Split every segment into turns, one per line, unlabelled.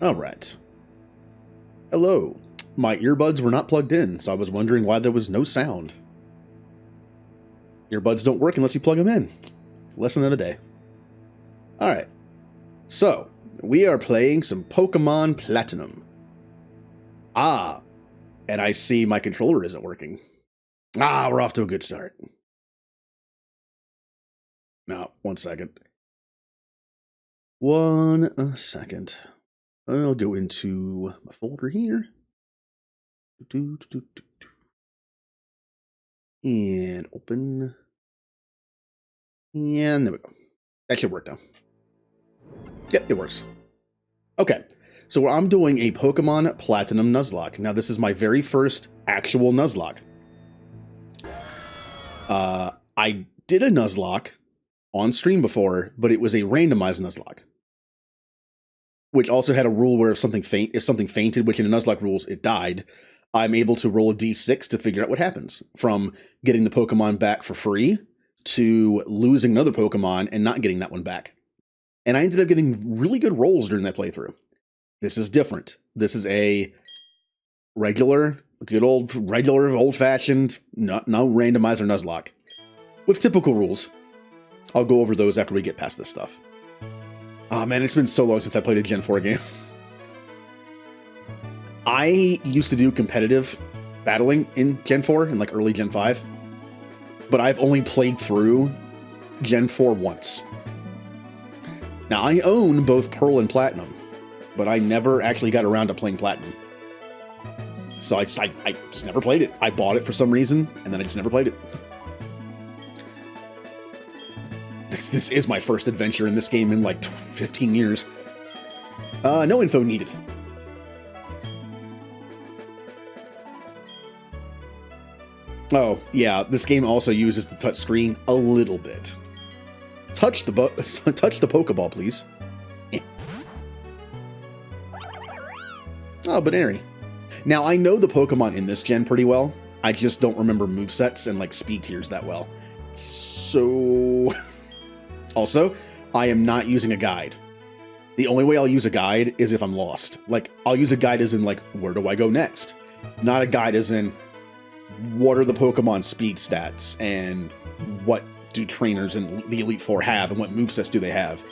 All right. Hello. My earbuds were not plugged in, so I was wondering why there was no sound. Earbuds don't work unless you plug them in. Lesson of the day. All right. So, we are playing some Pokemon Platinum. Ah, and I see my controller isn't working. Ah, we're off to a good start. Now, 1 second. 1 second. I'll go into my folder here. And open. And there we go. That should work now. Yep, it works. Okay, so I'm doing a Pokemon Platinum Nuzlocke. Now, this is my very first actual Nuzlocke. I did a Nuzlocke on stream before, but it was a randomized Nuzlocke, which also had a rule where if something fainted, which in the Nuzlocke rules it died, I'm able to roll a d6 to figure out what happens, from getting the Pokemon back for free to losing another Pokemon and not getting that one back. And I ended up getting really good rolls during that playthrough. This is different. This is a regular, old-fashioned, no randomizer Nuzlocke with typical rules. I'll go over those after we get past this stuff. Oh man, it's been so long since I played a Gen 4 game. I used to do competitive battling in Gen 4 and like early Gen 5, but I've only played through Gen 4 once. Now, I own both Pearl and Platinum, but I never actually got around to playing Platinum. So I just never played it. I bought it for some reason, and then I just never played it. This is my first adventure in this game in like 15 years. No info needed. Oh, yeah, this game also uses the touchscreen a little bit. Touch the Pokeball, please. Oh, Baneri. Now, I know the Pokemon in this gen pretty well. I just don't remember movesets and like speed tiers that well. So... Also, I am not using a guide. The only way I'll use a guide is if I'm lost. Like, I'll use a guide as in, like, where do I go next? Not a guide as in, what are the Pokemon speed stats, and what do trainers in the Elite Four have, and what movesets do they have?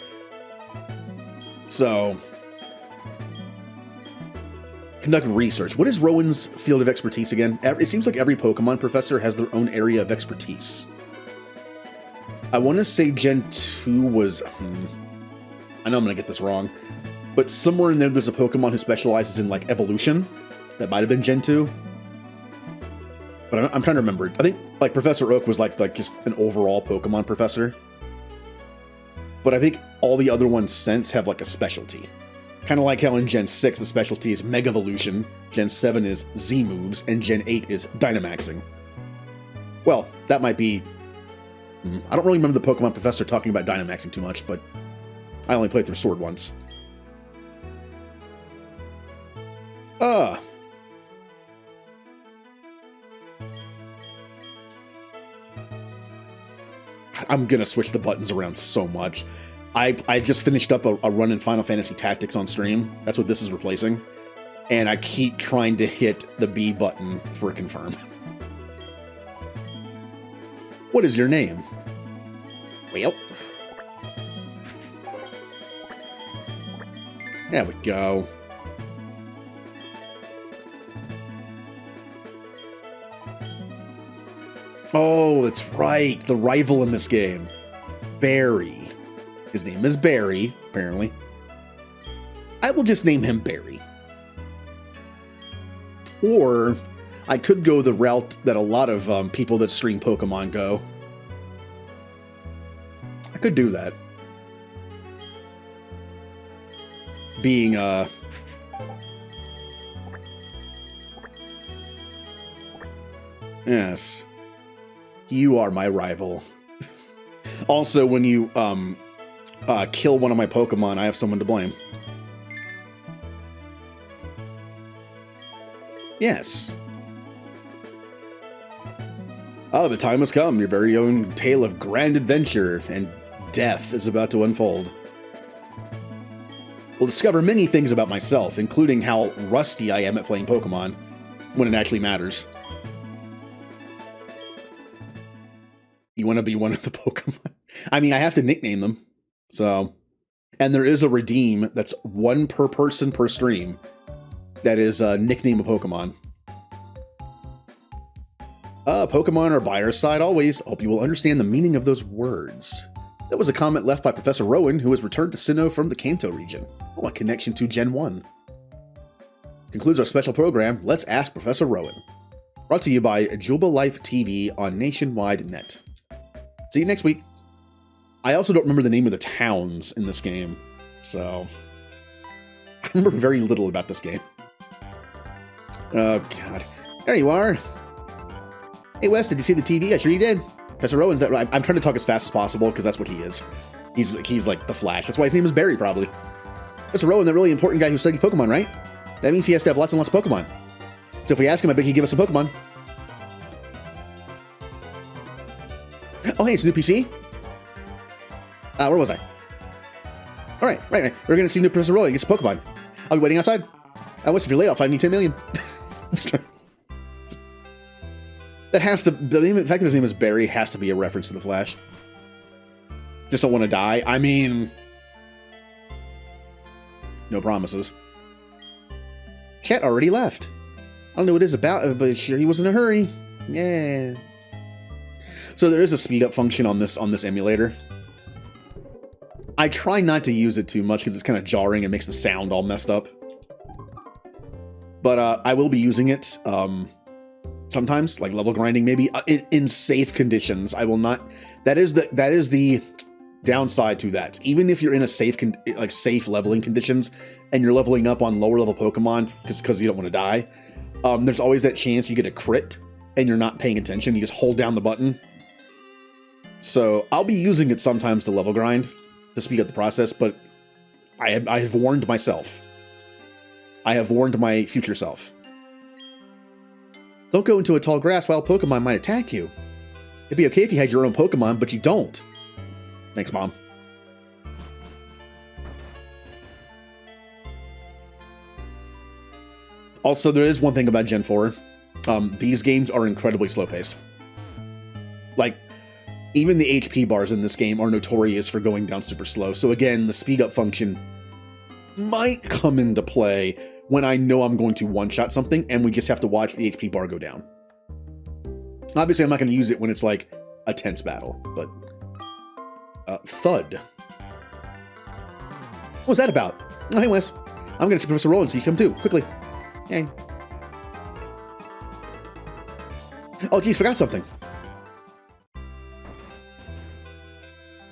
So, conduct research. What is Rowan's field of expertise again? It seems like every Pokemon professor has their own area of expertise. I want to say Gen 2 was... I know I'm going to get this wrong, but somewhere in there's a Pokemon who specializes in, like, evolution. That might have been Gen 2. But I'm trying to remember. I think, like, Professor Oak was, like just an overall Pokemon professor. But I think all the other ones since have, like, a specialty. Kind of like how in Gen 6 the specialty is Mega Evolution, Gen 7 is Z-Moves, and Gen 8 is Dynamaxing. Well, that might be... I don't really remember the Pokemon professor talking about Dynamaxing too much, but I only played through Sword once. I'm gonna switch the buttons around so much. I just finished up a run in Final Fantasy Tactics on stream. That's what this is replacing. And I keep trying to hit the B button for confirm. What is your name? Well. There we go. Oh, that's right. The rival in this game. Barry. His name is Barry, apparently. I will just name him Barry. Or I could go the route that a lot of people that stream Pokemon go. I could do that. Being, yes. You are my rival. Also, when you, kill one of my Pokemon, I have someone to blame. Yes. Oh, the time has come. Your very own tale of grand adventure and death is about to unfold. will discover many things about myself, including how rusty I am at playing Pokemon when it actually matters. You want to be one of the Pokemon? I mean, I have to nickname them, so... And there is a redeem that's one per person per stream that is nickname a Pokemon. Pokemon are by our side always. Hope you will understand the meaning of those words. That was a comment left by Professor Rowan, who has returned to Sinnoh from the Kanto region. Oh, a connection to Gen 1. Concludes our special program, Let's Ask Professor Rowan. Brought to you by Juba Life TV on Nationwide Net. See you next week. I also don't remember the name of the towns in this game, so... I remember very little about this game. Oh, God. There you are. Hey, Wes, did you see the TV? I sure you did. Professor Rowan's that right? I'm trying to talk as fast as possible, because that's what he is. He's like the Flash. That's why his name is Barry, probably. Professor Rowan, that really important guy who studied Pokemon, right? That means he has to have lots and lots of Pokemon. So if we ask him, I bet he'd give us a Pokemon. Oh, hey, it's a new PC? Where was I? All right. We're going to see new Professor Rowan. He gets a Pokemon. I'll be waiting outside. What's if you're late? I'll find you 10 million. That has to... The fact that his name is Barry has to be a reference to the Flash. Just don't want to die. I mean... No promises. Chat already left. I don't know what it is about, but sure he was in a hurry. Yeah. So there is a speed up function on this emulator. I try not to use it too much because it's kind of jarring and makes the sound all messed up. But I will be using it sometimes, like level grinding maybe, in safe conditions. I will not... That is the downside to that. Even if you're in a safe leveling conditions and you're leveling up on lower level Pokemon because you don't want to die, there's always that chance you get a crit and you're not paying attention. You just hold down the button. So I'll be using it sometimes to level grind to speed up the process, but I have warned myself. I have warned my future self. Don't go into a tall grass while Pokemon might attack you. It'd be okay if you had your own Pokemon, but you don't. Thanks, Mom. Also, there is one thing about Gen 4. These games are incredibly slow-paced. Like, even the HP bars in this game are notorious for going down super slow. So again, the speed up function might come into play when I know I'm going to one-shot something and we just have to watch the HP bar go down. Obviously, I'm not going to use it when it's like a tense battle, but... Thud. What was that about? Oh, hey, Wes. I'm going to see Professor Rowan, so you come too. Quickly. Yay. Oh, geez, forgot something.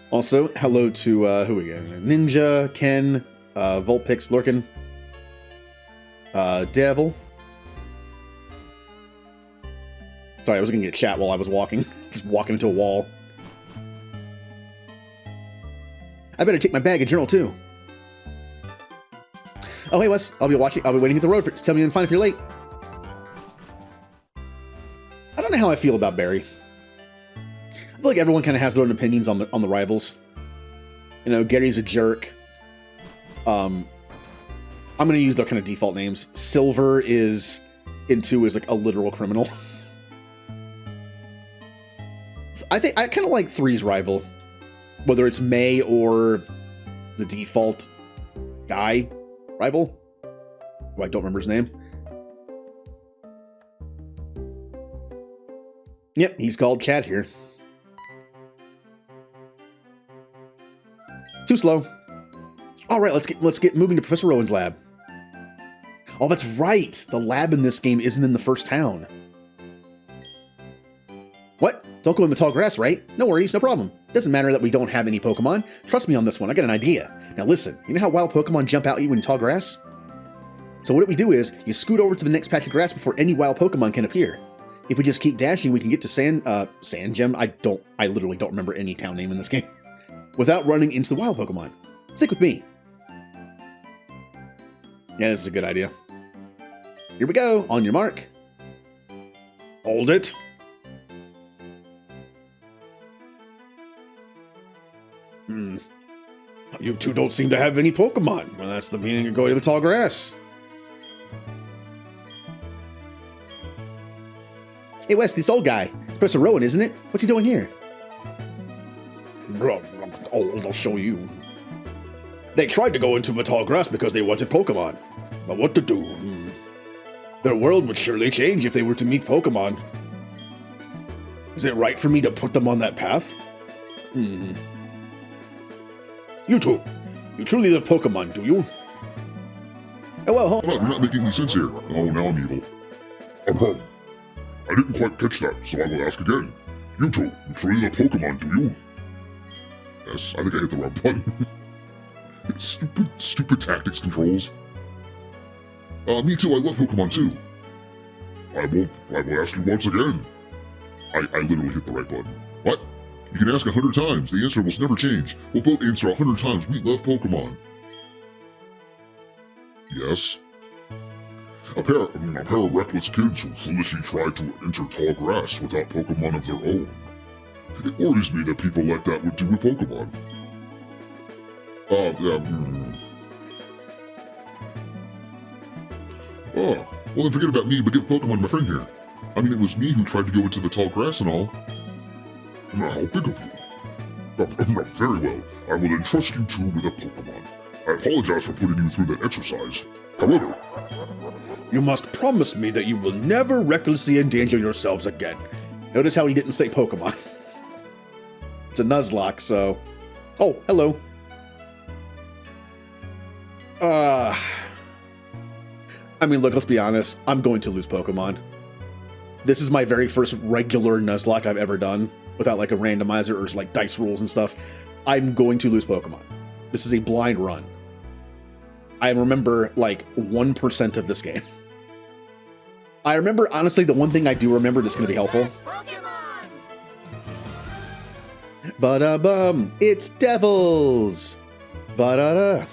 Also, hello to, who we got? Ninja, Ken, Vulpix, Lurkin, Devil. Sorry, I was gonna get chat while I was walking. Just walking into a wall. I better take my bag and journal, too. Oh, hey, Wes. I'll be waiting at the road tell me I'm fine if you're late. I don't know how I feel about Barry. I feel like everyone kind of has their own opinions on the rivals. You know, Gary's a jerk. I'm going to use their kind of default names. Silver is like a literal criminal. I kind of like Three's rival. Whether it's May or the default guy rival. I don't remember his name. Yep, he's called Chad here. Too slow. All right, let's get moving to Professor Rowan's lab. Oh, that's right. The lab in this game isn't in the first town. What? Don't go in the tall grass, right? No worries, no problem. Doesn't matter that we don't have any Pokemon. Trust me on this one, I got an idea. Now listen, you know how wild Pokemon jump out at you in tall grass? So what we do is, you scoot over to the next patch of grass before any wild Pokemon can appear. If we just keep dashing, we can get to Sand Gem. I literally don't remember any town name in this game. Without running into the wild Pokemon. Stick with me. Yeah, this is a good idea. Here we go, on your mark. Hold it. You two don't seem to have any Pokemon. Well, that's the meaning of going to the tall grass. Hey, Wes, this old guy. It's Professor Rowan, isn't it? What's he doing here? Old, I'll show you. They tried to go into the tall grass because they wanted Pokemon. But what to do? Their world would surely change if they were to meet Pokemon. Is it right for me to put them on that path? You two, you truly love Pokemon, do you? Oh, well,
You're not making any sense here. Oh, now I'm evil. I didn't quite catch that, so I will ask again. You two, you truly love Pokemon, do you? Yes, I think I hit the wrong button. Stupid tactics controls. Me too, I love Pokemon too. I will ask you once again. I literally hit the right button. What? You can ask 100 times, the answer will never change. We'll both answer 100 times, we love Pokemon. Yes? A pair of reckless kids who foolishly tried to enter tall grass without Pokemon of their own. It worries me that people like that would do with Pokemon. Oh, well then forget about me, but give Pokemon to my friend here. I mean, it was me who tried to go into the tall grass and all. How big of you? Very well, I will entrust you two with a Pokemon. I apologize for putting you through that exercise. However,
you must promise me that you will never recklessly endanger yourselves again. Notice how he didn't say Pokemon. It's a Nuzlocke, so... Oh, hello. I mean, look, let's be honest. I'm going to lose Pokemon. This is my very first regular Nuzlocke I've ever done, without like a randomizer or like dice rules and stuff. I'm going to lose Pokemon. This is a blind run. I remember like 1% of this game. I remember, honestly, the one thing I do remember that's going to be helpful. Ba-da-bum, it's devils. Ba-da-da.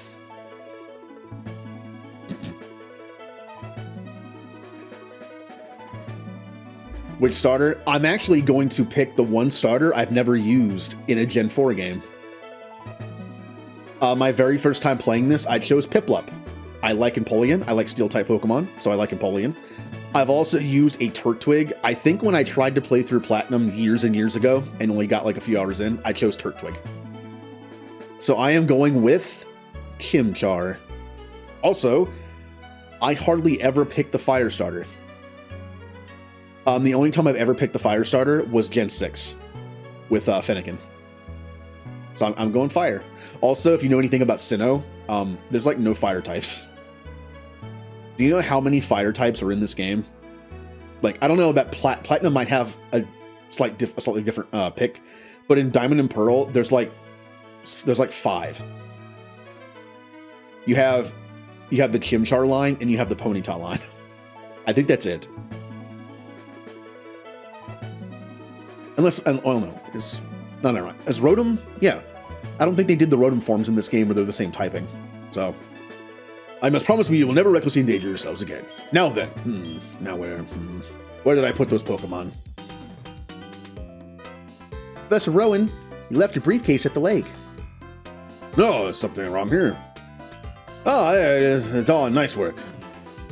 Which starter? I'm actually going to pick the one starter I've never used in a Gen 4 game. My very first time playing this, I chose Piplup. I like Empoleon. I like Steel-type Pokemon, so I like Empoleon. I've also used a Turtwig. I think when I tried to play through Platinum years and years ago, and only got like a few hours in, I chose Turtwig. So I am going with Chimchar. Also, I hardly ever pick the Fire starter. The only time I've ever picked the Fire starter was Gen 6 with Fennekin. So I'm going Fire. Also, if you know anything about Sinnoh, there's like no Fire types. Do you know how many Fire types are in this game? Like, I don't know about Platinum might have a slightly different pick, but in Diamond and Pearl, there's like 5. You have the Chimchar line and you have the Ponyta line. I think that's it. Unless, oh no, is no, never mind. Is Rotom? Yeah. I don't think they did the Rotom forms in this game where they're the same typing. So, I must promise me you will never recklessly endanger yourselves again. Now then. Now where? Where did I put those Pokemon? Professor Rowan, you left your briefcase at the lake. No, there's something wrong here. Oh, there it is. It's all nice work.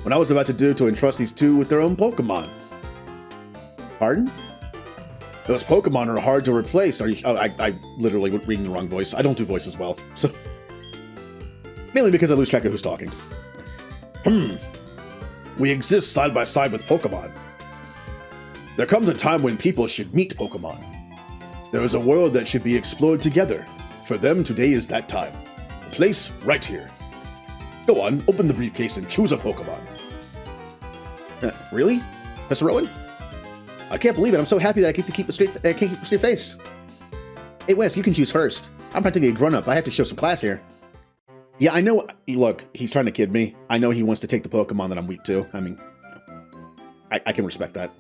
What I was about to do to entrust these two with their own Pokemon. Pardon? Those Pokemon are hard to replace. Are you? Oh, I literally was reading the wrong voice. I don't do voices well, so mainly because I lose track of who's talking. We exist side by side with Pokemon. There comes a time when people should meet Pokemon. There is a world that should be explored together. For them, today is that time. A place right here. Go on, open the briefcase and choose a Pokemon. Really, Professor Rowan? I can't believe it. I'm so happy that I get to keep a straight face. Hey, Wes, you can choose first. I'm practically a grown-up. I have to show some class here. Yeah, I know. Look, he's trying to kid me. I know he wants to take the Pokemon that I'm weak to. I mean, I can respect that.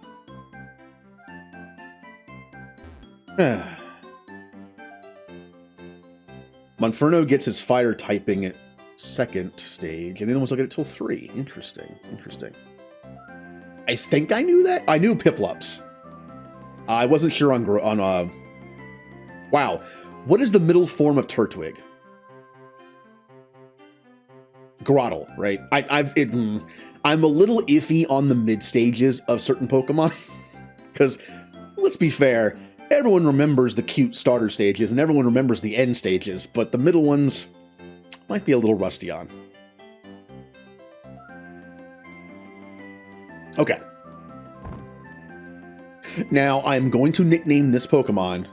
Monferno gets his fire typing at 2nd stage, and the other ones will get it till 3. Interesting. I think I knew that. I knew Piplups. I wasn't sure on wow. What is the middle form of Turtwig? Grottle, right? I'm a little iffy on the mid stages of certain Pokemon because let's be fair, everyone remembers the cute starter stages and everyone remembers the end stages, but the middle ones might be a little rusty on. Okay. Now I'm going to nickname this Pokemon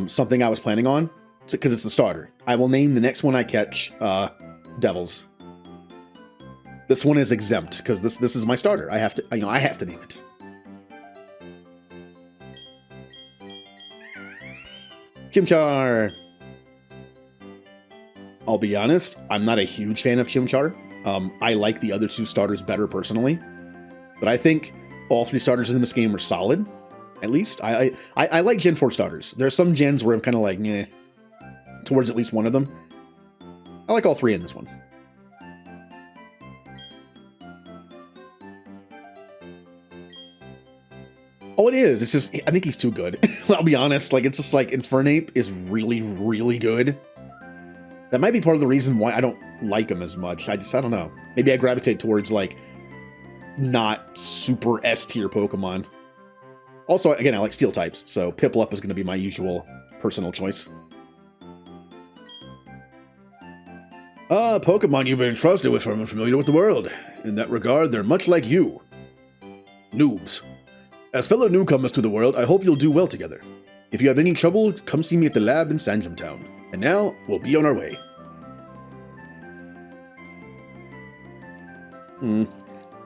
something I was planning on because it's the starter. I will name the next one I catch Devils. This one is exempt because this is my starter. I have to name it. Chimchar. I'll be honest, I'm not a huge fan of Chimchar. I like the other two starters better personally, but I think all three starters in this game are solid. At least I like Gen 4 starters. There are some gens where I'm kind of like, meh, towards at least one of them. I like all three in this one. Oh, it is. It's just, I think he's too good. I'll be honest. Like, it's just like Infernape is really, really good. That might be part of the reason why I don't like him as much. I don't know. Maybe I gravitate towards, like, not super S-tier Pokemon. Also, again, I like Steel types, so Piplup is going to be my usual personal choice. Pokemon you've been entrusted with from familiar with the world. In that regard, they're much like you. Noobs. As fellow newcomers to the world, I hope you'll do well together. If you have any trouble, come see me at the lab in Sanjam Town. And now, we'll be on our way.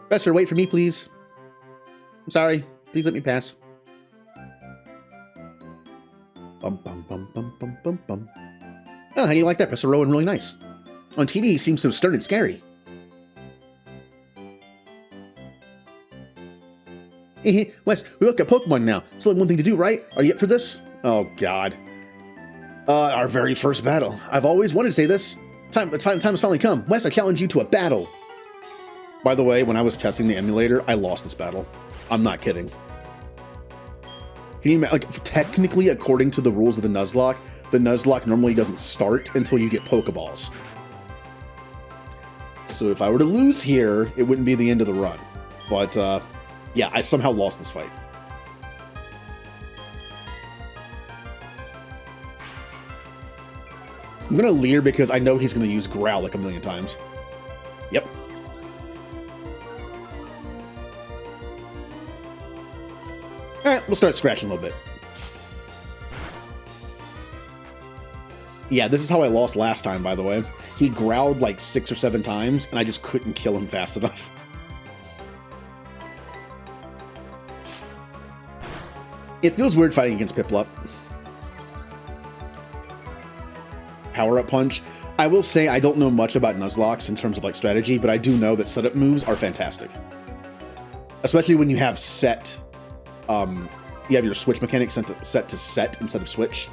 Professor, wait for me, please. I'm sorry. Please let me pass. Bum, bum, bum, bum, bum, bum, bum. Oh, how do you like that, Professor Rowan? Really nice. On TV, he seems so stern and scary. Wes, we look at Pokemon now. It's only one thing to do, right? Are you up for this? Oh, God. Our very first battle. I've always wanted to say this. Time has finally come. Wes, I challenge you to a battle. By the way, when I was testing the emulator, I lost this battle. I'm not kidding. Can you imagine, like, technically, according to the rules of the Nuzlocke normally doesn't start until you get Pokeballs. So if I were to lose here, it wouldn't be the end of the run. But, yeah, I somehow lost this fight. I'm gonna leer because I know he's gonna use Growl like a million times. Yep. Alright, we'll start scratching a little bit. Yeah, this is how I lost last time, by the way. He growled like 6 or 7 times, and I just couldn't kill him fast enough. It feels weird fighting against Piplup. Power-up punch. I will say I don't know much about Nuzlocks in terms of like strategy, but I do know that setup moves are fantastic. Especially when you have set, you have your switch mechanics set to set instead of switch.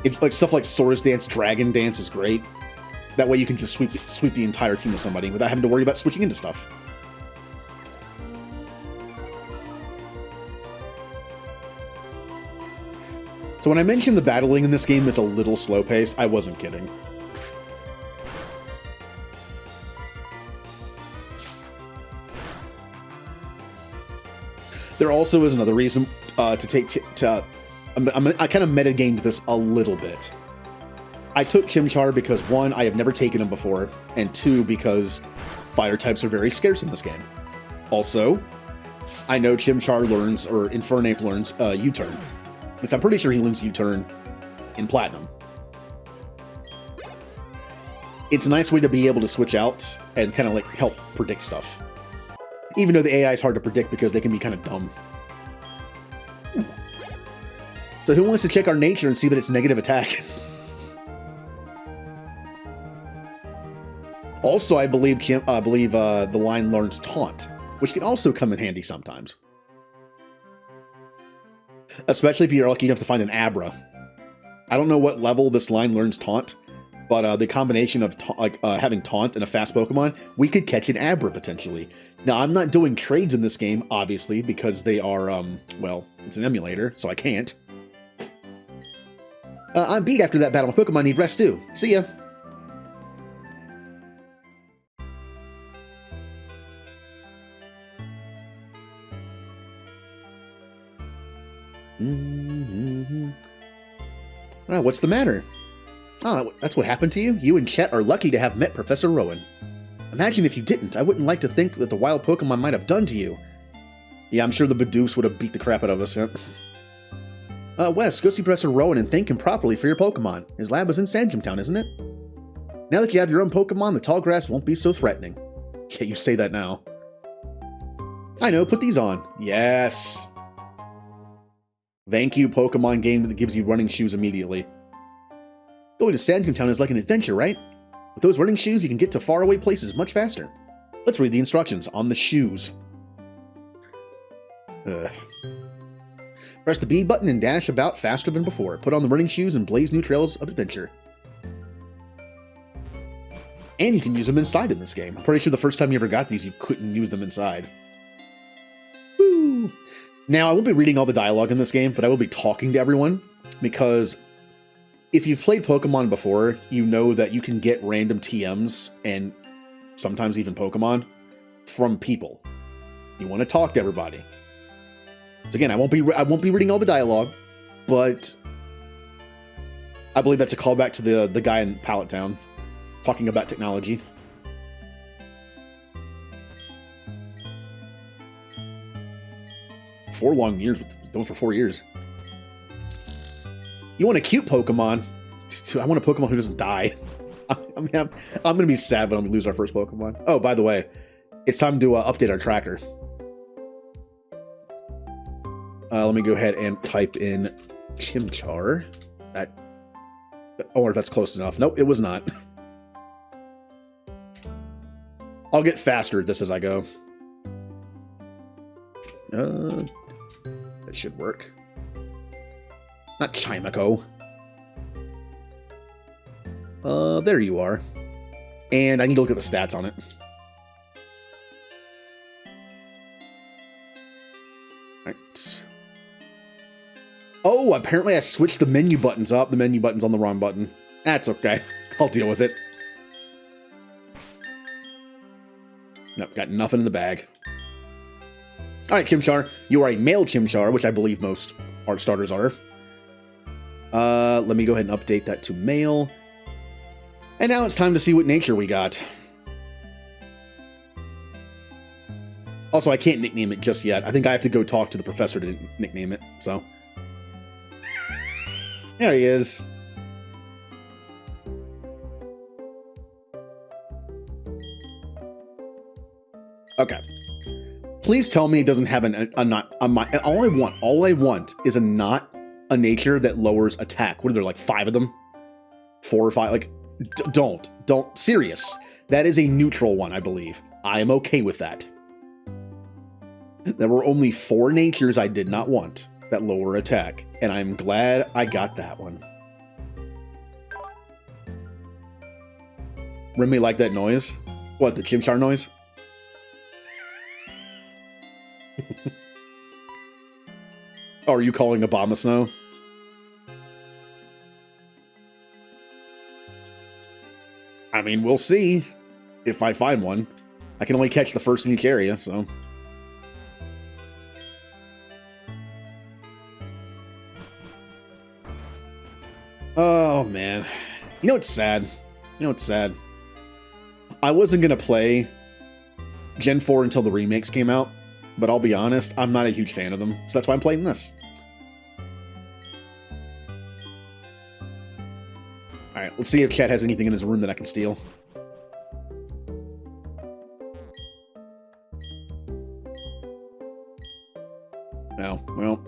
If like stuff like Swords Dance, Dragon Dance is great. That way you can just sweep the entire team with somebody without having to worry about switching into stuff. So when I mentioned the battling in this game is a little slow-paced, I wasn't kidding. There also is another reason I kind of metagamed this a little bit. I took Chimchar because 1, I have never taken him before, and 2, because fire types are very scarce in this game. Also, I know Chimchar learns, or Infernape learns, U-turn. I'm pretty sure he learns U-turn in Platinum. It's a nice way to be able to switch out and kind of like help predict stuff. Even though the AI is hard to predict because they can be kind of dumb. So who wants to check our nature and see that it's negative attack? Also, I believe the line learns Taunt, which can also come in handy sometimes. Especially if you're lucky enough to find an Abra. I don't know what level this line learns Taunt, but the combination of having Taunt and a fast Pokemon, we could catch an Abra potentially. Now, I'm not doing trades in this game, obviously, because they are, well, it's an emulator, so I can't. I'm beat after that battle. My Pokemon need rest too. See ya. Oh, what's the matter? Oh, that's what happened to you? You and Chet are lucky to have met Professor Rowan. Imagine if you didn't. I wouldn't like to think that the wild Pokemon might have done to you. Yeah, I'm sure the Bidoofs would have beat the crap out of us. Yeah. Wes, go see Professor Rowan and thank him properly for your Pokemon. His lab is in Sandgem Town, isn't it? Now that you have your own Pokemon, the tall grass won't be so threatening. Yeah, you say that now. I know, put these on. Yes. Thank you, Pokemon game that gives you running shoes immediately. Going to Sandgem Town is like an adventure, right? With those running shoes, you can get to faraway places much faster. Let's read the instructions on the shoes. Press the B button and dash about faster than before. Put on the running shoes and blaze new trails of adventure. And you can use them inside in this game. I'm pretty sure the first time you ever got these, you couldn't use them inside. Woo! Now, I won't be reading all the dialogue in this game, but I will be talking to everyone, because if you've played Pokemon before, you know that you can get random TMs, and sometimes even Pokemon, from people. You want to talk to everybody. So again, I won't be reading all the dialogue, but I believe that's a callback to the guy in Pallet Town talking about technology. Four long years, going for 4 years. You want a cute Pokemon? I want a Pokemon who doesn't die. I'm going to be sad when I'm going to lose our first Pokemon. Oh, by the way, it's time to update our tracker. Let me go ahead and type in Chimchar. I wonder if that's close enough. Nope, it was not. I'll get faster at this as I go. That should work. Not Chimico. There you are. And I need to look at the stats on it. Right. Oh, apparently I switched the menu buttons up. The menu button's on the wrong button. That's okay. I'll deal with it. Nope, got nothing in the bag. Alright, Chimchar. You are a male Chimchar, which I believe most art starters are. Let me go ahead and update that to male. And now it's time to see what nature we got. Also, I can't nickname it just yet. I think I have to go talk to the professor to nickname it, so. There he is. Okay. Please tell me it doesn't have all I want is a nature that lowers attack. What are there, like 5 of them? 4 or 5? Like, don't. Serious. That is a neutral one, I believe. I am okay with that. There were only 4 natures I did not want that lower attack, and I'm glad I got that one. Remy like that noise? What, the Chimchar noise? Oh, are you calling Obama Snow? I mean, we'll see if I find one. I can only catch the first in each area, so. Oh, man. You know what's sad? I wasn't going to play Gen 4 until the remakes came out, but I'll be honest, I'm not a huge fan of them, so that's why I'm playing this. Alright, let's see if Chet has anything in his room that I can steal. No, well.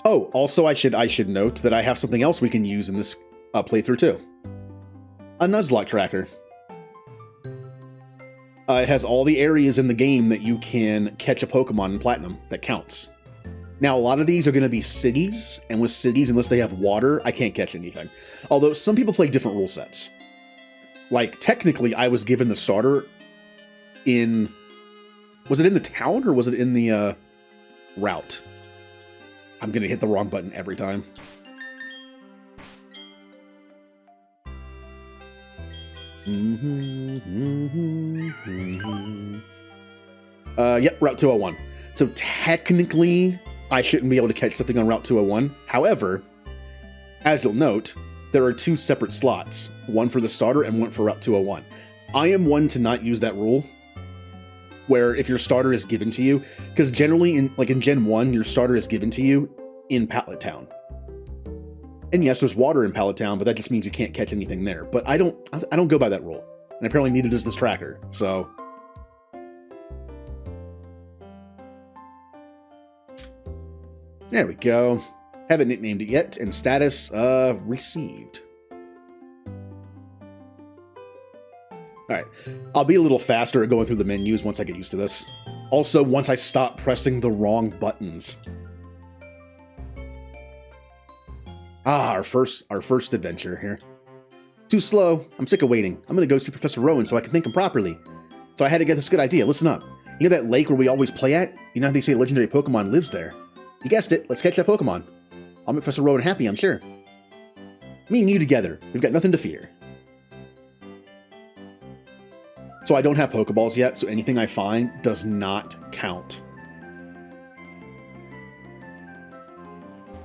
Oh, also I should note that I have something else we can use in this playthrough too. A Nuzlocke tracker. It has all the areas in the game that you can catch a Pokemon in Platinum that counts. Now, a lot of these are going to be cities, and with cities, unless they have water, I can't catch anything. Although, some people play different rule sets. Like, technically, I was given the starter in... Was it in the town, or was it in the route? I'm going to hit the wrong button every time. Yep, Route 201. So technically, I shouldn't be able to catch something on Route 201. However, as you'll note, there are 2 separate slots, one for the starter and one for Route 201. I am one to not use that rule, where if your starter is given to you, because generally in Gen 1, your starter is given to you in Pallet Town. And yes, there's water in Pallet Town, but that just means you can't catch anything there. But I don't go by that rule. And apparently neither does this tracker, so. There we go. Haven't nicknamed it yet, and status, received. Alright, I'll be a little faster at going through the menus once I get used to this. Also, once I stop pressing the wrong buttons. Ah, our first adventure here. Too slow. I'm sick of waiting. I'm gonna go see Professor Rowan so I can think him properly. So I had to get this good idea. Listen up. You know that lake where we always play at? You know how they say legendary Pokemon lives there? You guessed it. Let's catch that Pokemon. I'll make Professor Rowan happy, I'm sure. Me and you together. We've got nothing to fear. So I don't have Pokeballs yet, so anything I find does not count.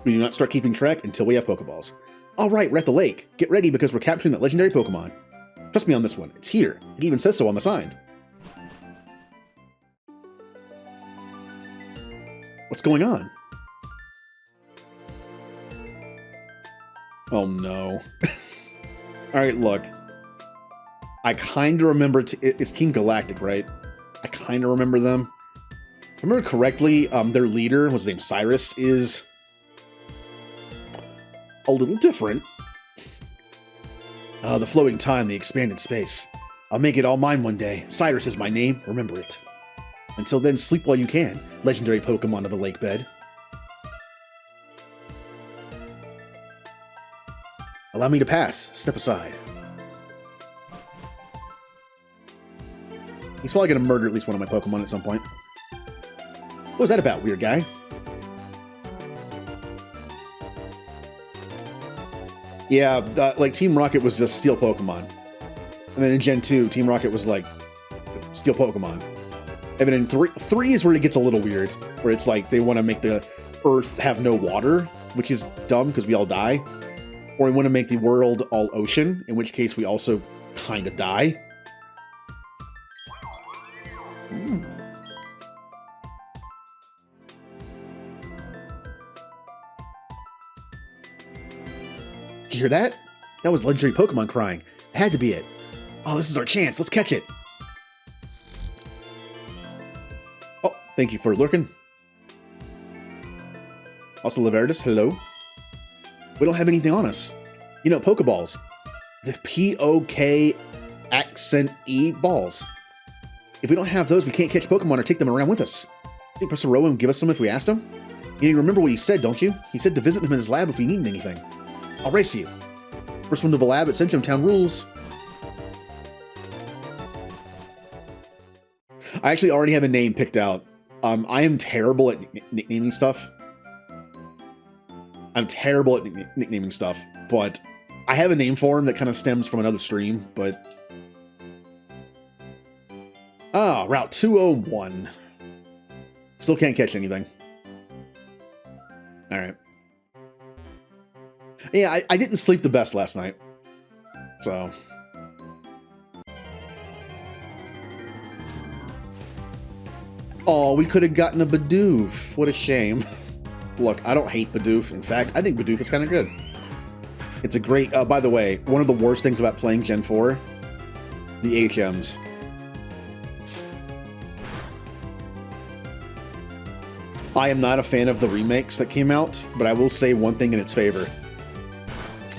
We do not start keeping track until we have Pokeballs. All right, we're at the lake. Get ready because we're capturing that legendary Pokemon. Trust me on this one. It's here. It even says so on the sign. What's going on? Oh no. All right, look. I kind of remember it's Team Galactic, right? I kind of remember them. If I remember correctly, their leader, what's his name, Cyrus, is a little different. The flowing time, the expanded space. I'll make it all mine one day. Cyrus is my name, remember it. Until then, sleep while you can, legendary Pokemon of the lake bed. Allow me to pass. Step aside. He's probably going to murder at least one of my Pokemon at some point. What was that about, weird guy? Yeah, like Team Rocket was just Steel Pokemon. And then in Gen 2, Team Rocket was like Steel Pokemon. And then in 3 is where it gets a little weird. Where it's like they want to make the Earth have no water, which is dumb because we all die. Or we want to make the world all ocean, in which case we also kind of die. Did you hear that? That was legendary Pokemon crying. It had to be it. Oh, this is our chance. Let's catch it. Oh, thank you for lurking. Also, Laverdis, hello. We don't have anything on us. You know, Pokeballs. The P-O-K accent E balls. If we don't have those, we can't catch Pokemon or take them around with us. I think Professor Rowan would give us some if we asked him. You remember what he said, don't you? He said to visit him in his lab if we needed anything. I'll race you. First one to the lab at Centrum Town rules. I actually already have a name picked out. I am terrible at nicknaming stuff. I'm terrible at nicknaming stuff, but I have a name for him that kind of stems from another stream, but... Ah, Route 201. Still can't catch anything. Alright. Yeah, I didn't sleep the best last night. So... Oh, we could have gotten a Bidoof. What a shame. Look, I don't hate Bidoof. In fact, I think Bidoof is kind of good. It's a great... by the way, one of the worst things about playing Gen 4, the HMs. I am not a fan of the remakes that came out, but I will say one thing in its favor.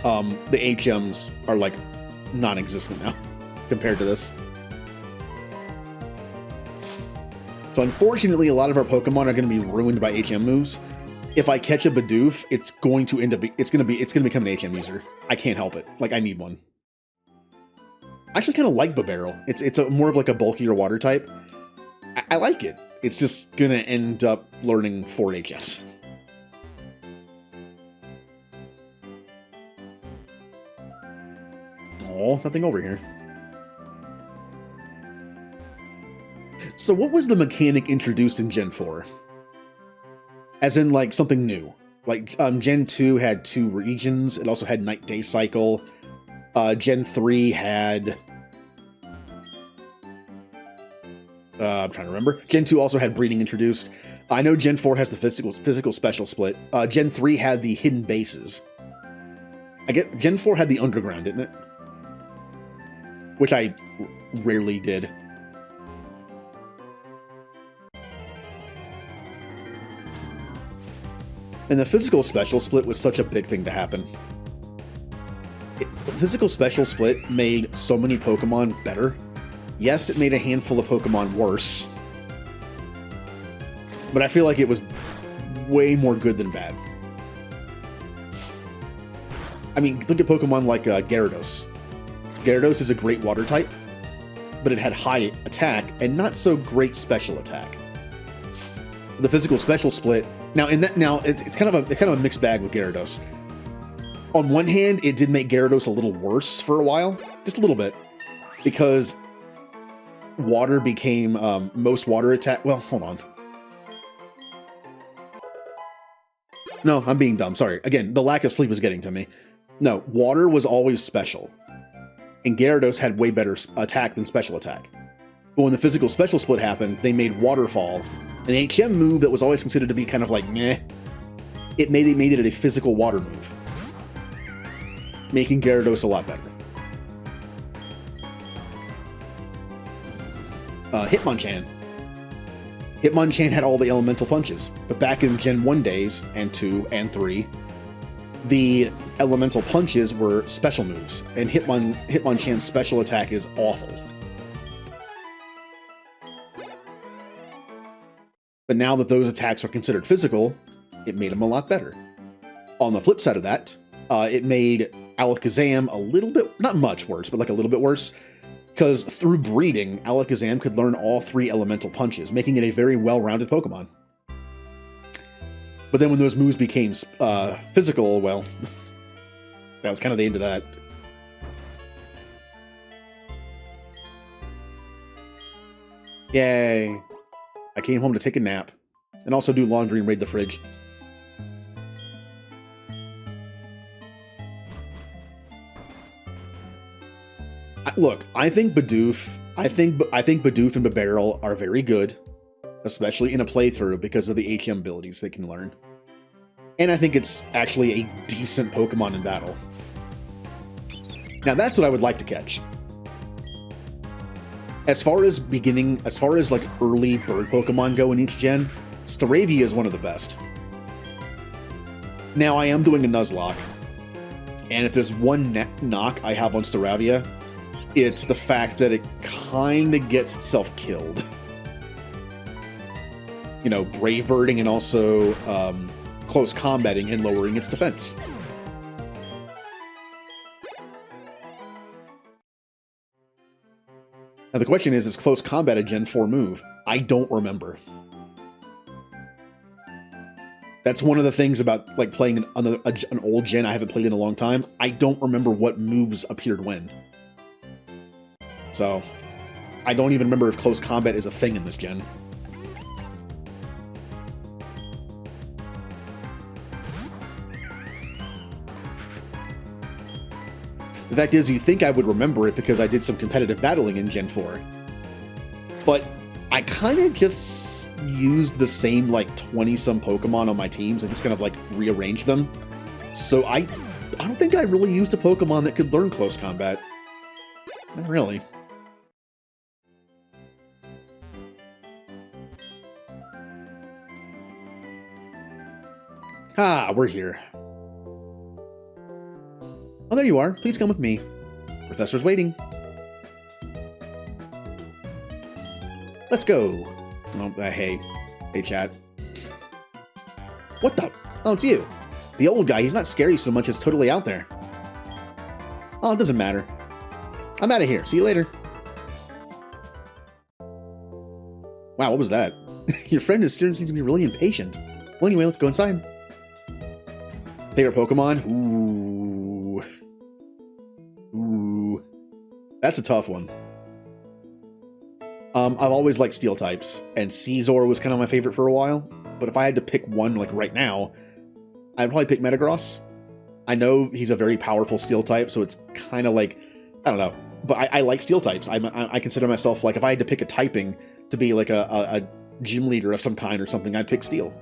The HMs are, like, non-existent now compared to this. So unfortunately, a lot of our Pokemon are going to be ruined by HM moves. If I catch a Bidoof, it's going to become an HM user. I can't help it. Like, I need one. I actually kind of like Bibarel. It's more of like a bulkier water type. I like it. It's just going to end up learning 4 HMs. Oh, nothing over here. So what was the mechanic introduced in Gen 4? As in, like, something new. Like, Gen 2 had 2 regions. It also had night-day cycle. Gen 3 had... I'm trying to remember. Gen 2 also had breeding introduced. I know Gen 4 has the physical special split. Gen 3 had the hidden bases. I get Gen 4 had the underground, didn't it? Which I rarely did. And the physical special split was such a big thing to happen. The physical special split made so many Pokemon better. Yes, it made a handful of Pokemon worse. But I feel like it was way more good than bad. I mean, look at Pokemon like Gyarados. Gyarados is a great water type, but it had high attack and not so great special attack. The physical special split... Now, it's kind of a mixed bag with Gyarados. On one hand, it did make Gyarados a little worse for a while, just a little bit, because water became most water attack. Well, hold on. No, I'm being dumb. Sorry. Again, the lack of sleep was getting to me. No, water was always special, and Gyarados had way better attack than special attack. But when the physical special split happened, they made Waterfall, an HM move that was always considered to be kind of like meh. It made it a physical water move, making Gyarados a lot better. Hitmonchan. Hitmonchan had all the elemental punches, but back in Gen 1 days, and 2, and 3, the elemental punches were special moves, and Hitmonchan's special attack is awful. But now that those attacks are considered physical, it made them a lot better. On the flip side of that, it made Alakazam a little bit, not much worse, but like a little bit worse, because through breeding, Alakazam could learn all 3 elemental punches, making it a very well-rounded Pokemon. But then when those moves became physical, well, that was kind of the end of that. Yay. I came home to take a nap, and also do laundry and raid the fridge. Look, I think Bidoof and Bibarel are very good, especially in a playthrough because of the HM abilities they can learn. And I think it's actually a decent Pokemon in battle. Now that's what I would like to catch. As far as like early bird Pokemon go in each gen, Staravia is one of the best. Now I am doing a Nuzlocke, and if there's one knock I have on Staravia, it's the fact that it kind of gets itself killed. You know, brave birding and also close combating and lowering its defense. Now the question is close combat a Gen 4 move? I don't remember. That's one of the things about like playing an old gen I haven't played in a long time. I don't remember what moves appeared when. So, I don't even remember if close combat is a thing in this gen. The fact is, you think I would remember it because I did some competitive battling in Gen 4. But I kind of just used the same, like, 20-some Pokemon on my teams and just kind of, like, rearranged them. So I don't think I really used a Pokemon that could learn close combat. Not really. Ah, we're here. Oh, there you are. Please come with me. Professor's waiting. Let's go. Oh, hey. Hey, chat. What the? Oh, it's you. The old guy, he's not scary so much as totally out there. Oh, it doesn't matter. I'm out of here. See you later. Wow, what was that? Your friend is seems to be really impatient. Well, anyway, let's go inside. Favorite Pokemon? Ooh. Ooh. That's a tough one. I've always liked steel types, and Caesar was kind of my favorite for a while. But if I had to pick one, like right now, I'd probably pick Metagross. I know he's a very powerful steel type, so it's kind of like, I don't know. But I like steel types. I consider myself, like, if I had to pick a typing to be like a gym leader of some kind or something, I'd pick steel.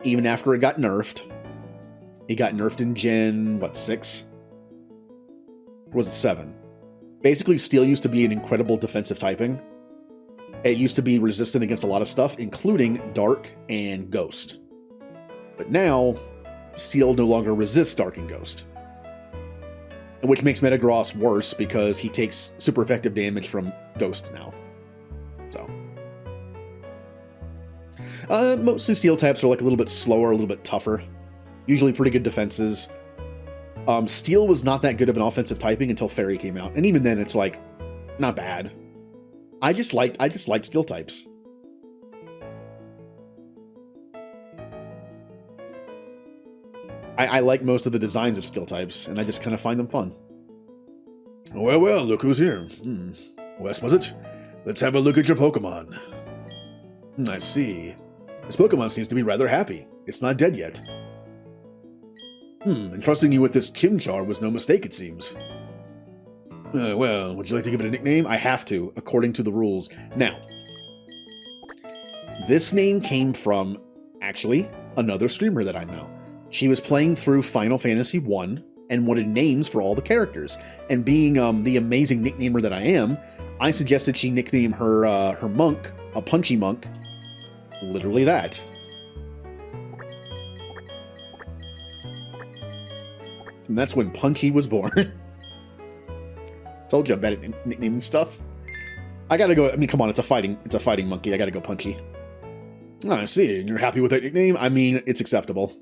Even after it got nerfed. It got nerfed in Gen, what, 6? Or was it 7? Basically, steel used to be an incredible defensive typing. It used to be resistant against a lot of stuff, including Dark and Ghost. But now, Steel no longer resists Dark and Ghost. Which makes Metagross worse because he takes super effective damage from Ghost now. So. Mostly Steel types are like a little bit slower, a little bit tougher. Usually pretty good defenses. Steel was not that good of an offensive typing until Fairy came out. And even then, it's like, not bad. I just liked steel types. I like most of the designs of steel types, and I just kind of find them fun. Well, look who's here. Wes, was it? Let's have a look at your Pokemon. I see. This Pokemon seems to be rather happy. It's not dead yet. Entrusting you with this Chimchar was no mistake, it seems. Well, would you like to give it a nickname? I have to, according to the rules. Now, this name came from, actually, another streamer that I know. She was playing through Final Fantasy I and wanted names for all the characters. And being the amazing nicknamer that I am, I suggested she nickname her monk, a punchy monk, literally that. And that's when Punchy was born. Told you I'm bad at nicknaming stuff. I gotta go. I mean, come on, it's a fighting monkey. I gotta go Punchy. Oh, I see. And you're happy with that nickname? I mean, it's acceptable.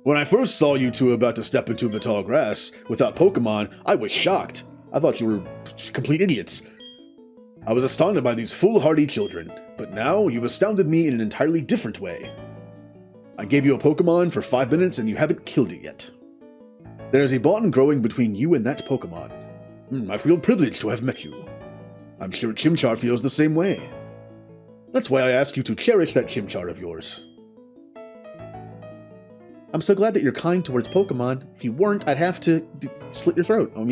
When I first saw you two about to step into the tall grass without Pokemon, I was shocked. I thought you were complete idiots. I was astounded by these foolhardy children, but now you've astounded me in an entirely different way. I gave you a Pokemon for 5 minutes and you haven't killed it yet. There is a bond growing between you and that Pokemon. I feel privileged to have met you. I'm sure Chimchar feels the same way. That's why I ask you to cherish that Chimchar of yours. I'm so glad that you're kind towards Pokemon. If you weren't, I'd have to slit your throat. I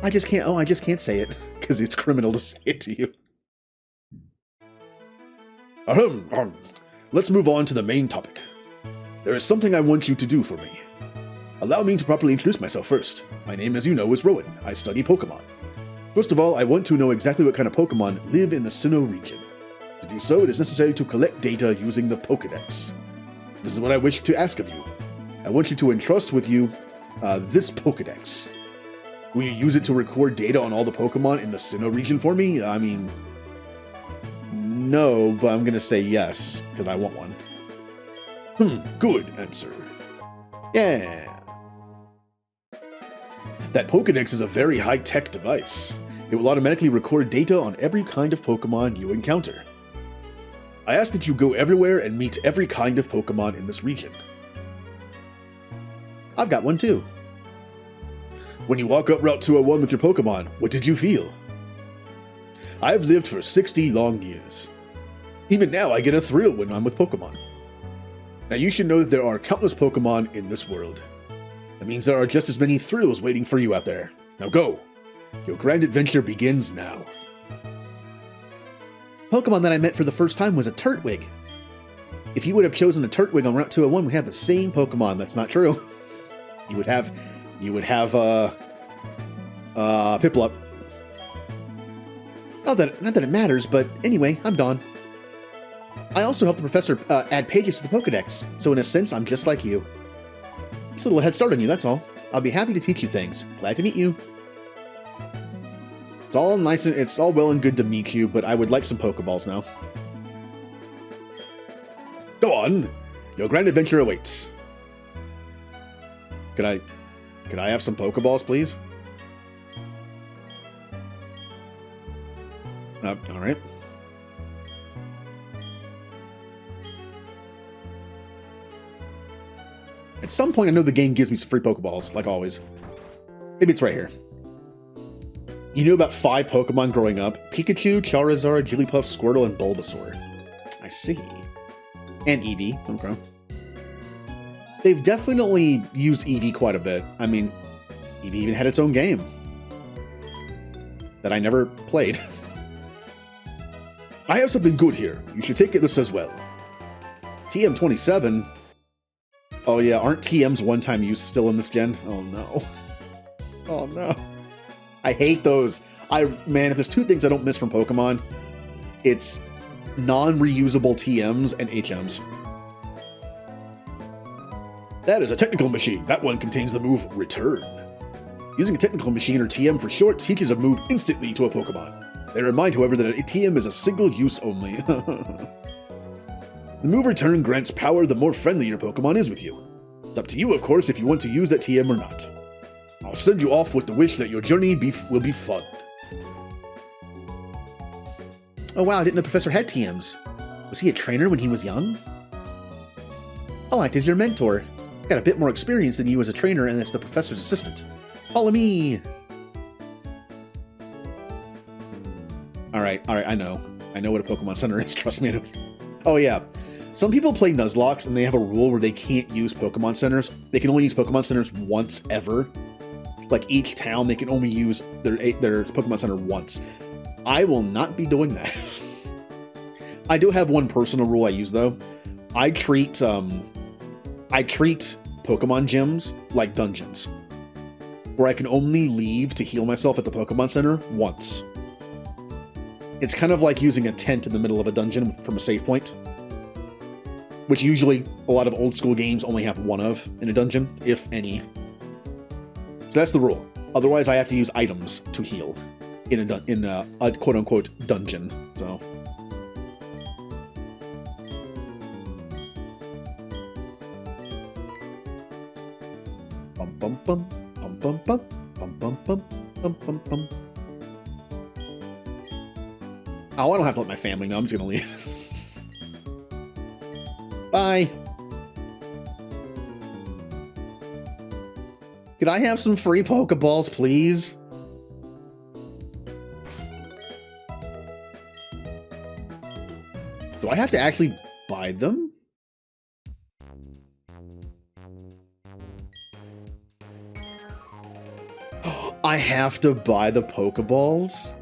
just can't say it, because it's criminal to say it to you. Let's move on to the main topic. There is something I want you to do for me. Allow me to properly introduce myself first. My name, as you know, is Rowan. I study Pokemon. First of all, I want to know exactly what kind of Pokemon live in the Sinnoh region. To do so, it is necessary to collect data using the Pokedex. This is what I wish to ask of you. I want you to entrust with you this Pokedex. Will you use it to record data on all the Pokemon in the Sinnoh region for me? I mean, no, but I'm gonna say yes, because I want one. Good answer. Yeah. That Pokedex is a very high-tech device. It will automatically record data on every kind of Pokemon you encounter. I ask that you go everywhere and meet every kind of Pokemon in this region. I've got one too. When you walk up Route 201 with your Pokemon, what did you feel? I've lived for 60 long years. Even now, I get a thrill when I'm with Pokemon. Now you should know that there are countless Pokemon in this world. That means there are just as many thrills waiting for you out there. Now go! Your grand adventure begins now. Pokemon that I met for the first time was a Turtwig. If you would have chosen a Turtwig on Route 201, we'd have the same Pokemon. That's not true. You would have Piplup. Not that it matters, but anyway, I'm Dawn. I also helped the professor add pages to the Pokedex, so in a sense, I'm just like you. Just a little head start on you, that's all. I'll be happy to teach you things. Glad to meet you. It's all nice and it's all well and good to meet you, but I would like some Pokeballs now. Go on! Your grand adventure awaits. Could I have some Pokeballs, please? Alright. At some point, I know the game gives me some free Pokeballs, like always. Maybe it's right here. You knew about 5 Pokemon growing up. Pikachu, Charizard, Jigglypuff, Squirtle, and Bulbasaur. I see. And Eevee. Okay. They've definitely used Eevee quite a bit. I mean, Eevee even had its own game that I never played. I have something good here. You should take this as well. TM27? Oh yeah, aren't TM's one-time use still in this gen? Oh no. Oh no. I hate those. Man, if there's 2 things I don't miss from Pokemon, it's non-reusable TMs and HMs. That is a technical machine. That one contains the move Return. Using a technical machine, or TM for short, teaches a move instantly to a Pokemon. They remind, however, that a TM is a single use only. The move Return grants power the more friendly your Pokemon is with you. It's up to you, of course, if you want to use that TM or not. I'll send you off with the wish that your journey will be fun. Oh wow, I didn't know the professor had TMs. Was he a trainer when he was young? I'll act as your mentor. I've got a bit more experience than you as a trainer, and it's the professor's assistant. Follow me! Alright, I know. I know what a Pokemon Center is, trust me. Oh yeah. Some people play Nuzlocks, and they have a rule where they can't use Pokemon Centers. They can only use Pokemon Centers once ever. Like each town, they can only use their Pokemon Center once. I will not be doing that. I do have one personal rule I use though. I treat Pokemon gyms like dungeons, where I can only leave to heal myself at the Pokemon Center once. It's kind of like using a tent in the middle of a dungeon from a save point, which usually a lot of old school games only have one of in a dungeon, if any. So that's the rule. Otherwise, I have to use items to heal in a quote-unquote dungeon. So, bum bum bum bum bum bum bum bum bum bum bum bum. Oh, I don't have to let my family know. I'm just gonna leave. Bye. Could I have some free Pokeballs, please? Do I have to actually buy them? I have to buy the Pokeballs?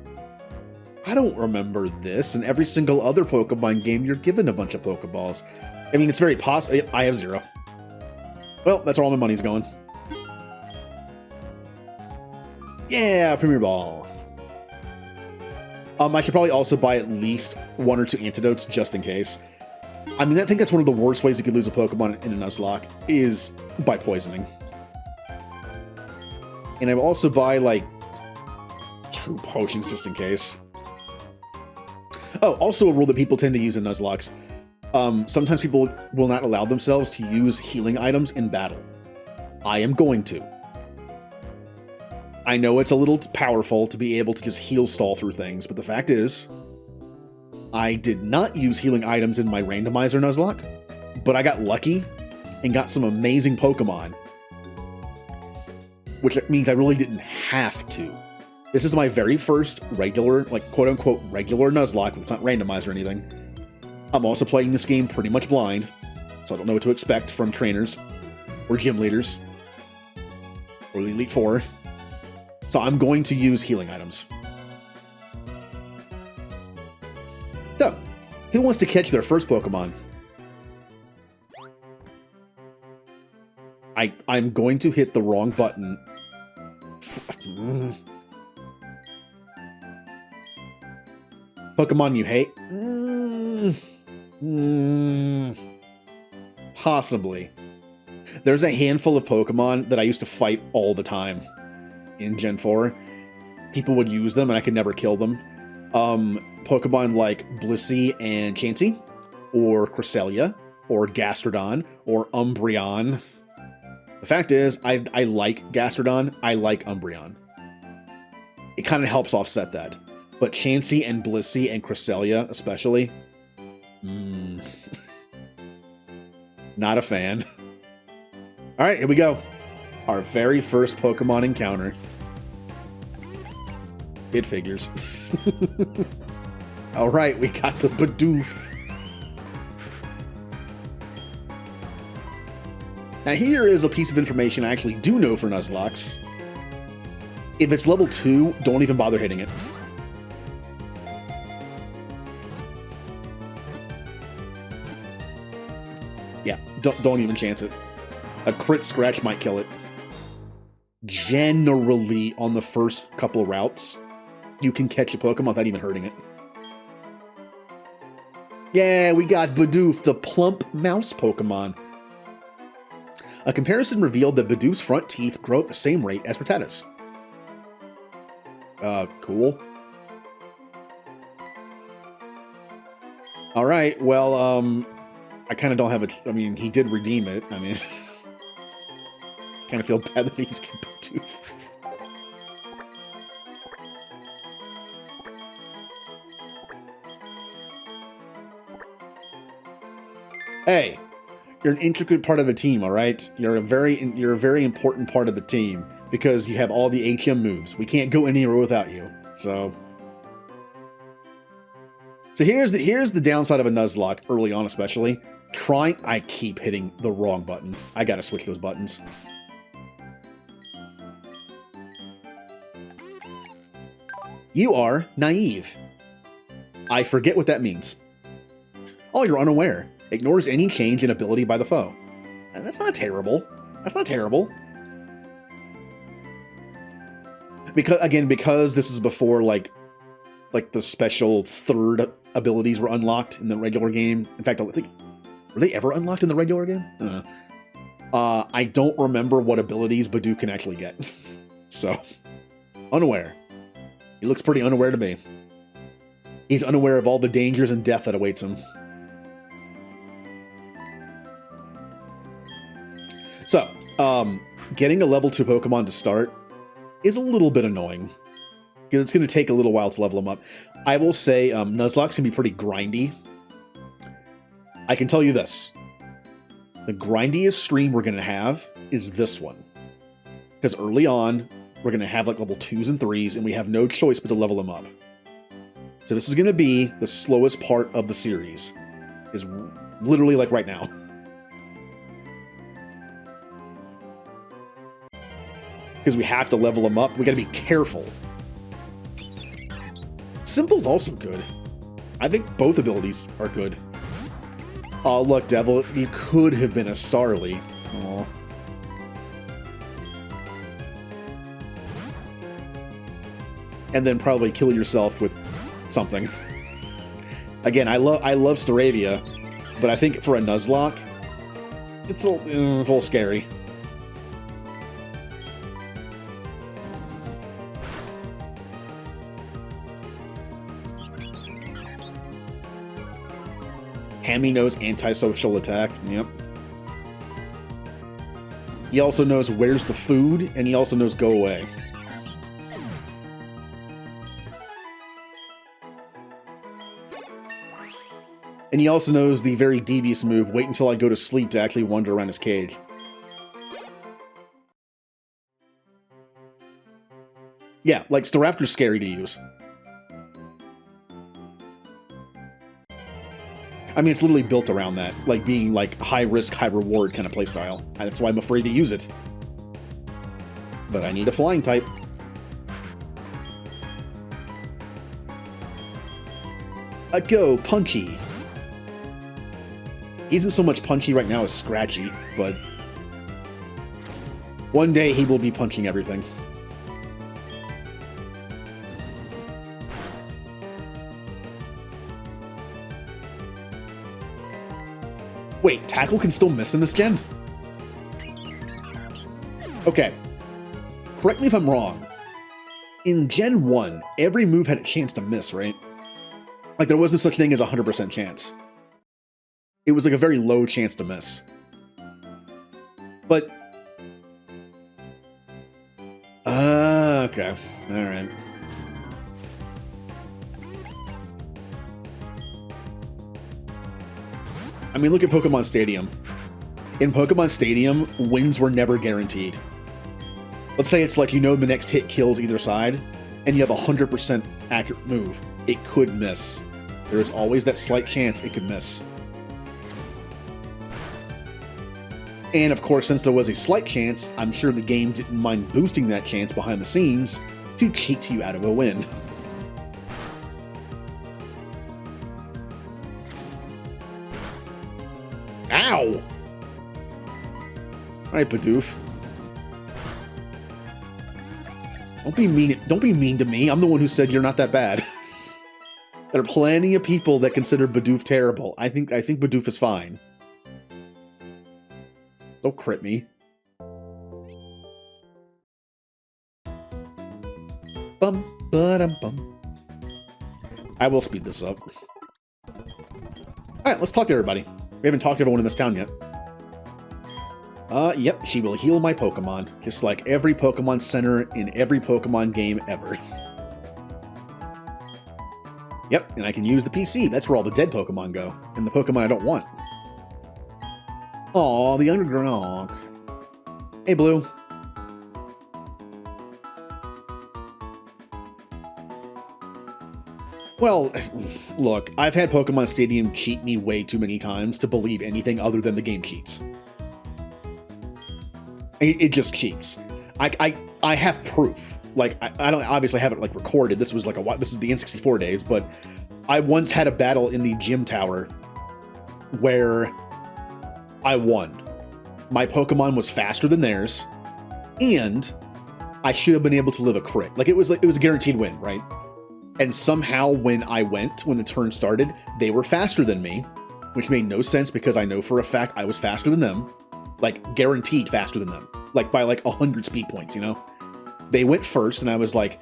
I don't remember this. In every single other Pokemon game, you're given a bunch of Pokeballs. I mean, it's very possible. I have 0. Well, that's where all my money's going. Yeah, Premier Ball. I should probably also buy at least 1 or 2 antidotes just in case. I mean, I think that's one of the worst ways you could lose a Pokemon in a Nuzlocke is by poisoning. And I will also buy like 2 potions just in case. Oh, also a rule that people tend to use in Nuzlocks. Sometimes people will not allow themselves to use healing items in battle. I am going to. I know it's a little powerful to be able to just heal stall through things, but the fact is, I did not use healing items in my randomizer Nuzlocke, but I got lucky and got some amazing Pokemon, which means I really didn't have to. This is my very first regular, like quote-unquote regular Nuzlocke, but it's not randomized or anything. I'm also playing this game pretty much blind, so I don't know what to expect from trainers, or gym leaders, or the Elite Four. So I'm going to use healing items. So, who wants to catch their first Pokemon? I'm going to hit the wrong button. Pokemon you hate? Possibly. There's a handful of Pokemon that I used to fight all the time in Gen 4. People would use them and I could never kill them. Pokemon like Blissey and Chansey, or Cresselia, or Gastrodon, or Umbreon. The fact is, I like Gastrodon, I like Umbreon. It kind of helps offset that. But Chansey and Blissey and Cresselia especially, not a fan. Alright, here we go. Our very first Pokemon encounter. It figures. All right, we got the Bidoof. Now here is a piece of information I actually do know for Nuzlocks. If it's level 2, don't even bother hitting it. Yeah, don't even chance it. A crit scratch might kill it. Generally, on the first couple routes, you can catch a Pokemon without even hurting it. Yeah, we got Bidoof, the plump mouse Pokemon. A comparison revealed that Bidoof's front teeth grow at the same rate as Rattata's. Cool. Alright, well, I kind of don't have a... I mean, he did redeem it. I mean... kind of feel bad that he's getting Bidoof. Hey, you're an intricate part of the team, all right? You're a very important part of the team because you have all the HM moves. We can't go anywhere without you. So here's the downside of a Nuzlocke early on, especially. I keep hitting the wrong button. I gotta switch those buttons. You are naive. I forget what that means. Oh, you're unaware. Ignores any change in ability by the foe. And that's not terrible. That's not terrible. Because this is before like the special third abilities were unlocked in the regular game. In fact, I think, were they ever unlocked in the regular game? I don't know. I don't remember what abilities Bidoof can actually get. So, unaware. He looks pretty unaware to me. He's unaware of all the dangers and death that awaits him. So, getting a level 2 Pokemon to start is a little bit annoying. It's going to take a little while to level them up. I will say Nuzlocke can be pretty grindy. I can tell you this. The grindiest stream we're going to have is this one. Because early on, we're going to have like level 2s and 3s, and we have no choice but to level them up. So this is going to be the slowest part of the series. Is literally like right now. Because we have to level them up. We got to be careful. Simple's also good. I think both abilities are good. Oh, look, Devil, you could have been a Starly. Aww. And then probably kill yourself with something. Again, I love Staravia, but I think for a Nuzlocke, it's a little scary. Hammy knows antisocial attack. Yep. He also knows where's the food, and he also knows go away. And he also knows the very devious move, wait until I go to sleep to actually wander around his cage. Yeah, like Staraptor's scary to use. I mean, it's literally built around that, like being like high risk, high reward kind of playstyle. That's why I'm afraid to use it. But I need a flying type. A go, Punchy. He isn't so much punchy right now as scratchy, but one day he will be punching everything. Wait, Tackle can still miss in this gen? Okay. Correct me if I'm wrong. In Gen 1, every move had a chance to miss, right? Like, there wasn't such thing as a 100% chance. It was like a very low chance to miss. But... okay. Alright. I mean, look at Pokemon Stadium. In Pokemon Stadium, wins were never guaranteed. Let's say it's like, you know, the next hit kills either side. and you have a 100% accurate move, it could miss. There is always that slight chance it could miss. And of course, since there was a slight chance, I'm sure the game didn't mind boosting that chance behind the scenes to cheat you out of a win. Ow! Alright, Bidoof. Don't be mean to me. I'm the one who said you're not that bad. There are plenty of people that consider Bidoof terrible. I think Bidoof is fine. Don't crit me. Bum, ba-dum, bum. I will speed this up. Alright, let's talk to everybody. We haven't talked to everyone in this town yet. Yep, she will heal my Pokemon, just like every Pokemon Center in every Pokemon game ever. Yep, and I can use the PC. That's where all the dead Pokemon go, and the Pokemon I don't want. Aw, the Underground. Hey, Blue. Well, look, I've had Pokemon Stadium cheat me way too many times to believe anything other than the game cheats. It just cheats. I have proof. Like, I don't obviously have it like recorded. This was like this is the N64 days, but I once had a battle in the gym tower where I won. My Pokemon was faster than theirs, and I should have been able to live a crit. Like it was a guaranteed win, right? And somehow when the turn started, they were faster than me, which made no sense because I know for a fact I was faster than them, like guaranteed faster than them, like by like 100 speed points, you know? They went first and I was like,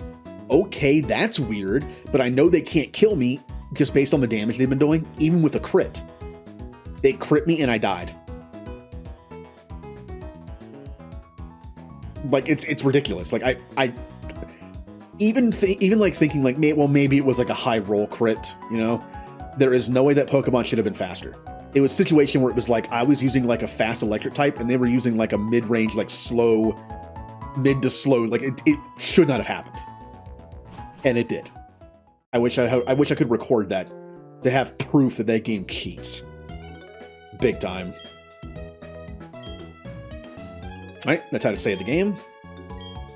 okay, that's weird, but I know they can't kill me just based on the damage they've been doing, even with a crit. They crit me and I died. Like it's ridiculous. Like I even thinking like maybe it was like a high roll crit, you know? There is no way that Pokemon should have been faster. It was a situation where it was like I was using like a fast electric type and they were using like a mid-range, like mid to slow. Like it should not have happened. And it did. I wish I could record that to have proof that game cheats. Big time. Alright, that's how to save the game.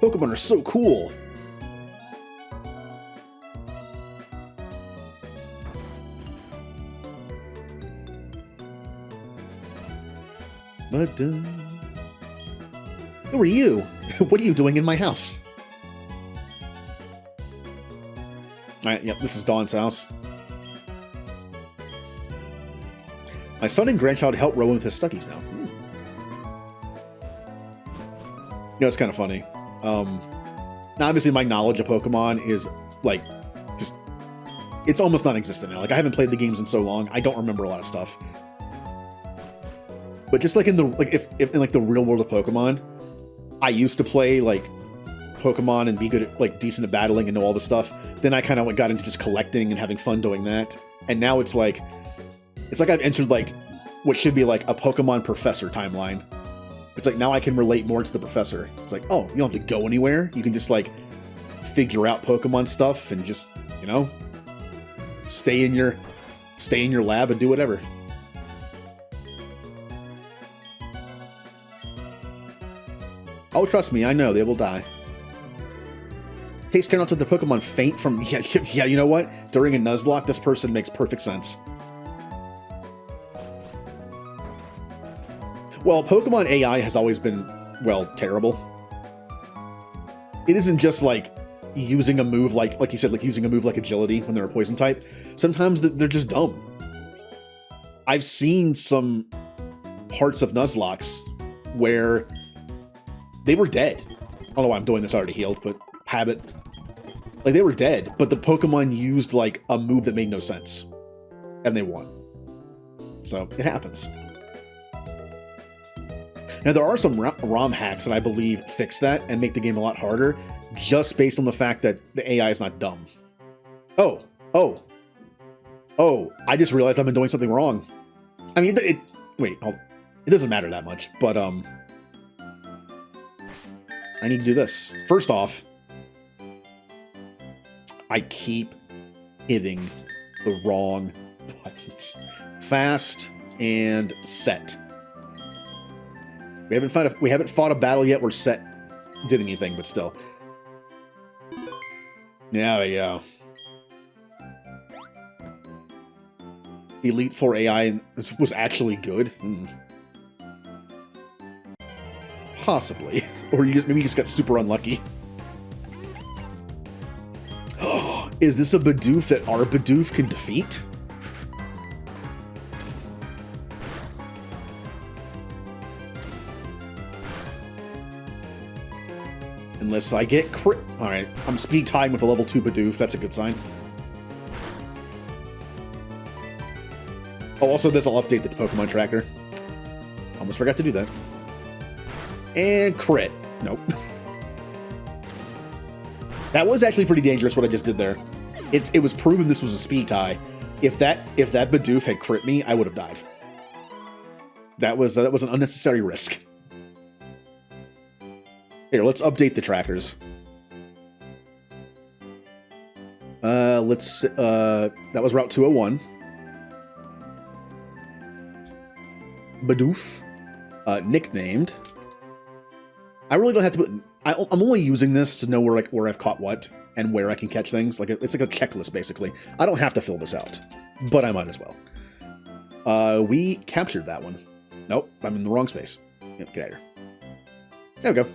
Pokemon are so cool. But, who are you? What are you doing in my house? Alright, yep, this is Dawn's house. My son and grandchild help Rowan with his studies now. You know, it's kind of funny. Now, obviously, my knowledge of Pokemon is, like, just... It's almost non-existent now. Like, I haven't played the games in so long, I don't remember a lot of stuff. But just like in the if in like the real world of Pokemon, I used to play like Pokemon and be good at like decent at battling and know all the stuff. Then I kind of got into just collecting and having fun doing that. And now it's like I've entered like what should be like a Pokemon professor timeline. It's like now I can relate more to the professor. It's like, oh, you don't have to go anywhere. You can just like figure out Pokemon stuff and just, you know, stay in your lab and do whatever. Oh, trust me, I know, they will die. Takes care not to the Pokemon faint from... Yeah, you know what? During a Nuzlocke, this person makes perfect sense. Well, Pokemon AI has always been, well, terrible. It isn't just, like, using a move like you said, like using a move like Agility when they're a Poison type. Sometimes they're just dumb. I've seen some parts of Nuzlockes where... they were dead. I don't know why I'm doing this already healed, but habit. Like, they were dead, but the Pokemon used, like, a move that made no sense. And they won. So, it happens. Now, there are some ROM hacks that I believe fix that and make the game a lot harder, just based on the fact that the AI is not dumb. Oh, I just realized I've been doing something wrong. I mean, wait, hold on. It doesn't matter that much, but, I need to do this. First off, I keep hitting the wrong buttons. Fast and set. We haven't fought a battle yet where set did anything, but still. There we go. Elite Four AI was actually good. Possibly. Or maybe you just got super unlucky. Is this a Bidoof that our Bidoof can defeat? Unless I get crit. Alright, I'm speed tied with a level 2 Bidoof. That's a good sign. Oh, also this will update the Pokemon tracker. Almost forgot to do that. And crit. Nope. That was actually pretty dangerous what I just did there. It was proven this was a speed tie. If that Bidoof had crit me, I would have died. That was an unnecessary risk. Here, let's update the trackers. That was Route 201. Bidoof. Nicknamed. I really don't have to put... I'm only using this to know where I've caught what and where I can catch things. It's like a checklist, basically. I don't have to fill this out, but I might as well. We captured that one. Nope, I'm in the wrong space. Yep, get out of here. There we go.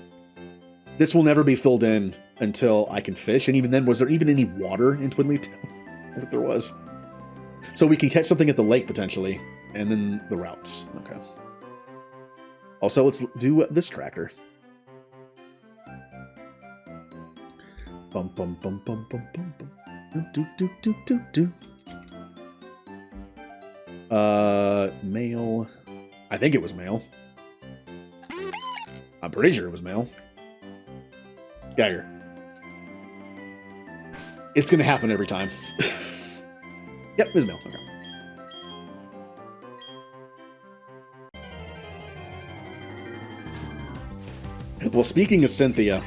This will never be filled in until I can fish, and even then, was there even any water in Twinleaf Town? I think there was. So we can catch something at the lake, potentially, and then the routes. Okay. Also, let's do this tracker. Bum bum bum bum bum bum bum. Do do do do do do. Male. I think it was male. I'm pretty sure it was male. Got here. It's gonna happen every time. Yep, it was male. Okay. Well, speaking of Cynthia.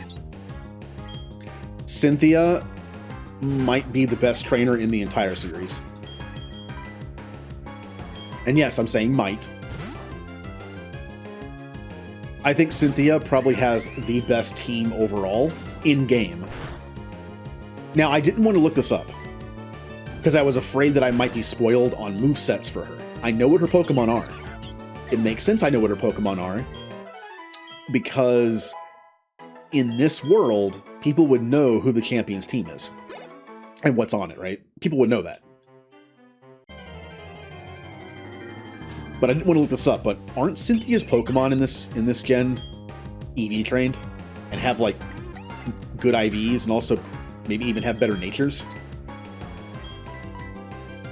Cynthia might be the best trainer in the entire series. And yes, I'm saying might. I think Cynthia probably has the best team overall in-game. Now, I didn't want to look this up, because I was afraid that I might be spoiled on movesets for her. I know what her Pokemon are. It makes sense I know what her Pokemon are, because in this world, people would know who the champion's team is and what's on it, right? People would know that. But I didn't want to look this up, but aren't Cynthia's Pokemon in this gen EV trained and have like good IVs and also maybe even have better natures?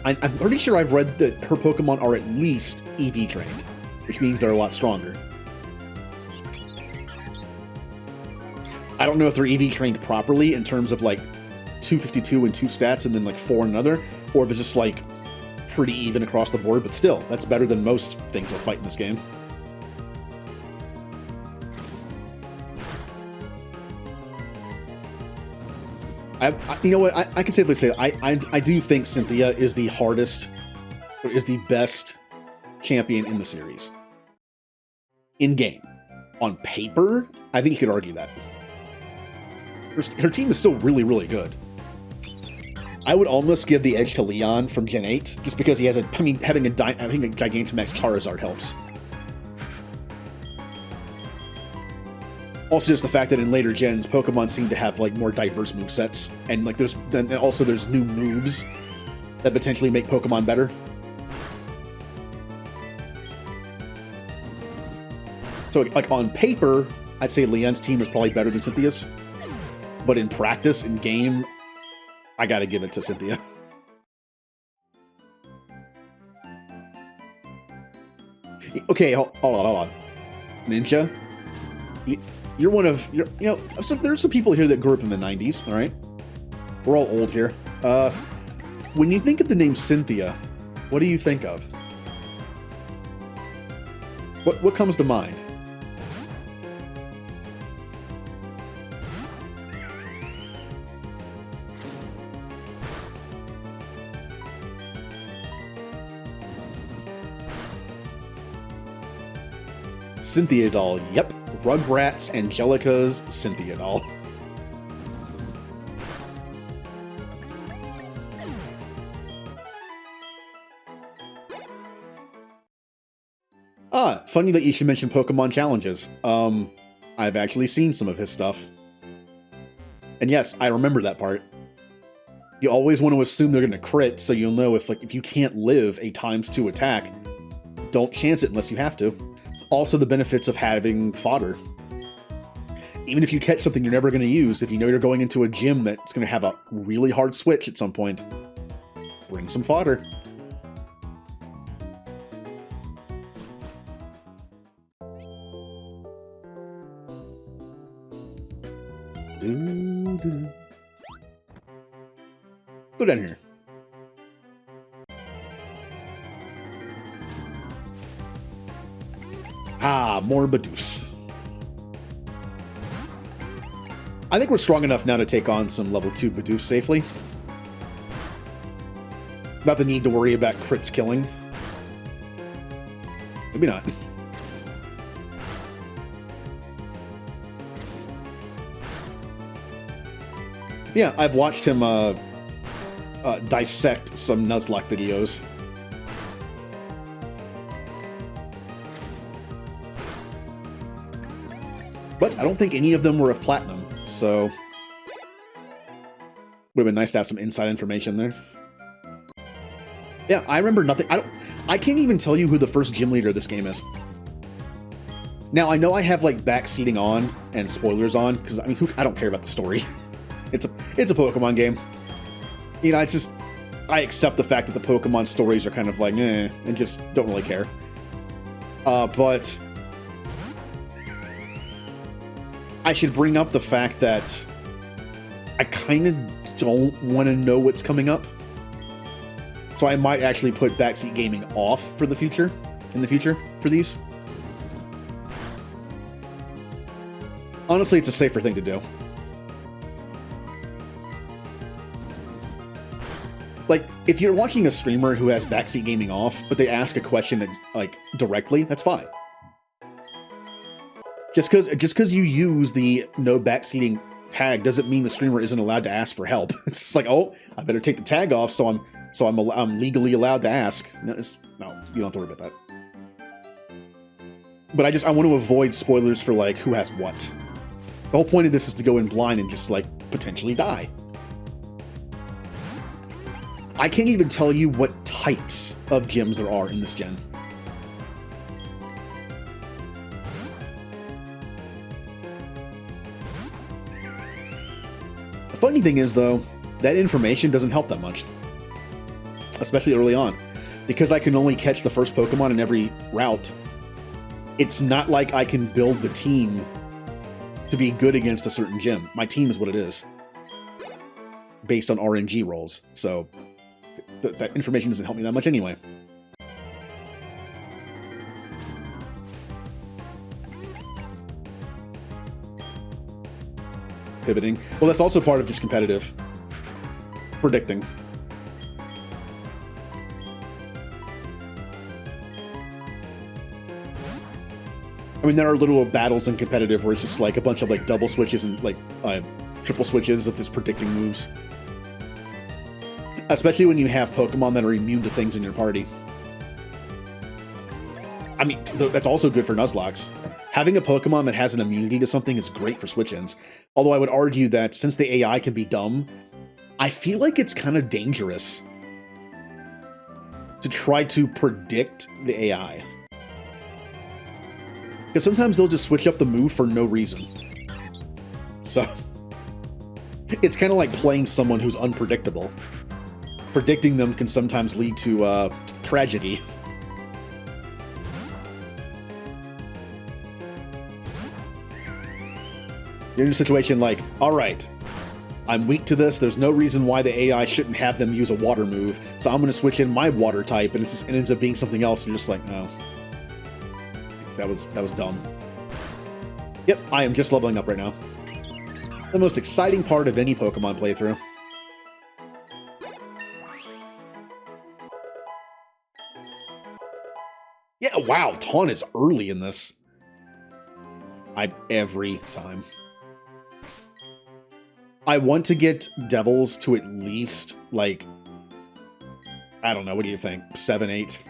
I'm pretty sure I've read that her Pokemon are at least EV trained, which means they're a lot stronger. I don't know if they're EV trained properly in terms of like 252 and 2 stats and then like 4 in another, or if it's just like pretty even across the board, but still, that's better than most things you'll fight in this game. You know what? I can safely say I do think Cynthia is the hardest, or is the best champion in the series. In game. On paper, I think you could argue that. Her team is still really, really good. I would almost give the edge to Leon from Gen 8, just because he has having a Gigantamax Charizard helps. Also, just the fact that in later gens, Pokemon seem to have like more diverse movesets, and like there's new moves that potentially make Pokemon better. So like on paper, I'd say Leon's team is probably better than Cynthia's, but in practice, in game, I gotta give it to Cynthia. Okay, hold on. Ninja, you're one of there's some people here that grew up in the 90s. All right, we're all old here. When you think of the name Cynthia, what do you think of? What comes to mind? Cynthia doll. Yep. Rugrats, Angelica's Cynthia doll. Ah, funny that you should mention Pokemon challenges. I've actually seen some of his stuff. And yes, I remember that part. You always want to assume they're going to crit, so you'll know if you can't live a ×2 attack, don't chance it unless you have to. Also, the benefits of having fodder. Even if you catch something you're never going to use, if you know you're going into a gym that's going to have a really hard switch at some point, bring some fodder. Go down here. Ah, more Bidoof. I think we're strong enough now to take on some level 2 Bidoof safely. Not the need to worry about crits killing. Maybe not. Yeah, I've watched him dissect some Nuzlocke videos. But I don't think any of them were of Platinum, so would have been nice to have some inside information there. Yeah, I remember nothing. I can't even tell you who the first gym leader of this game is. Now, I know I have like backseating on and spoilers on, because I mean, I don't care about the story. It's a Pokemon game. You know, it's just, I accept the fact that the Pokemon stories are kind of like, eh, and just don't really care. But I should bring up the fact that I kind of don't want to know what's coming up. So I might actually put backseat gaming off for the future, for these. Honestly, it's a safer thing to do. Like, if you're watching a streamer who has backseat gaming off, but they ask a question like directly, that's fine. Just because you use the no backseating tag doesn't mean the streamer isn't allowed to ask for help. It's like, oh, I better take the tag off so I'm legally allowed to ask. No, you don't have to worry about that. But I want to avoid spoilers for like who has what. The whole point of this is to go in blind and just like potentially die. I can't even tell you what types of gyms there are in this gen. The funny thing is, though, that information doesn't help that much. Especially early on. Because I can only catch the first Pokemon in every route, it's not like I can build the team to be good against a certain gym. My team is what it is. Based on RNG rolls. So that information doesn't help me that much anyway. Pivoting. Well, that's also part of just competitive. Predicting. I mean, there are little battles in competitive where it's just like a bunch of like double switches and like triple switches of just predicting moves. Especially when you have Pokemon that are immune to things in your party. I mean, that's also good for Nuzlocks. Having a Pokemon that has an immunity to something is great for switch-ins. Although I would argue that since the AI can be dumb, I feel like it's kind of dangerous to try to predict the AI. Because sometimes they'll just switch up the move for no reason. So, it's kind of like playing someone who's unpredictable. Predicting them can sometimes lead to tragedy. You're in a situation like, alright, I'm weak to this, there's no reason why the AI shouldn't have them use a water move, so I'm going to switch in my water type, and it ends up being something else, and you're just like, oh. That was dumb. Yep, I am just leveling up right now. The most exciting part of any Pokemon playthrough. Yeah, wow, Taunt is early in this. Every time. I want to get Devils to at least, like, I don't know, what do you think? 7, 8?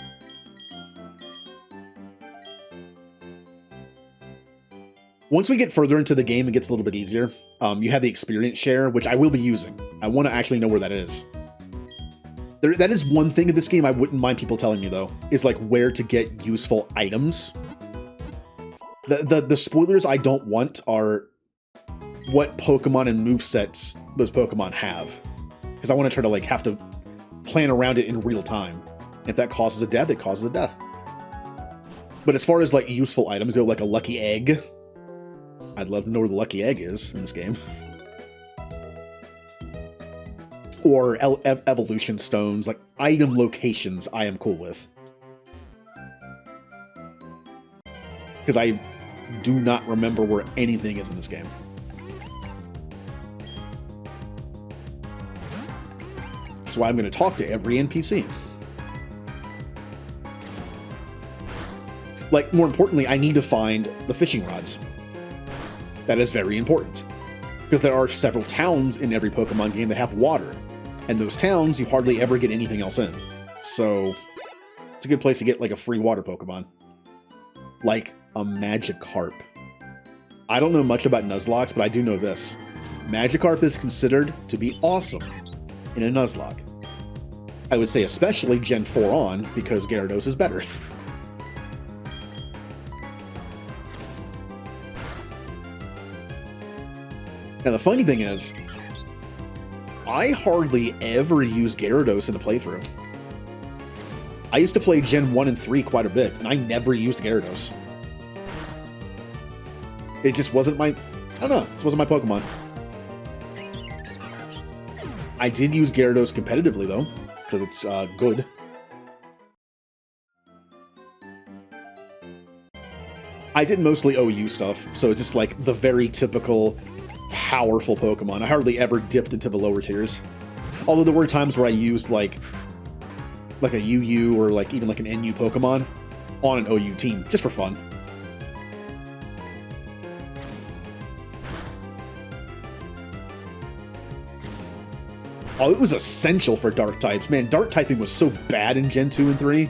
Once we get further into the game, it gets a little bit easier. You have the experience share, which I will be using. I want to actually know where that is. That is one thing in this game I wouldn't mind people telling me, though, is like where to get useful items. The spoilers I don't want are what Pokemon and movesets those Pokemon have. Because I want to try to like have to plan around it in real time. If that causes a death, it causes a death. But as far as like useful items go, like a lucky egg, I'd love to know where the lucky egg is in this game. Or evolution stones, like item locations I am cool with. Because I do not remember where anything is in this game. That's why I'm going to talk to every NPC. Like, more importantly, I need to find the fishing rods. That is very important. Because there are several towns in every Pokemon game that have water. And those towns, you hardly ever get anything else in. So, it's a good place to get, like, a free water Pokemon. Like a Magikarp. I don't know much about Nuzlocke, but I do know this. Magikarp is considered to be awesome in a Nuzlocke. I would say especially Gen 4 on, because Gyarados is better. Now, the funny thing is, I hardly ever use Gyarados in a playthrough. I used to play Gen 1 and 3 quite a bit, and I never used Gyarados. It just wasn't my... I don't know, this wasn't my Pokemon. I did use Gyarados competitively, though, because it's good. I did mostly OU stuff, so it's just like the very typical powerful Pokemon. I hardly ever dipped into the lower tiers. Although there were times where I used like a UU or like even like an NU Pokemon on an OU team, just for fun. Oh, it was essential for Dark types. Man, Dark typing was so bad in Gen 2 and 3.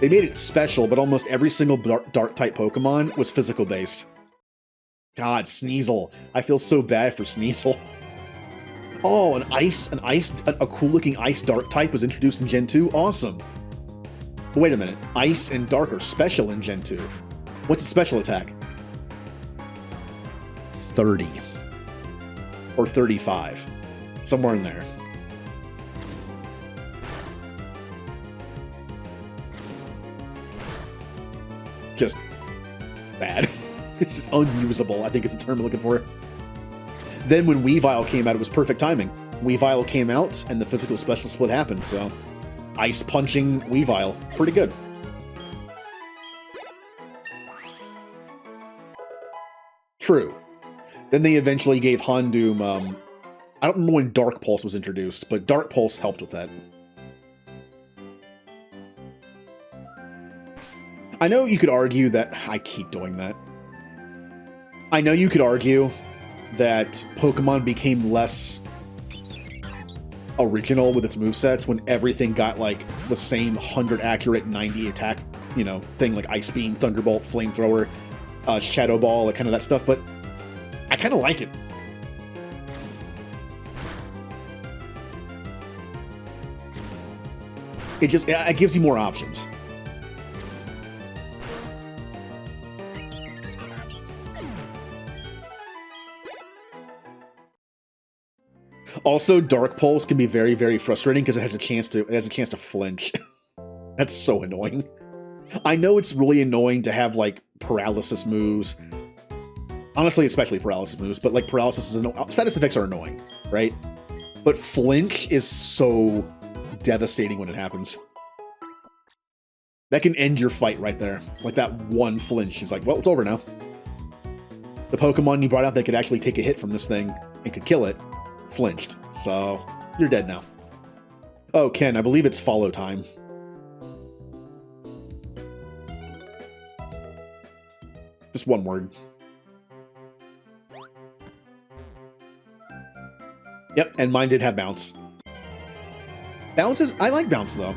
They made it special, but almost every single Dark type Pokemon was physical based. God, Sneasel. I feel so bad for Sneasel. Oh, a cool looking ice Dark type was introduced in Gen 2? Awesome. But wait a minute. Ice and Dark are special in Gen 2. What's a special attack? 30. Or 35. Somewhere in there. Just bad. It's just unusable, I think is the term I'm looking for. Then when Weavile came out, it was perfect timing. Weavile came out, and the physical special split happened, so... Ice punching Weavile. Pretty good. True. Then they eventually gave Houndoom, I don't remember when Dark Pulse was introduced, but Dark Pulse helped with that. I know you could argue that... I keep doing that. I know you could argue that Pokemon became less original with its movesets when everything got, like, the same 100 accurate 90 attack, you know, thing like Ice Beam, Thunderbolt, Flamethrower, Shadow Ball, like, kind of that stuff, but I kind of like it. It gives you more options. Also, Dark Pulse can be very, very frustrating because it has a chance to flinch. That's so annoying. I know it's really annoying to have like paralysis moves. Honestly, especially paralysis moves, but like paralysis is status effects are annoying, right? But flinch is so devastating when it happens. That can end your fight right there. Like that one flinch is like, well, it's over now. The Pokemon you brought out that could actually take a hit from this thing and could kill it flinched, so you're dead now. Oh, Ken, I believe it's follow time. Just one word. Yep, and mine did have bounce. Bounce is... I like bounce, though.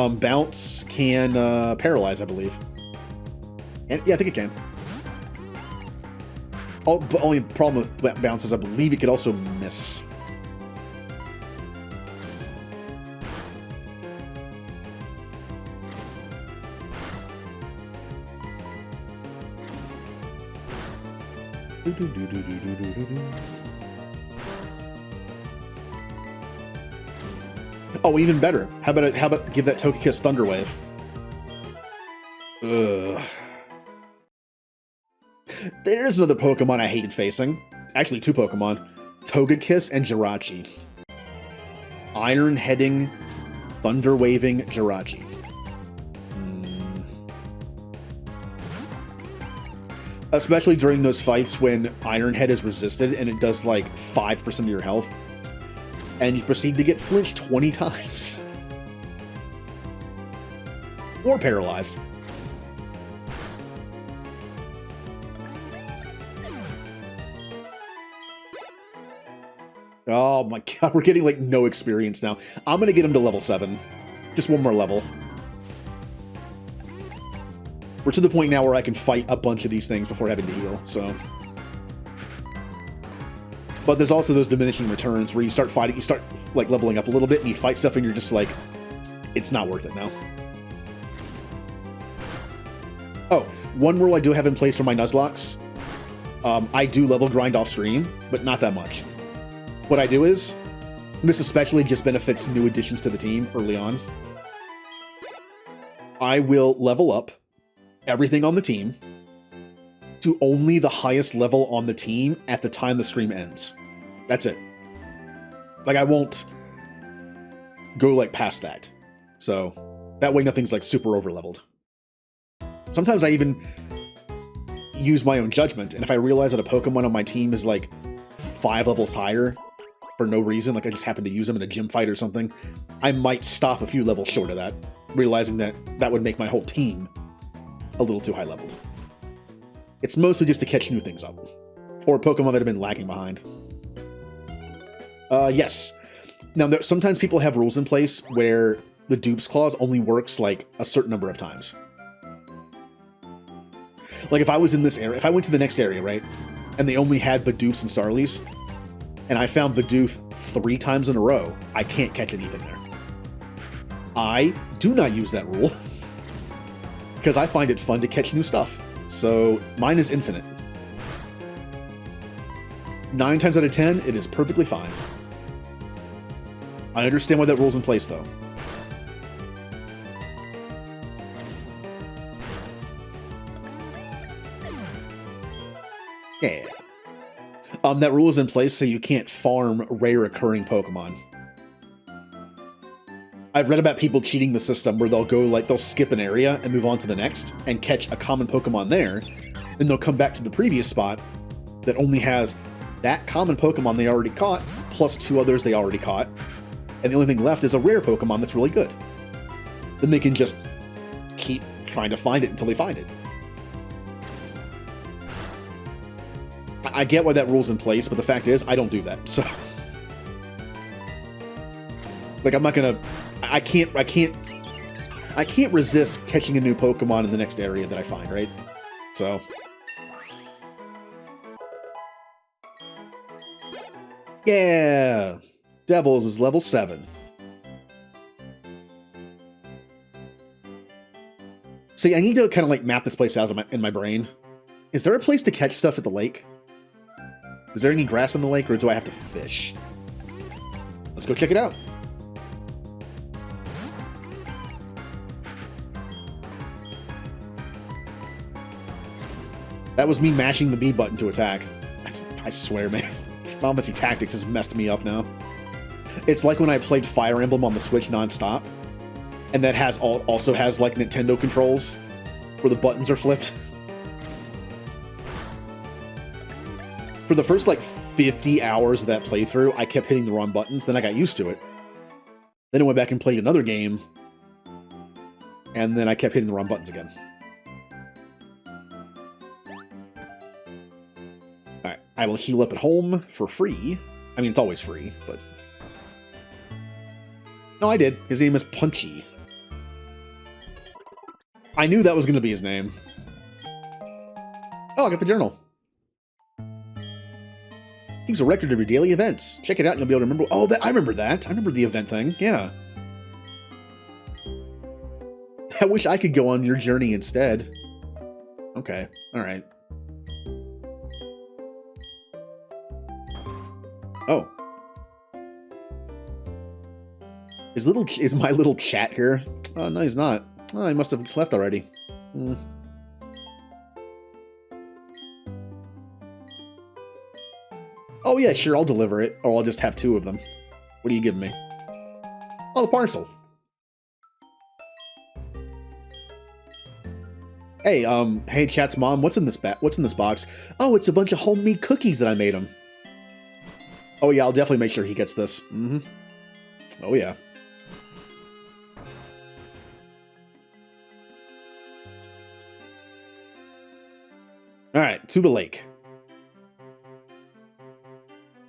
Bounce can paralyze, I believe. And yeah, I think it can. But only problem with bounce is I believe it could also miss. Oh, even better. How about give that Togekiss Thunder Wave? Ugh. There's another Pokemon I hated facing. Actually, two Pokemon. Togekiss and Jirachi. Iron Heading, Thunder Waving Jirachi. Especially during those fights when Iron Head is resisted and it does like 5% of your health. And you proceed to get flinched 20 times. Or paralyzed. Oh my god, we're getting like no experience now. I'm gonna get him to level 7. Just one more level. We're to the point now where I can fight a bunch of these things before having to heal, so... But there's also those diminishing returns where you start fighting, you start like leveling up a little bit and you fight stuff and you're just like, it's not worth it now. Oh, one rule I do have in place for my Nuzlocks. I do level grind off screen, but not that much. What I do is, this especially just benefits new additions to the team early on. I will level up everything on the team to only the highest level on the team at the time the stream ends. That's it. Like, I won't go, like, past that. So, that way nothing's, like, super over-leveled. Sometimes I even use my own judgment, and if I realize that a Pokemon on my team is, like, 5 levels higher for no reason, like I just happen to use them in a gym fight or something, I might stop a few levels short of that, realizing that that would make my whole team a little too high-leveled. It's mostly just to catch new things up. Or Pokemon that have been lagging behind. Yes. Now, sometimes people have rules in place where the dupes clause only works, like, a certain number of times. Like, if I was in this area, if I went to the next area, right, and they only had Bidoofs and Starlies, and I found Bidoof 3 times in a row, I can't catch anything there. I do not use that rule, because I find it fun to catch new stuff. So mine is infinite. 9 times out of 10, it is perfectly fine. I understand why that rule's in place, though. Yeah. That rule is in place so you can't farm rare occurring Pokemon. I've read about people cheating the system where they'll go, like, they'll skip an area and move on to the next and catch a common Pokemon there, then they'll come back to the previous spot that only has that common Pokemon they already caught, plus 2 others they already caught, and the only thing left is a rare Pokemon that's really good. Then they can just keep trying to find it until they find it. I get why that rule's in place, but the fact is, I don't do that, so... Like, I'm not gonna... I can't resist catching a new Pokemon in the next area that I find, right? So... Yeah! Devils is level 7. See, I need to kind of, like, map this place out in my brain. Is there a place to catch stuff at the lake? Is there any grass in the lake, or do I have to fish? Let's go check it out. That was me mashing the B button to attack. I swear, man. Final Fantasy Tactics has messed me up now. It's like when I played Fire Emblem on the Switch nonstop, and that also has like Nintendo controls, where the buttons are flipped. For the first like 50 hours of that playthrough, I kept hitting the wrong buttons, then I got used to it. Then I went back and played another game, and then I kept hitting the wrong buttons again. Alright, I will heal up at home for free. I mean, it's always free, but... No, I did. His name is Punchy. I knew that was going to be his name. Oh, I got the journal. Keeps a record of your daily events. Check it out and you'll be able to remember... Oh, I remember that. I remember the event thing. Yeah. I wish I could go on your journey instead. Okay. Alright. Oh. Is my little chat here? Oh, no, he's not. Oh, he must have left already. Hmm. Oh, yeah, sure, I'll deliver it. Or I'll just have 2 of them. What are you giving me? Oh, the parcel. Hey, hey, chat's mom, what's in this box? Oh, it's a bunch of homemade cookies that I made him. Oh, yeah, I'll definitely make sure he gets this. Mm-hmm. Oh, yeah. Alright, to the lake.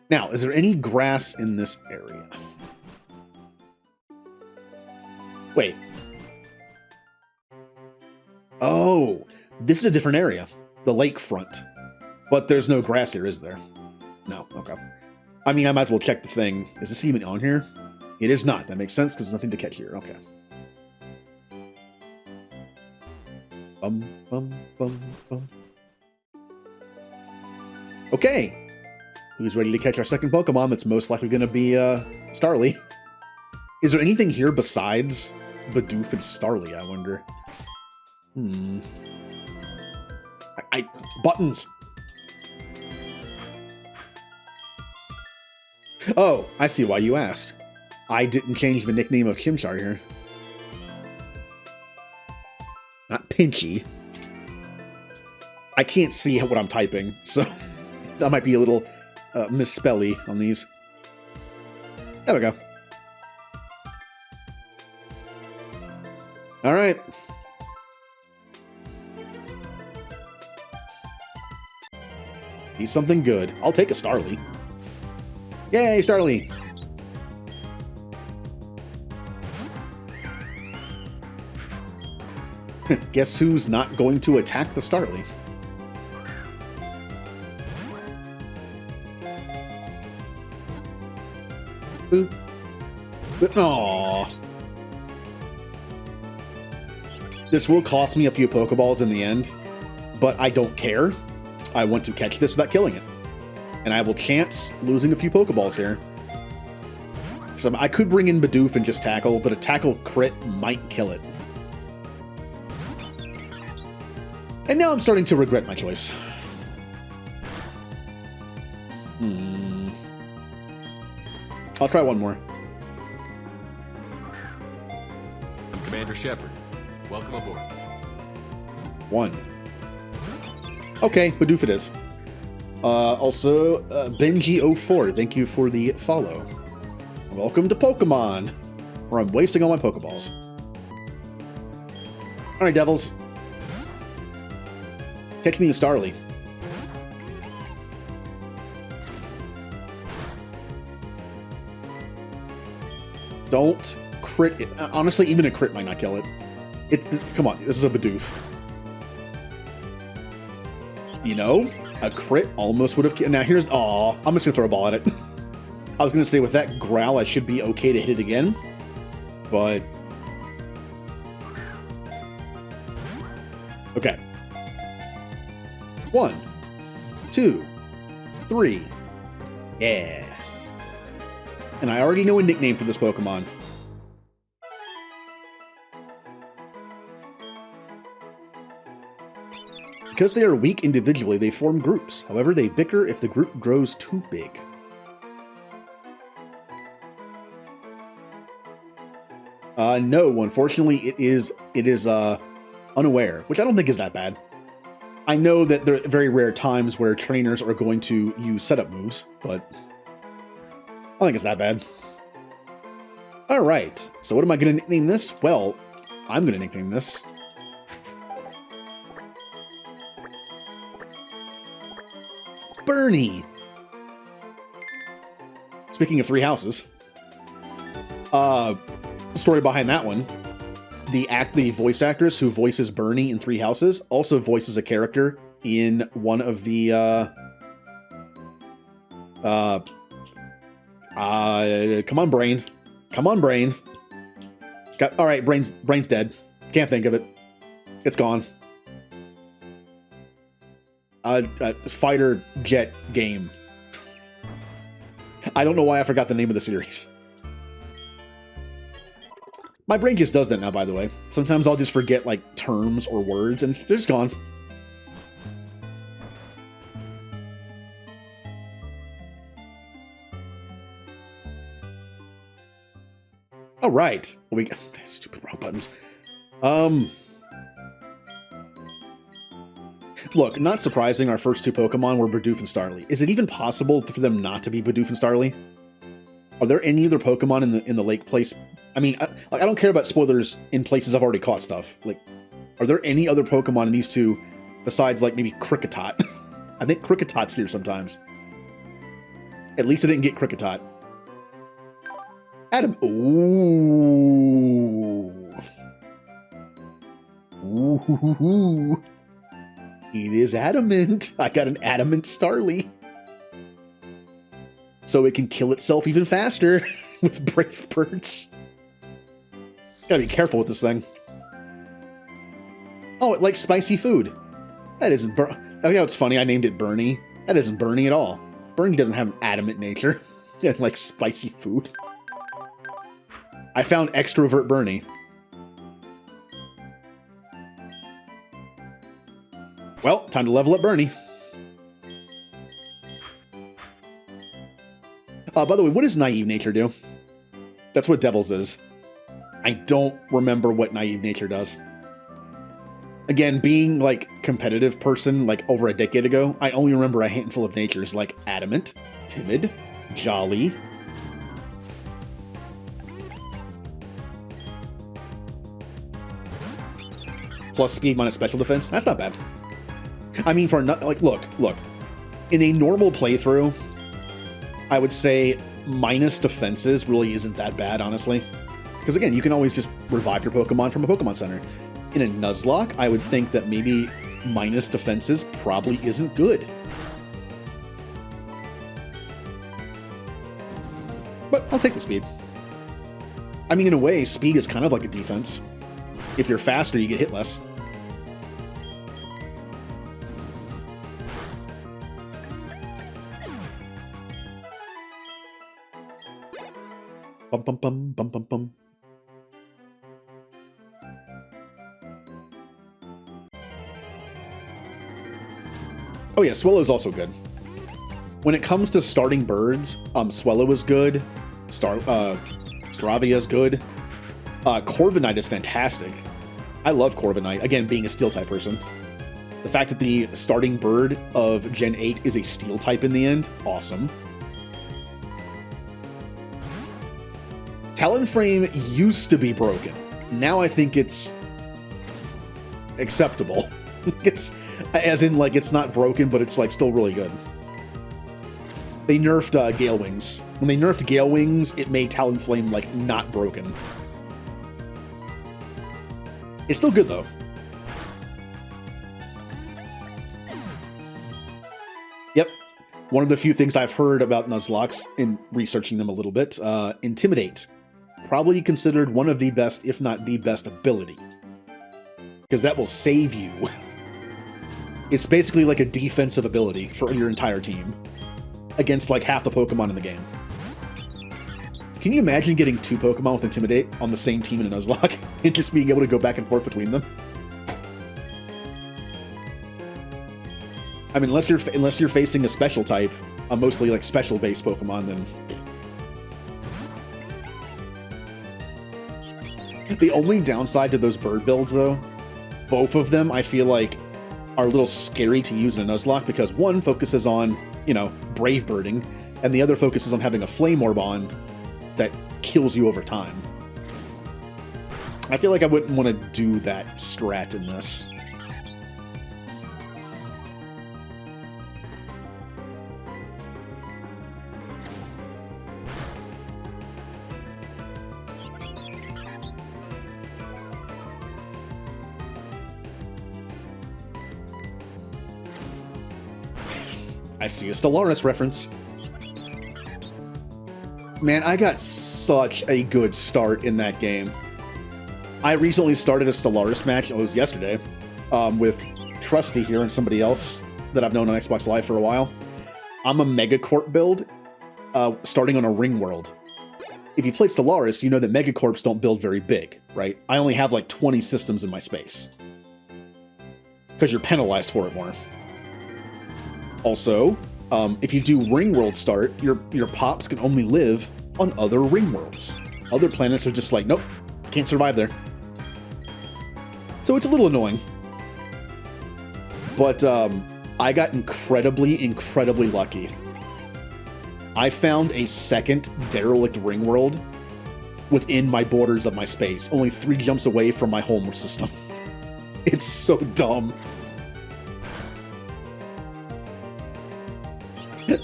Now, is there any grass in this area? Wait. Oh, this is a different area. The lakefront. But there's no grass here, is there? No, okay. I mean, I might as well check the thing. Is this even on here? It is not. That makes sense, because there's nothing to catch here. Okay. Bum, bum, bum, bum. Okay. Who's ready to catch our second Pokemon? That's most likely going to be Starly. Is there anything here besides Bidoof and Starly, I wonder? Buttons! Oh, I see why you asked. I didn't change the nickname of Chimchar here. Not Pinchy. I can't see what I'm typing, so that might be a little misspelly on these. There we go. All right. He's something good. I'll take a Starly. Yay, Starly! Guess who's not going to attack the Starly? Boop. Aww. This will cost me a few Pokeballs in the end, but I don't care. I want to catch this without killing it. And I will chance losing a few Pokeballs here. So I could bring in Bidoof and just tackle, but a tackle crit might kill it. And now I'm starting to regret my choice. I'll try one more.
I'm Commander Shepard. Welcome aboard.
1. Okay, Bidoof it is. Also, Benji04, thank you for the follow. Welcome to Pokemon, where I'm wasting all my Pokeballs. Alright, Devils. Catch me a Starly. Don't crit it. Honestly, even a crit might not kill it. Come on, this is a Bidoof. You know, a crit almost would have killed. Now here's... Aw, I'm just going to throw a ball at it. I was going to say with that growl, I should be okay to hit it again. But... Okay. 1, 2, 3. Yeah. And I already know a nickname for this Pokemon. Because they are weak individually, they form groups. However, they bicker if the group grows too big. No, unfortunately, it is unaware, which I don't think is that bad. I know that there are very rare times where trainers are going to use setup moves, but I don't think it's that bad. Alright, so what am I going to nickname this? Well, I'm going to nickname this Bernie. Speaking of three houses, story behind that one. The voice actress who voices Bernie in Three Houses also voices a character in one of the come on brain. All right, brain's dead. Can't think of it. It's gone. Fighter jet game. I don't know why I forgot the name of the series. My brain just does that now, by the way. Sometimes I'll just forget, like, terms or words, and they're just gone. All right. Well, we got stupid wrong buttons. Look, not surprising, our first two Pokemon were Bidoof and Starly. Is it even possible for them not to be Bidoof and Starly? Are there any other Pokemon in the lake place? I mean, I don't care about spoilers in places I've already caught stuff. Like, are there any other Pokemon in these two besides, like, maybe Kricketot? I think Cricketot's here sometimes. At least I didn't get Kricketot. Adam. Ooh. Ooh. It is adamant. I got an adamant Starly. So it can kill itself even faster with Brave Birds. Gotta be careful with this thing. Oh, it likes spicy food. That isn't Oh, yeah, it's funny. I named it Bernie. That isn't Bernie at all. Bernie doesn't have an adamant nature. It likes spicy food. I found extrovert Bernie. Well, time to level up Bernie. By the way, what does Naive Nature do? That's what Devils is. I don't remember what Naive Nature does. Again, being, like, competitive person, like, over a decade ago, I only remember a handful of natures, like Adamant, Timid, Jolly. Plus speed minus special defense. That's not bad. I mean, for like, look. In a normal playthrough, I would say minus defenses really isn't that bad, honestly. Because again, you can always just revive your Pokemon from a Pokemon Center. In a Nuzlocke, I would think that maybe minus defenses probably isn't good. But I'll take the speed. I mean, in a way, speed is kind of like a defense. If you're faster, you get hit less. Bum bum bum bum bum bum. Oh yeah, Swellow's also good. When it comes to starting birds, Swellow is good. Staravia is good. Corviknight is fantastic. I love Corviknight, again, being a Steel-type person. The fact that the starting bird of Gen 8 is a Steel-type in the end, awesome. Talonflame used to be broken. Now I think it's acceptable. It's, as in, like, it's not broken, but it's, like, still really good. They nerfed Gale Wings. When they nerfed Gale Wings, it made Talonflame, like, not broken. It's still good, though. Yep. One of the few things I've heard about Nuzlocks in researching them a little bit, Intimidate. Probably considered one of the best, if not the best, ability. Because that will save you. It's basically like a defensive ability for your entire team. Against, like, half the Pokemon in the game. Can you imagine getting two Pokemon with Intimidate on the same team in a Nuzlocke and just being able to go back and forth between them? I mean, unless you're facing a special type, a mostly like special-based Pokemon, then the only downside to those bird builds, though, both of them I feel like are a little scary to use in a Nuzlocke because one focuses on, you know, brave birding, and the other focuses on having a Flame Orb on that kills you over time. I feel like I wouldn't want to do that strat in this. I see a Stellaris reference. Man, I got such a good start in that game. I recently started a Stellaris match, it was yesterday, with Trusty here and somebody else that I've known on Xbox Live for a while. I'm a Megacorp build, starting on a ring world. If you've played Stellaris, you know that Megacorps don't build very big, right? I only have like 20 systems in my space. Because you're penalized for it more. Also, if you do ring world start, your pops can only live on other ring worlds. Other planets are just like, nope, can't survive there. So it's a little annoying. But I got incredibly lucky. I found a second derelict ring world within my borders of my space, only 3 jumps away from my home system. It's so dumb.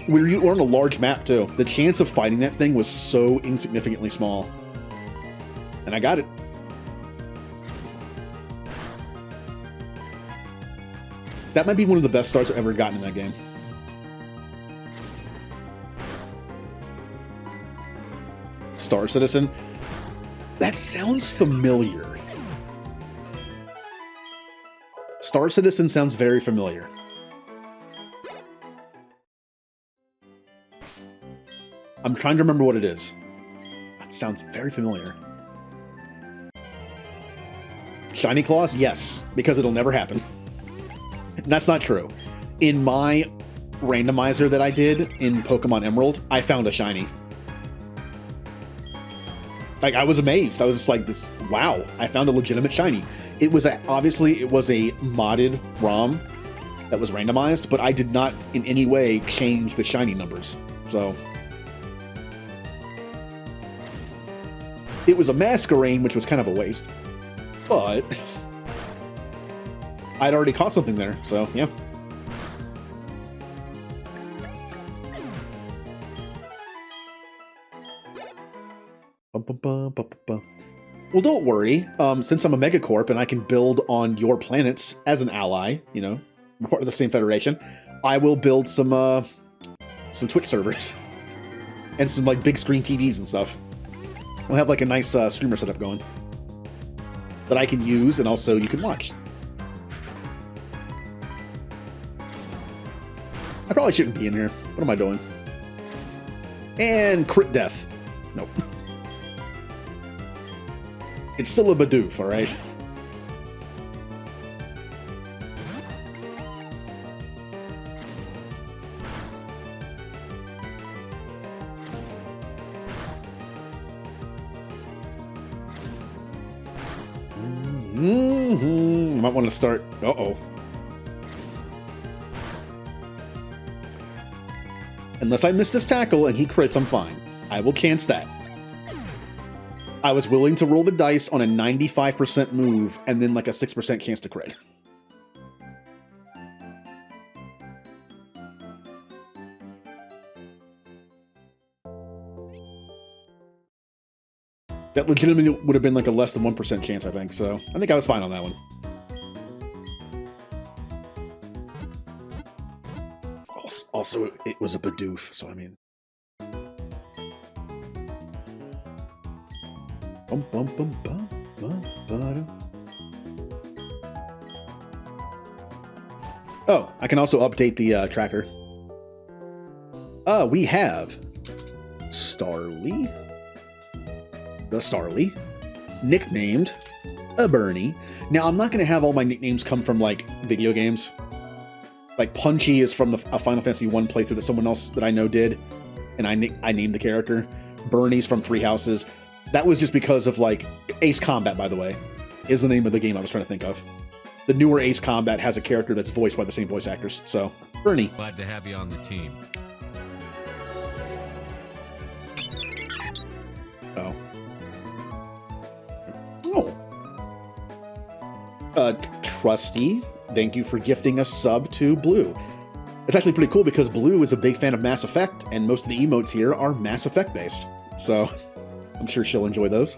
We're on a large map, too. The chance of fighting that thing was so insignificantly small. And I got it. That might be one of the best starts I've ever gotten in that game. Star Citizen? That sounds familiar. Star Citizen sounds very familiar. I'm trying to remember what it is. That sounds very familiar. Shiny Claws? Yes, because it'll never happen. That's not true. In my randomizer that I did in Pokemon Emerald, I found a shiny. Like, I was amazed. I was just like, this, wow, I found a legitimate shiny. It was obviously it was a modded ROM that was randomized, but I did not in any way change the shiny numbers. So it was a Masquerain, which was kind of a waste, but I'd already caught something there, so yeah. Well, don't worry. Since I'm a Megacorp and I can build on your planets as an ally, you know, we're part of the same federation, I will build some Twitch servers and some like big screen TVs and stuff. We'll have like a nice streamer setup going that I can use and also you can watch. I probably shouldn't be in here. What am I doing? And crit death. Nope. It's still a Bidoof, alright? I might want to start... Uh-oh. Unless I miss this tackle and he crits, I'm fine. I will chance that. I was willing to roll the dice on a 95% move and then like a 6% chance to crit. That legitimately would have been like a less than 1% chance, I think. So I think I was fine on that one. Also, it was a Bidoof, so I mean... Oh, I can also update the tracker. We have Starly, the Starly, nicknamed a Bernie. Now, I'm not going to have all my nicknames come from like video games. Like Punchy is from a Final Fantasy 1 playthrough that someone else that I know did, and I named the character. Bernie's from Three Houses. That was just because of, like, Ace Combat, by the way, is the name of the game I was trying to think of. The newer Ace Combat has a character that's voiced by the same voice actors. So, Bernie.
Glad to have you on the team.
Oh. Trusty, thank you for gifting a sub to Blue. It's actually pretty cool because Blue is a big fan of Mass Effect, and most of the emotes here are Mass Effect based. So... I'm sure she'll enjoy those.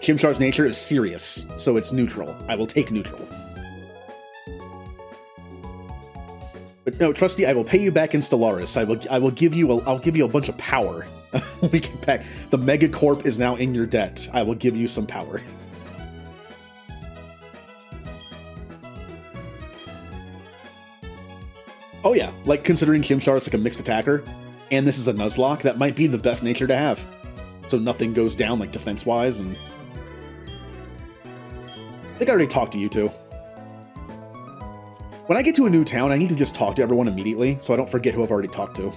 Chimchar's nature is serious, so it's neutral. I will take neutral. No, Trusty, I will pay you back in Stellaris. I'll give you a bunch of power. When we get back, the Megacorp is now in your debt. I will give you some power. Oh yeah, like considering Chimchar's like a mixed attacker, and this is a Nuzlocke, that might be the best nature to have. So nothing goes down like defense-wise, and I think I already talked to you two. When I get to a new town, I need to just talk to everyone immediately, so I don't forget who I've already talked to.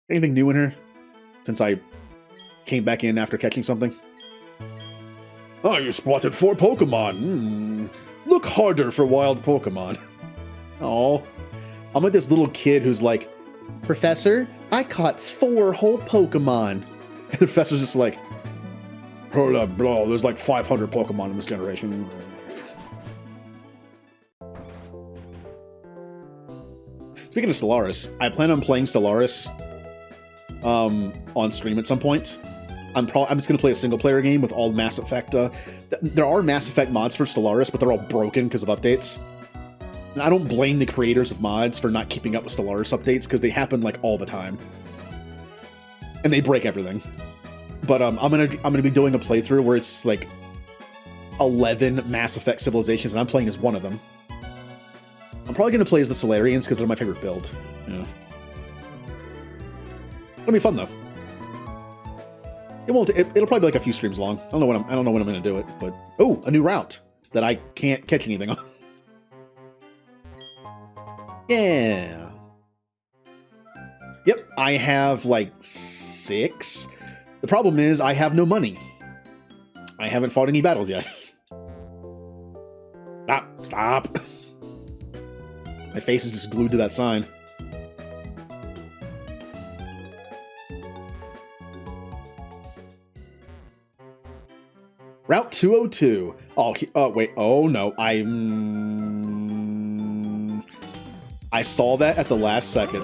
Anything new in here? Since I came back in after catching something? Oh, you spotted 4 Pokemon! Look harder for wild Pokemon. Oh, I'm like this little kid who's like, Professor, I caught 4 whole Pokemon. And the professor's just like, hold up, bro, there's like 500 Pokemon in this generation. Speaking of Stellaris, I plan on playing Stellaris on stream at some point. I'm just going to play a single-player game with all Mass Effect. There are Mass Effect mods for Stellaris, but they're all broken because of updates. And I don't blame the creators of mods for not keeping up with Stellaris updates, because they happen like all the time. And they break everything. But I'm gonna be doing a playthrough where it's like 11 Mass Effect civilizations, and I'm playing as one of them. I'm probably gonna play as the Solarians because they're my favorite build. Yeah. It'll be fun though. It'll probably be like a few streams long. I don't know when I'm gonna do it, but oh, a new route that I can't catch anything on. Yeah. Yep, I have like 6. The problem is I have no money. I haven't fought any battles yet. Stop. My face is just glued to that sign. Route 202. Oh, wait. Oh, no. I saw that at the last second.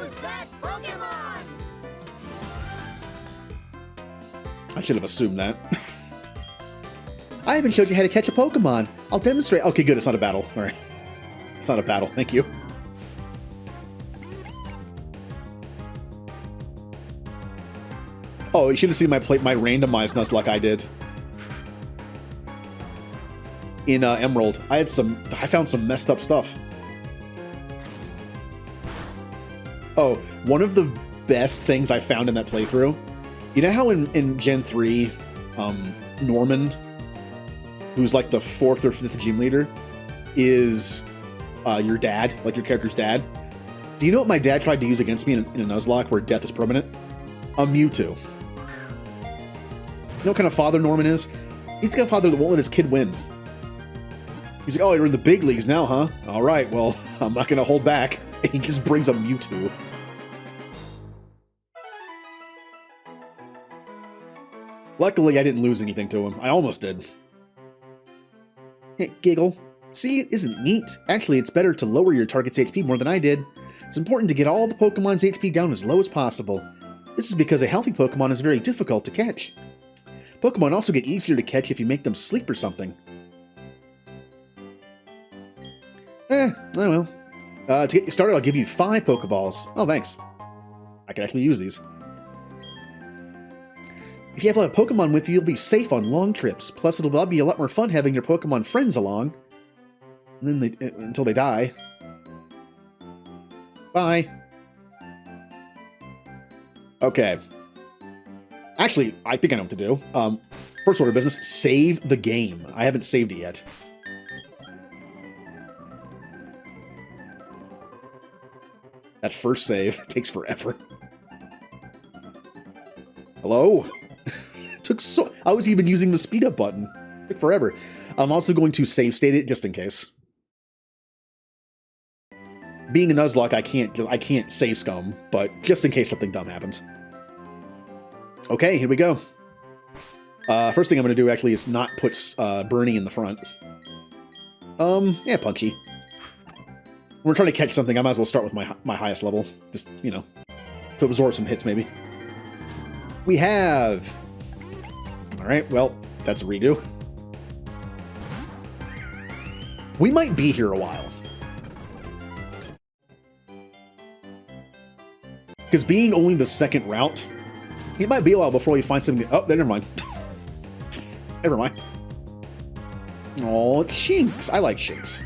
I should have assumed that. I haven't showed you how to catch a Pokemon. I'll demonstrate. Okay, good. It's not a battle. All right. It's not a battle. Thank you. Oh, you should have seen my randomized Nuzlocke I did. In Emerald. I found some messed up stuff. Oh, one of the best things I found in that playthrough, you know how in Gen 3, Norman, who's like the 4th or 5th gym leader, is your dad, like your character's dad? Do you know what my dad tried to use against me in a Nuzlocke where death is permanent? A Mewtwo. You know what kind of father Norman is? He's the kind of father that won't let his kid win. He's like, oh, you're in the big leagues now, huh? All right, well, I'm not going to hold back. And he just brings a Mewtwo. Luckily, I didn't lose anything to him. I almost did. Hey, Giggle. See, isn't it neat? Actually, it's better to lower your target's HP more than I did. It's important to get all the Pokemon's HP down as low as possible. This is because a healthy Pokemon is very difficult to catch. Pokemon also get easier to catch if you make them sleep or something. Oh well. To get you started, I'll give you 5 Pokeballs. Oh, thanks. I can actually use these. If you have a lot of Pokemon with you, you'll be safe on long trips. Plus, it'll be a lot more fun having your Pokemon friends along. And then until they die. Bye. Okay. Actually, I think I know what to do. First order of business, save the game. I haven't saved it yet. That first save takes forever. Hello? I was even using the speed up button. It took forever. I'm also going to save state it just in case. Being a Nuzlocke, I can't save scum, but just in case something dumb happens. Okay, here we go. First thing I'm going to do actually is not put Bernie in the front. Yeah, Punchy. We're trying to catch something. I might as well start with my highest level. Just, you know, to absorb some hits, maybe. We have... Alright, well, that's a redo. We might be here a while. Because being only the second route, it might be a while before we find something. Oh, never mind. Never mind. Oh, it's Shinx. I like Shinx.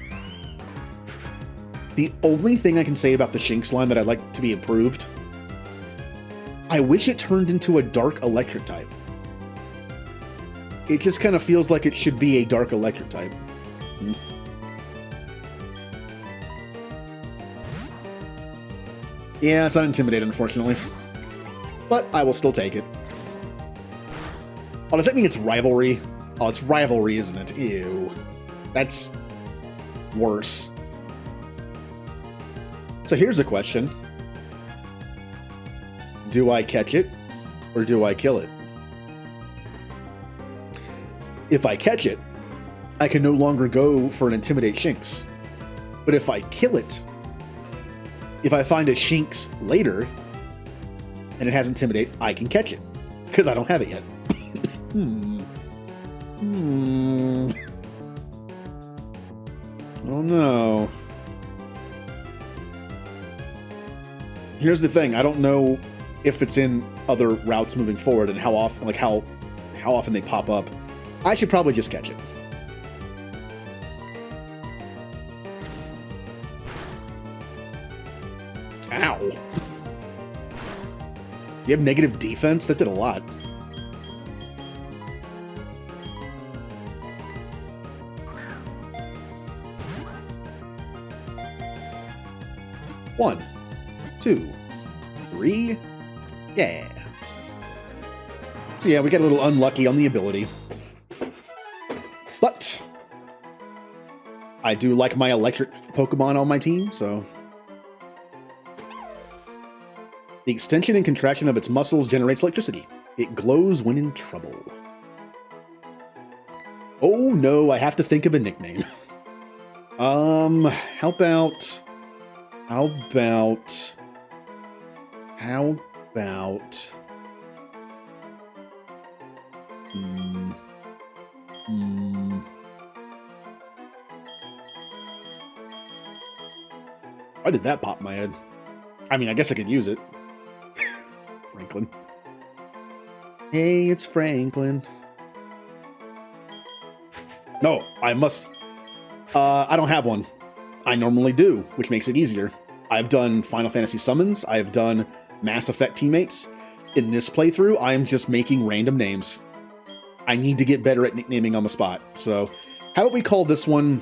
The only thing I can say about the Shinx line that I'd like to be improved, I wish it turned into a dark electric type. It just kind of feels like it should be a dark electric type. Yeah, it's not Intimidate, unfortunately. But I will still take it. Oh, does that mean it's Rivalry? Oh, it's Rivalry, isn't it? Ew. That's worse. So here's a question. Do I catch it, or do I kill it? If I catch it, I can no longer go for an Intimidate Shinx. But if I kill it, if I find a Shinx later, and it has Intimidate, I can catch it. Because I don't have it yet. Oh no. Here's the thing, I don't know if it's in other routes moving forward and how often, like how often they pop up. I should probably just catch it. Ow. You have negative defense? That did a lot. One, 2, 3, yeah. So yeah, we got a little unlucky on the ability. But I do like my electric Pokemon on my team, so... The extension and contraction of its muscles generates electricity. It glows when in trouble. Oh no, I have to think of a nickname. How about... Why did that pop in my head? I mean, I guess I could use it. Franklin. Hey, it's Franklin. No, I must... I don't have one. I normally do, which makes it easier. I've done Final Fantasy summons. I've done Mass Effect teammates. In this playthrough, I'm just making random names. I need to get better at nicknaming on the spot. So, how about we call this one...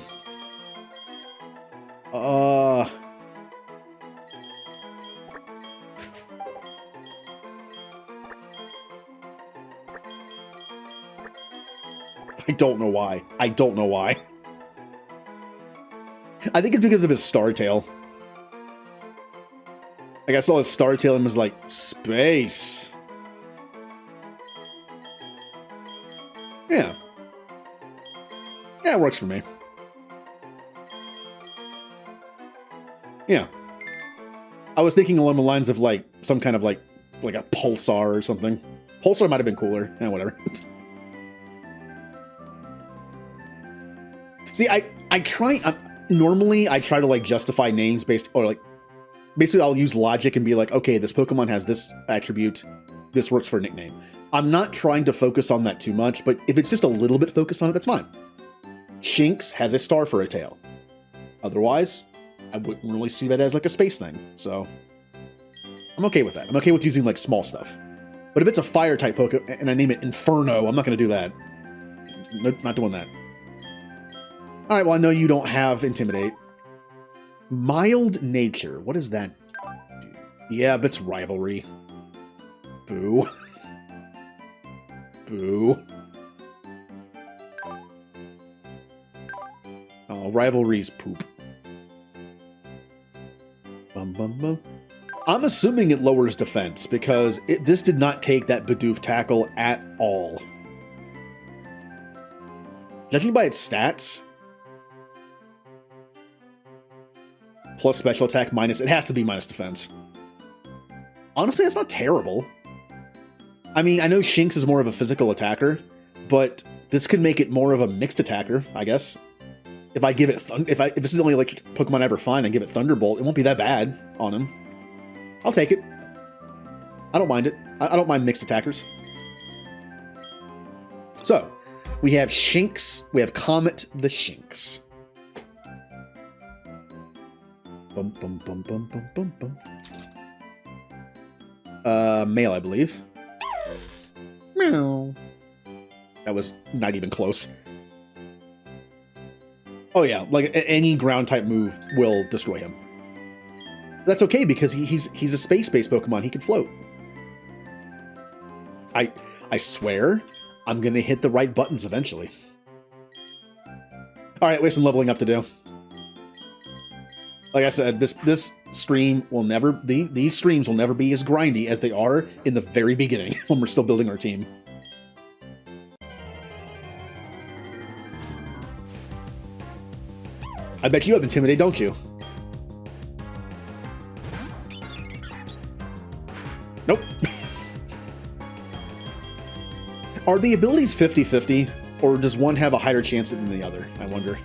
I don't know why. I don't know why. I think it's because of his star tail. Like, I saw his star tail and was like, space. Yeah. Yeah, it works for me. Yeah. I was thinking along the lines of, like, some kind of, like a pulsar or something. Pulsar might have been cooler. Eh, whatever. See, I try... normally, I try to, like, justify names based... Or, like... Basically, I'll use logic and be like, okay, this Pokemon has this attribute. This works for a nickname. I'm not trying to focus on that too much, but if it's just a little bit focused on it, that's fine. Shinx has a star for a tail. Otherwise, I wouldn't really see that as, like, a space thing. So, I'm okay with that. I'm okay with using, like, small stuff. But if it's a fire-type Pokemon and I name it Inferno, I'm not going to do that. No, not doing that. All right, well, I know you don't have Intimidate. Mild Nature. What does that do? Yeah, but it's Rivalry. Boo. Boo. Oh, Rivalry's poop. Bum, bum, bum. I'm assuming it lowers defense, because this did not take that Bidoof tackle at all. Judging by its stats... Plus special attack minus... It has to be minus defense. Honestly, that's not terrible. I mean, I know Shinx is more of a physical attacker, but this could make it more of a mixed attacker, I guess. If I give it, if this is the only electric Pokemon I ever find, and give it Thunderbolt, it won't be that bad on him. I'll take it. I don't mind it. I don't mind mixed attackers. So, we have Shinx. We have Comet the Shinx. Bum, bum, bum, bum, bum, bum, bum. Male, I believe. Meow. That was not even close. Oh yeah, like any ground type move will destroy him. That's okay because he's a space-based Pokemon. He can float. I swear, I'm gonna hit the right buttons eventually. All right, we have some leveling up to do. Like I said, this stream will never these streams will never be as grindy as they are in the very beginning when we're still building our team. I bet you have Intimidate, don't you? Nope. Are the abilities 50-50, or does one have a higher chance than the other? I wonder.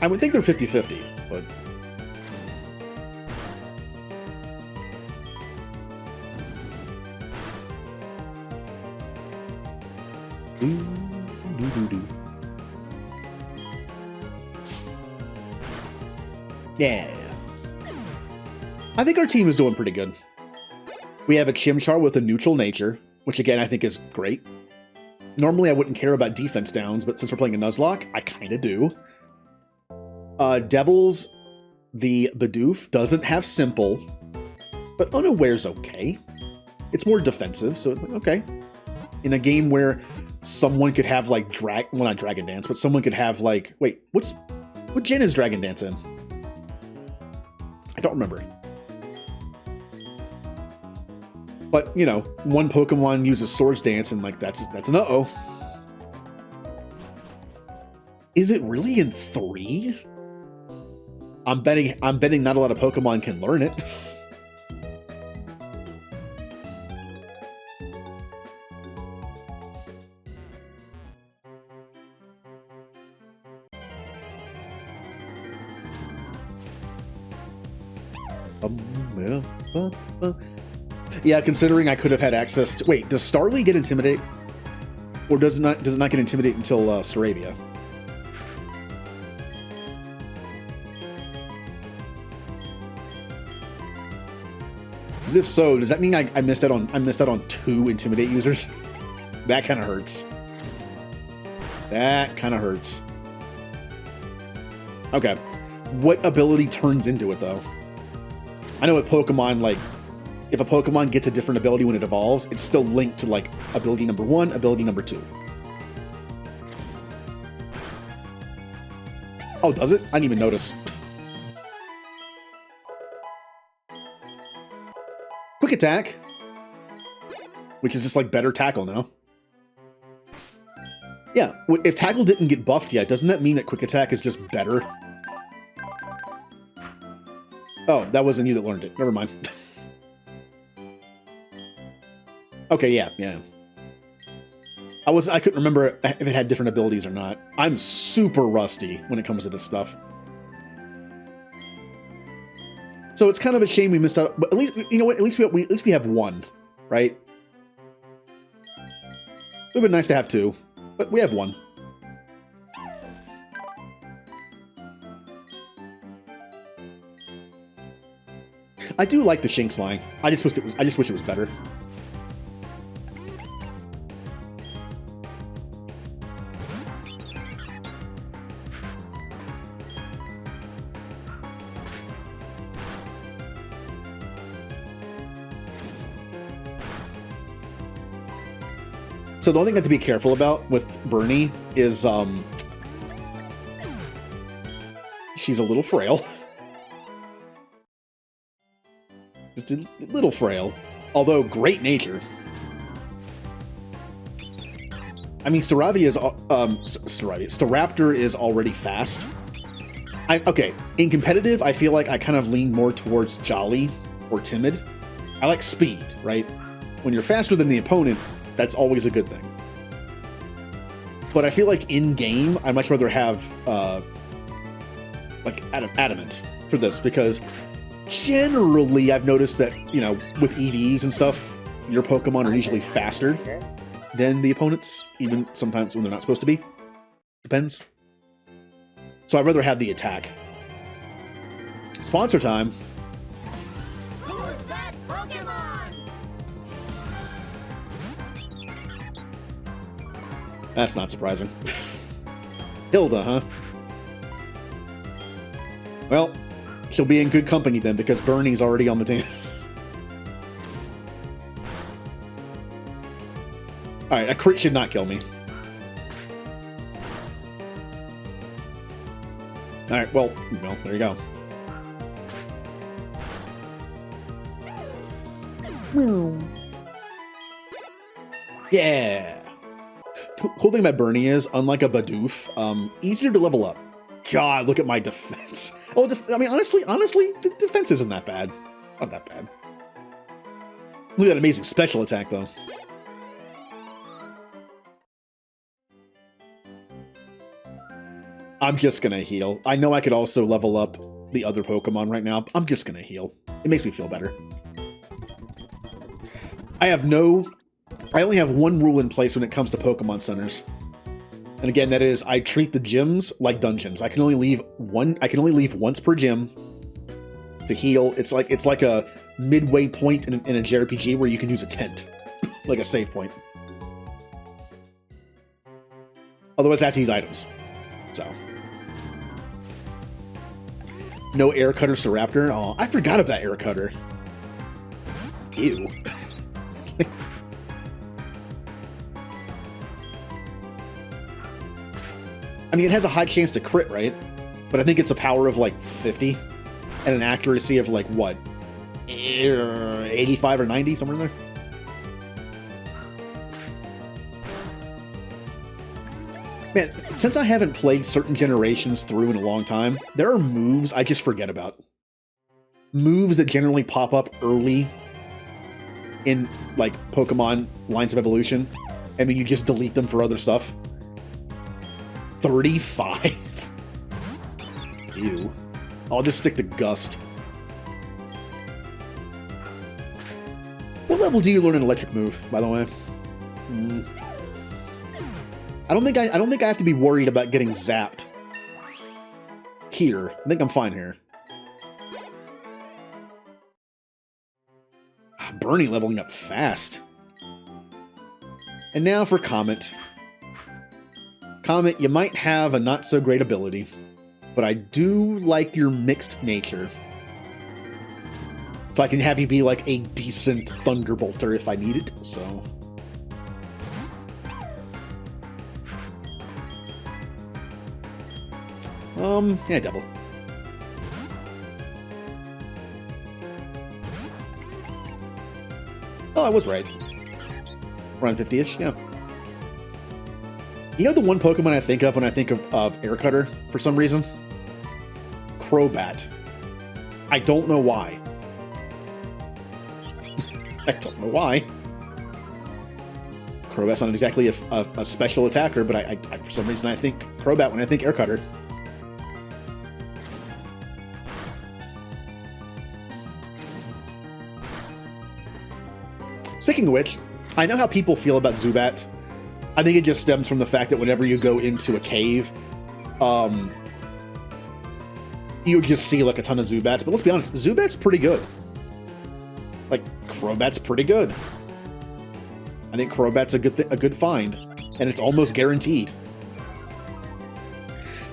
I would think they're 50-50, but... Yeah. I think our team is doing pretty good. We have a Chimchar with a neutral nature, which again I think is great. Normally I wouldn't care about defense downs, but since we're playing a Nuzlocke, I kind of do. Devils, the Bidoof, doesn't have Simple, but Unaware's okay. It's more defensive, so it's like, okay. In a game where someone could have like well, not Dragon Dance, but someone could have like, wait, what gen is Dragon Dance in? I don't remember. But, you know, one Pokemon uses Swords Dance and like that's an uh-oh. Is it really in 3? I'm betting not a lot of Pokemon can learn it. Yeah, considering I could have had access to... Wait, does Starly get Intimidate? Or does it not get Intimidate until Staravia? Because if so, does that mean I missed out on 2 Intimidate users? That kind of hurts. That kind of hurts. Okay. What ability turns into it, though? I know with Pokemon, like, if a Pokemon gets a different ability when it evolves, it's still linked to, like, ability number 1, ability number 2. Oh, does it? I didn't even notice. Quick Attack, which is just, like, better Tackle now. Yeah, if Tackle didn't get buffed yet, doesn't that mean that Quick Attack is just better? Oh, that wasn't you that learned it. Never mind. Okay, yeah. I couldn't remember if it had different abilities or not. I'm super rusty when it comes to this stuff. So it's kind of a shame we missed out, but at least, you know what, at least we have 1, right? It would have been nice to have 2, but we have 1. I do like the Shinx line. I just wish it was better. So the only thing I have to be careful about with Bernie is she's a little frail. Just a little frail, although great nature. I mean, Staraptor is already fast. Okay, in competitive, I feel like I kind of lean more towards Jolly or Timid. I like speed, right? When you're faster than the opponent, that's always a good thing. But I feel like in-game, I'd much rather have, like, Adamant for this, because generally I've noticed that, you know, with EVs and stuff, your Pokemon are usually faster than the opponents, even sometimes when they're not supposed to be. Depends. So I'd rather have the attack. Sponsor time.
Who's that Pokemon?
That's not surprising. Hilda, huh? Well, she'll be in good company then, because Bernie's already on the team. Alright, a crit should not kill me. Alright, well, there you go. Yeah! Cool thing about Bernie is, unlike a Bidoof, easier to level up. God, look at my defense. Oh, I mean, honestly, the defense isn't that bad. Not that bad. Look at that amazing special attack, though. I'm just gonna heal. I know I could also level up the other Pokemon right now. I'm just gonna heal. It makes me feel better. I only have one rule in place when it comes to Pokemon centers. And again, that is, I treat the gyms like dungeons. I can only leave once per gym to heal. It's like a midway point in a JRPG where you can use a tent, like a save point. Otherwise, I have to use items. So, no air cutters to Raptor. Oh, I forgot about air cutter. Ew. I mean, it has a high chance to crit, right? But I think it's a power of like 50 and an accuracy of like what? 85 or 90, somewhere in there. Man, since I haven't played certain generations through in a long time, there are moves I just forget about. Moves that generally pop up early in like Pokemon Lines of Evolution, and then you just delete them for other stuff. 35? Ew. I'll just stick to Gust. What level do you learn an electric move, by the way? I don't think I have to be worried about getting zapped. Here. I think I'm fine here. Bernie leveling up fast. And now for Comet. Comet, you might have a not-so-great ability, but I do like your mixed nature. So I can have you be like a decent Thunderbolter if I need it, so... yeah, double. Oh, I was right. Around 50-ish, yeah. You know the one Pokemon I think of when I think of Air Cutter, for some reason? Crobat. I don't know why. I don't know why. Crobat's not exactly a special attacker, but I for some reason I think Crobat when I think Air Cutter. Speaking of which, I know how people feel about Zubat. I think it just stems from the fact that whenever you go into a cave, you just see like a ton of Zubats. But let's be honest, Zubat's pretty good. Like, Crobat's pretty good. I think Crobat's a good find, and it's almost guaranteed.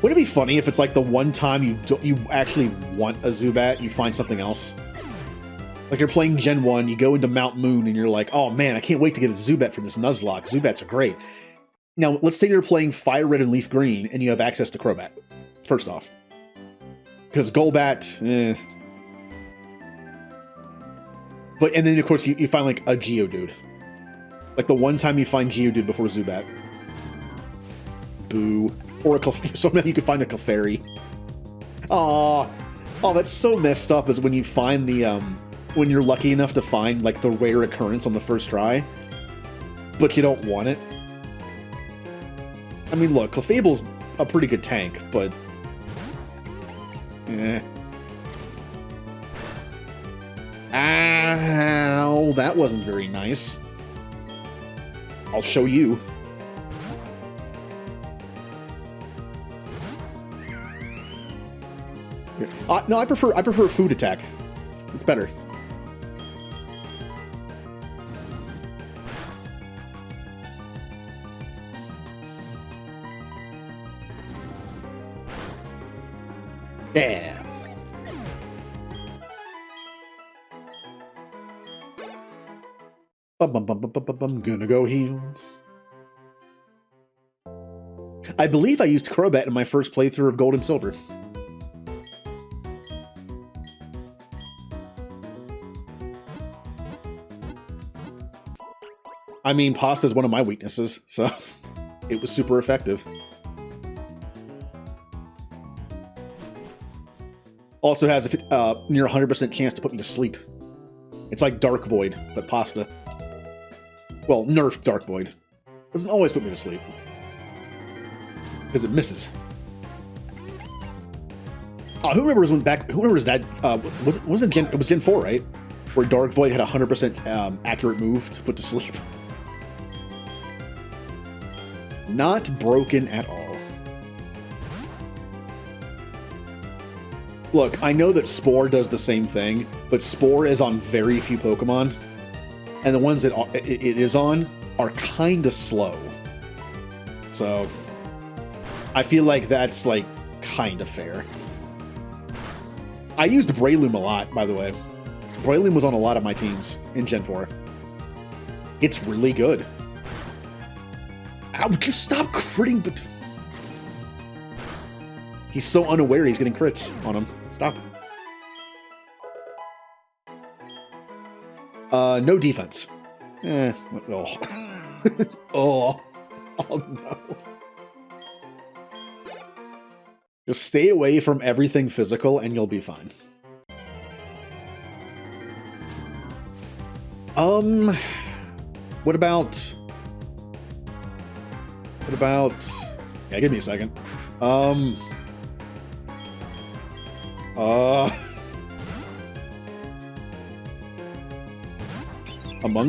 Wouldn't it be funny if it's like the one time you actually want a Zubat, you find something else? Like you're playing Gen 1, you go into Mount Moon, and you're like, oh man, I can't wait to get a Zubat for this Nuzlocke. Zubats are great. Now, let's say you're playing Fire Red and Leaf Green, and you have access to Crobat, first off. Because Golbat, But, and then of course you find like a Geodude. Like the one time you find Geodude before Zubat. Boo. Or a so maybe you could find a Clefairy. Aww. Oh, that's so messed up is when you find the, when you're lucky enough to find like the rare occurrence on the first try, but you don't want it. I mean, look, Clefable's a pretty good tank, but... eh. Ow, that wasn't very nice. I'll show you. No, I prefer food attack. It's better. Yeah. Gonna go healed. I believe I used Crobat in my first playthrough of Gold and Silver. I mean, pasta is one of my weaknesses, so it was super effective. Also has a near 100% chance to put me to sleep. It's like Dark Void, but pasta. Well, nerfed Dark Void. Doesn't always put me to sleep. Because it misses. Oh, who remembers when back? Who remembers that? Was it Gen? It was Gen 4, right? Where Dark Void had a 100% accurate move to put to sleep. Not broken at all. Look, I know that Spore does the same thing, but Spore is on very few Pokemon, and the ones that it is on are kind of slow. So, I feel like that's, like, kind of fair. I used Breloom a lot, by the way. Breloom was on a lot of my teams in Gen 4. It's really good. Ow, would you stop critting? But he's so unaware he's getting crits on him. Stop. No defense. Oh. Oh. Oh no. Just stay away from everything physical and you'll be fine. What about... Yeah, give me a second. Among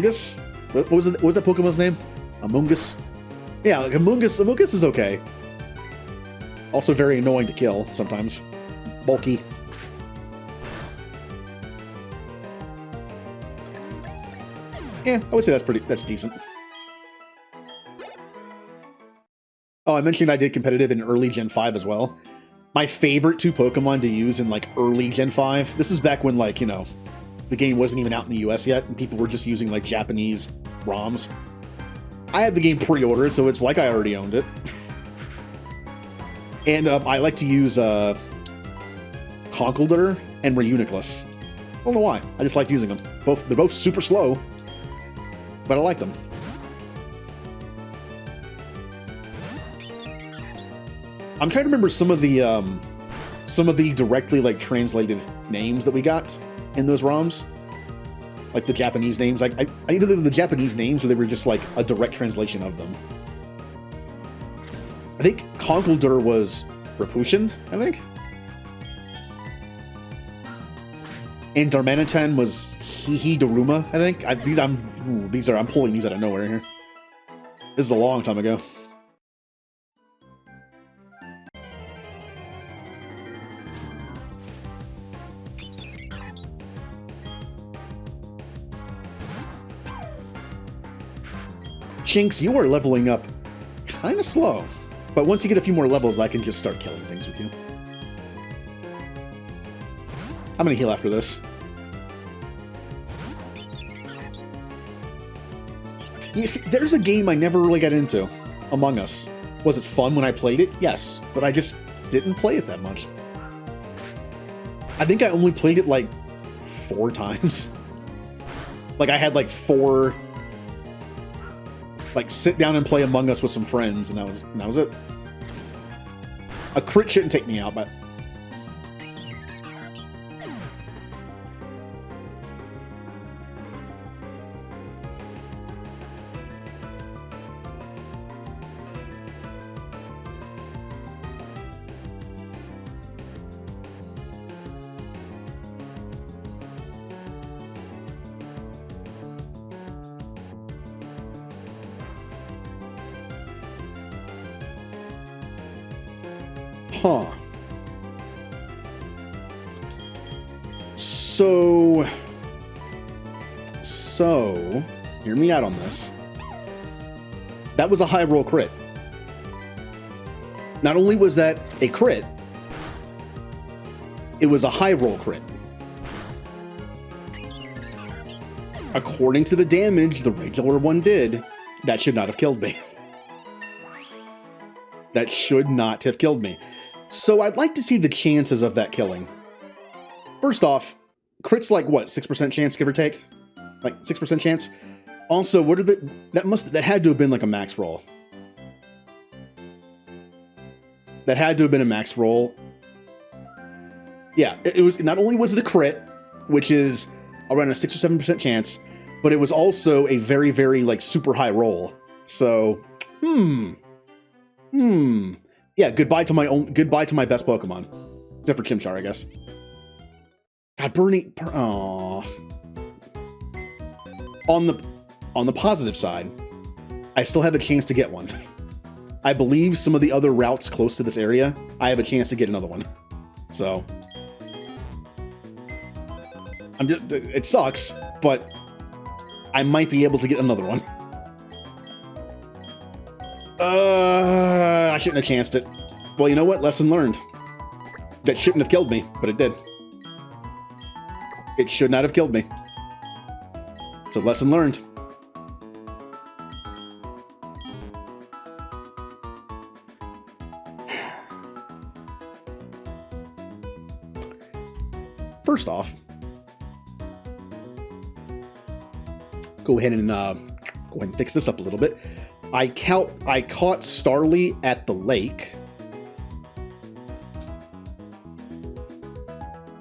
Us? What was that Pokemon's name? Among Us? Yeah, like Among Us is okay. Also very annoying to kill sometimes. Bulky. Yeah, I would say that's decent. Oh, I mentioned I did competitive in early Gen 5 as well. My favorite two Pokemon to use in, like, early Gen 5. This is back when, like, you know, the game wasn't even out in the US yet, and people were just using, like, Japanese ROMs. I had the game pre-ordered, so it's like I already owned it. And I like to use Conkeldurr and Reuniclus. I don't know why. I just like using them. They're both super slow, but I like them. I'm trying to remember some of the directly, like, translated names that we got in those ROMs. Like the Japanese names. I either they were the Japanese names or they were just like a direct translation of them. I think Conkeldurr was Repushin, I think. And Darmanitan was Daruma, I think. I'm pulling these out of nowhere here. This is a long time ago. Jinx, you are leveling up kind of slow. But once you get a few more levels, I can just start killing things with you. I'm gonna heal after this. You see, there's a game I never really got into. Among Us. Was it fun when I played it? Yes. But I just didn't play it that much. I think I only played it like 4 times. Like I had like 4... like sit down and play Among Us with some friends, and that was it. A crit shouldn't take me out, but Huh. So, hear me out on this. That was a high roll crit. Not only was that a crit, it was a high roll crit. According to the damage the regular one did, that should not have killed me. That should not have killed me. So I'd like to see the chances of that killing. First off, crit's like what, 6% chance, give or take? Like 6% chance? Also, what are that had to have been like a max roll. That had to have been a max roll. Yeah, it was, not only was it a crit, which is around a 6 or 7% chance, but it was also a very, very like super high roll. So, yeah, goodbye to my best Pokemon. Except for Chimchar, I guess. God, aww. On the positive side, I still have a chance to get one. I believe some of the other routes close to this area, I have a chance to get another one. So, it sucks, but I might be able to get another one. I shouldn't have chanced it. Well, you know what? Lesson learned. That shouldn't have killed me, but it did. It should not have killed me. So lesson learned. First off, go ahead and fix this up a little bit. I caught Starly at the lake.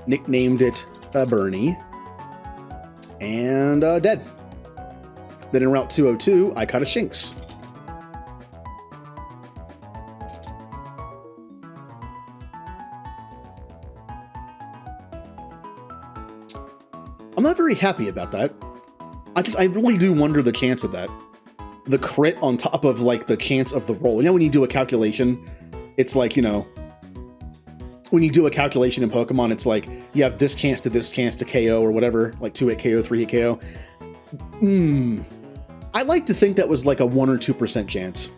Nicknamed it Bernie. And dead. Then in Route 202, I caught a Shinx. I'm not very happy about that. I really do wonder the chance of that. The crit on top of like the chance of the roll. You know, when you do a calculation, it's like, you know, when you do a calculation in Pokemon, it's like you have this chance to KO or whatever, like 2-hit KO, 3-hit KO. I like to think that was like a 1 or 2% chance.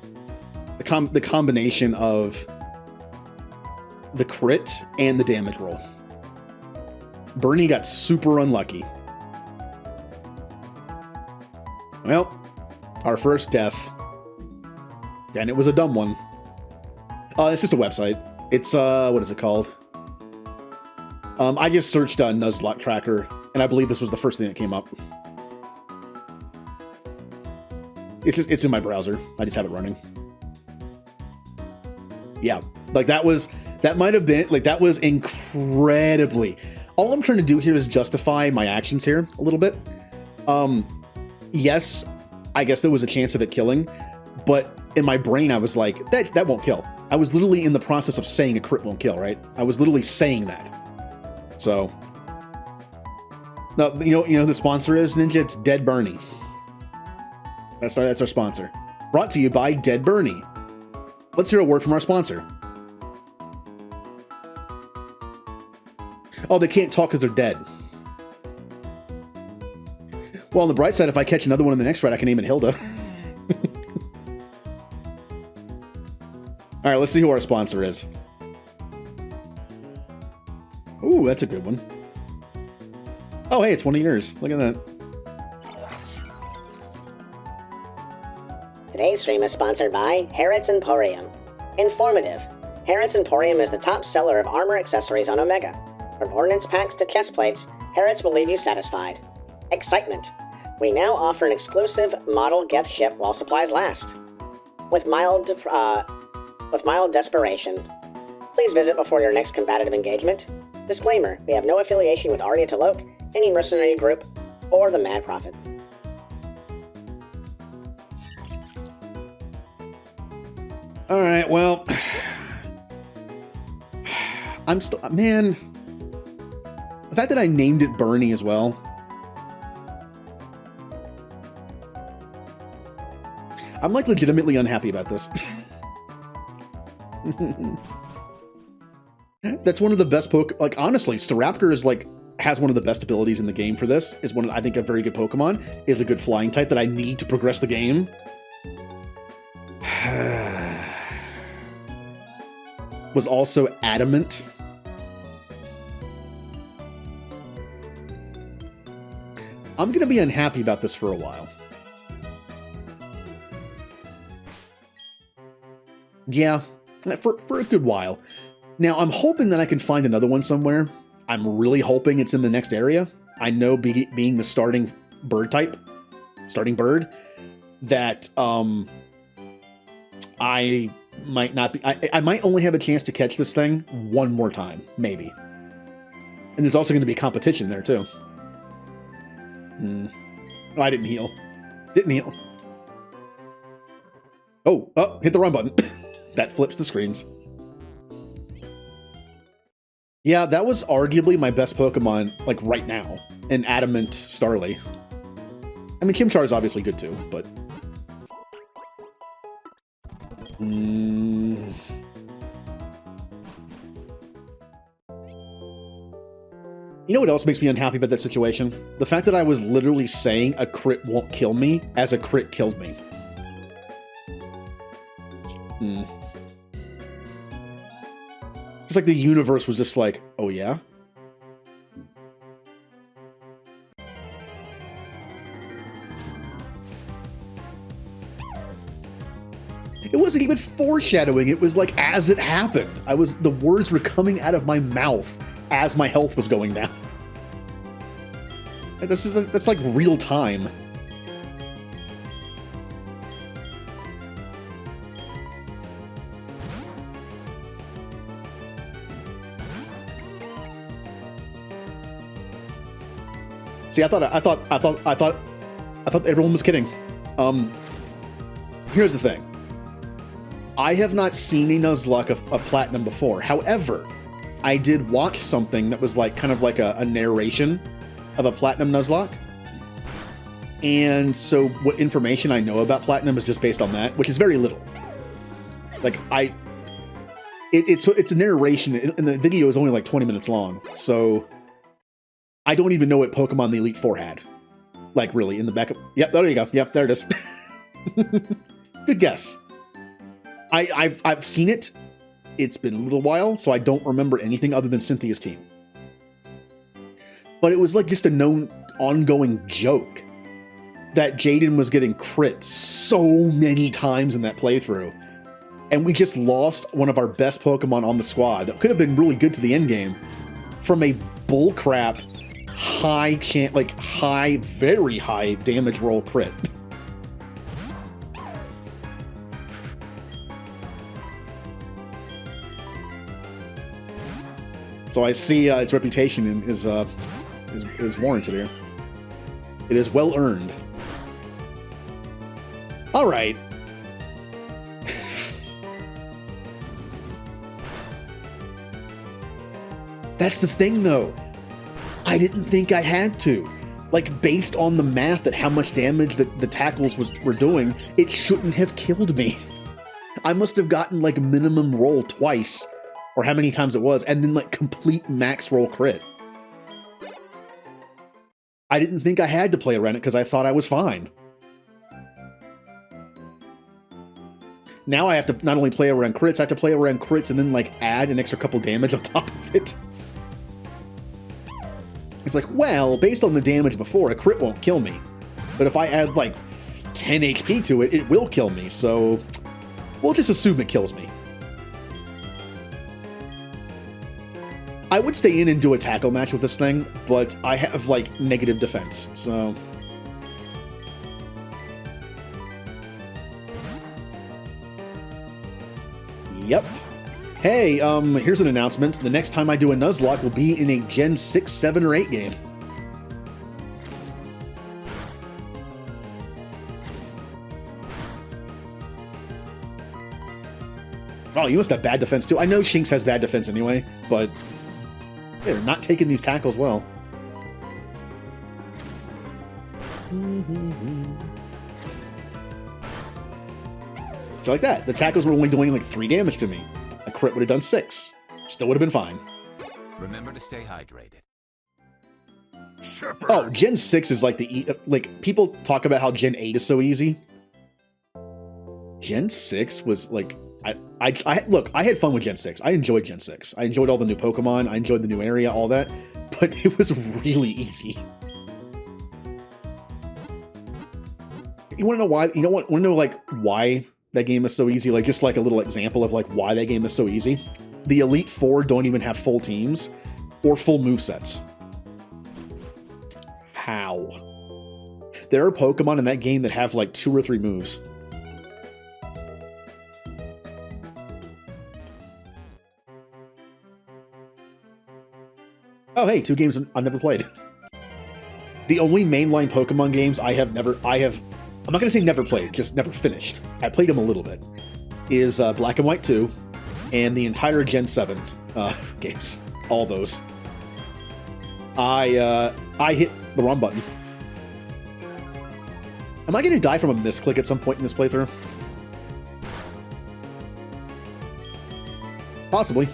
The combination of the crit and the damage roll. Bernie got super unlucky. Well, our first death. And it was a dumb one. It's just a website. It's, what is it called? I just searched Nuzlocke tracker, and I believe this was the first thing that came up. It's in my browser. I just have it running. Yeah, like that might have been, like that was incredibly. All I'm trying to do here is justify my actions here a little bit. Yes, I guess there was a chance of it killing, but in my brain I was like, that won't kill. I was literally in the process of saying a crit won't kill, right? I was literally saying that. So, no, you know who the sponsor is, Ninja? It's Dead Bernie. That's our sponsor. Brought to you by Dead Bernie. Let's hear a word from our sponsor. Oh, they can't talk because they're dead. Well, on the bright side, if I catch another one in the next ride, I can name it Hilda. All right, let's see who our sponsor is. Ooh, that's a good one. Oh, hey, it's one of yours. Look at that.
Today's stream is sponsored by Harrods Emporium. Informative. Harrods Emporium is the top seller of armor accessories on Omega. From ordnance packs to chest plates, Harrods will leave you satisfied. Excitement. We now offer an exclusive model gift ship while supplies last. With mild desperation. Please visit before your next combative engagement. Disclaimer, we have no affiliation with Arya Taloke, any mercenary group, or the Mad Prophet.
Alright, well... I'm still... Man... The fact that I named it Bernie as well... I'm like legitimately unhappy about this. That's one of the best like honestly, Staraptor is like has one of the best abilities in the game for this. Is one of, I think, a very good Pokemon, is a good flying type that I need to progress the game. Was also adamant. I'm gonna be unhappy about this for a while. Yeah, for a good while. Now, I'm hoping that I can find another one somewhere. I'm really hoping it's in the next area. I know being the starting bird type, that I might not be... I might only have a chance to catch this thing one more time, maybe. And there's also going to be competition there, too. Oh, I didn't heal. Oh, hit the wrong button. That flips the screens. Yeah, that was arguably my best Pokemon, like, right now. An Adamant Starly. I mean, Chimchar is obviously good, too, but... You know what else makes me unhappy about that situation? The fact that I was literally saying a crit won't kill me as a crit killed me. It's like the universe was just like, oh yeah? It wasn't even foreshadowing, it was like as it happened. The words were coming out of my mouth as my health was going down. That's like real time. See, I thought everyone was kidding. Here's the thing. I have not seen a Nuzlocke of Platinum before. However, I did watch something that was like kind of like a narration of a Platinum Nuzlocke. And so what information I know about Platinum is just based on that, which is very little. Like it's a narration, and the video is only like 20 minutes long. So I don't even know what Pokemon the Elite Four had. Like really in the backup. Yep, there you go. Yep, there it is. Good guess. I've seen it. It's been a little while, so I don't remember anything other than Cynthia's team. But it was like just a known ongoing joke that Jaden was getting crit so many times in that playthrough. And we just lost one of our best Pokemon on the squad that could have been really good to the end game from a bullcrap very high damage roll crit. So I see its reputation is warranted here. It is well earned. All right. That's the thing, though. I didn't think I had to. Like, based on the math at how much damage that the tackles were doing, it shouldn't have killed me. I must have gotten, like, minimum roll twice, or how many times it was, and then, like, complete max roll crit. I didn't think I had to play around it because I thought I was fine. Now I have to not only play around crits, I have to play around crits and then, like, add an extra couple damage on top of it. It's like, well, based on the damage before, a crit won't kill me. But if I add, like, 10 HP to it, it will kill me, so we'll just assume it kills me. I would stay in and do a tackle match with this thing, but I have, like, negative defense, so... Yep. Hey, here's an announcement. The next time I do a Nuzlocke will be in a Gen 6, 7, or 8 game. Oh, you must have bad defense too. I know Shinx has bad defense anyway, but they're not taking these tackles well. So like that. The tackles were only doing like 3 damage to me. A crit would have done 6. Still would have been fine.
Remember to stay hydrated.
Shepard!
Oh, Gen 6 is like like, people talk about how Gen 8 is so easy. Gen 6 was like, look, I had fun with Gen 6. I enjoyed Gen 6. I enjoyed all the new Pokemon. I enjoyed the new area, all that. But it was really easy. You want to know why? You know what? Want to know like why that game is so easy? Like just like a little example of like why that game is so easy. The Elite Four don't even have full teams or full movesets. How? There are Pokemon in that game that have like 2 or 3 moves. Oh, hey, 2 games I've never played. The only mainline Pokemon games I'm not going to say never played, just never finished. I played them a little bit. Is Black and White 2 and the entire Gen 7 games. All those. I hit the wrong button. Am I going to die from a misclick at some point in this playthrough? Possibly.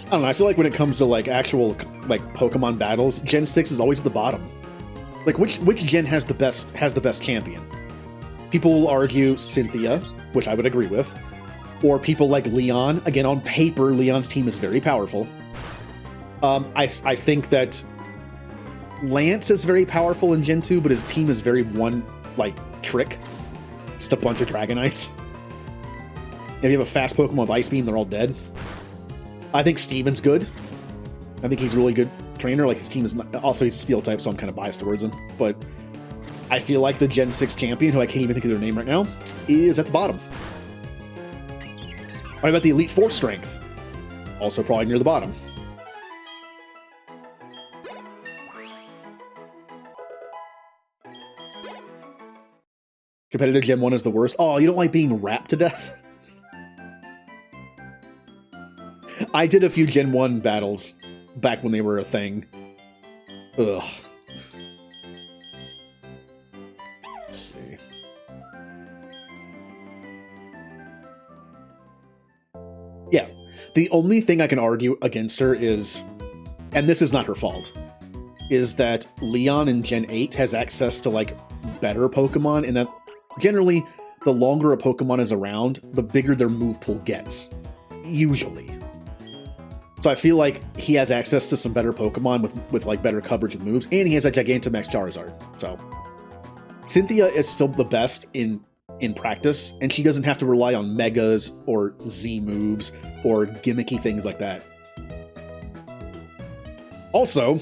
I don't know, I feel like when it comes to like actual like Pokemon battles, Gen 6 is always at the bottom. Like which gen has the best champion? People will argue Cynthia, which I would agree with. Or people like Leon. Again, on paper, Leon's team is very powerful. I think that Lance is very powerful in Gen 2, but his team is very one like trick. Just a bunch of Dragonites. If you have a fast Pokemon with Ice Beam, they're all dead. I think Steven's good. I think he's a really good trainer. Like his team is not, also he's a Steel type, so I'm kind of biased towards him. But I feel like the Gen 6 champion, who I can't even think of their name right now, is at the bottom. What about the Elite Four strength? Also probably near the bottom. Competitive Gen 1 is the worst. Oh, you don't like being wrapped to death? I did a few Gen 1 battles back when they were a thing. Ugh. Let's see. Yeah. The only thing I can argue against her is, and this is not her fault, is that Leon in Gen 8 has access to, like, better Pokemon, and that generally, the longer a Pokemon is around, the bigger their move pool gets. Usually. So I feel like he has access to some better Pokemon with like better coverage of moves, and he has a Gigantamax Charizard. So Cynthia is still the best in practice, and she doesn't have to rely on Megas or Z moves or gimmicky things like that. Also,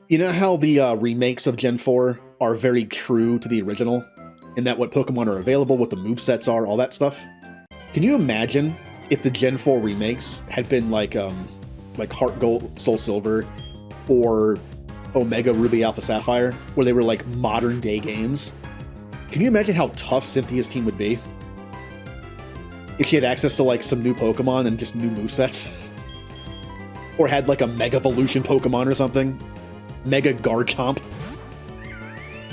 you know how the remakes of Gen 4 are very true to the original, in that what Pokemon are available, what the movesets are, all that stuff? Can you imagine if the Gen 4 remakes had been like Heart Gold, Soul Silver, or Omega Ruby Alpha Sapphire, where they were like modern day games? Can you imagine how tough Cynthia's team would be if she had access to like some new Pokemon and just new movesets? Or had like a Mega Evolution Pokemon or something? Mega Garchomp?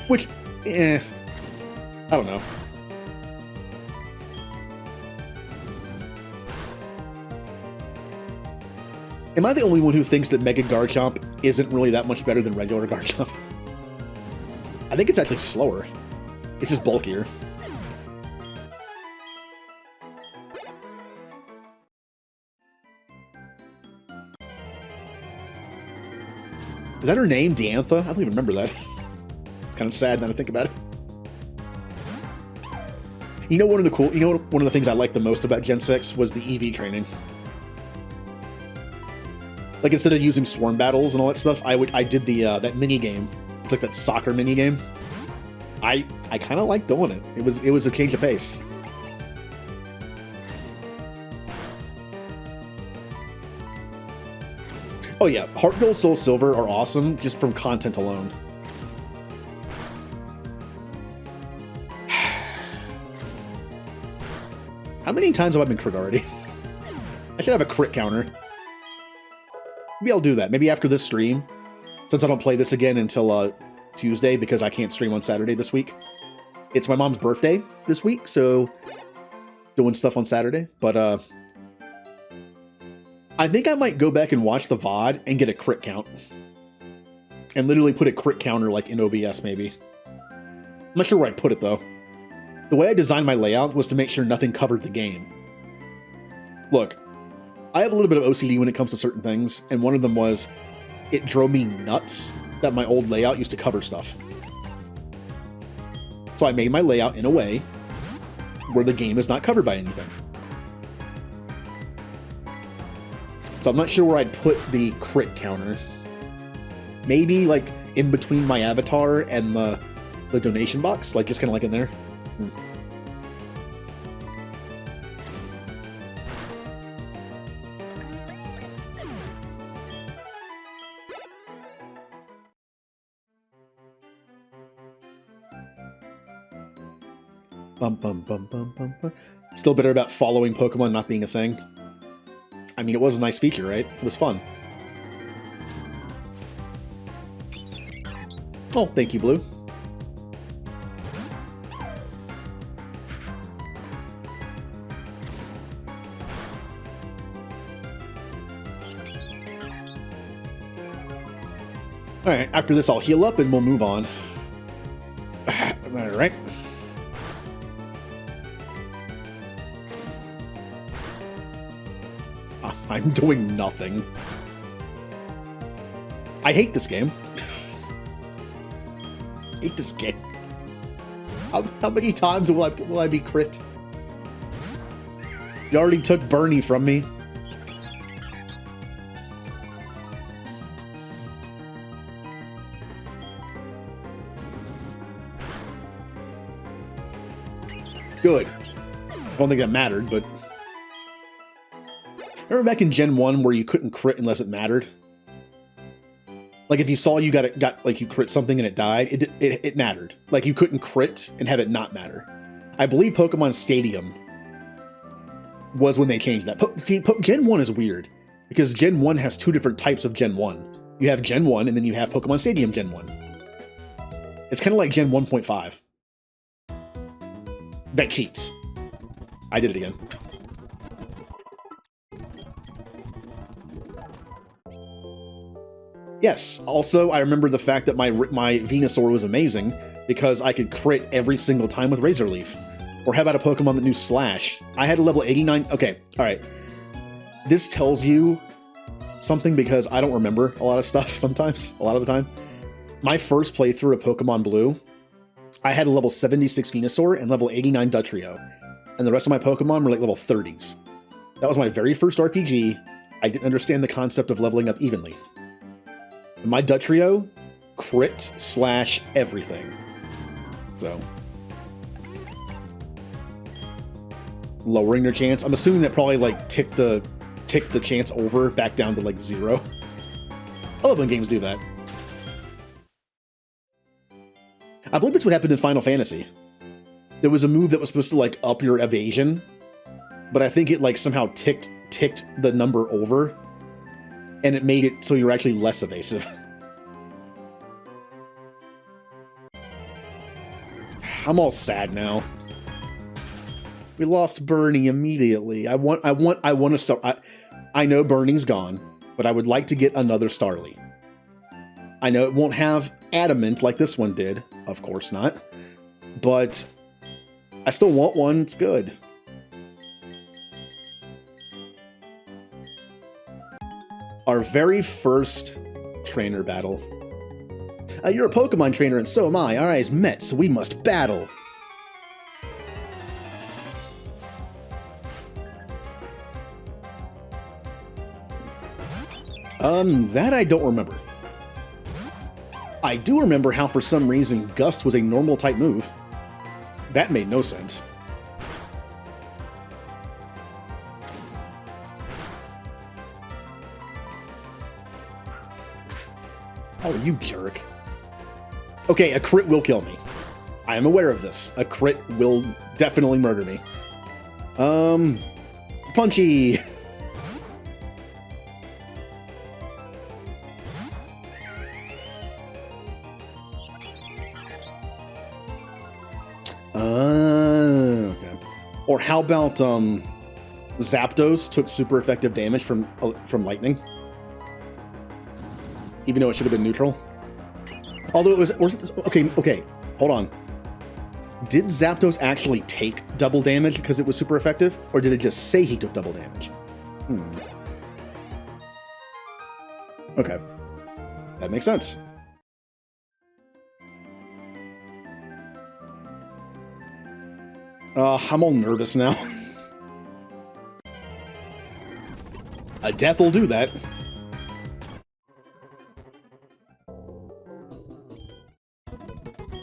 Which, I don't know. Am I the only one who thinks that Mega Garchomp isn't really that much better than regular Garchomp? I think it's actually slower. It's just bulkier. Is that her name, Diantha? I don't even remember that. It's kind of sad now to think about it. You know, one of the things I liked the most about Gen 6 was the EV training. Like, instead of using swarm battles and all that stuff, I did the that mini game. It's like that soccer mini game. I kind of liked doing it. It was a change of pace. Oh yeah, Heart Gold, Soul Silver are awesome just from content alone. How many times have I been crit already? I should have a crit counter. Maybe I'll do that. Maybe after this stream, since I don't play this again until Tuesday because I can't stream on Saturday this week. It's my mom's birthday this week, so doing stuff on Saturday. But I think I might go back and watch the VOD and get a crit count. And literally put a crit counter like in OBS maybe. I'm not sure where I'd put it though. The way I designed my layout was to make sure nothing covered the game. Look, I have a little bit of OCD when it comes to certain things, and one of them was it drove me nuts that my old layout used to cover stuff. So I made my layout in a way where the game is not covered by anything. So I'm not sure where I'd put the crit counter. Maybe like in between my avatar and the donation box, like just kind of like in there. Bum, bum, bum, bum, bum, bum. Still bitter about following Pokemon not being a thing. I mean, it was a nice feature, right? It was fun. Oh, thank you, Blue. Alright, after this I'll heal up and we'll move on. Alright. I'm doing nothing. I hate this game. Hate this game. How many times will I be crit? You already took Bernie from me. Good. I don't think that mattered, but... Remember back in Gen 1 where you couldn't crit unless it mattered? Like if you saw you got like you crit something and it died, it mattered. Like you couldn't crit and have it not matter. I believe Pokemon Stadium was when they changed that. See, Gen 1 is weird because Gen 1 has two different types of Gen 1. You have Gen 1 and then you have Pokemon Stadium Gen 1. It's kind of like Gen 1.5. That cheats. I did it again. Yes, also, I remember the fact that my Venusaur was amazing because I could crit every single time with Razor Leaf. Or how about a Pokemon that knew Slash? I had a level 89... Okay, alright. This tells you something because I don't remember a lot of stuff sometimes, a lot of the time. My first playthrough of Pokemon Blue, I had a level 76 Venusaur and level 89 Dutrio. And the rest of my Pokemon were like level 30s. That was my very first RPG. I didn't understand the concept of leveling up evenly. My Dutrio, crit slash everything. So. Lowering their chance. I'm assuming that probably like ticked the chance over back down to like 0. I love when games do that. I believe that's what happened in Final Fantasy. There was a move that was supposed to like up your evasion, but I think it like somehow ticked the number over. And it made it so you're actually less evasive. I'm all sad now. We lost Bernie immediately. I want to start. I know Bernie's gone, but I would like to get another Starly. I know it won't have Adamant like this one did. Of course not. But I still want one. It's good. Our very first trainer battle. You're a Pokemon trainer and so am I. Our eyes met, so we must battle. That I don't remember. I do remember how for some reason Gust was a normal type move. That made no sense. Oh, you jerk. Okay, a crit will kill me. I am aware of this. A crit will definitely murder me. Punchy! Okay. Or how about Zapdos took super effective damage from lightning, even though it should have been neutral. Although it was okay. Hold on. Did Zapdos actually take double damage because it was super effective, or did it just say he took double damage? Okay, that makes sense. I'm all nervous now. A death will do that.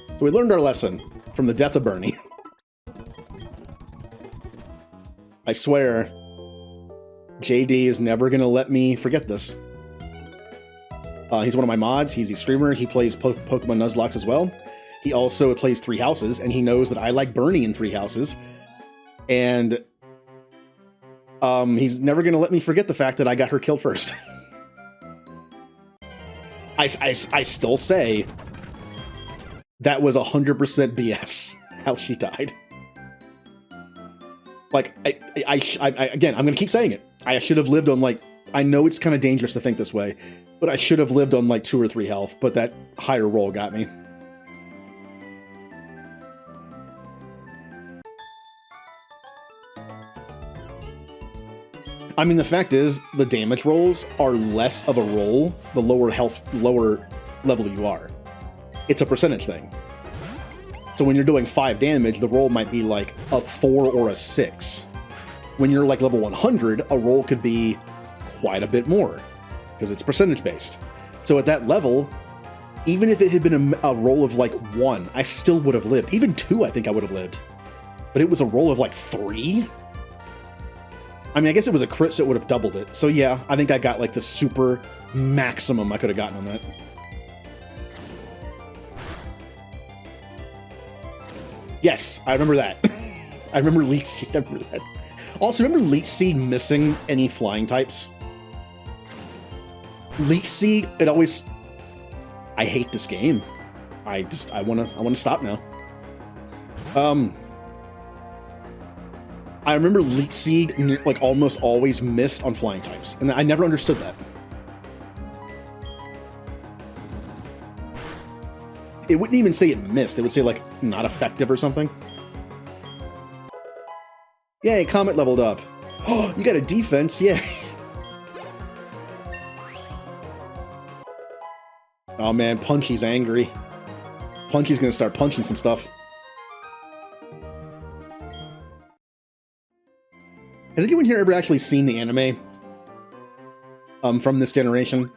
So we learned our lesson from the death of Bernie. I swear, JD is never gonna let me forget this. He's one of my mods, he's a streamer, he plays Pokemon Nuzlocke as well. He also plays 3 houses, and he knows that I like Bernie in 3 houses. And he's never gonna let me forget the fact that I got her killed first. I still say that was 100% BS how she died. Like, again, I'm gonna keep saying it. I should have lived on, like, I know it's kind of dangerous to think this way, but I should have lived on like 2 or 3 health, but that higher roll got me. I mean, the fact is, the damage rolls are less of a roll the lower level you are. It's a percentage thing. So when you're doing 5 damage, the roll might be like a 4 or a 6. When you're like level 100, a roll could be quite a bit more, because it's percentage based. So at that level, even if it had been a roll of like 1, I still would have lived. Even 2, I think I would have lived. But it was a roll of like 3? I mean, I guess it was a crit, so it would have doubled it. So yeah, I think I got like the super maximum I could have gotten on that. Yes, I remember that. I remember Leech Seed. I remember that. Also, remember Leech Seed missing any flying types? Leech Seed, it always... I hate this game. I wanna stop now. I remember Leech Seed like almost always missed on flying types, and I never understood that. It wouldn't even say it missed. It would say like not effective or something. Yay, Comet leveled up. Oh, you got a defense, yay. Oh man, Punchy's angry. Punchy's gonna start punching some stuff. Has anyone here ever actually seen the anime from this generation,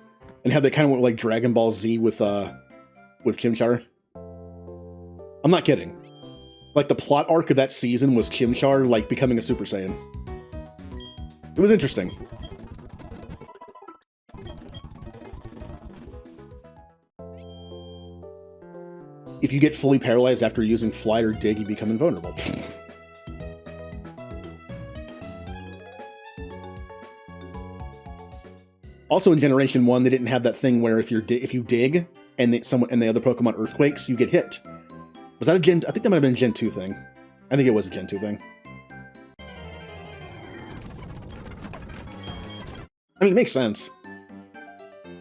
and how they kind of went like Dragon Ball Z with Chimchar? I'm not kidding. Like the plot arc of that season was Chimchar like becoming a Super Saiyan. It was interesting. If you get fully paralyzed after using Flight or Dig, you become invulnerable. Also in Generation 1, they didn't have that thing where if you dig and the other Pokemon earthquakes, you get hit. Was that a Gen... I think that might have been a Gen 2 thing. I think it was a Gen 2 thing. I mean, it makes sense.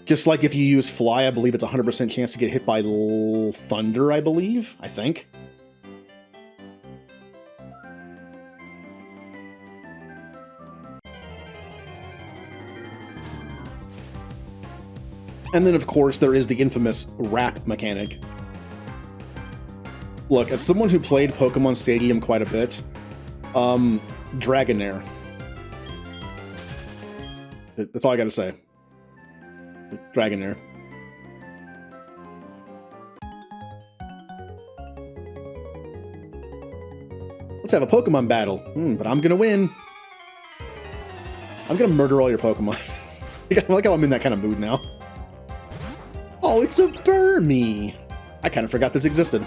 Just like if you use Fly, I believe it's a 100% chance to get hit by Thunder, I believe. I think. And then, of course, there is the infamous wrap mechanic. Look, as someone who played Pokemon Stadium quite a bit, Dragonair. That's all I gotta say. Dragonair. Let's have a Pokemon battle. But I'm gonna win. I'm gonna murder all your Pokemon. I like how I'm in that kind of mood now. Oh, it's a Burmy! I kind of forgot this existed.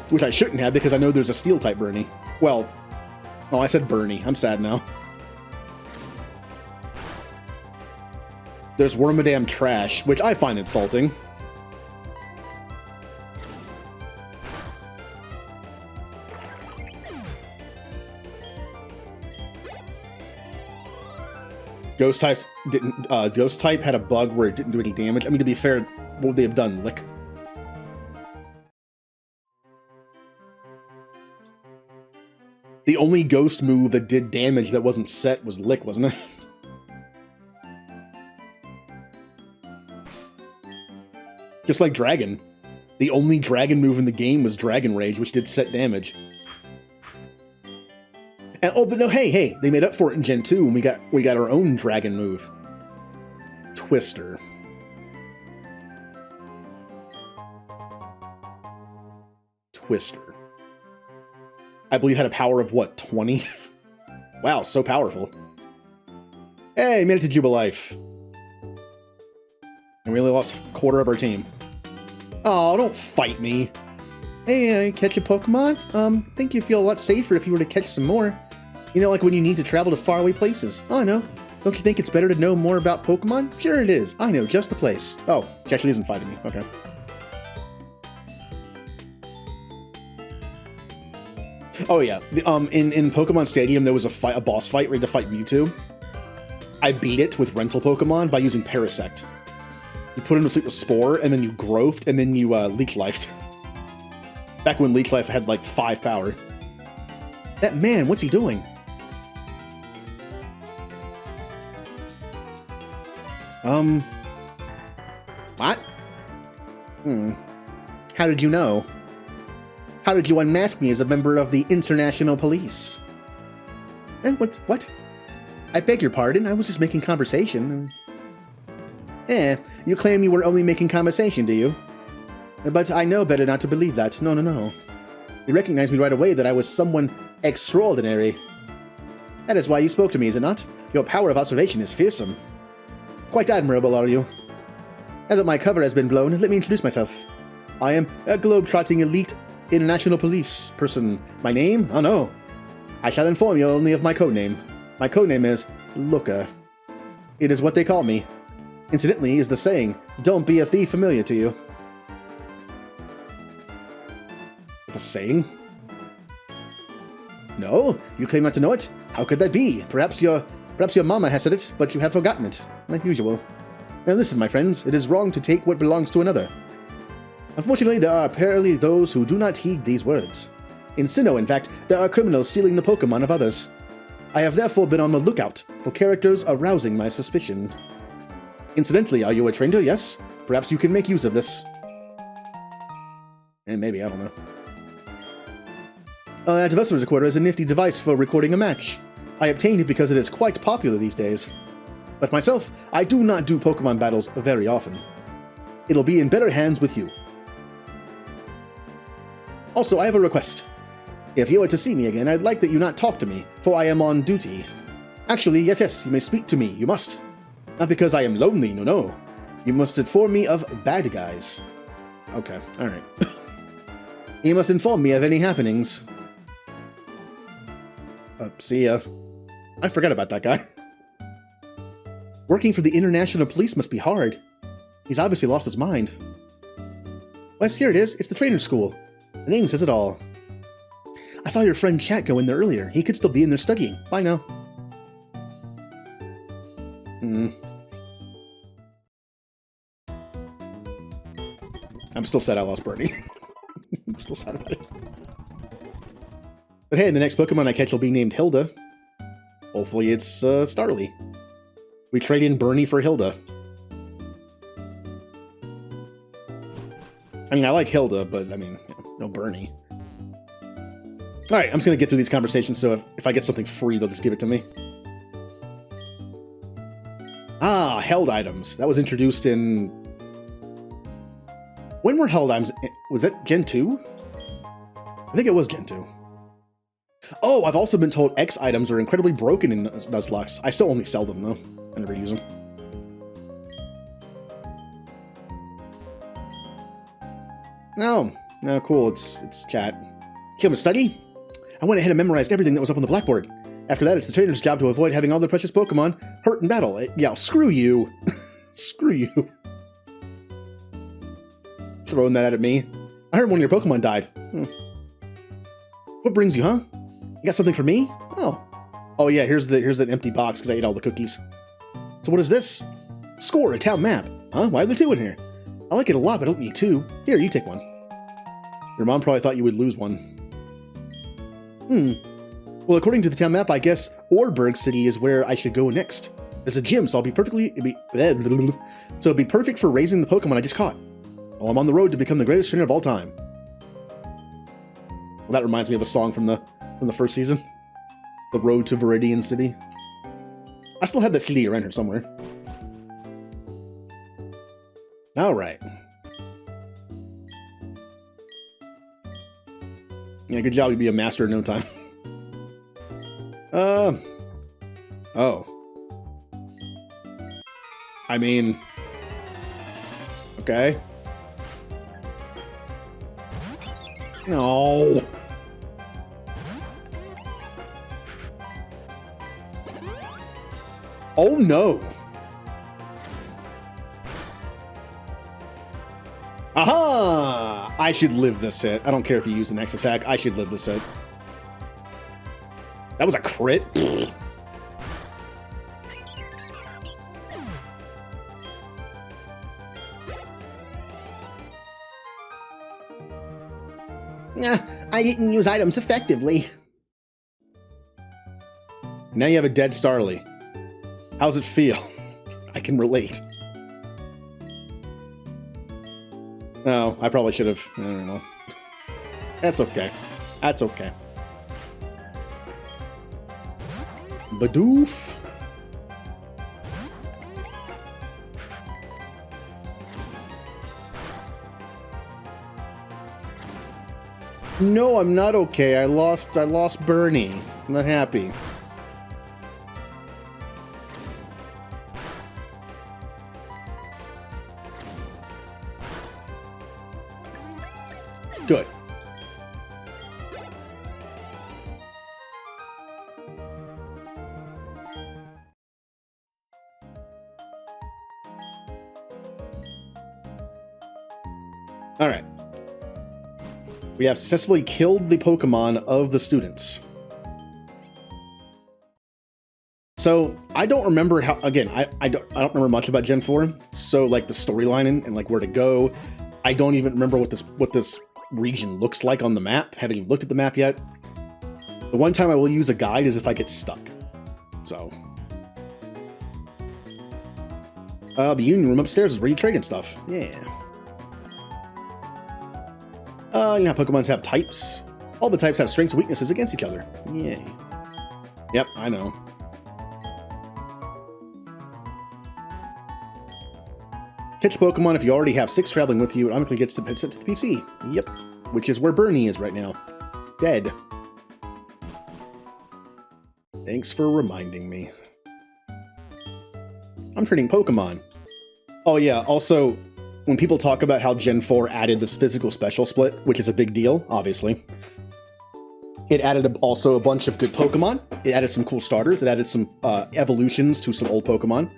Which I shouldn't have, because I know there's a Steel-type Burmy. Well, oh, I said Burny. I'm sad now. There's Wormadam Trash, which I find insulting. Ghost types didn't. Ghost type had a bug where it didn't do any damage. I mean, to be fair, what would they have done? Lick. The only ghost move that did damage that wasn't set was Lick, wasn't it? Just like Dragon. The only Dragon move in the game was Dragon Rage, which did set damage. And, oh, but no, hey, they made up for it in Gen 2, and we got our own Dragon move. Twister. Twister. I believe had a power of, what, 20? Wow, so powerful. Hey, made it to Jubilife. And we only lost a quarter of our team. Oh, don't fight me. Hey, catch a Pokemon? Think you'd feel a lot safer if you were to catch some more. You know, like when you need to travel to faraway places. Oh, I know. Don't you think it's better to know more about Pokemon? Sure it is. I know just the place. Oh, she actually isn't fighting me. Okay. Oh yeah, in Pokemon Stadium there was a boss fight where you had to fight Mewtwo. I beat it with rental Pokemon by using Parasect. You put him to sleep with Spore, and then you Growthed, and then you Leech Lifed. Back when Leech Life had like 5 power. That man, what's he doing? What? How did you know? How did you unmask me as a member of the International Police? What? I beg your pardon, I was just making conversation. You claim you were only making conversation, do you? But I know better not to believe that. No. You recognized me right away that I was someone extraordinary. That is why you spoke to me, is it not? Your power of observation is fearsome. Quite admirable, are you? Now that my cover has been blown, let me introduce myself. I am a globe-trotting elite International Police person. My name? Oh no. I shall inform you only of my codename. My codename is Looker. It is what they call me. Incidentally, is the saying, don't be a thief familiar to you? It's a saying? No? You claim not to know it? How could that be? Perhaps your mama has said it, but you have forgotten it, like usual. Now listen, my friends, it is wrong to take what belongs to another. Unfortunately, there are apparently those who do not heed these words. In Sinnoh, in fact, there are criminals stealing the Pokemon of others. I have therefore been on the lookout for characters arousing my suspicion. Incidentally, are you a trainer? Yes? Perhaps you can make use of this. And maybe, I don't know. That voice recorder is a nifty device for recording a match. I obtained it because it is quite popular these days. But myself, I do not do Pokemon battles very often. It'll be in better hands with you. Also, I have a request. If you are to see me again, I'd like that you not talk to me, for I am on duty. Actually, yes, you may speak to me, you must. Not because I am lonely, no. You must inform me of bad guys. Okay, alright. You must inform me of any happenings. See ya. I forgot about that guy. Working for the International Police must be hard. He's obviously lost his mind. Wes, here it is. It's the trainer school. The name says it all. I saw your friend Chat go in there earlier. He could still be in there studying. Bye now. I'm still sad I lost Bernie. I'm still sad about it. But hey, the next Pokemon I catch will be named Hilda. Hopefully it's Starly. We trade in Bernie for Hilda. I mean, I like Hilda, but I mean, no Bernie. Alright, I'm just gonna get through these conversations, so if I get something free, they'll just give it to me. Ah, held items. That was introduced in... When were held items? Was that Gen 2? I think it was Gen 2. Oh, I've also been told X items are incredibly broken in Nuzlocke. I still only sell them, though. I never use them. No, cool. It's chat. Do you want to study? I went ahead and memorized everything that was up on the blackboard. After that, it's the trainer's job to avoid having all the precious Pokemon hurt in battle. Yeah, screw you. Screw you. Throwing that at me. I heard one of your Pokemon died. What brings you, huh? You got something for me? Oh. Oh yeah, here's that empty box because I ate all the cookies. So what is this? Score, a town map. Huh? Why are there two in here? I like it a lot, but I don't need two. Here, you take one. Your mom probably thought you would lose one. Well, according to the town map, I guess Orberg City is where I should go next. There's a gym, so it'd be perfect for raising the Pokemon I just caught. Well, I'm on the road to become the greatest trainer of all time. Well, that reminds me of a song from the first season. The Road to Viridian City. I still have that CD around here somewhere. Alright. Yeah, good job. You'd be a master in no time. Oh. I mean... Okay. No. Oh no. Aha! I should live this hit. I don't care if you use the next attack. I should live this hit. That was a crit? Nah, I didn't use items effectively. Now you have a dead Starly. How's it feel? I can relate. Oh, I probably should have. I don't know. That's okay. That's okay. Badoof. No, I'm not okay. I lost Bernie. I'm not happy. Good. All right. We have successfully killed the Pokemon of the students. So I don't remember how. Again, I don't remember much about Gen 4. So like the storyline and like where to go. I don't even remember what this region looks like on the map. Haven't even looked at the map yet. The one time I will use a guide is if I get stuck. So. The union room upstairs is where you trade and stuff. Yeah. You know how Pokemons have types? All the types have strengths and weaknesses against each other. Yay. Yep, I know. Catch Pokemon if you already have 6 traveling with you, it automatically gets sent to the PC. Yep. Which is where Bernie is right now. Dead. Thanks for reminding me. I'm trading Pokemon. Oh yeah, also, when people talk about how Gen 4 added this physical special split, which is a big deal, obviously, it added also a bunch of good Pokemon. It added some cool starters. It added some evolutions to some old Pokemon.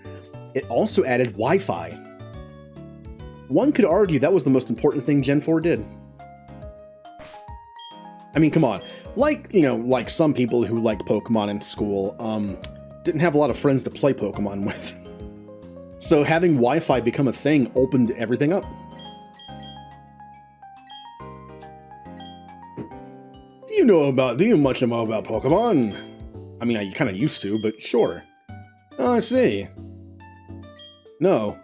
It also added Wi-Fi. One could argue that was the most important thing Gen 4 did. I mean, come on. Like, you know, like some people who liked Pokemon in school, didn't have a lot of friends to play Pokemon with. So having Wi-Fi become a thing opened everything up. Do you much know about Pokemon? I mean, I kind of used to, but sure. Oh, I see. No,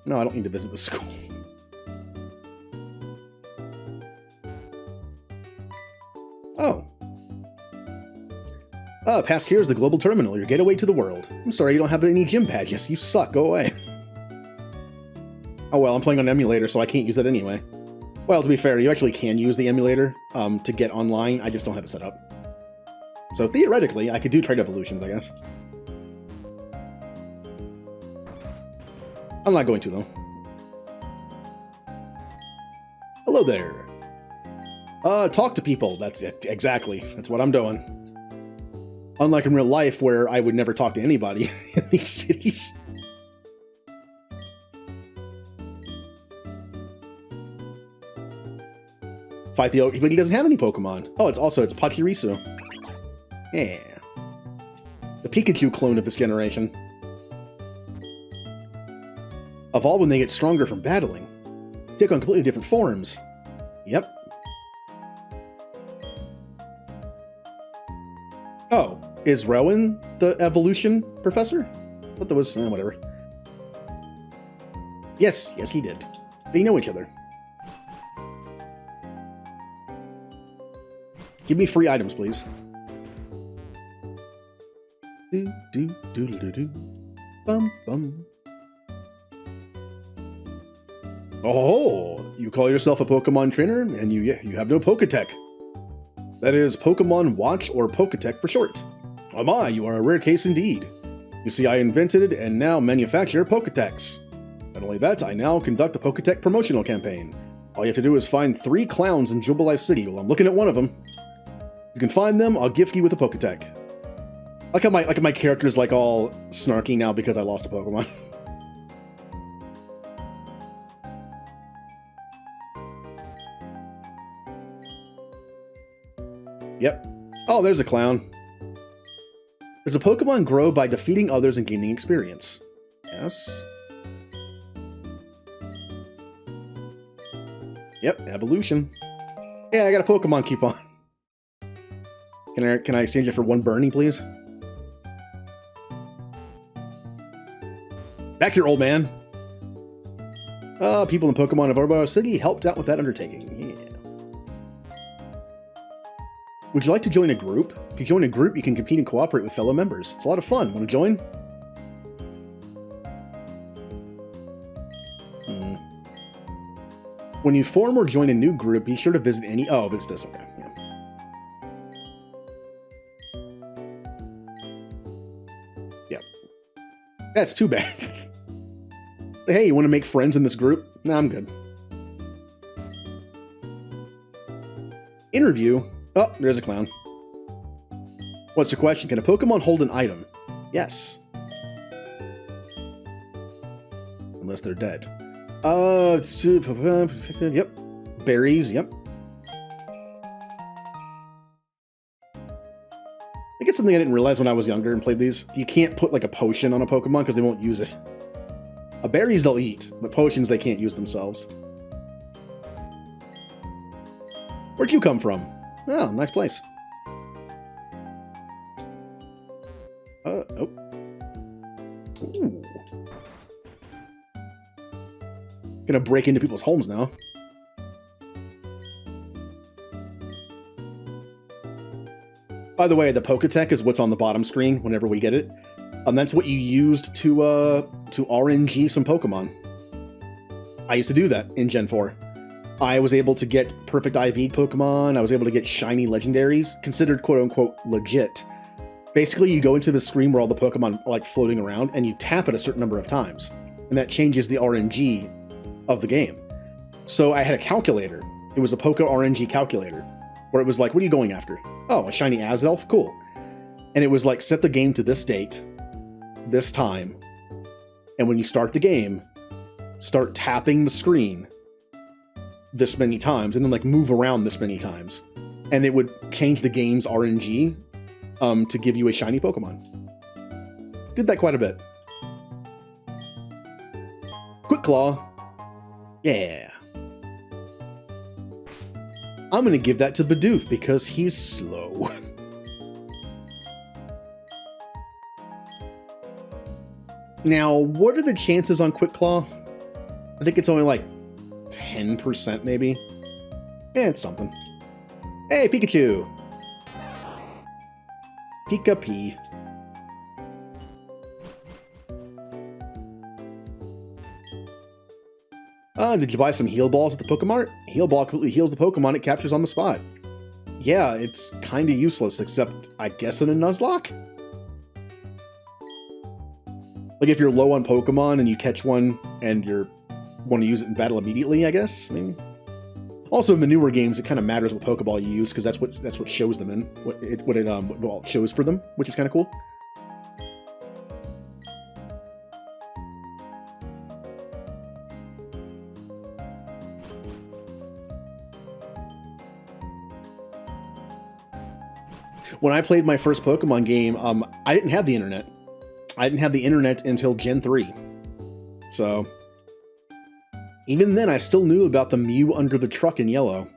I don't need to visit the school. Oh. Past here is the global terminal, your gateway to the world. I'm sorry you don't have any gym badges. You suck. Go away. Oh well, I'm playing on an emulator, so I can't use that anyway. Well, to be fair, you actually can use the emulator to get online. I just don't have it set up. So theoretically, I could do trade evolutions, I guess. I'm not going to, though. Hello there. Talk to people. That's it. Exactly. That's what I'm doing. Unlike in real life, where I would never talk to anybody in these cities. Fight the but he doesn't have any Pokemon. Oh, it's Pachirisu. Yeah. The Pikachu clone of this generation. Evolve when they get stronger from battling. Take on completely different forms. Yep. Oh, is Rowan the evolution professor? I thought that was, whatever. Yes, he did. They know each other. Give me free items, please. Bum bum. Oh, you call yourself a Pokemon trainer, and you have no Poketech. That is Pokemon Watch or Poketech for short. Oh my, you are a rare case indeed. You see, I invented and now manufacture Poketechs. Not only that, I now conduct a Poketech promotional campaign. All you have to do is find 3 clowns in Jubilife City. Well, I'm looking at one of them. You can find them, I'll gift you with a Poketech. Like how my character's like all snarky now because I lost a Pokemon. Yep. Oh, there's a clown. Does a Pokemon grow by defeating others and gaining experience? Yes. Yep, evolution. Yeah, I got a Pokemon coupon. Can I exchange it for 1 Burnie, please? Back here, old man. People in Pokemon of Arbor City helped out with that undertaking. Yeah. Would you like to join a group? If you join a group, you can compete and cooperate with fellow members. It's a lot of fun. Want to join? When you form or join a new group, be sure to visit any... Oh, it's this. Okay. Yeah. Yep. That's too bad. Hey, you want to make friends in this group? Nah, I'm good. Interview. Oh, there's a clown. What's the question? Can a Pokemon hold an item? Yes. Unless they're dead. Yep. Berries, yep. I guess something I didn't realize when I was younger and played these. You can't put like a potion on a Pokemon because they won't use it. Berries they'll eat, but potions they can't use themselves. Where'd you come from? Oh, nice place. Nope. Ooh. Gonna break into people's homes now. By the way, the Poketech is what's on the bottom screen whenever we get it. That's what you used to RNG some Pokemon. I used to do that in Gen 4. I was able to get perfect IV Pokemon. I was able to get shiny legendaries, considered quote-unquote legit. Basically, you go into the screen where all the Pokemon are like floating around, and you tap it a certain number of times. And that changes the RNG of the game. So I had a calculator. It was a Poke RNG calculator, where it was like, what are you going after? Oh, a shiny Azelf? Cool. And it was like, set the game to this date, this time, and when you start the game, start tapping the screen this many times, and then like move around this many times, and it would change the game's RNG to give you a shiny Pokemon. Did that quite a bit. Quick Claw. Yeah. I'm gonna give that to Bidoof because he's slow. Now, what are the chances on Quick Claw? I think it's only like 10% maybe. Yeah, it's something. Hey, Pikachu! Pika-Pee. Did you buy some heal balls at the Pokemart? Heal ball completely heals the Pokemon it captures on the spot. Yeah, it's kinda useless, except I guess in a Nuzlocke? Like if you're low on Pokemon and you catch one and you want to use it in battle immediately, I guess, maybe. Also, in the newer games, it kind of matters what Pokeball you use because that's what shows them in what it shows for them, which is kind of cool. When I played my first Pokemon game, I didn't have the internet. I didn't have the internet until Gen 3. So, even then, I still knew about the Mew under the truck in yellow.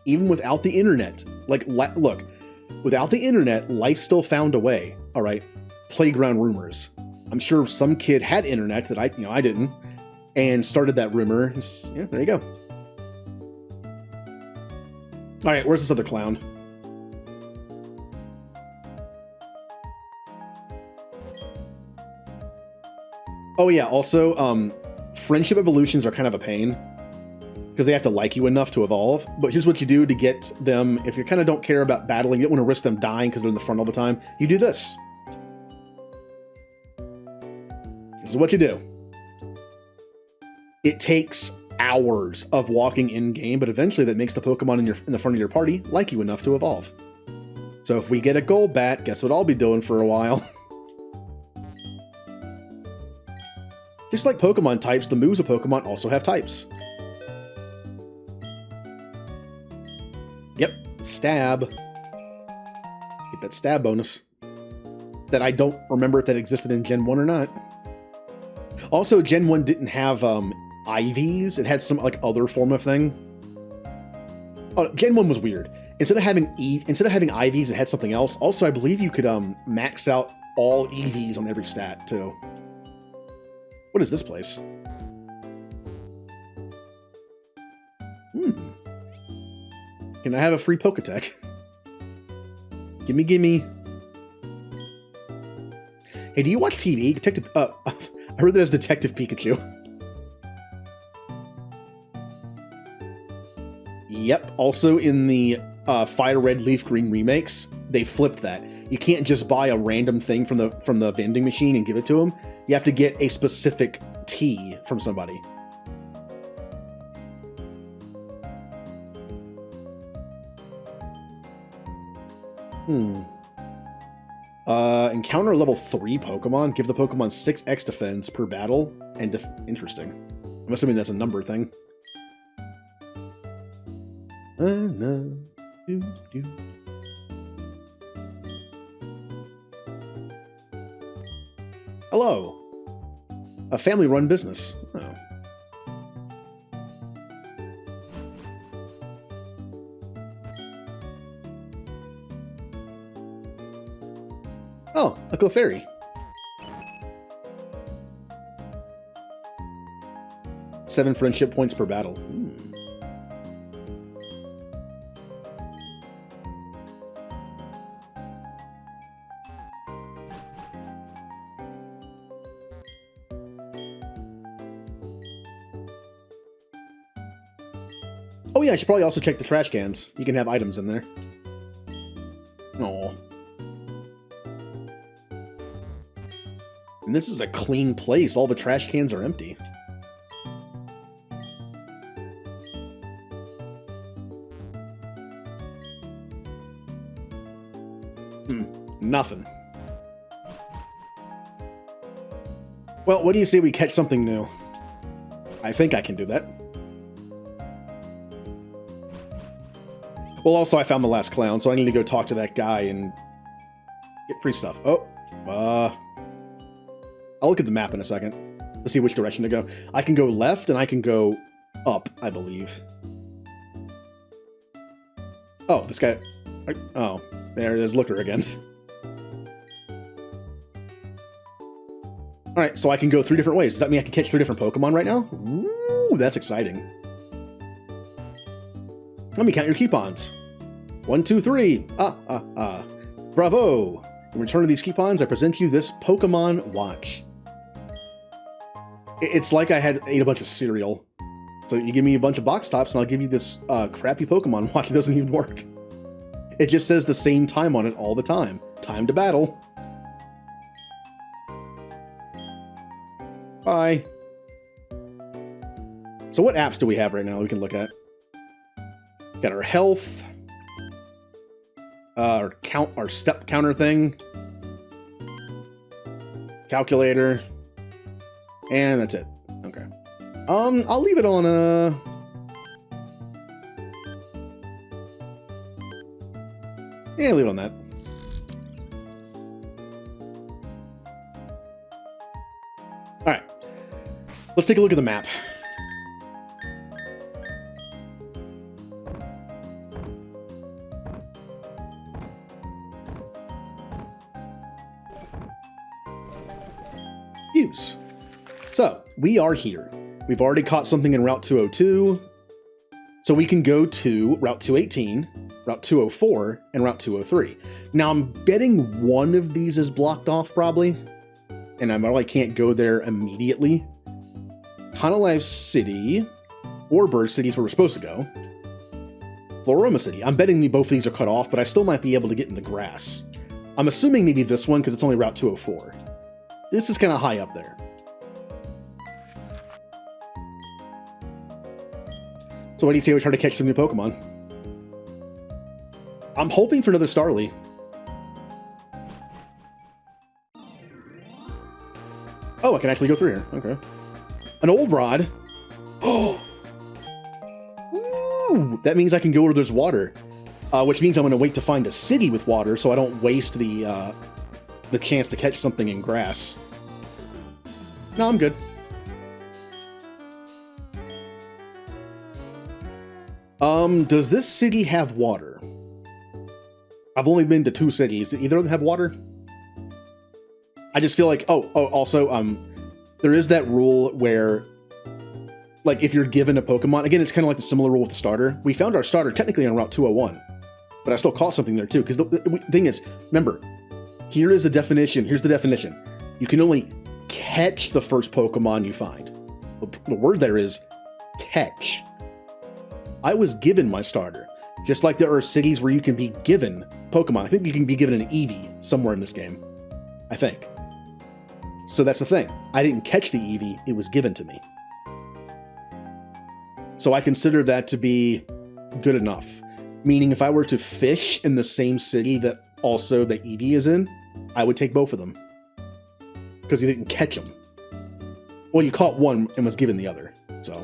Even without the internet. Like, look, without the internet, life still found a way. All right, playground rumors. I'm sure some kid had internet that I didn't, and started that rumor. Yeah, there you go. All right, where's this other clown? Oh yeah, also, friendship evolutions are kind of a pain because they have to like you enough to evolve. But here's what you do to get them, if you kind of don't care about battling, you don't want to risk them dying because they're in the front all the time, you do this. This is what you do. It takes hours of walking in-game, but eventually that makes the Pokemon in the front of your party like you enough to evolve. So if we get a Golbat, guess what I'll be doing for a while? Just like Pokemon types, the moves of Pokemon also have types. Yep, stab. Get that stab bonus. That I don't remember if that existed in Gen 1 or not. Also, Gen 1 didn't have IVs. It had some like other form of thing. Oh, Gen 1 was weird. Instead of having IVs, it had something else. Also, I believe you could max out all EVs on every stat too. What is this place? Can I have a free Poketech? Gimme, gimme. Hey, do you watch TV? Detective, I heard there's Detective Pikachu. Yep, also in the Fire Red Leaf Green remakes, they flipped that. You can't just buy a random thing from the vending machine and give it to them. You have to get a specific tea from somebody. Encounter level 3 Pokemon. Give the Pokemon 6x defense per battle. And interesting. I'm assuming that's a number thing. Hello. A family-run business. Oh. Oh, a Clefairy. 7 friendship points per battle. Oh yeah, I should probably also check the trash cans. You can have items in there. Oh. And this is a clean place. All the trash cans are empty. Nothing. Well, what do you say we catch something new? I think I can do that. Well, also, I found the last clown, so I need to go talk to that guy and get free stuff. Oh, I'll look at the map in a second to see which direction to go. I can go left and I can go up, I believe. Oh, this guy... Oh, there it is, Looker again. Alright, so I can go 3 different ways. Does that mean I can catch 3 different Pokemon right now? Ooh, that's exciting. Let me count your coupons. 1, 2, 3. Bravo! In return to these coupons, I present you this Pokemon Watch. It's like I had ate a bunch of cereal. So you give me a bunch of box tops and I'll give you this crappy Pokemon Watch that doesn't even work. It just says the same time on it all the time. Time to battle. Bye. So what apps do we have right now we can look at? Got our health, our step counter thing, calculator, and that's it. Okay. I'll leave it on yeah, leave it on that. Let's take a look at the map. Views. So, we are here. We've already caught something in Route 202. So we can go to Route 218, Route 204, and Route 203. Now, I'm betting one of these is blocked off, probably. And I probably can't go there immediately. Honolive City, Warburg City is where we're supposed to go. Floroma City. I'm betting both of these are cut off, but I still might be able to get in the grass. I'm assuming maybe this one, because it's only Route 204. This is kind of high up there. So what do you say we try to catch some new Pokemon? I'm hoping for another Starly. Oh, I can actually go through here. Okay. An old rod. Oh! Ooh! That means I can go where there's water. Which means I'm going to wait to find a city with water so I don't waste the chance to catch something in grass. No, I'm good. Does this city have water? I've only been to 2 cities. Do either of them have water? I just feel like, also, there is that rule where, like, if you're given a Pokemon, again, it's kind of like the similar rule with the starter. We found our starter technically on Route 201, but I still caught something there too, because the thing is, remember, here's the definition. You can only catch the first Pokemon you find. The word there is catch. I was given my starter, just like there are cities where you can be given Pokemon. I think you can be given an Eevee somewhere in this game. I think. So that's the thing. I didn't catch the Eevee, it was given to me. So I consider that to be good enough. Meaning if I were to fish in the same city that also the Eevee is in, I would take both of them. Because you didn't catch them. Well, you caught one and was given the other. So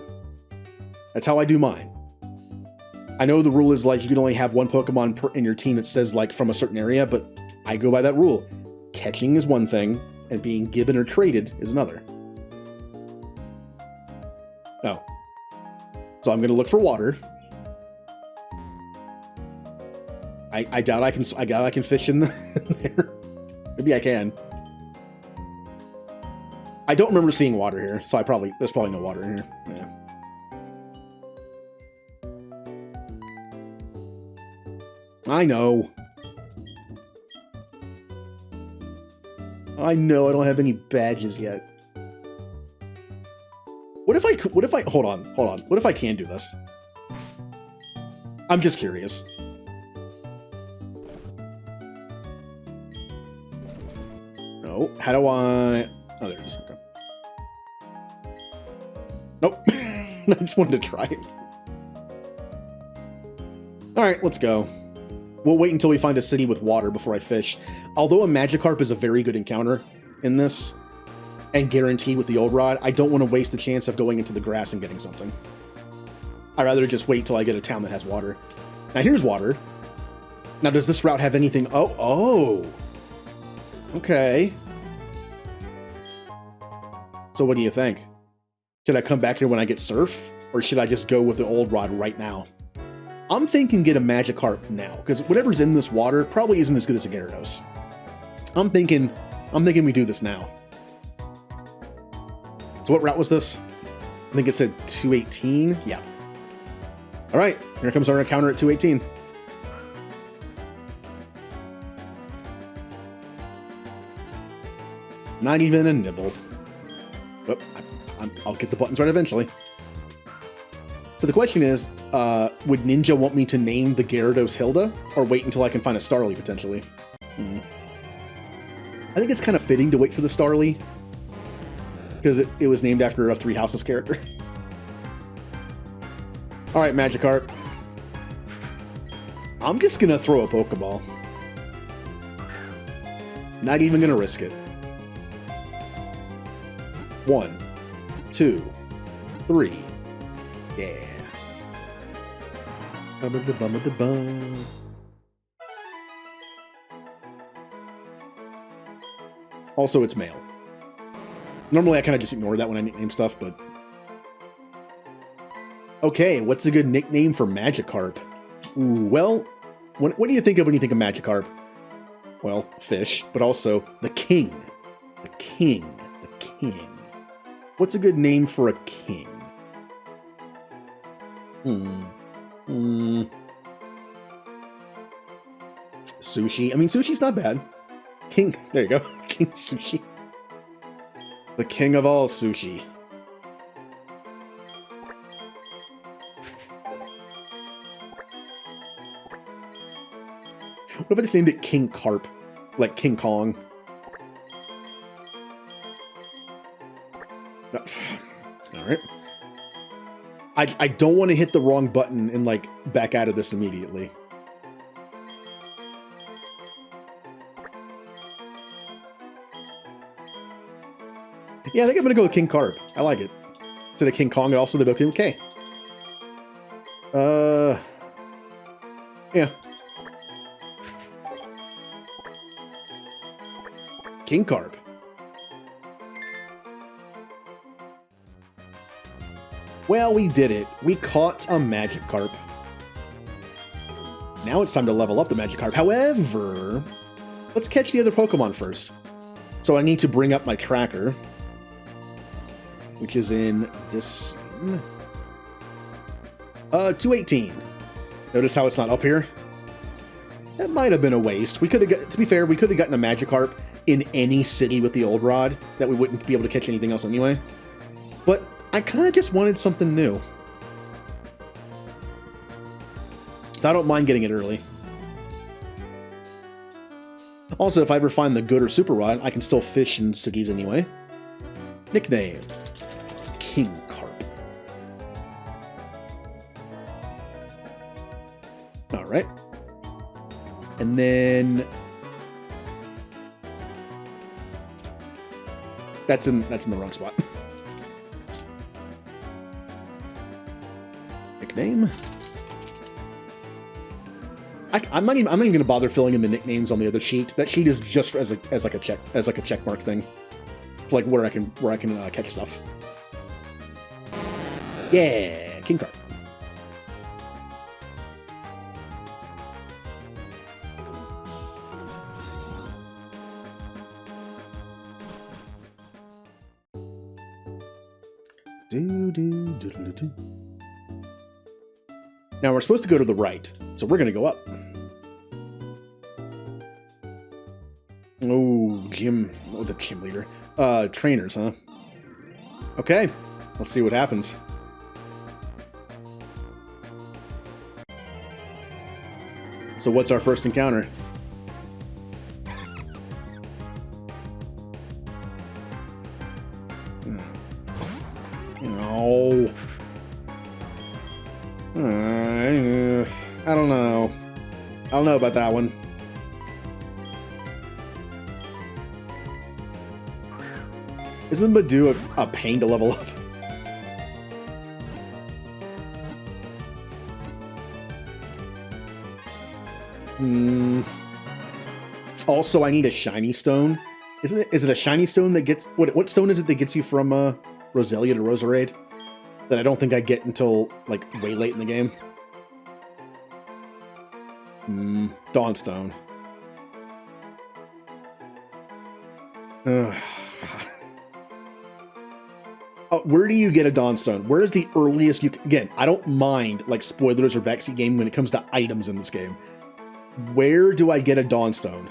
that's how I do mine. I know the rule is like you can only have one Pokemon in your team that says like from a certain area, but I go by that rule. Catching is one thing, and being given or traded is another. Oh. So I'm going to look for water. I doubt I can fish in there. Maybe I can. I don't remember seeing water here, so there's probably no water in here. Yeah. I know. I don't have any badges yet. What if I hold on. What if I can do this? I'm just curious. No, how do I... Oh, there it is. Okay. Nope. I just wanted to try it. Alright, let's go. We'll wait until we find a city with water before I fish. Although a Magikarp is a very good encounter in this, and guaranteed with the old rod, I don't want to waste the chance of going into the grass and getting something. I'd rather just wait till I get a town that has water. Now here's water. Now does this route have anything? Oh! Okay. So what do you think? Should I come back here when I get Surf? Or should I just go with the old rod right now? I'm thinking get a Magikarp now, because whatever's in this water probably isn't as good as a Gyarados. I'm thinking we do this now. So what route was this? I think it said 218. Yeah. All right, here comes our encounter at 218. Not even a nibble. Oh, I'll get the buttons right eventually. So the question is, would Ninja want me to name the Gyarados Hilda, or wait until I can find a Starly, potentially? I think it's kind of fitting to wait for the Starly, because it was named after a Three Houses character. Alright, Magikarp. I'm just gonna throw a Pokeball. Not even gonna risk it. 1, 2, 3. Yeah. Also, it's male. Normally I kind of just ignore that when I nickname stuff, but... Okay, what's a good nickname for Magikarp? Ooh, well, what do you think of when you think of Magikarp? Well, fish, but also the king. The king. The king. What's a good name for a king? Sushi. I mean, sushi's not bad. King. There you go. King Sushi. The king of all sushi. What if I just named it King Carp? Like King Kong? Alright. I don't want to hit the wrong button and, like, back out of this immediately. Yeah, I think I'm gonna go with King Carp. I like it. Instead of King Kong, and also the Pokemon K. Yeah. King Carp. Well, we did it. We caught a Magikarp. Now it's time to level up the Magikarp. However, let's catch the other Pokemon first. So I need to bring up my tracker, which is in this... 218. Notice how it's not up here? That might have been a waste. We could have got, to be fair, we could have gotten a Magikarp in any city with the old rod that we wouldn't be able to catch anything else anyway. But I kind of just wanted something new. So I don't mind getting it early. Also, if I ever find the good or super rod, I can still fish in cities anyway. Nickname. King Carp. Alright. And then... That's in the wrong spot. Nickname. I'm not even going to bother filling in the nicknames on the other sheet. That sheet is just as like a check mark thing, for like where I can catch stuff. Yeah, King Carp. Now we're supposed to go to the right, so we're gonna go up. Oh, gym. Oh, the gym leader. Trainers, huh? Okay, let's see what happens. So what's our first encounter? No. I don't know. I don't know about that one. Isn't Badoo a pain to level up? Also, I need a shiny stone. Is it a shiny stone that gets... What stone is it that gets you from Roselia to Roserade? That I don't think I get until, like, way late in the game. Dawnstone. Oh, where do you get a Dawnstone? Where is the earliest you can... Again, I don't mind, like, spoilers or backseat game when it comes to items in this game. Where do I get a Dawnstone?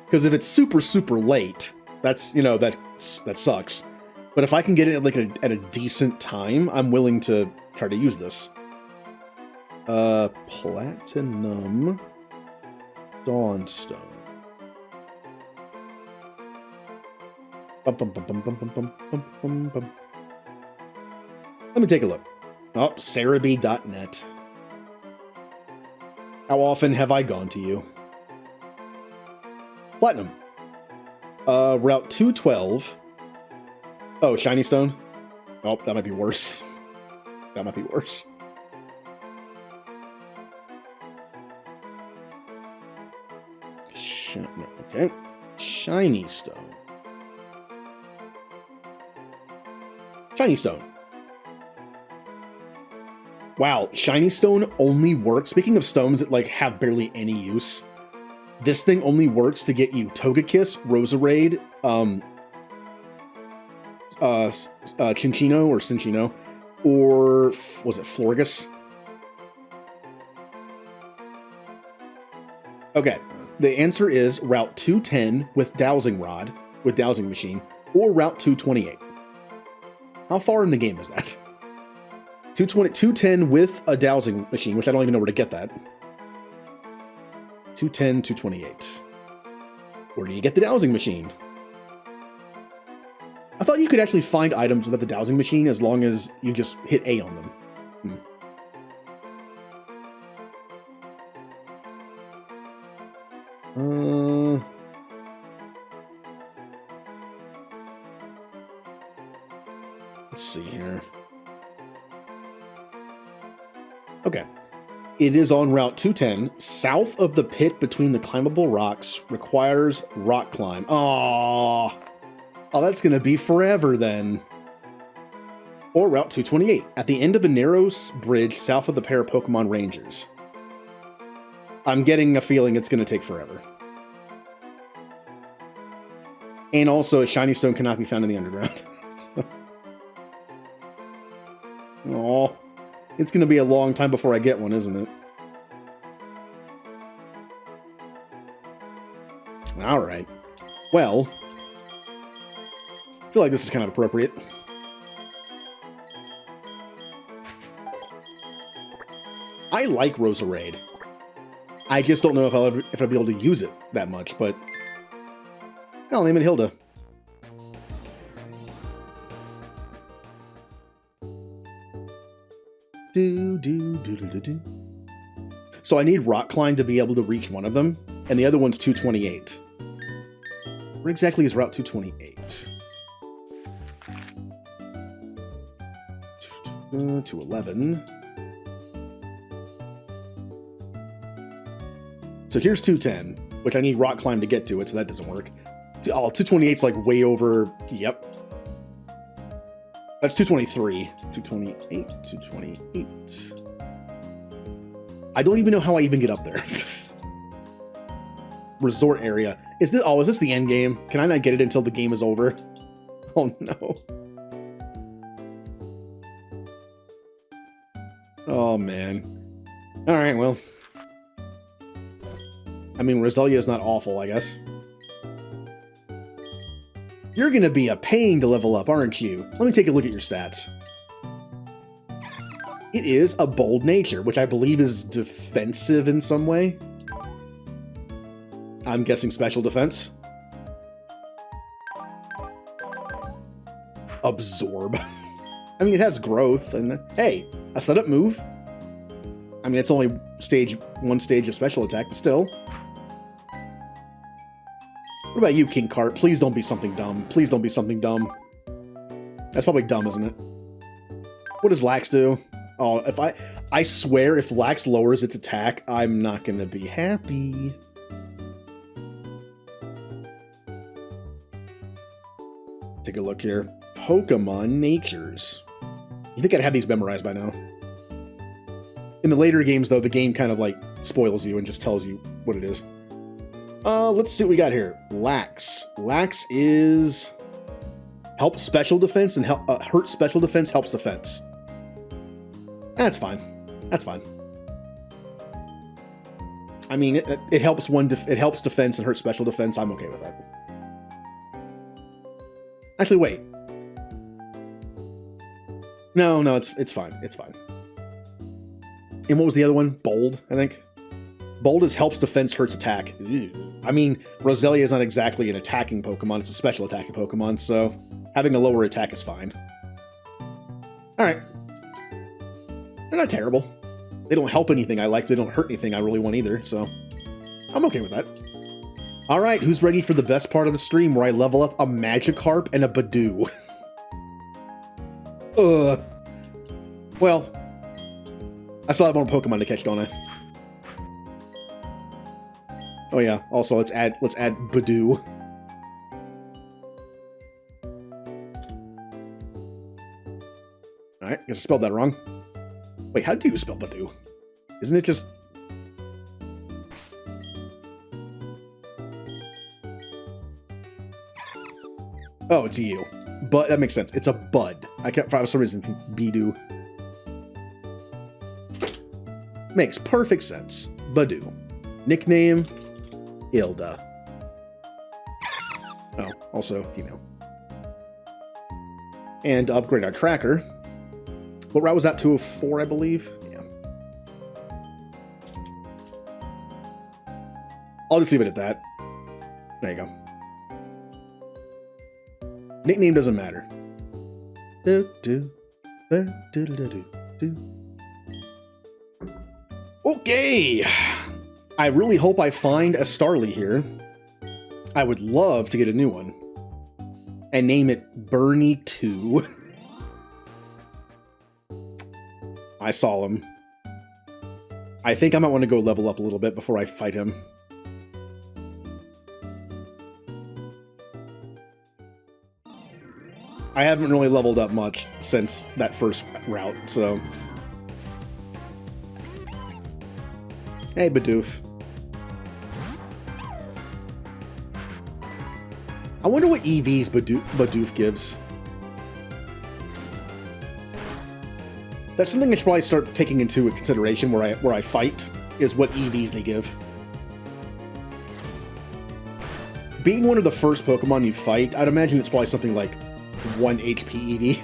Because if it's super, super late, that's, you know, that sucks. But if I can get it like at a decent time, I'm willing to try to use this. Platinum Dawnstone. Let me take a look. Oh, Cerebi.net. How often have I gone to you? Platinum. Route 212. Oh, Shiny Stone? Oh, that might be worse. That might be worse. Okay. Shiny stone. Shiny stone. Wow, shiny stone only works. Speaking of stones that like have barely any use, this thing only works to get you Togekiss, Roserade, Cinccino or Cinccino, or was it Florges? Okay, the answer is Route 210 with Dowsing Rod, with Dowsing Machine, or Route 228. How far in the game is that? 210 with a Dowsing Machine, which I don't even know where to get that. 210, 228. Where do you get the Dowsing Machine? I thought you could actually find items without the Dowsing Machine as long as you just hit A on them. Let's see here. Okay. It is on Route 210, south of the pit between the climbable rocks, requires rock climb. Oh, that's going to be forever then. Or Route 228, at the end of a narrow bridge south of the pair of Pokemon Rangers. I'm getting a feeling it's going to take forever. And also, a shiny stone cannot be found in the underground. Oh, it's going to be a long time before I get one, isn't it? All right. Well, I feel like this is kind of appropriate. I like Roserade. I just don't know if I'll be able to use it that much, but I'll name it Hilda. So I need Rock Climb to be able to reach one of them, and the other one's 228. Where exactly is Route 228? 211. So here's 210, which I need Rock Climb to get to it, so that doesn't work. Oh, 228's like way over. Yep. That's 223. 228, 228. I don't even know how I even get up there. Resort area. Is this the end game? Can I not get it until the game is over? Oh no. Oh man. Alright, well. I mean, Roselia is not awful, I guess. You're gonna be a pain to level up, aren't you? Let me take a look at your stats. It is a bold nature, which I believe is defensive in some way. I'm guessing special defense. Absorb. I mean, it has growth, and hey, a setup move. I mean, it's only one stage of special attack, but still. What about you, King Cart? Please don't be something dumb. Please don't be something dumb. That's probably dumb, isn't it? What does Lax do? Oh, I swear if Lax lowers its attack, I'm not gonna be happy. Take a look here. Pokemon Natures. You think I'd have these memorized by now? In the later games, though, the game kind of like spoils you and just tells you what it is. Let's see what we got here. Lax. Lax is helps special defense and hurt special defense, helps defense. That's fine. That's fine. I mean, it helps it helps defense and hurts special defense. I'm okay with that. Actually, wait. No, it's fine. It's fine. And what was the other one? Bold, I think. Bold is helps defense, hurts attack. Ew. I mean, Roselia is not exactly an attacking Pokemon. It's a special attacking Pokemon, so having a lower attack is fine. Alright. They're not terrible. They don't help anything I like. They don't hurt anything I really want either, so I'm okay with that. Alright, who's ready for the best part of the stream where I level up a Magikarp and a Badoo? Well, I still have more Pokemon to catch, don't I? Oh yeah. Also, let's add Badoo. All right, guess I spelled that wrong. Wait, how do you spell Badoo? Isn't it just? Oh, it's you. But that makes sense. It's a bud. I can't for some reason think Bidoo. Makes perfect sense. Badoo. Nickname Hilda. Oh, also female. And to upgrade our tracker. What route was that? 204, I believe? Yeah. I'll just leave it at that. There you go. Nickname doesn't matter. Okay. I really hope I find a Starly here. I would love to get a new one. And name it Bernie 2. I saw him. I think I might want to go level up a little bit before I fight him. I haven't really leveled up much since that first route, so... Hey, Bidoof. I wonder what EVs Bidoof gives. That's something I should probably start taking into consideration where I fight, is what EVs they give. Being one of the first Pokemon you fight, I'd imagine it's probably something like 1 HP EV.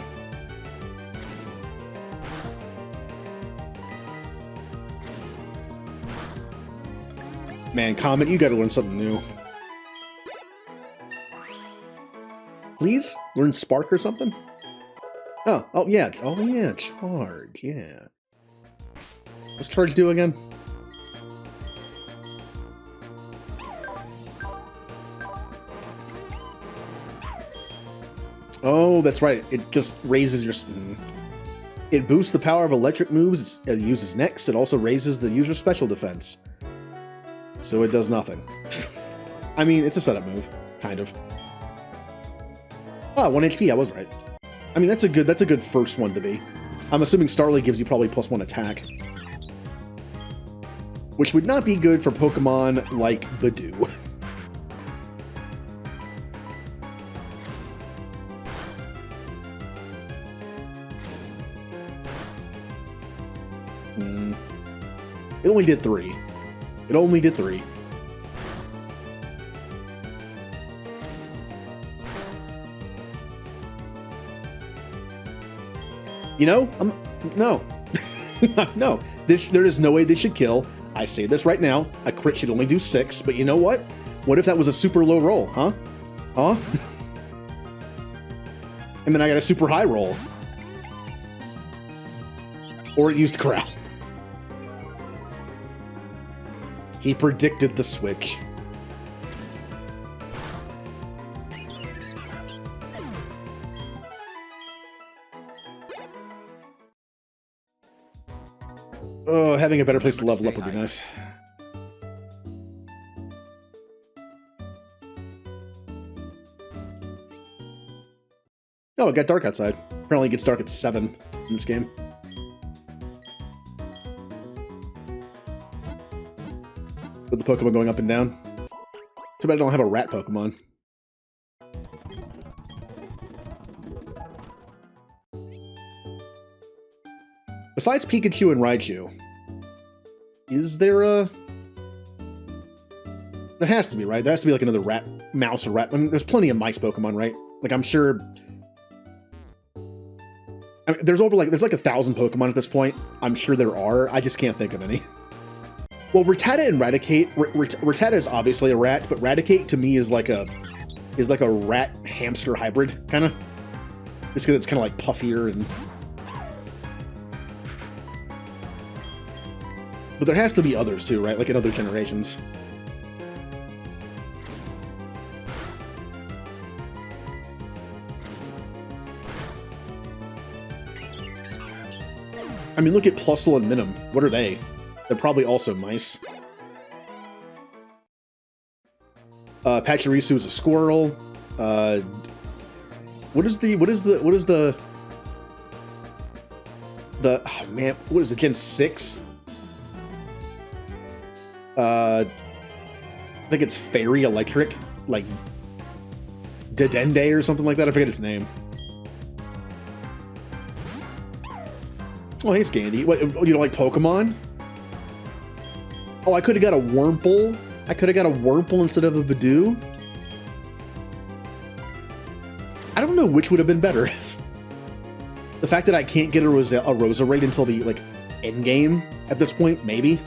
Man, Comet, you gotta learn something new. Please? Learn Spark or something? Oh yeah, Charge, yeah. What's Charge do again? Oh, that's right. It just raises your... It boosts the power of electric moves it uses next. It also raises the user's special defense. So it does nothing. I mean, it's a setup move, kind of. Ah, 1 HP, I was right. I mean, that's a good first one to be. I'm assuming Starly gives you probably +1 attack. Which would not be good for Pokemon like Badoo. It only did 3. It only did 3. You know, no. No. There is no way this should kill. I say this right now. A crit should only do 6, but you know what? What if that was a super low roll, huh? Huh? And then I got a super high roll. Or it used Corral. He predicted the switch. Oh, having a better place to level up would be nice. Oh, it got dark outside. Apparently it gets dark at 7 in this game. With the Pokemon going up and down. Too bad I don't have a rat Pokemon. Besides Pikachu and Raichu, is there a... There has to be, right? There has to be like another rat, mouse or rat. I mean, there's plenty of mice Pokemon, right? Like, I'm sure... I mean, there's like 1,000 Pokemon at this point. I'm sure there are. I just can't think of any. Well, Rattata and Raticate... Rattata is obviously a rat, but Raticate to me is like a rat-hamster hybrid, kind of. Just because it's kind of like puffier and... But there has to be others too, right? Like in other generations. I mean, look at Plusle and Minim. What are they? They're probably also mice. Pachirisu is a squirrel. What is the oh man, what is it, Gen 6? I think it's Fairy Electric, like Dedende or something like that. I forget its name. Oh, hey, Scandy. What, you don't like Pokemon? Oh, I could have got a Wurmple. I could have got a Wurmple instead of a Badoo. I don't know which would have been better. The fact that I can't get a Roserade until the, like, end game at this point, maybe.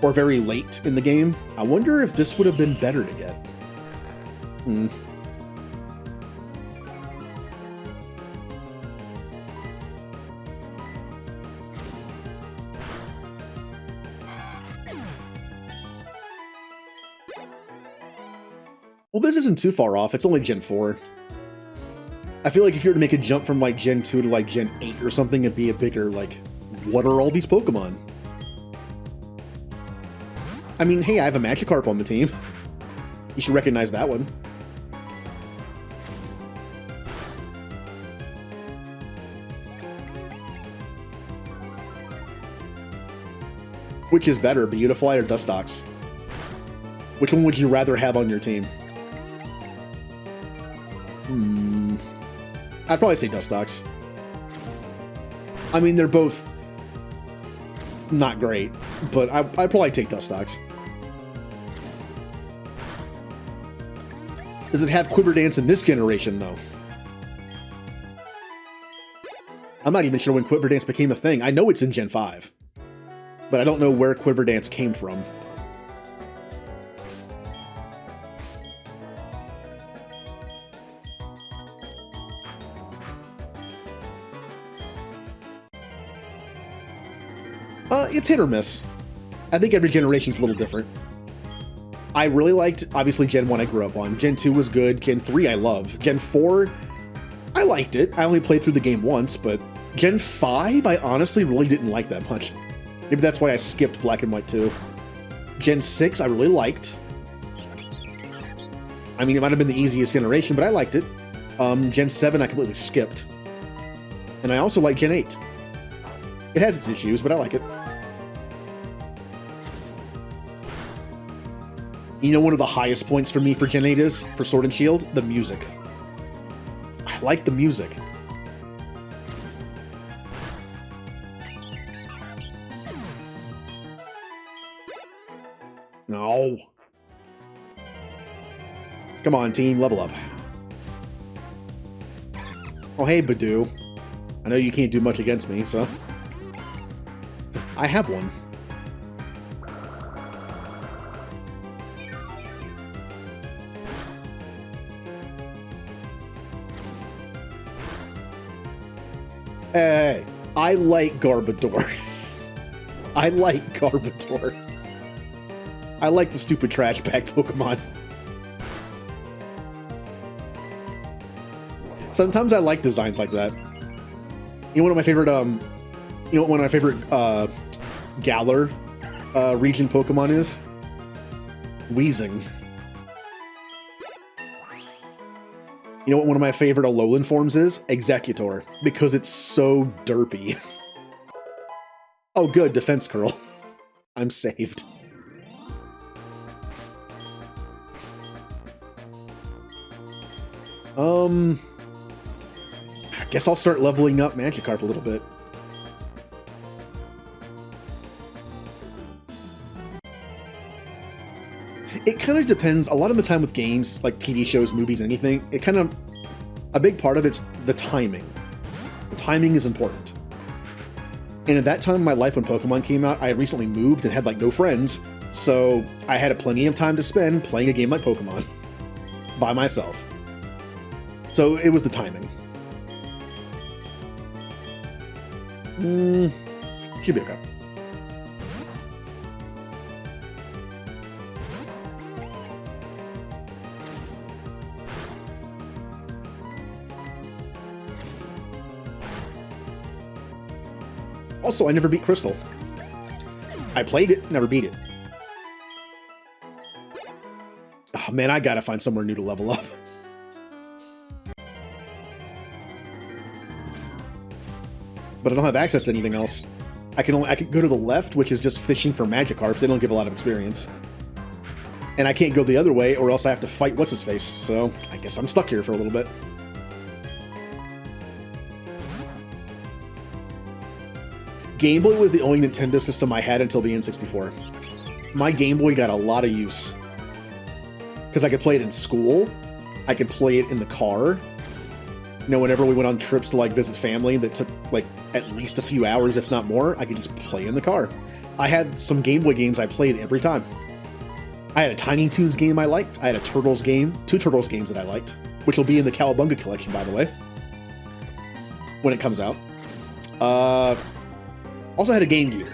Or very late in the game. I wonder if this would have been better to get. Well, this isn't too far off. It's only Gen 4. I feel like if you were to make a jump from, like, Gen 2 to, like, Gen 8 or something, it'd be a bigger, like, what are all these Pokemon? I mean, hey, I have a Magikarp on the team. You should recognize that one. Which is better, Beautifly or Dustox? Which one would you rather have on your team? I'd probably say Dustox. I mean, they're both not great, but I'd probably take Dustox. Does it have Quiver Dance in this generation, though? I'm not even sure when Quiver Dance became a thing. I know it's in Gen 5, but I don't know where Quiver Dance came from. It's hit or miss. I think every generation's a little different. I really liked, obviously, Gen 1 I grew up on. Gen 2 was good. Gen 3 I love. Gen 4, I liked it. I only played through the game once, but Gen 5 I honestly really didn't like that much. Maybe that's why I skipped Black and White 2. Gen 6 I really liked. I mean, it might have been the easiest generation, but I liked it. Gen 7 I completely skipped. And I also like Gen 8. It has its issues, but I like it. You know, one of the highest points for me for Gen 8 is, for Sword and Shield, the music. I like the music. No. Come on, team, level up. Oh, hey, Badoo. I know you can't do much against me, so... I have one. Hey, I like Garbodor. I like Garbodor. I like the stupid trash bag Pokemon. Sometimes I like designs like that. You know, one of my favorite, Galar region Pokemon is? Weezing. You know what one of my favorite Alolan forms is? Executor, because it's so derpy. Oh good, Defense Curl. I'm saved. I guess I'll start leveling up Magikarp a little bit. It kind of depends. A lot of the time with games, like TV shows, movies, anything, a big part of it's the timing. The timing is important. And at that time in my life when Pokemon came out, I had recently moved and had like no friends, so I had plenty of time to spend playing a game like Pokemon by myself. So it was the timing. Should be okay. Also, I never beat Crystal. I played it, never beat it. Man, I gotta find somewhere new to level up. But I don't have access to anything else. I can go to the left, which is just fishing for Magikarps. They don't give a lot of experience. And I can't go the other way, or else I have to fight what's-his-face. So I guess I'm stuck here for a little bit. Game Boy was the only Nintendo system I had until the N64. My Game Boy got a lot of use. Because I could play it in school. I could play it in the car. You know, whenever we went on trips to, like, visit family that took, like, at least a few hours, if not more, I could just play in the car. I had some Game Boy games I played every time. I had a Tiny Toons game I liked. I had a Turtles game, 2 Turtles games that I liked, which will be in the Cowabunga collection, by the way, when it comes out. Also had a Game Gear.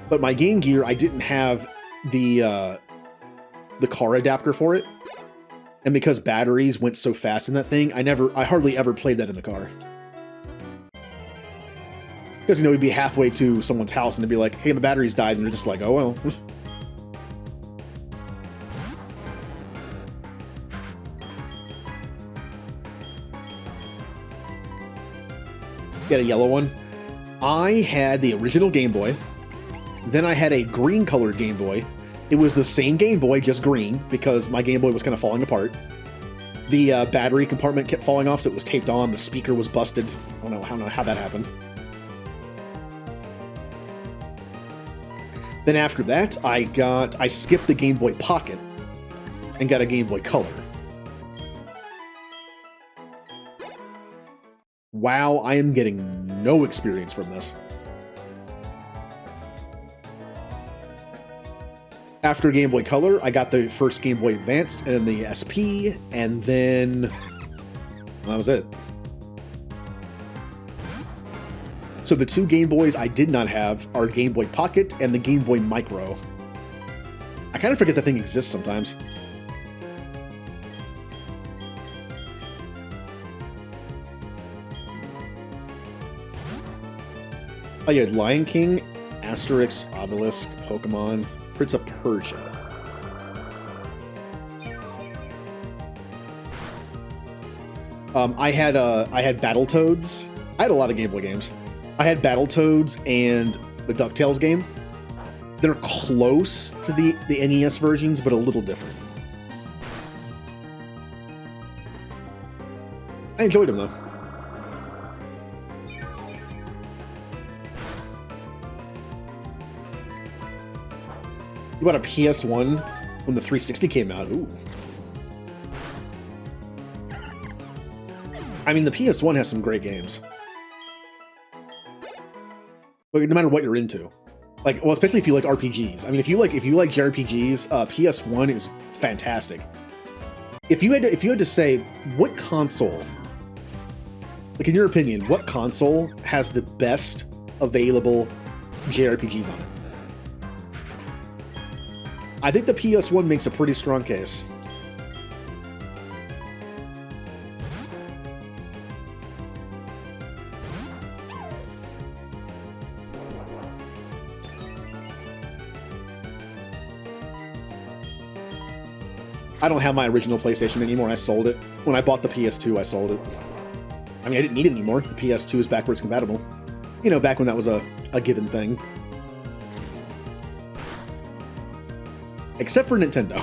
But my Game Gear, I didn't have the car adapter for it. And because batteries went so fast in that thing, I hardly ever played that in the car. Because, you know, we'd be halfway to someone's house and they'd be like, hey, my battery's died. And they're just like, oh, well. Get a yellow one. I had the original Game Boy. Then I had a green colored Game Boy. It was the same Game Boy, just green, because my Game Boy was kind of falling apart. The battery compartment kept falling off, so it was taped on. The speaker was busted. I don't know how that happened. Then after that, I skipped the Game Boy Pocket and got a Game Boy Color. Wow, I am getting no experience from this. After Game Boy Color, I got the first Game Boy Advanced and the SP, and then that was it. So the 2 Game Boys I did not have are Game Boy Pocket and the Game Boy Micro. I kind of forget that thing exists sometimes. Oh, you had Lion King, Asterix, Obelisk, Pokemon, Prince of Persia. I had Battletoads. I had a lot of Game Boy games. I had Battletoads and the DuckTales game. They're close to the NES versions, but a little different. I enjoyed them, though. You bought a PS1 when the 360 came out. Ooh. I mean, the PS1 has some great games. But no matter what you're into. Like, well, especially if you like RPGs. I mean, if you like JRPGs, PS1 is fantastic. If you had to say what console, like in your opinion, what console has the best available JRPGs on it? I think the PS1 makes a pretty strong case. I don't have my original PlayStation anymore. I sold it. When I bought the PS2, I sold it. I mean, I didn't need it anymore. The PS2 is backwards compatible. You know, back when that was a given thing. Except for Nintendo.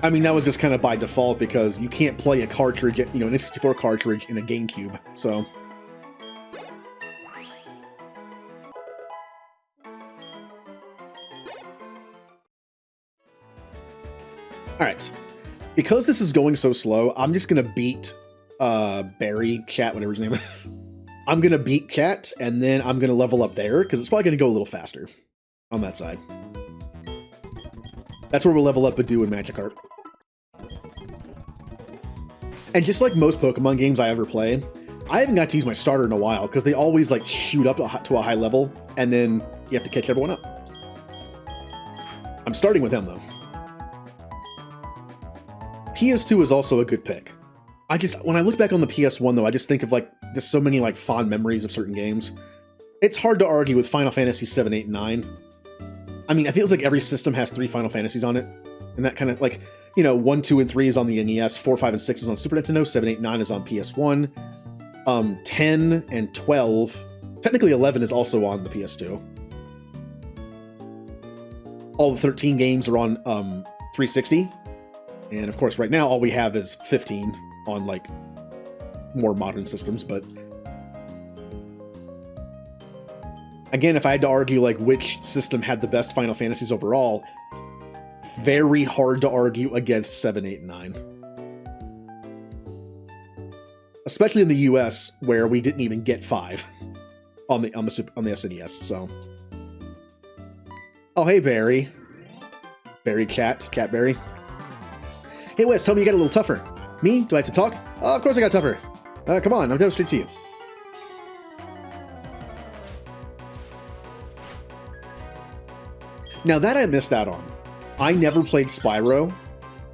I mean, that was just kind of by default because you can't play a cartridge, you know, an N64 cartridge in a GameCube, so... Alright. Because this is going so slow, I'm just gonna beat Barry, Chat, whatever his name is. I'm gonna beat Chat, and then I'm gonna level up there, because it's probably gonna go a little faster on that side. That's where we'll level up Badoo and Magikarp. And just like most Pokemon games I ever play, I haven't got to use my starter in a while, because they always like shoot up to a high level, and then you have to catch everyone up. I'm starting with him, though. PS2 is also a good pick. when I look back on the PS1 though, I just think of like just so many like fond memories of certain games. It's hard to argue with Final Fantasy 7, 8, and 9. I mean, it feels like every system has 3 Final Fantasies on it. And that kind of like, 1, 2, and 3 is on the NES, 4, 5, and 6 is on Super Nintendo, 7, 8, 9 is on PS1, 10 and 12, technically 11 is also on the PS2. All the 13 games are on 360. And of course, right now, all we have is 15 on like more modern systems, but again, if I had to argue like which system had the best Final Fantasies overall, very hard to argue against 7, 8, and 9. Especially in the US, where we didn't even get 5 on the SNES. So, oh hey Barry, Cat Barry. Hey Wes, tell me you got a little tougher. Me? Do I have to talk? Oh, of course I got tougher. Come on, I'm going straight to you. Now that I missed out on. I never played Spyro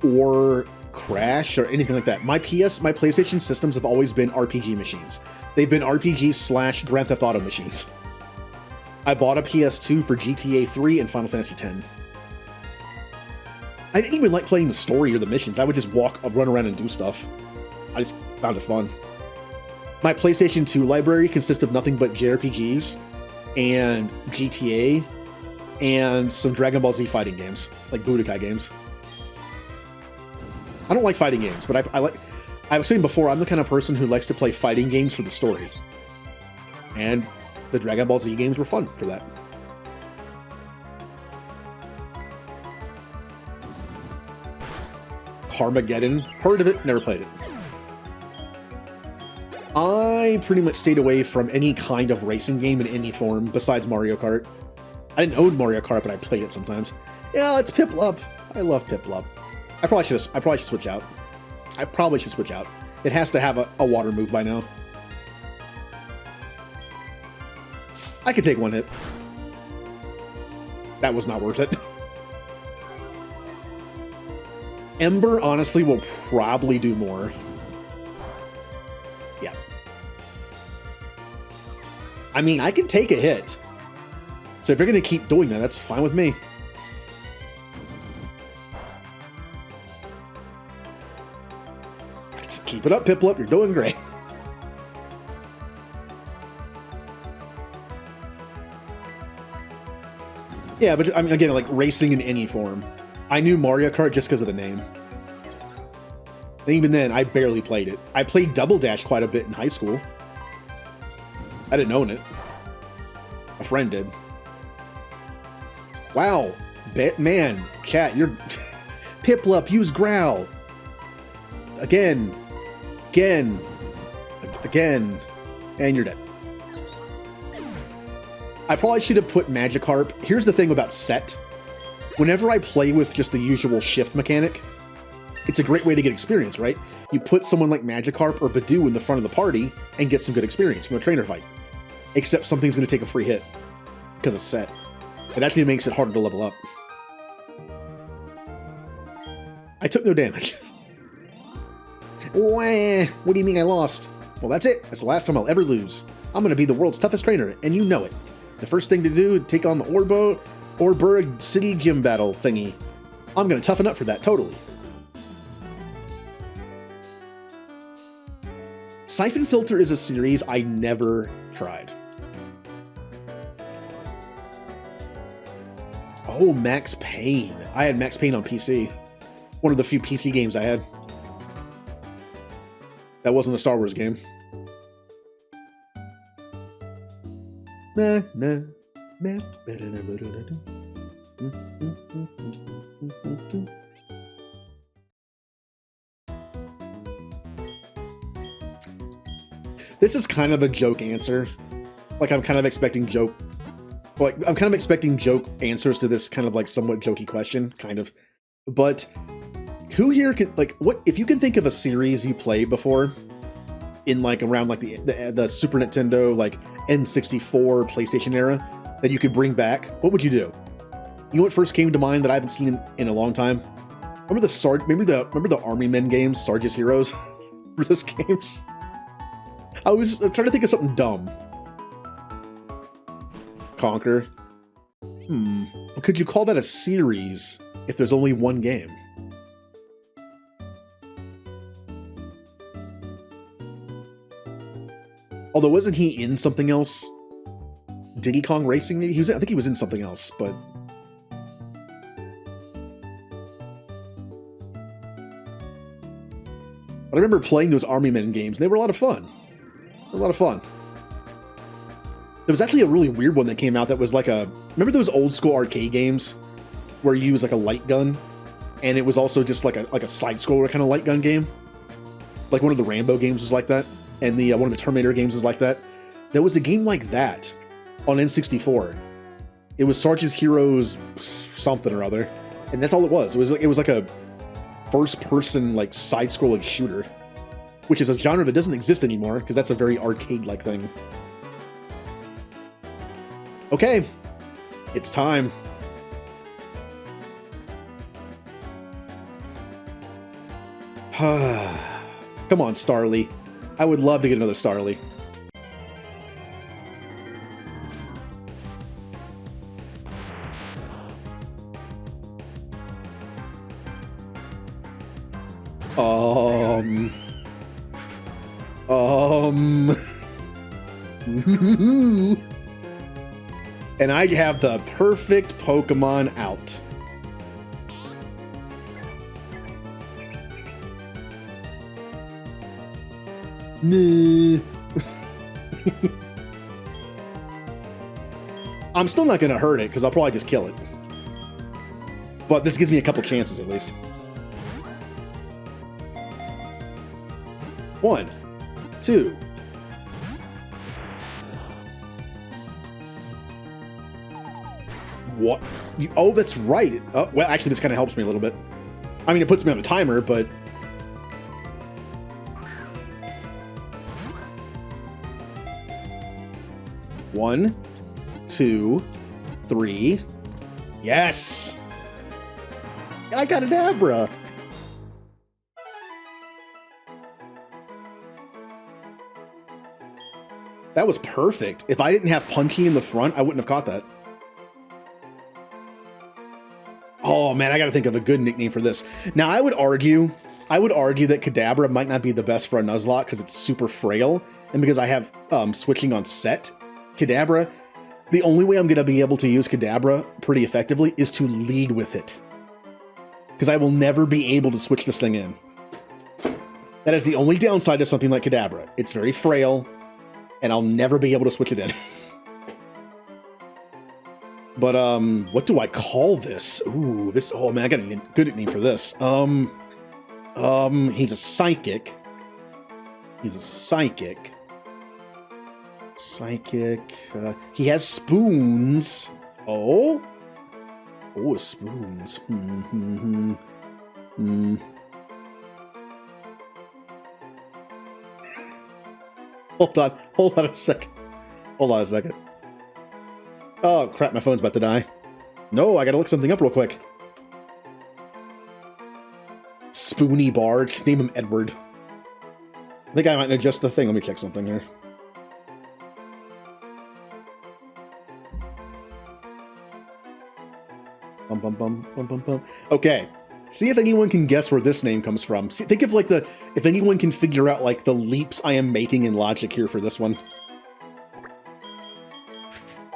or Crash or anything like that. My PlayStation systems have always been RPG machines. They've been RPG / Grand Theft Auto machines. I bought a PS2 for GTA 3 and Final Fantasy X. I didn't even like playing the story or the missions. I would just run around and do stuff. I just found it fun. My PlayStation 2 library consists of nothing but JRPGs and GTA and some Dragon Ball Z fighting games, like Budokai games. I don't like fighting games, but I was saying before, I'm the kind of person who likes to play fighting games for the story. And the Dragon Ball Z games were fun for that. Carmageddon, heard of it, never played it. I pretty much stayed away from any kind of racing game in any form besides Mario Kart. I didn't own Mario Kart, but I played it sometimes. Yeah, it's Piplup. I love Piplup. I probably should switch out. I probably should switch out. It has to have a water move by now. I could take one hit. That was not worth it. Ember, honestly, will probably do more. Yeah. I mean, I can take a hit. So if you're going to keep doing that, that's fine with me. Keep it up, Piplup. You're doing great. Yeah, but I mean, again, like racing in any form. I knew Mario Kart just because of the name. And even then, I barely played it. I played Double Dash quite a bit in high school. I didn't own it. A friend did. Wow. Man, chat, you're... Piplup, use Growl. Again. And you're dead. I probably should have put Magikarp. Here's the thing about set. Whenever I play with just the usual shift mechanic, it's a great way to get experience, right? You put someone like Magikarp or Badoo in the front of the party and get some good experience from a trainer fight. Except something's going to take a free hit because of set. It actually makes it harder to level up. I took no damage. Wah, what do you mean I lost? Well, that's it. That's the last time I'll ever lose. I'm going to be the world's toughest trainer, and you know it. The first thing to do is take on the Orberg City Gym Battle thingy. I'm going to toughen up for that, totally. Siphon Filter is a series I never tried. Oh, Max Payne. I had Max Payne on PC. One of the few PC games I had. That wasn't a Star Wars game. This is kind of a joke answer. Like I'm kind of expecting joke answers to this kind of like somewhat jokey question, kind of. But who here can what if you can think of a series you played before in like around like the Super Nintendo, like N64, PlayStation era that you could bring back? What would you do? You know what first came to mind that I haven't seen in a long time? Remember the Army Men games, Sarge's Heroes? for those games. I was trying to think of something dumb. Conquer. Could you call that a series if there's only one game? Although, wasn't he in something else? Diddy Kong Racing, maybe? I think he was in something else, but... I remember playing those Army Men games. They were a lot of fun. A lot of fun. There was actually a really weird one that came out that was like a... Remember those old school arcade games where you use like a light gun? And it was also just like a side-scroller kind of light gun game? Like one of the Rambo games was like that. And the one of the Terminator games was like that. There was a game like that on N64. It was Sarge's Heroes something or other. And that's all it was. It was like a first-person like side-scrolling shooter. Which is a genre that doesn't exist anymore, because that's a very arcade-like thing. Okay, it's time. Come on, Starly. I would love to get another Starly. And I have the perfect Pokemon out. Nah. I'm still not gonna hurt it, because I'll probably just kill it. But this gives me a couple chances at least. 1, 2. What? Oh, that's right. Well, actually, this kind of helps me a little bit. I mean, it puts me on a timer, but... One, 2, 3. Yes! I got an Abra! That was perfect. If I didn't have Punchy in the front, I wouldn't have caught that. Oh man, I gotta think of a good nickname for this. Now I would argue that Kadabra might not be the best for a Nuzlocke because it's super frail, and because I have switching on set Kadabra, the only way I'm gonna be able to use Kadabra pretty effectively is to lead with it. Because I will never be able to switch this thing in. That is the only downside to something like Kadabra. It's very frail, and I'll never be able to switch it in. But, what do I call this? Ooh, oh man, I got a good name for this. He's a psychic. He's a psychic. He has spoons. Oh? Oh, spoons. Hold on a second. Oh, crap, my phone's about to die. No, I gotta look something up real quick. Spoony Bard. Name him Edward. I think I might adjust the thing. Let me check something here. Okay. See if anyone can guess where this name comes from. Think of like if anyone can figure out like the leaps I am making in logic here for this one.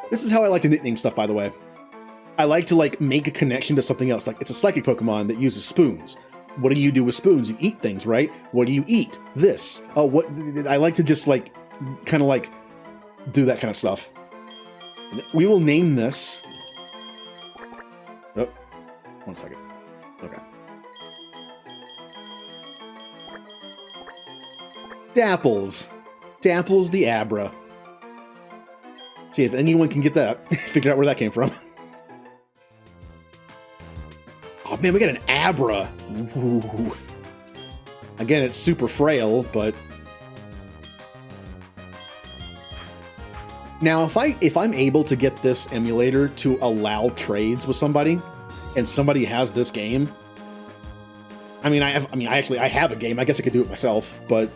This is how I like to nickname stuff, by the way. I like to like make a connection to something else. Like it's a psychic Pokemon that uses spoons. What do you do with spoons? You eat things, right? What do you eat? This. Oh, what? I like to just like kind of like do that kind of stuff. We will name this. Oh, 1 second. Okay. Dapples. Dapples the Abra. See if anyone can get that. Figure out where that came from. Oh man, we got an Abra. Ooh. Again, it's super frail, but... Now, if I'm able to get this emulator to allow trades with somebody, and somebody has this game, I mean, I have a game. I guess I could do it myself, but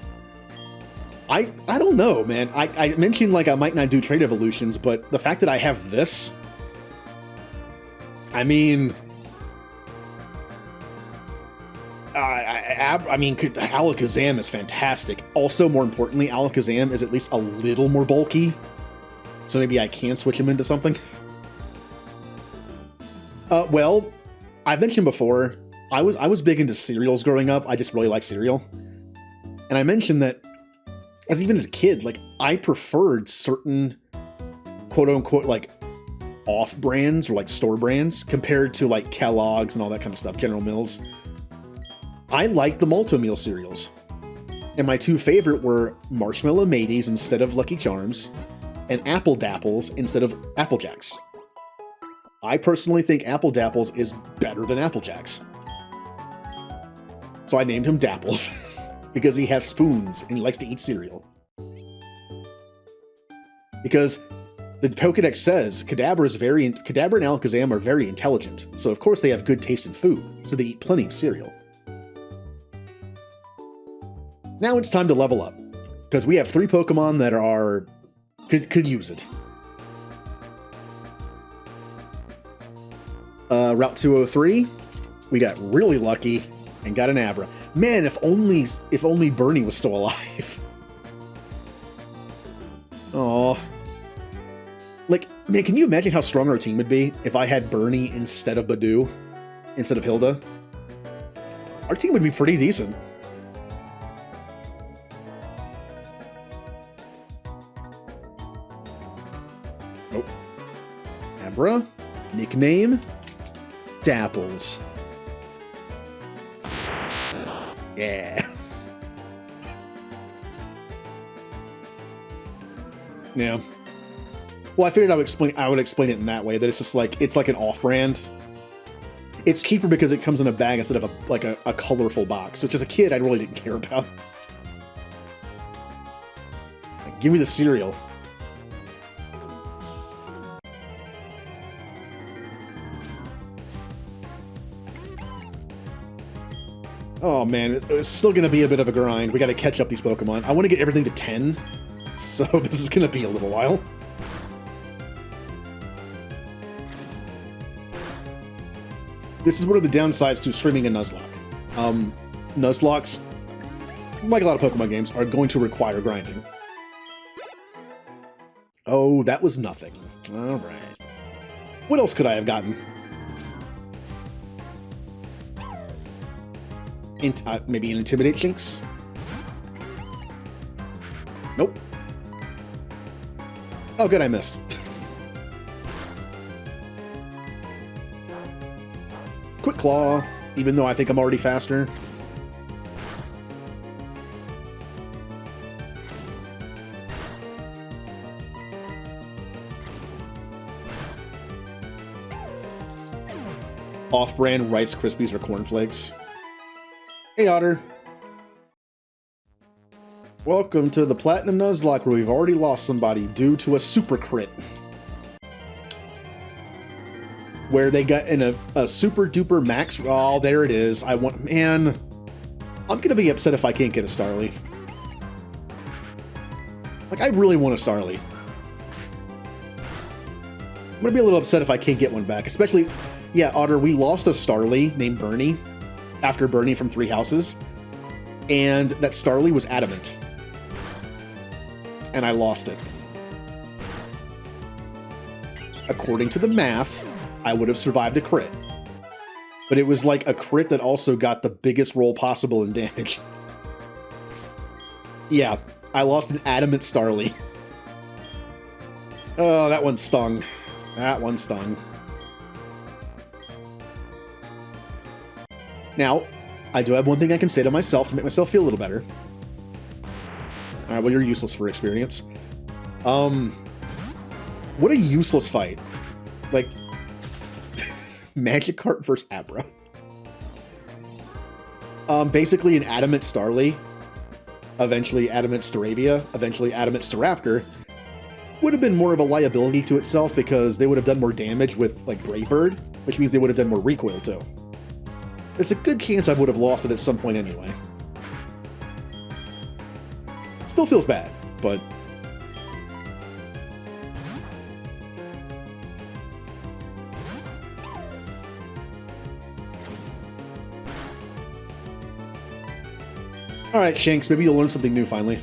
I don't know, man. I mentioned like I might not do trade evolutions, but the fact that I have this, I mean, Alakazam is fantastic. Also, more importantly, Alakazam is at least a little more bulky, so maybe I can switch him into something. Well, I've mentioned before, I was big into cereals growing up. I just really like cereal, and I mentioned that even as a kid, like I preferred certain quote unquote like off brands or like store brands compared to like Kellogg's and all that kind of stuff, General Mills. I liked the Malto-Meal cereals, and my two favorite were Marshmallow Mateys instead of Lucky Charms, and Apple Dapples instead of Apple Jacks. I personally think Apple Dapples is better than Apple Jacks, so I named him Dapples because he has spoons and he likes to eat cereal. Because the Pokedex says Kadabra and Alakazam are very intelligent, so of course they have good taste in food, so they eat plenty of cereal. Now it's time to level up, because we have 3 Pokemon that could use it. Route 203, we got really lucky and got an Abra. Man, if only Bernie was still alive. Aw. Like, man, can you imagine how strong our team would be if I had Bernie instead of Badoo, instead of Hilda? Our team would be pretty decent. Nope. Abra, nickname, Dapples. Yeah. Yeah. Well, I figured I would explain it in that way, that it's just like, it's like an off-brand. It's cheaper because it comes in a bag instead of a colorful box, which as a kid I really didn't care about. Like, give me the cereal. Oh man, it's still going to be a bit of a grind. We got to catch up these Pokemon. I want to get everything to 10, so this is going to be a little while. This is one of the downsides to streaming a Nuzlocke. Nuzlocks, like a lot of Pokemon games, are going to require grinding. Oh, that was nothing. Alright. What else could I have gotten? Maybe an Intimidate Jinx? Nope. Oh, good, I missed. Quick Claw, even though I think I'm already faster. Off-brand Rice Krispies or Corn Flakes. Hey, Otter. Welcome to the Platinum Nuzlocke, where we've already lost somebody due to a super crit. Where they got in a super duper max. Oh, there it is. Man, I'm gonna be upset if I can't get a Starly. Like, I really want a Starly. I'm gonna be a little upset if I can't get one back, especially, yeah, Otter, we lost a Starly named Bernie after Bernie from Three Houses, and that Starly was adamant. And I lost it. According to the math, I would have survived a crit. But it was like a crit that also got the biggest roll possible in damage. Yeah, I lost an adamant Starly. Oh, that one stung. That one stung. Now, I do have one thing I can say to myself to make myself feel a little better. Alright, well, you're useless for experience. What a useless fight. Like, Magikarp versus Abra. Basically an Adamant Starly, eventually Adamant Staravia, eventually Adamant Staraptor, would have been more of a liability to itself because they would have done more damage with, like, Brave Bird, which means they would have done more recoil, too. It's a good chance I would have lost it at some point anyway. Still feels bad, but... Alright, Shanks, maybe you'll learn something new finally.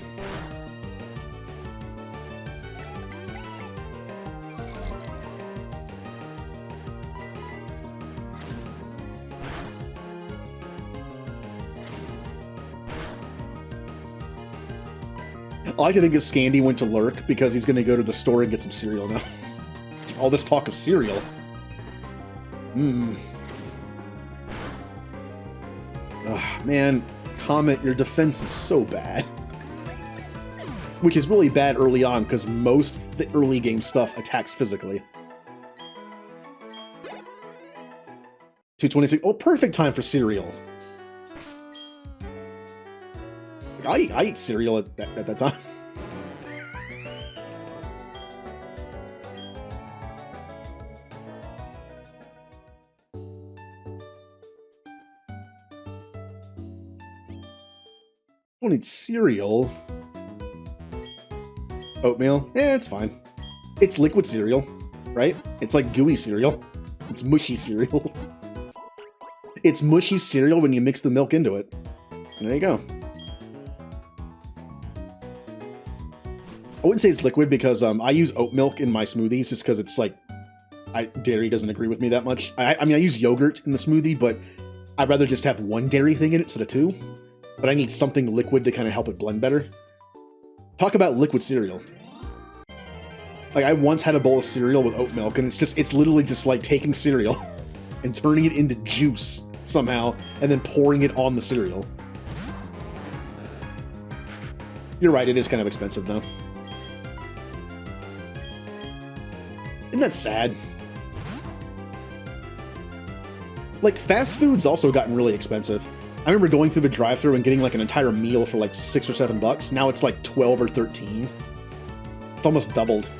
All I can think is Scandy went to lurk because he's going to go to the store and get some cereal now. All this talk of cereal. Ugh, man, Comet, your defense is so bad. Which is really bad early on because most of the early game stuff attacks physically. 226. Oh, perfect time for cereal. I eat cereal at that time. I don't need cereal. Oatmeal? Eh, it's fine. It's liquid cereal, right? It's like gooey cereal. It's mushy cereal. It's mushy cereal when you mix the milk into it. There you go. I wouldn't say it's liquid because I use oat milk in my smoothies just because it's like, dairy doesn't agree with me that much. I mean, I use yogurt in the smoothie, but I'd rather just have one dairy thing in it instead of two. But I need something liquid to kind of help it blend better. Talk about liquid cereal. Like, I once had a bowl of cereal with oat milk, and it's literally just like taking cereal and turning it into juice somehow, and then pouring it on the cereal. You're right, it is kind of expensive though. Isn't that sad? Like, fast food's also gotten really expensive. I remember going through the drive-thru and getting like an entire meal for like $6 or $7. Now it's like 12 or 13. It's almost doubled.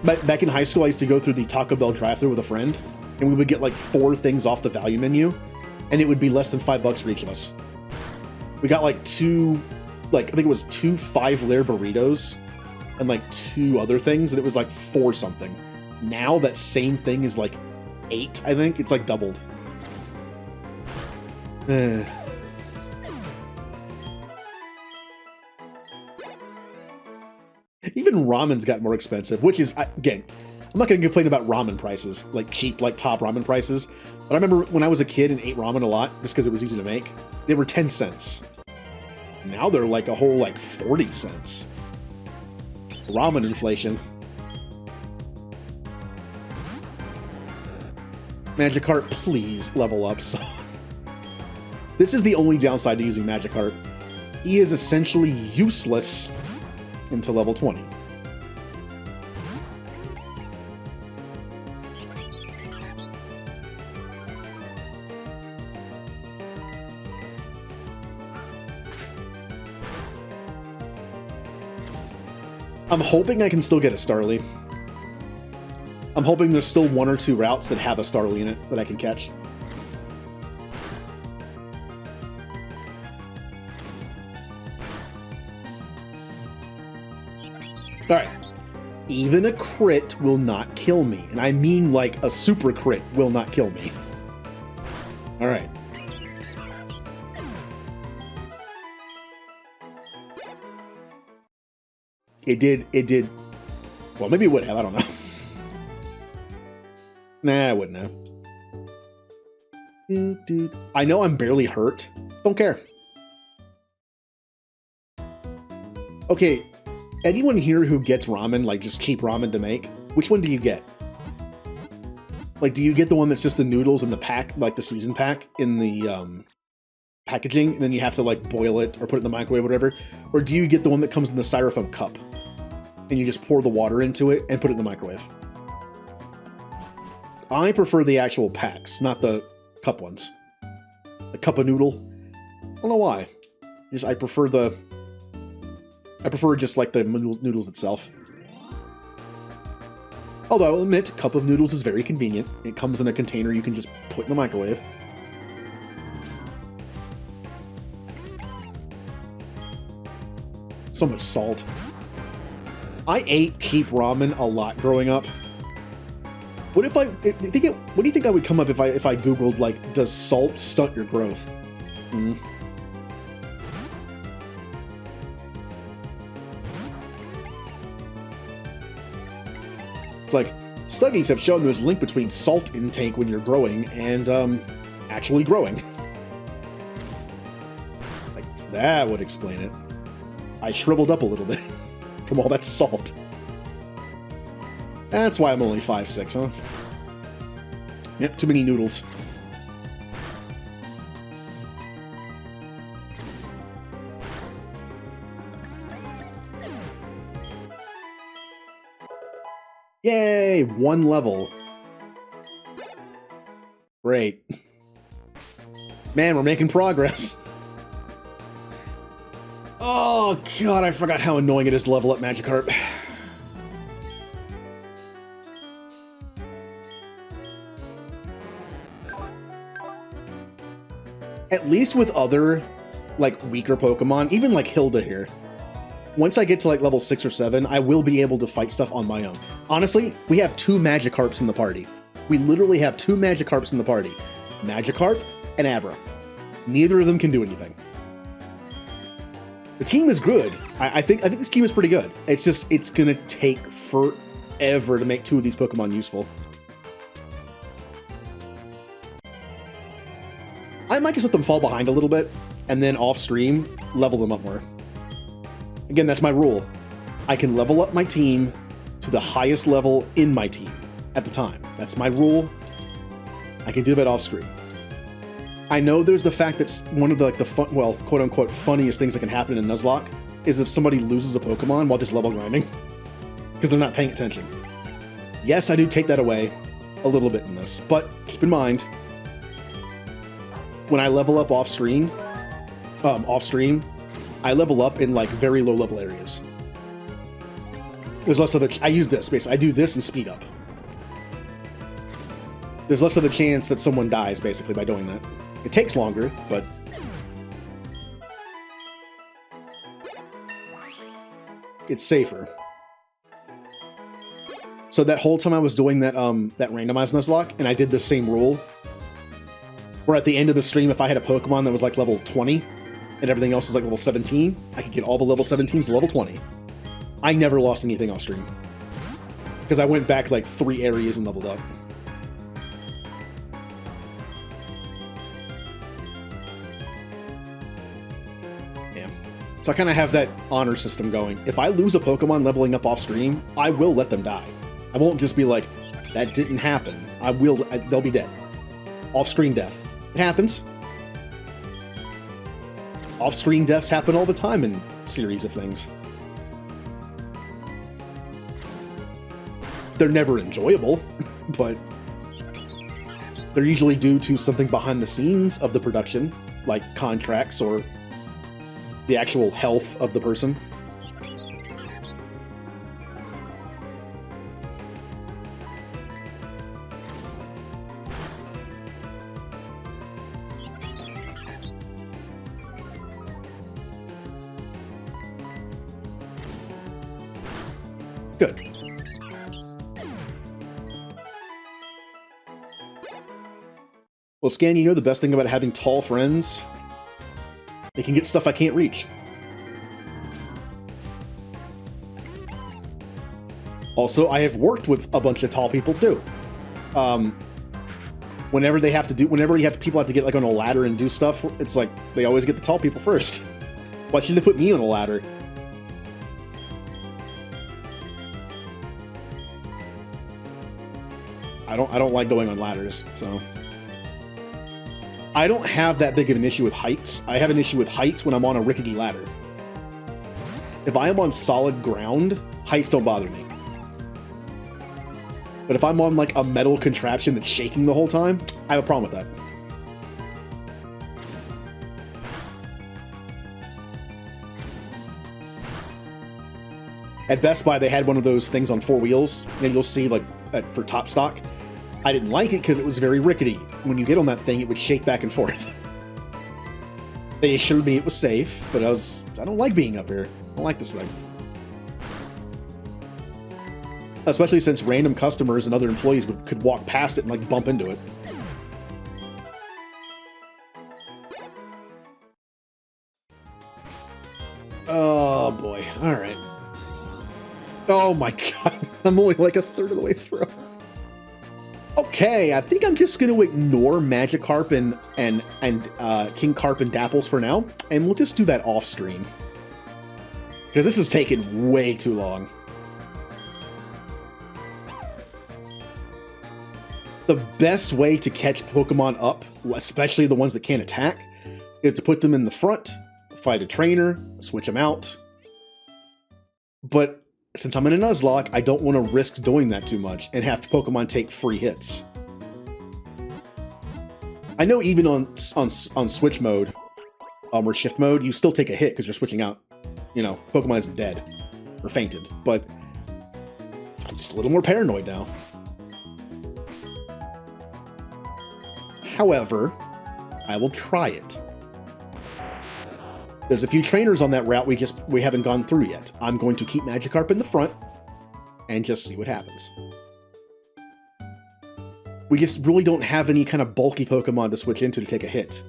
But back in high school, I used to go through the Taco Bell drive-thru with a friend, and we would get like 4 things off the value menu, and it would be less than $5 for each of us. We got like I think it was 2 5-layer burritos and like 2 other things, and it was like 4 something. Now that same thing is like 8, I think. It's like doubled. Even ramen's got more expensive, which is, again, I'm not going to complain about ramen prices, like cheap, like top ramen prices. But I remember when I was a kid and ate ramen a lot, just because it was easy to make, they were 10 cents. Now they're like a whole like 40 cents. Ramen inflation. Magikarp, please level up. This is the only downside to using Magikarp. He is essentially useless until level 20. I'm hoping I can still get a Starly. I'm hoping there's still 1 or 2 routes that have a Starly in it that I can catch. Alright. Even a crit will not kill me. And I mean like a super crit will not kill me. Alright. It did. Well, maybe it would have, I don't know. Nah, I wouldn't have. Dude. I know I'm barely hurt. Don't care. Okay, anyone here who gets ramen, like just cheap ramen to make, which one do you get? Like, do you get the one that's just the noodles in the pack, like the season pack in the packaging, and then you have to like boil it or put it in the microwave or whatever? Or do you get the one that comes in the styrofoam cup and you just pour the water into it and put it in the microwave? I prefer the actual packs, not the cup ones. The cup of noodle. I don't know why. I prefer just like the noodles itself. Although I'll admit, cup of noodles is very convenient. It comes in a container you can just put in the microwave. So much salt. I ate cheap ramen a lot growing up. What if what do you think I would come up if I Googled, like, does salt stunt your growth? It's like, studies have shown there's a link between salt intake when you're growing and actually growing. Like, that would explain it. I shriveled up a little bit from all that salt. That's why I'm only 5'6", huh? Yep, too many noodles. Yay! 1 level. Great. Man, we're making progress. Oh god, I forgot how annoying it is to level up Magikarp. At least with other, like, weaker Pokemon, even like Hilda here, once I get to like level 6 or 7, I will be able to fight stuff on my own. Honestly, we have 2 Magikarps in the party. We literally have 2 Magikarps in the party. Magikarp and Abra. Neither of them can do anything. The team is good. I think this team is pretty good. It's just, it's gonna take forever to make 2 of these Pokemon useful. I might just let them fall behind a little bit, and then off-stream, level them up more. Again, that's my rule. I can level up my team to the highest level in my team at the time. That's my rule. I can do that off-screen. I know there's the fact that one of the, like, the fun, well, quote-unquote funniest things that can happen in Nuzlocke is if somebody loses a Pokemon while just level grinding, because they're not paying attention. Yes, I do take that away a little bit in this, but keep in mind, when I level up off-stream, I level up in, like, very low-level areas. There's less of a... I use this, basically. I do this and speed up. There's less of a chance that someone dies, basically, by doing that. It takes longer, but... it's safer. So that whole time I was doing that randomized Nuzlocke, and I did the same rule, where at the end of the stream, if I had a Pokemon that was like level 20, and everything else is like level 17, I could get all the level 17s to level 20. I never lost anything off stream. Because I went back like 3 areas and leveled up. Yeah. So I kind of have that honor system going. If I lose a Pokemon leveling up off stream, I will let them die. I won't just be like, that didn't happen. They'll be dead. Off-screen death. It happens. Off-screen deaths happen all the time in series of things. They're never enjoyable, but they're usually due to something behind the scenes of the production, like contracts or the actual health of the person. Good. Well, Scan, you know the best thing about having tall friends? They can get stuff I can't reach. Also, I have worked with a bunch of tall people too. Whenever people have to get like on a ladder and do stuff, it's like they always get the tall people first. Why should they put me on a ladder? I don't like going on ladders, so. I don't have that big of an issue with heights. I have an issue with heights when I'm on a rickety ladder. If I am on solid ground, heights don't bother me. But if I'm on like a metal contraption that's shaking the whole time, I have a problem with that. At Best Buy, they had one of those things on 4 wheels, and you'll see, like, for top stock. I didn't like it because it was very rickety. When you get on that thing, it would shake back and forth. They assured me it was safe, but I don't like being up here. I don't like this thing. Especially since random customers and other employees could walk past it and, like, bump into it. Oh, boy. All right. Oh, my God. I'm only, like, a third of the way through. Okay, I think I'm just going to ignore Magikarp and King Carp and Dapples for now, and we'll just do that off stream. Because this is taking way too long. The best way to catch Pokemon up, especially the ones that can't attack, is to put them in the front, fight a trainer, switch them out. But since I'm in a Nuzlocke, I don't want to risk doing that too much and have Pokemon take free hits. I know even on switch mode, or shift mode, you still take a hit because you're switching out. You know, Pokemon isn't dead or fainted, but I'm just a little more paranoid now. However, I will try it. There's a few trainers on that route we haven't gone through yet. I'm going to keep Magikarp in the front and just see what happens. We just really don't have any kind of bulky Pokemon to switch into to take a hit.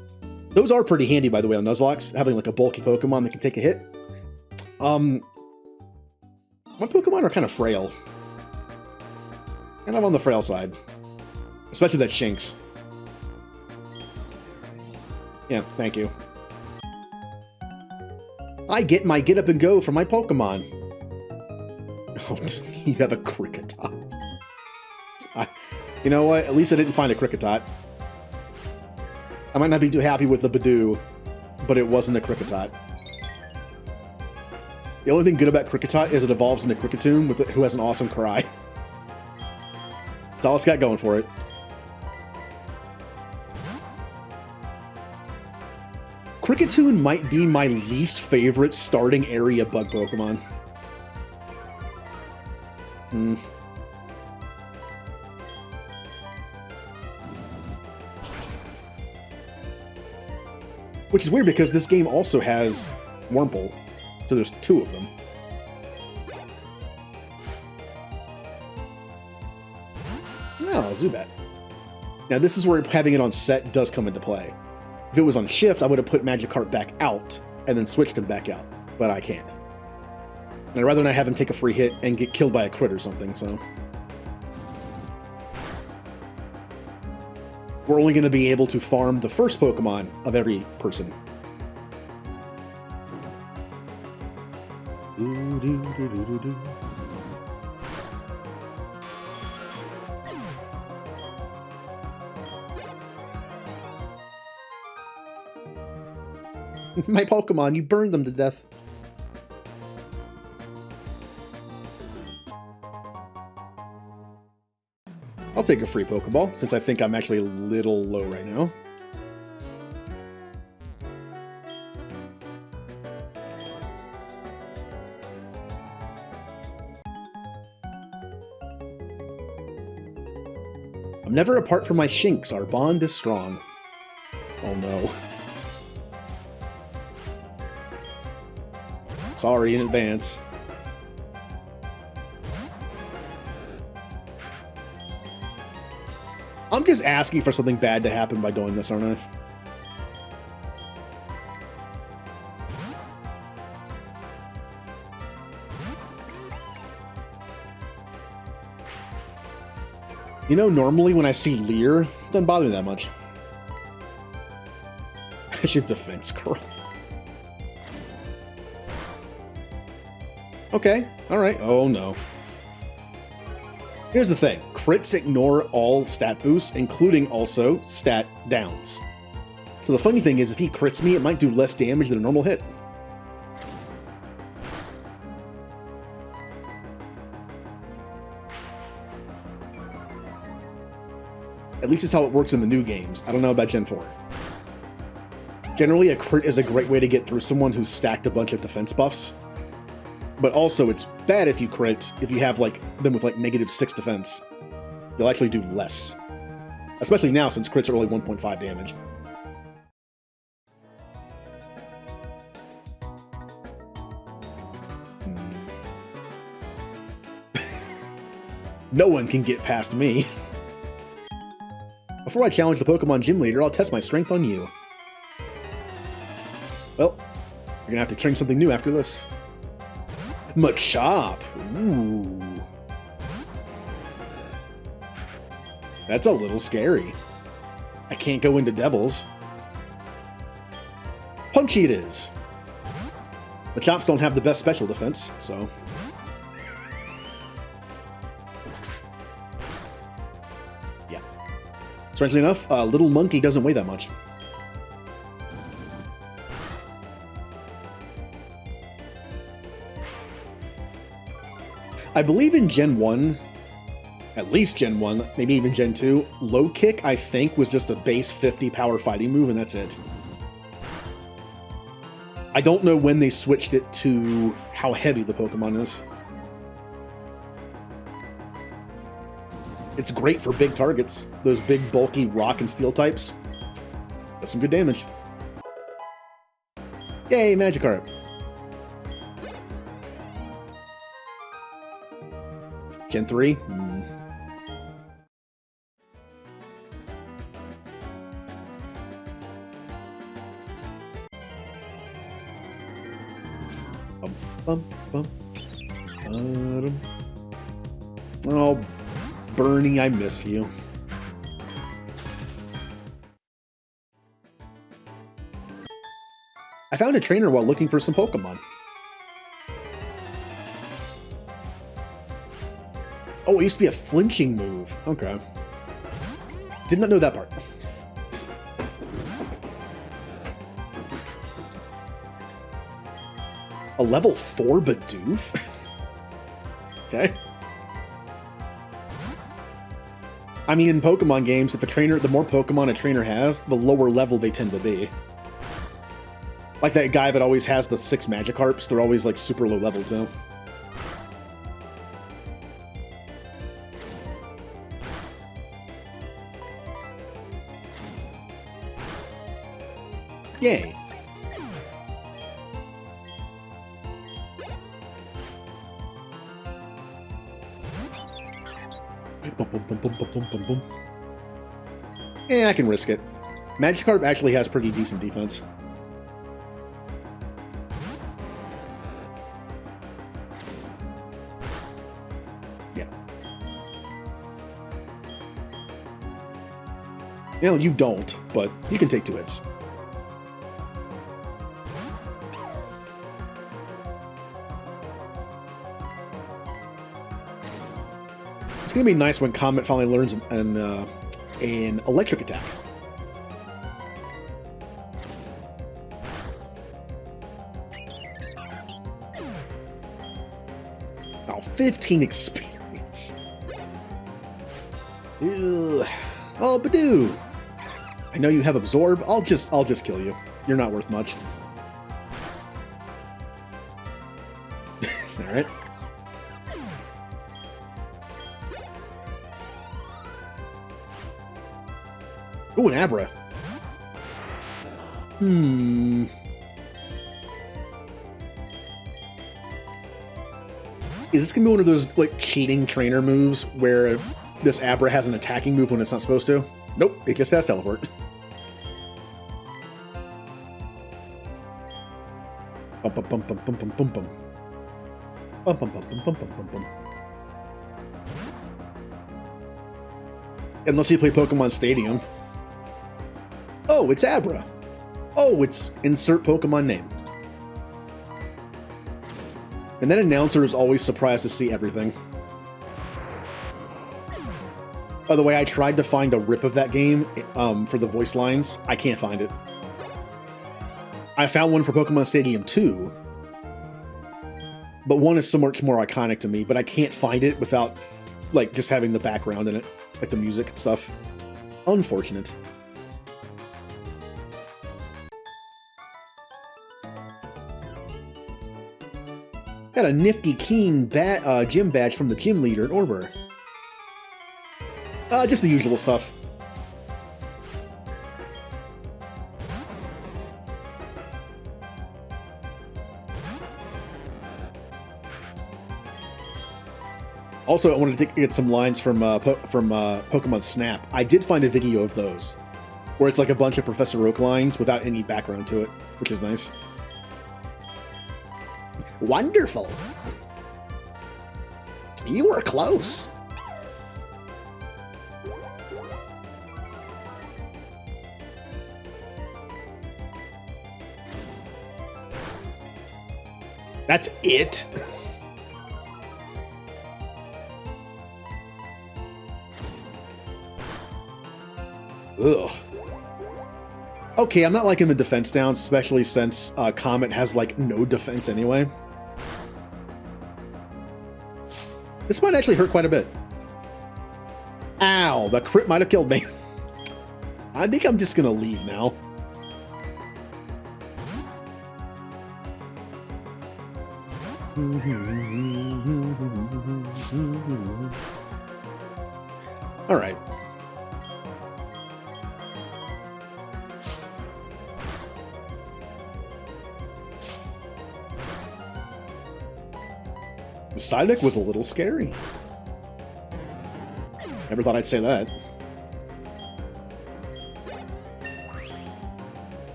Those are pretty handy, by the way, on Nuzlocke, having like a bulky Pokemon that can take a hit. My Pokemon are kind of frail. And I'm on the frail side. Especially that Shinx. Yeah, thank you. I get my get up and go from my Pokemon. Oh, you have a Kricketot. You know what? At least I didn't find a Kricketot. I might not be too happy with the Badoo, but it wasn't a Kricketot. The only thing good about Kricketot is it evolves into Kricketune who has an awesome cry. That's all it's got going for it. Kricketune might be my least favorite starting area bug Pokemon. Which is weird because this game also has Wurmple, so there's 2 of them. Oh, Zubat. Now this is where having it on set does come into play. If it was on shift, I would have put Magikarp back out and then switched him back out, but I can't. And I'd rather not have him take a free hit and get killed by a crit or something, so. We're only going to be able to farm the first Pokemon of every person. My Pokemon, you burned them to death. I'll take a free Pokeball, since I think I'm actually a little low right now. I'm never apart from my Shinx. Our bond is strong. Oh no. Sorry in advance. I'm just asking for something bad to happen by doing this, aren't I? You know, normally when I see Leer, it doesn't bother me that much. I should defense curl. Okay, alright. Oh no. Here's the thing. Crits ignore all stat boosts, including also stat downs. So the funny thing is, if he crits me, it might do less damage than a normal hit. At least it's how it works in the new games. I don't know about Gen 4. Generally, a crit is a great way to get through someone who's stacked a bunch of defense buffs. But also, it's bad if you crit, if you have, like, them with, like, -6 defense. You'll actually do less. Especially now, since crits are only 1.5 damage. No one can get past me. Before I challenge the Pokemon Gym Leader, I'll test my strength on you. Well, you're gonna have to train something new after this. Machop! Ooh. That's a little scary. I can't go into Devils. Punchy it is. Machops don't have the best special defense, so... yeah. Strangely enough, Little Monkey doesn't weigh that much. I believe in Gen 1, at least Gen 1, maybe even Gen 2, Low Kick, I think, was just a base 50 power fighting move, and that's it. I don't know when they switched it to how heavy the Pokemon is. It's great for big targets. Those big, bulky rock and steel types. Does some good damage. Yay, Magikarp. Gen 3? Oh, Bernie, I miss you. I found a trainer while looking for some Pokemon. Oh, it used to be a flinching move. Okay. Did not know that part. A level 4 Bidoof? Okay. I mean, in Pokemon games, if the more Pokemon a trainer has, the lower level they tend to be. Like that guy that always has the 6 Magikarps, they're always like super low level too. Yay. Boom, boom, boom, boom, boom, boom, boom, boom. Yeah, I can risk it. Magikarp actually has pretty decent defense. Yeah. Well, you don't, but you can take 2 hits. It's gonna be nice when Comet finally learns an electric attack. Oh, 15 experience. Ew. Oh, Badoo. I know you have Absorb. I'll just kill you. You're not worth much. All right. Ooh, an Abra. Is this gonna be one of those, like, cheating trainer moves where this Abra has an attacking move when it's not supposed to? Nope, it just has teleport. Bum bum bum bum bum bum bum bum. Bum bum bum bum bum bum bum bum. Unless you play Pokemon Stadium. Oh, it's Abra. Oh, it's insert Pokemon name. And that announcer is always surprised to see everything. By the way, I tried to find a rip of that game for the voice lines. I can't find it. I found one for Pokemon Stadium 2. But one is so much more iconic to me, but I can't find it without, like, just having the background in it. Like the music and stuff. Unfortunate. Got a nifty keen gym badge from the gym leader at Orbor. Just the usual stuff. Also, I wanted to get some lines from Pokemon Snap. I did find a video of those, where it's like a bunch of Professor Oak lines without any background to it, which is nice. Wonderful! You were close! That's it? Ugh. Okay, I'm not liking the defense downs, especially since Comet has, like, no defense anyway. This might actually hurt quite a bit. Ow, the crit might have killed me. I think I'm just gonna leave now. Alright. The side deck was a little scary. Never thought I'd say that.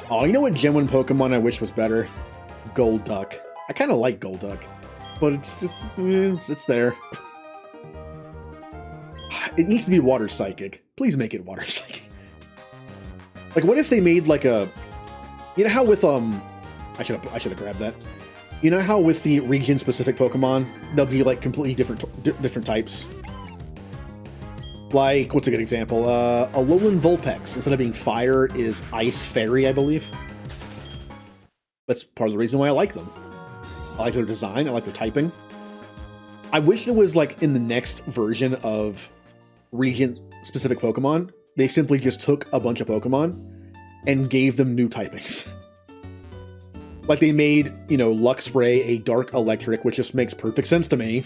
Oh, you know what Gen 1 Pokemon I wish was better? Golduck. I kind of like Golduck, but it's just, it's there. It needs to be Water Psychic. Please make it Water Psychic. Like, what if they made like a, you know how with I should have grabbed that. You know how with the region-specific Pokemon, they'll be like completely different types. Like, what's a good example? A Alolan Vulpix, instead of being fire, is Ice Fairy, I believe. That's part of the reason why I like them. I like their design, I like their typing. I wish there was, like, in the next version of region-specific Pokemon, they simply just took a bunch of Pokemon and gave them new typings. Like, they made, you know, Luxray a Dark Electric, which just makes perfect sense to me.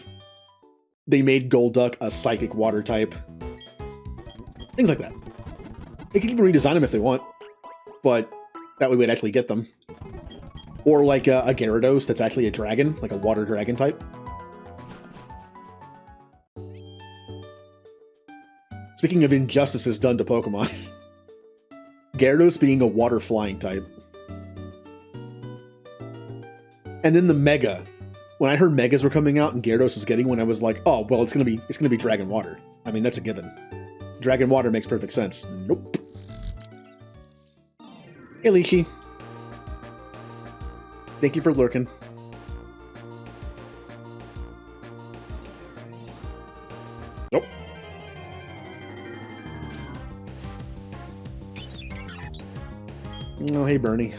They made Golduck a Psychic Water type. Things like that. They can even redesign them if they want, but that way we'd actually get them. Or like a Gyarados that's actually a dragon, like a Water Dragon type. Speaking of injustices done to Pokemon, Gyarados being a Water Flying type. And then the Mega. When I heard Megas were coming out and Gyarados was getting one, I was like, oh, well, it's gonna be Dragon Water. I mean, that's a given. Dragon Water makes perfect sense. Nope. Hey, Lychee. Thank you for lurking. Nope. Oh, hey, Bernie.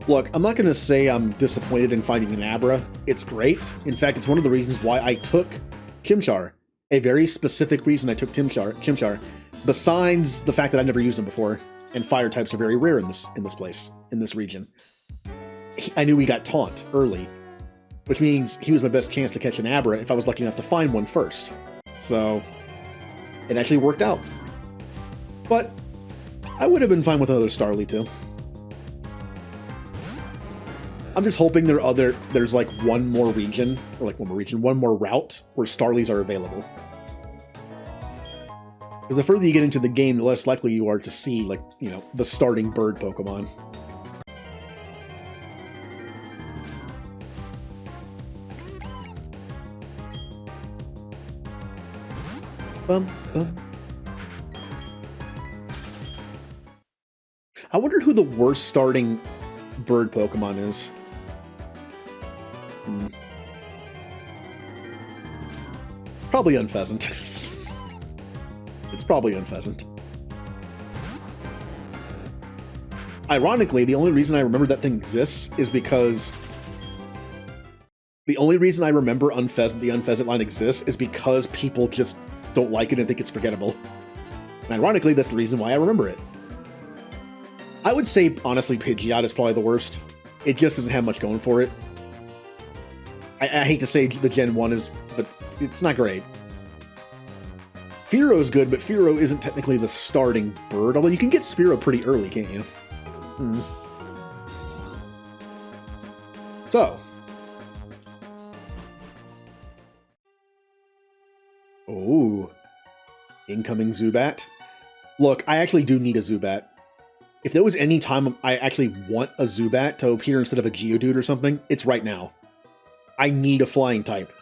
Look, I'm not going to say I'm disappointed in finding an Abra. It's great. In fact, it's one of the reasons why I took Chimchar. A very specific reason I took Chimchar, besides the fact that I've never used him before, and fire types are very rare in this place, in this region. I knew he got Taunt early, which means he was my best chance to catch an Abra if I was lucky enough to find one first. So, it actually worked out. But, I would have been fine with another Starly too. I'm just hoping there's like one more route where Starlies are available. Because the further you get into the game, the less likely you are to see, like, you know, the starting bird Pokemon. Bum, bum. I wonder who the worst starting bird Pokemon is. Probably Unpheasant. It's probably Unpheasant. Ironically, the only reason I remember that thing exists is because The only reason I remember the Unpheasant line exists is because people just don't like it and think it's forgettable. And ironically, that's the reason why I remember it. I would say, honestly, Pidgeot is probably the worst. It just doesn't have much going for it. I hate to say the Gen 1 is, but it's not great. Fearo's good, but Fearo isn't technically the starting bird, although you can get Spearow pretty early, can't you? So. Oh. Incoming Zubat. Look, I actually do need a Zubat. If there was any time I actually want a Zubat to appear instead of a Geodude or something, it's right now. I need a flying type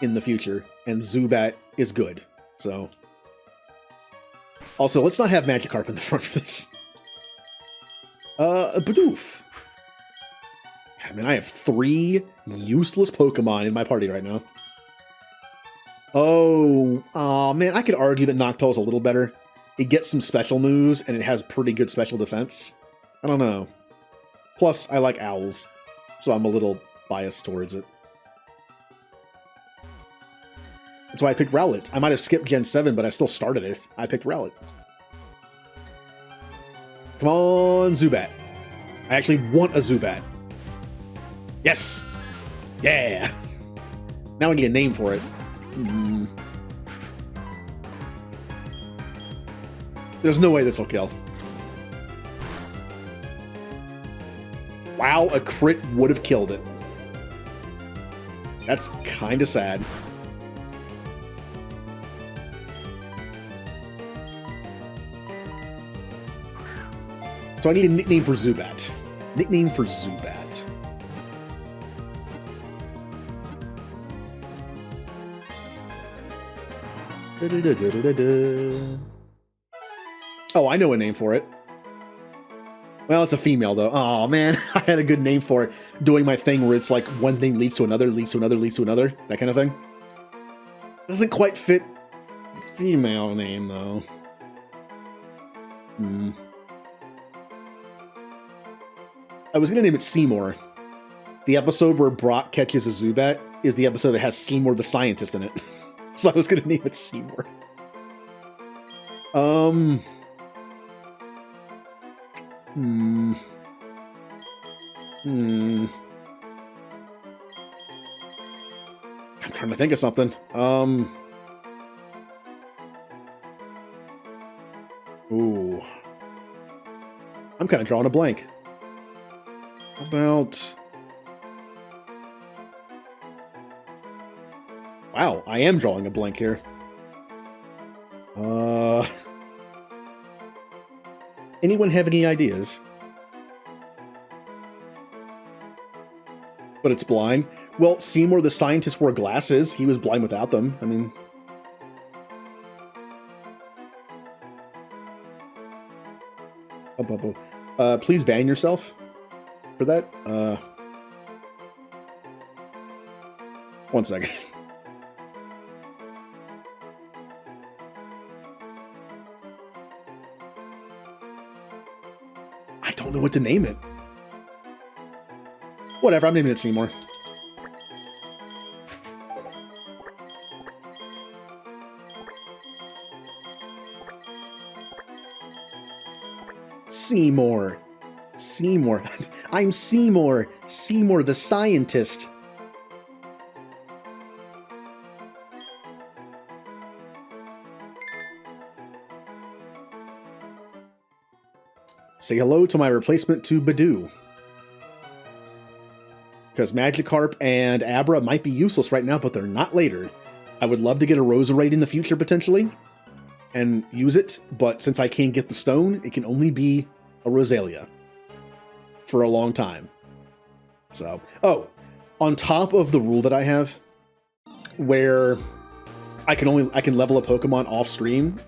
in the future, and Zubat is good, so. Also, let's not have Magikarp in the front of this. Bidoof. I mean, I have 3 useless Pokemon in my party right now. Oh, man, I could argue that Noctowl's a little better. It gets some special moves, and it has pretty good special defense. I don't know. Plus, I like owls, so I'm a little biased towards it. That's why I picked Rowlet. I might have skipped Gen 7, but I still started it. I picked Rowlet. Come on, Zubat. I actually want a Zubat. Yes! Yeah! Now I need a name for it. There's no way this will kill. Wow, a crit would have killed it. That's kind of sad. So I need a nickname for Zubat. Nickname for Zubat. Oh, I know a name for it. Well, it's a female, though. Oh, man, I had a good name for it. Doing my thing where it's like one thing leads to another, leads to another, leads to another. That kind of thing. Doesn't quite fit the female name, though. I was going to name it Seymour. The episode where Brock catches a Zubat is the episode that has Seymour the scientist in it. So I was going to name it Seymour. I'm trying to think of something. Ooh. I'm kind of drawing a blank. How about... Wow, I am drawing a blank here. Anyone have any ideas? But it's blind. Well, Seymour the scientist wore glasses. He was blind without them. I mean... please ban yourself for that. One second. I don't know what to name it. Whatever, I'm naming it Seymour. Seymour. Seymour. I'm Seymour. Seymour the scientist. Say hello to my replacement to Bidoo. Because Magikarp and Abra might be useless right now, but they're not later. I would love to get a Roserade in the future, potentially, and use it, but since I can't get the stone, it can only be a Roselia for a long time. So, oh, on top of the rule that I have, where I can level a Pokemon off stream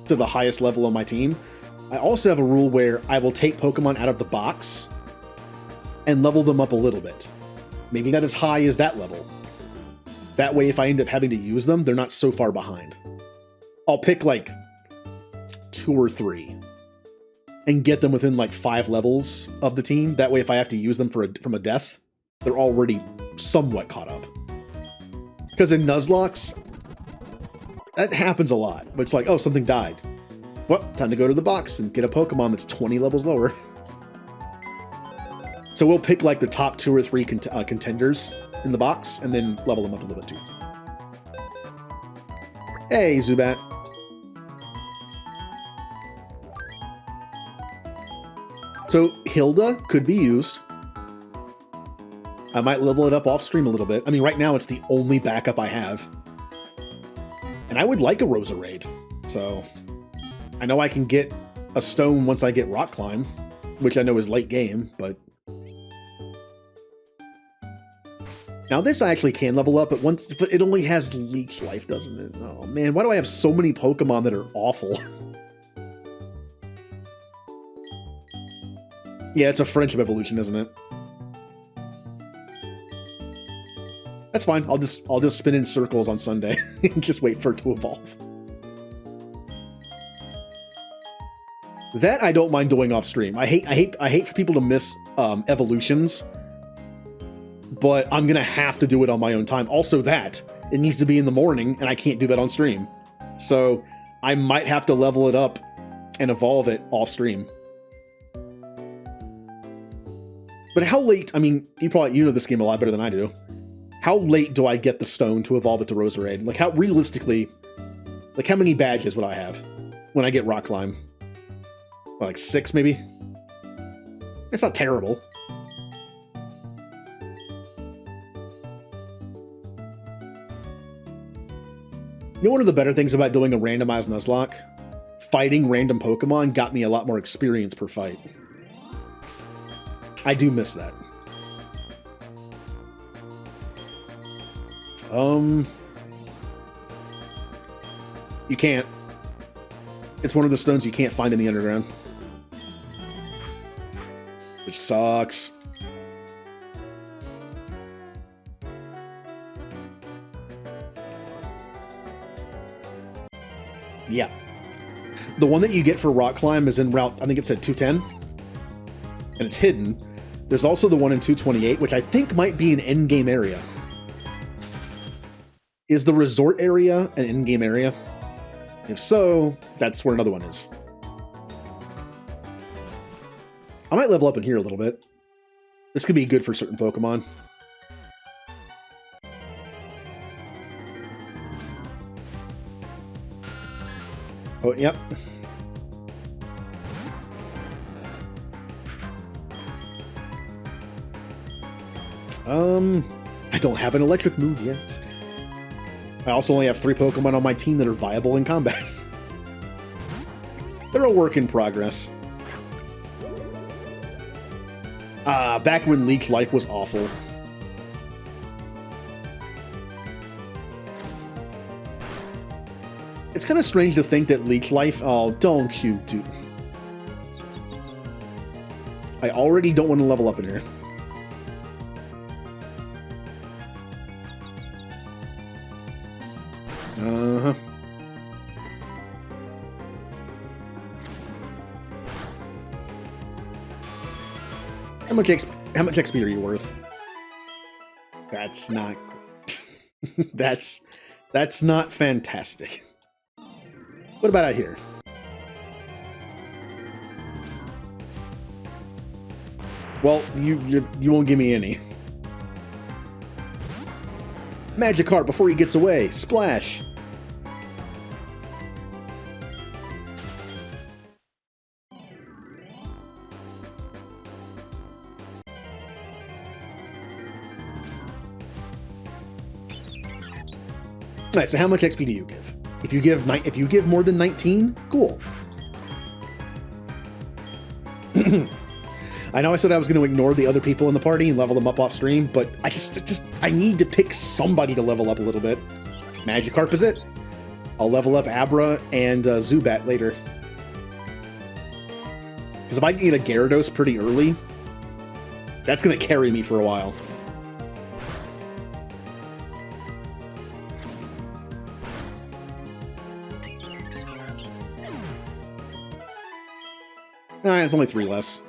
to the highest level on my team, I also have a rule where I will take Pokemon out of the box and level them up a little bit. Maybe not as high as that level. That way, if I end up having to use them, they're not so far behind. I'll pick like 2 or 3 and get them within like 5 levels of the team. That way, if I have to use them from a death, they're already somewhat caught up. Because in Nuzlocks, that happens a lot. But it's like, oh, something died. Well, time to go to the box and get a Pokemon that's 20 levels lower. So we'll pick like the top 2 or 3 contenders in the box and then level them up a little bit too. Hey, Zubat. So Hilda could be used. I might level it up off stream a little bit. I mean, right now it's the only backup I have. And I would like a Roserade. So I know I can get a stone once I get Rock Climb, which I know is late game, but now this I actually can level up, but it only has Leech Life, doesn't it? Oh man, why do I have so many Pokemon that are awful? Yeah, it's a friendship evolution, isn't it? That's fine. I'll just spin in circles on Sunday and just wait for it to evolve. That I don't mind doing off stream. I hate for people to miss evolutions, but I'm gonna have to do it on my own time. Also, that it needs to be in the morning, and I can't do that on stream. So I might have to level it up and evolve it off stream. But how late? I mean, you know this game a lot better than I do. How late do I get the stone to evolve it to Roserade? Like how realistically, like how many badges would I have when I get Rock Climb? Like 6 maybe? It's not terrible. You know, one of the better things about doing a randomized Nuzlocke? Fighting random Pokemon got me a lot more experience per fight. I do miss that. You can't. It's one of the stones you can't find in the underground. Which sucks. Yeah. The one that you get for Rock Climb is in route, I think it's at 210. And it's hidden. There's also the one in 228, which I think might be an endgame area. Is the resort area an endgame area? If so, that's where another one is. I might level up in here a little bit. This could be good for certain Pokemon. Oh, yep. I don't have an electric move yet. I also only have 3 Pokemon on my team that are viable in combat. They're a work in progress. Back when Leech Life was awful. It's kind of strange to think that Leech Life... Oh, don't you do... I already don't want to level up in here. Uh-huh. How much XP are you worth? That's not... that's not fantastic. What about out here? Well, you won't give me any. Magikarp before he gets away. Splash. Alright, so how much XP do you give? If you give more than 19, cool. I know I said I was going to ignore the other people in the party and level them up off stream, but I need to pick somebody to level up a little bit. Magikarp is it. I'll level up Abra and Zubat later. Because if I can get a Gyarados pretty early, that's going to carry me for a while. Alright, it's only 3 less.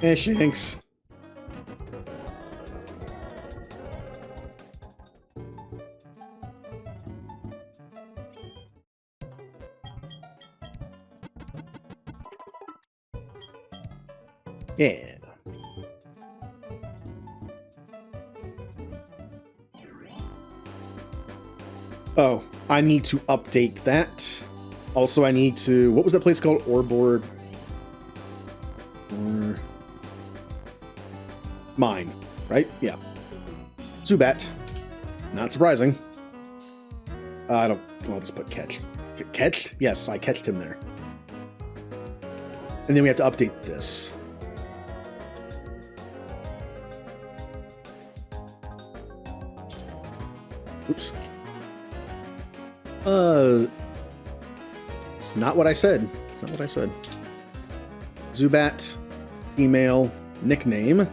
Shanks. Yeah. Oh, I need to update that. Also, I need to... What was that place called? Orboard? Mine, right? Yeah. Zubat. Not surprising. I'll just put catch. Catched? Yes, I catched him there. And then we have to update this. Oops. It's not what I said. It's not what I said. Zubat, email, nickname,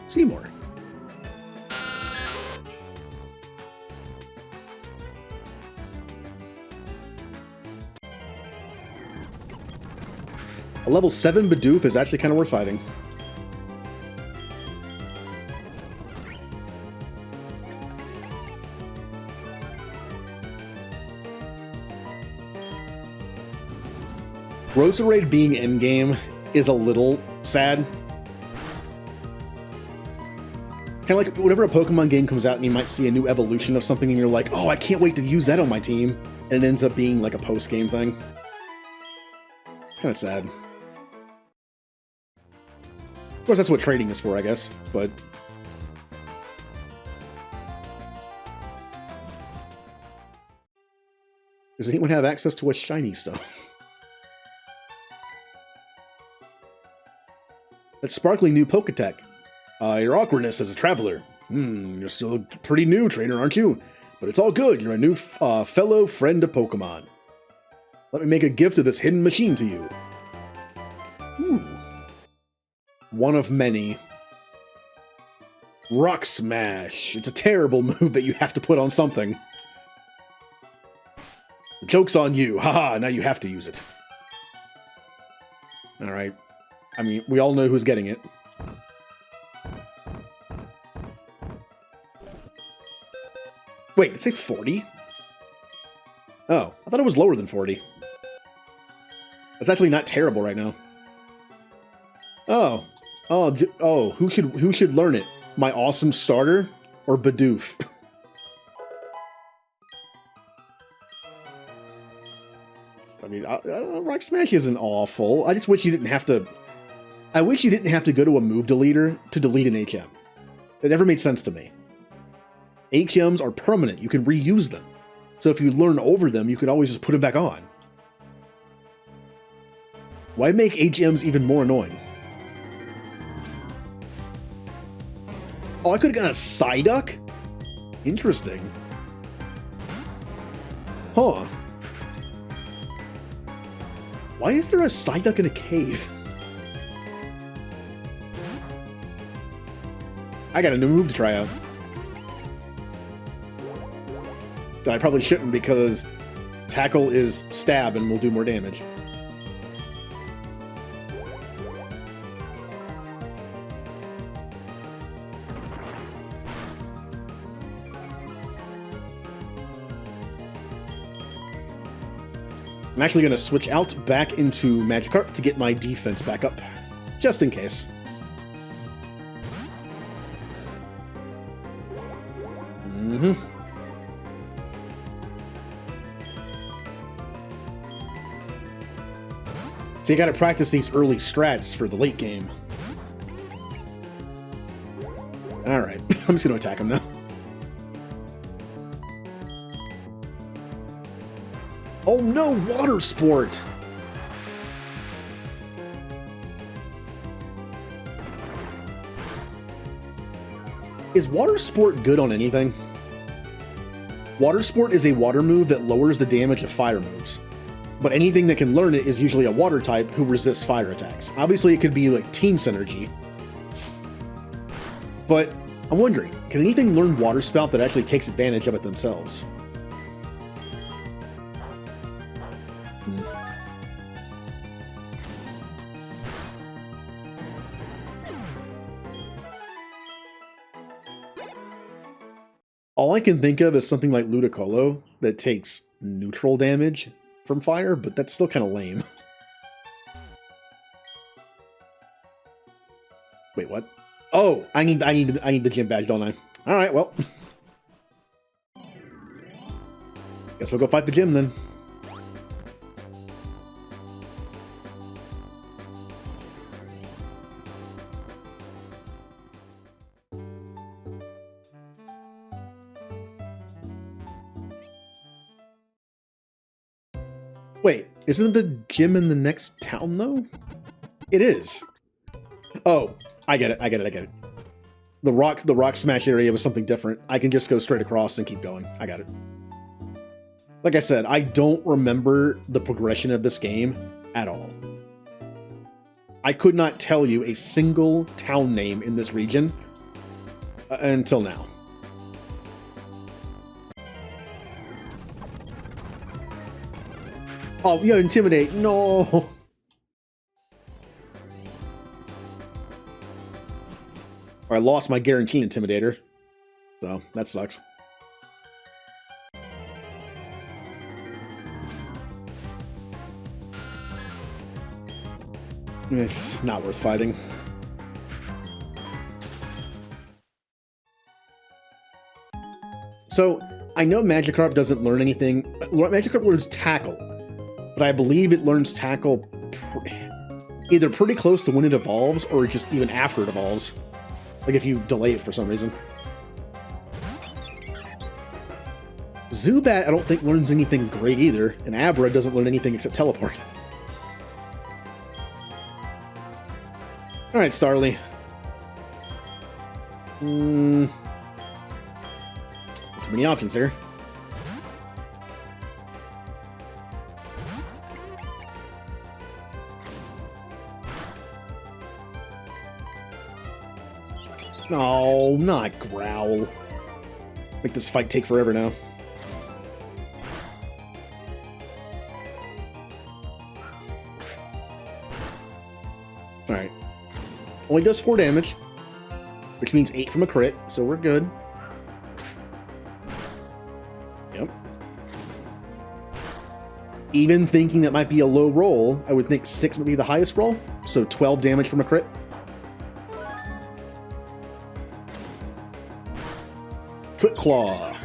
Seymour. A level 7 Bidoof is actually kind of worth fighting. Roserade being endgame is a little sad. Kind of like whenever a Pokemon game comes out and you might see a new evolution of something and you're like, oh, I can't wait to use that on my team. And it ends up being like a post-game thing. It's kind of sad. Of course, that's what trading is for, I guess, but... Does anyone have access to a shiny stuff? That sparkly new Poketech. Your awkwardness as a traveler. You're still pretty new, trainer, aren't you? But it's all good. You're a new fellow friend to Pokemon. Let me make a gift of this hidden machine to you. One of many. Rock Smash. It's a terrible move that you have to put on something. The joke's on you. Haha, now you have to use it. Alright. I mean, we all know who's getting it. Wait, did it say 40? Oh, I thought it was lower than 40. That's actually not terrible right now. Oh, who should learn it? My awesome starter or Bidoof? I mean, Rock Smash isn't awful. I just wish you didn't have to... I wish you didn't have to go to a move deleter to delete an HM. It never made sense to me. HMs are permanent. You can reuse them. So if you learn over them, you can always just put them back on. Why make HMs even more annoying? Oh, I could have gotten a Psyduck? Interesting. Huh. Why is there a Psyduck in a cave? I got a new move to try out. I probably shouldn't because Tackle is stab and will do more damage. I'm actually going to switch out back into Magikarp to get my defense back up, just in case. So you gotta practice these early strats for the late game. Alright, I'm just gonna attack him now. Oh no, water sport! Is water sport good on anything? Water sport is a water move that lowers the damage of fire moves. But anything that can learn it is usually a water type who resists fire attacks. Obviously, it could be like team synergy. But I'm wondering, can anything learn Water Spout that actually takes advantage of it themselves? All I can think of is something like Ludicolo that takes neutral damage from fire, but that's still kind of lame. Wait, what? Oh, I need the gym badge, don't I? All right, well. Guess we'll go fight the gym then. Wait, isn't the gym in the next town, though? It is. Oh, I get it. The rock smash area was something different. I can just go straight across and keep going. I got it. Like I said, I don't remember the progression of this game at all. I could not tell you a single town name in this region until now. Oh, yeah, intimidate. No. I lost my guaranteed intimidator. So, that sucks. It's not worth fighting. So, I know Magikarp doesn't learn anything. Magikarp learns Tackle, but I believe it learns Tackle either pretty close to when it evolves or just even after it evolves. Like if you delay it for some reason. Zubat, I don't think learns anything great either, and Abra doesn't learn anything except Teleport. Alright, Starly. Too many options here. No, not Growl. Make this fight take forever now. Alright. Only does 4 damage, which means 8 from a crit, so we're good. Yep. Even thinking that might be a low roll, I would think 6 would be the highest roll, so 12 damage from a crit. Foot Claw.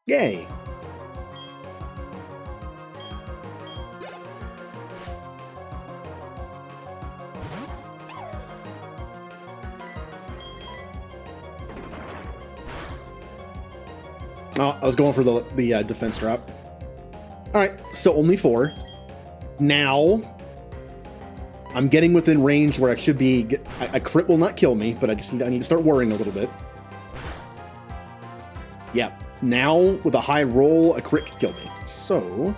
Yay. Oh, I was going for the defense drop. Alright, still only 4. Now, I'm getting within range where I should be. A crit will not kill me, but I need to start worrying a little bit. Yeah, now with a high roll, a crit can kill me. So,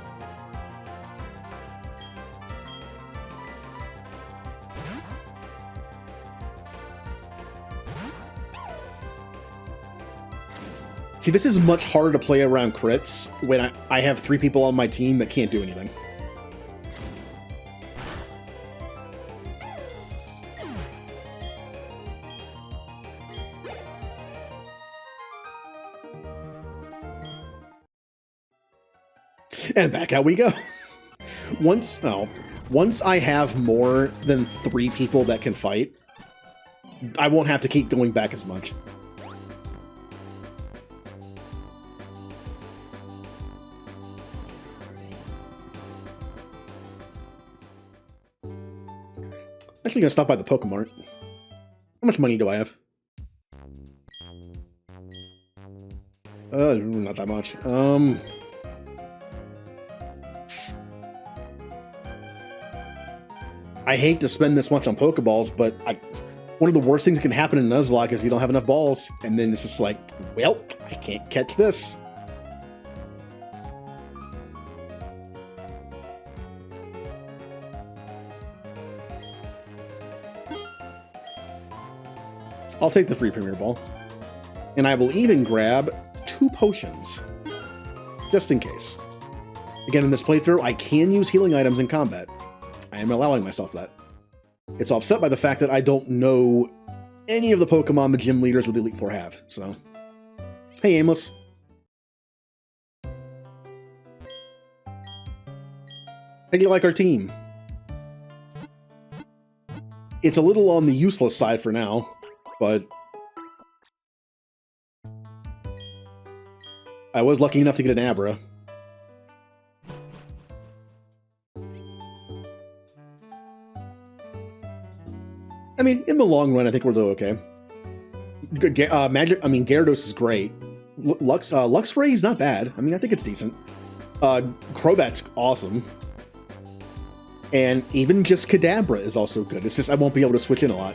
see, this is much harder to play around crits when I have 3 people on my team that can't do anything. And back out we go. Once I have more than 3 people that can fight, I won't have to keep going back as much. Actually gonna stop by the Pokemart. How much money do I have? Not that much. I hate to spend this much on Pokeballs, but one of the worst things that can happen in Nuzlocke is you don't have enough balls, and then it's just like, well, I can't catch this. I'll take the free Premier Ball. And I will even grab 2 potions. Just in case. Again, in this playthrough, I can use healing items in combat. I am allowing myself that. It's offset by the fact that I don't know any of the Pokemon the gym leaders with the Elite Four have. So, hey, Aimless. How do you like our team? It's a little on the useless side for now, but I was lucky enough to get an Abra. I mean, in the long run, I think we're doing okay. Gyarados is great. Luxray is not bad. I mean, I think it's decent. Crobat's awesome. And even just Kadabra is also good. It's just I won't be able to switch in a lot.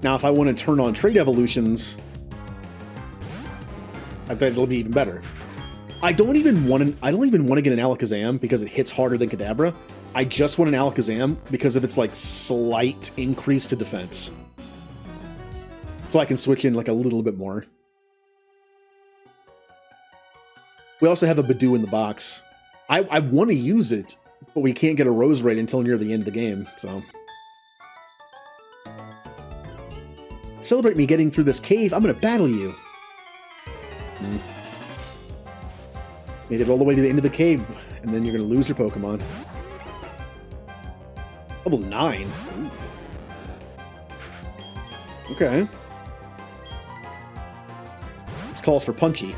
Now, if I want to turn on trait evolutions, I bet it'll be even better. I don't even want to get an Alakazam because it hits harder than Kadabra. I just want an Alakazam because of its like slight increase to defense. So I can switch in like a little bit more. We also have a Badoo in the box. I want to use it, but we can't get a Roserade until near the end of the game, so. Celebrate me getting through this cave. I'm going to battle you. Made it all the way to the end of the cave, and then you're going to lose your Pokemon. Level 9. Ooh. Okay. This calls for Punchy.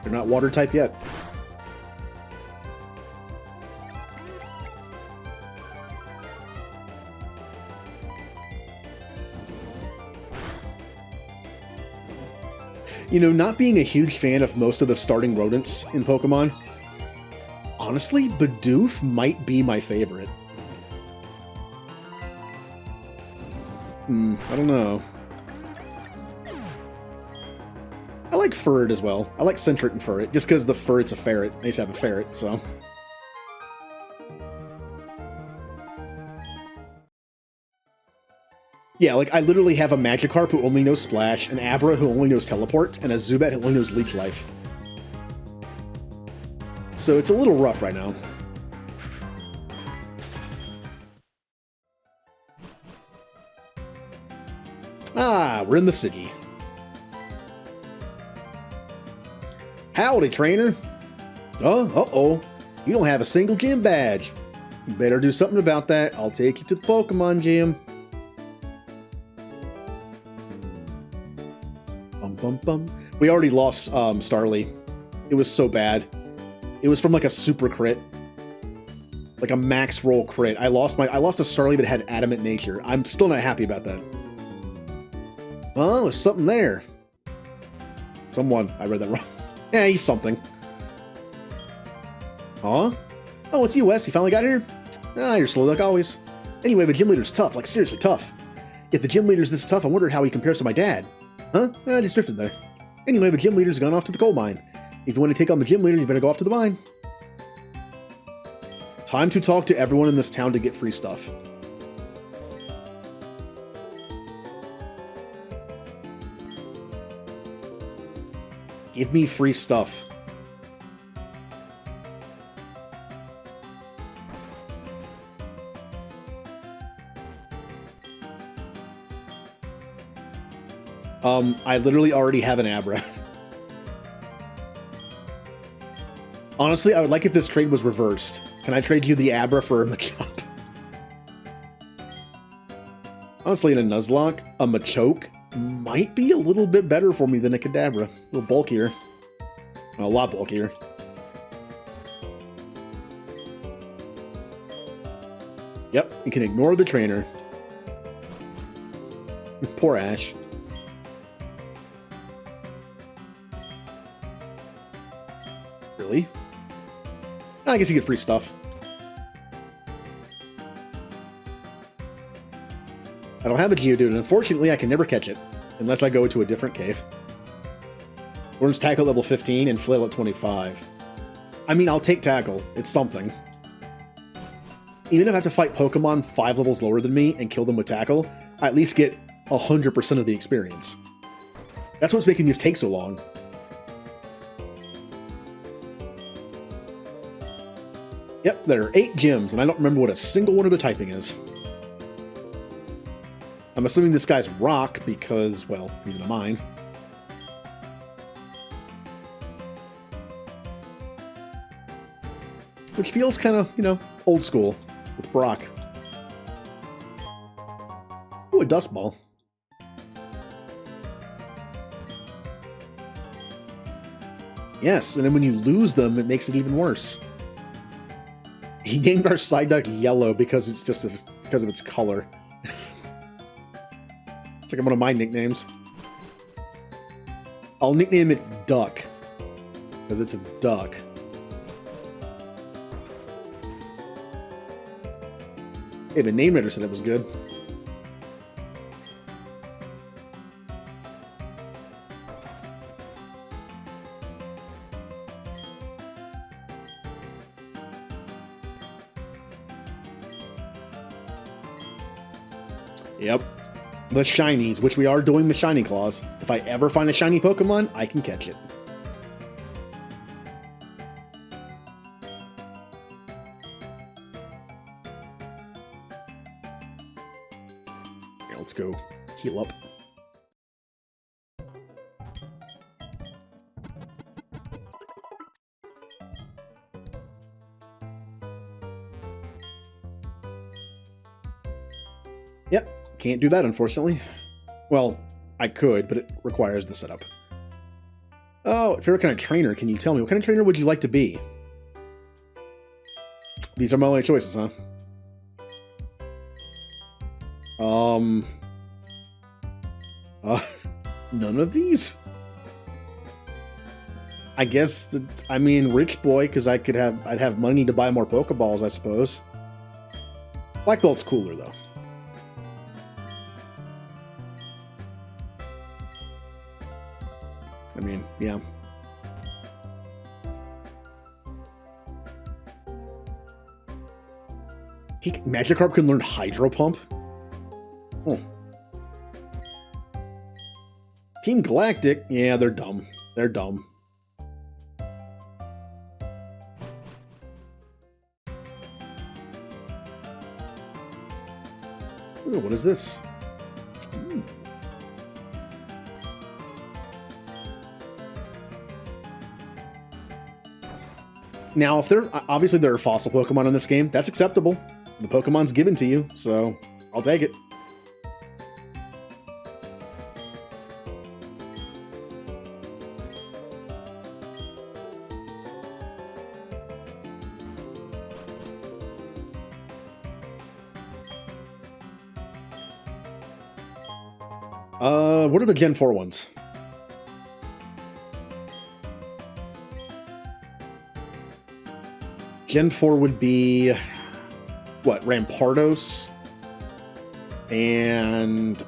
They're not water type yet. You know, not being a huge fan of most of the starting rodents in Pokemon, honestly, Bidoof might be my favorite. I don't know. I like Furret as well. I like Sentret and Furret, just because the Furret's a ferret. I used to have a ferret, so... Yeah, like, I literally have a Magikarp who only knows Splash, an Abra who only knows Teleport, and a Zubat who only knows Leech Life. So it's a little rough right now. Ah, we're in the city. Howdy, trainer. Uh-oh. You don't have a single gym badge. You better do something about that. I'll take you to the Pokemon gym. We already lost Starly. It was so bad. It was from like a super crit. Like a max roll crit. I lost a Starly that had adamant nature. I'm still not happy about that. Oh, there's something there. Someone. I read that wrong. Yeah, he's something. Huh? Oh, it's you, Wes. You finally got here? Ah, you're slow like always. Anyway, the gym leader's tough. Like, seriously tough. If the gym leader's this tough, I wondered how he compares to my dad. Huh? I just drifted there. Anyway, the gym leader's gone off to the coal mine. If you want to take on the gym leader, you better go off to the mine. Time to talk to everyone in this town to get free stuff. Give me free stuff. I literally already have an Abra. Honestly, I would like if this trade was reversed. Can I trade you the Abra for a Machop? Honestly, in a Nuzlocke, a Machoke might be a little bit better for me than a Kadabra. A little bulkier. A lot bulkier. Yep, you can ignore the trainer. Poor Ash. Really? I guess you get free stuff. I don't have a Geodude, and unfortunately I can never catch it, unless I go to a different cave. Learns Tackle level 15 and Flail at 25. I mean, I'll take Tackle. It's something. Even if I have to fight Pokemon 5 levels lower than me and kill them with Tackle, I at least get 100% of the experience. That's what's making this take so long. Yep, there are 8 gyms, and I don't remember what a single one of the typing is. I'm assuming this guy's rock because, well, he's in a mine. Which feels kind of, you know, old school with Brock. Ooh, a dust ball. Yes, and then when you lose them, it makes it even worse. He named our Psyduck yellow because it's just because of its color. It's like one of my nicknames. I'll nickname it Duck because it's a duck. Hey, the name writer said it was good. Yep. The shinies, which we are doing the shiny claws. If I ever find a shiny Pokemon, I can catch it. Let's go heal up. Yep, can't do that unfortunately. Well, I could, but it requires the setup. Oh, if you're a kind of trainer, can you tell me what kind of trainer would you like to be? These are my only choices, huh? None of these? I guess I mean, rich boy, because I'd have money to buy more Pokeballs, I suppose. Black Belt's cooler, though. I mean, yeah. Magikarp can learn Hydro Pump? Oh. Team Galactic? Yeah, they're dumb. They're dumb. Ooh, what is this? Ooh. Now, if obviously there are fossil Pokemon in this game, that's acceptable. The Pokemon's given to you, so I'll take it. What are the Gen 4 ones? Gen 4 would be, what, Rampardos and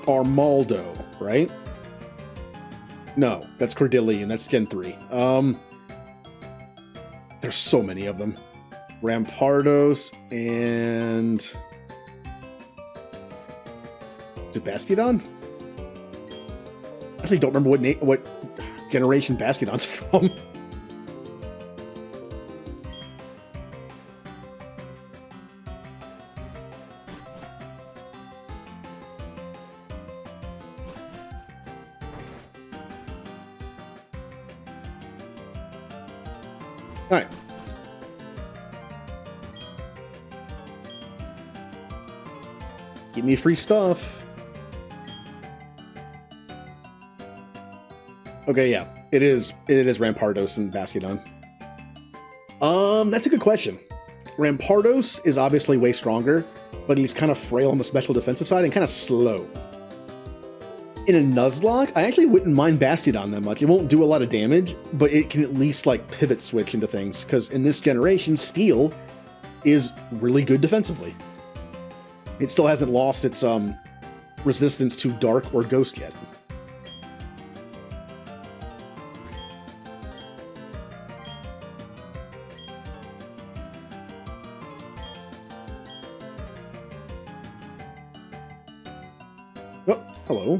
Armaldo, right? No, that's Cordillean, that's Gen 3. There's so many of them. Rampardos and... Is it Bastiodon? I actually don't remember what generation Bastiodon's from. Alright. Give me free stuff. Okay, yeah. It is Rampardos and Bastiodon. That's a good question. Rampardos is obviously way stronger, but he's kind of frail on the special defensive side and kind of slow. In a Nuzlocke, I actually wouldn't mind Bastiodon that much. It won't do a lot of damage, but it can at least like pivot switch into things, because in this generation, Steel is really good defensively. It still hasn't lost its resistance to Dark or Ghost yet. Oh, hello.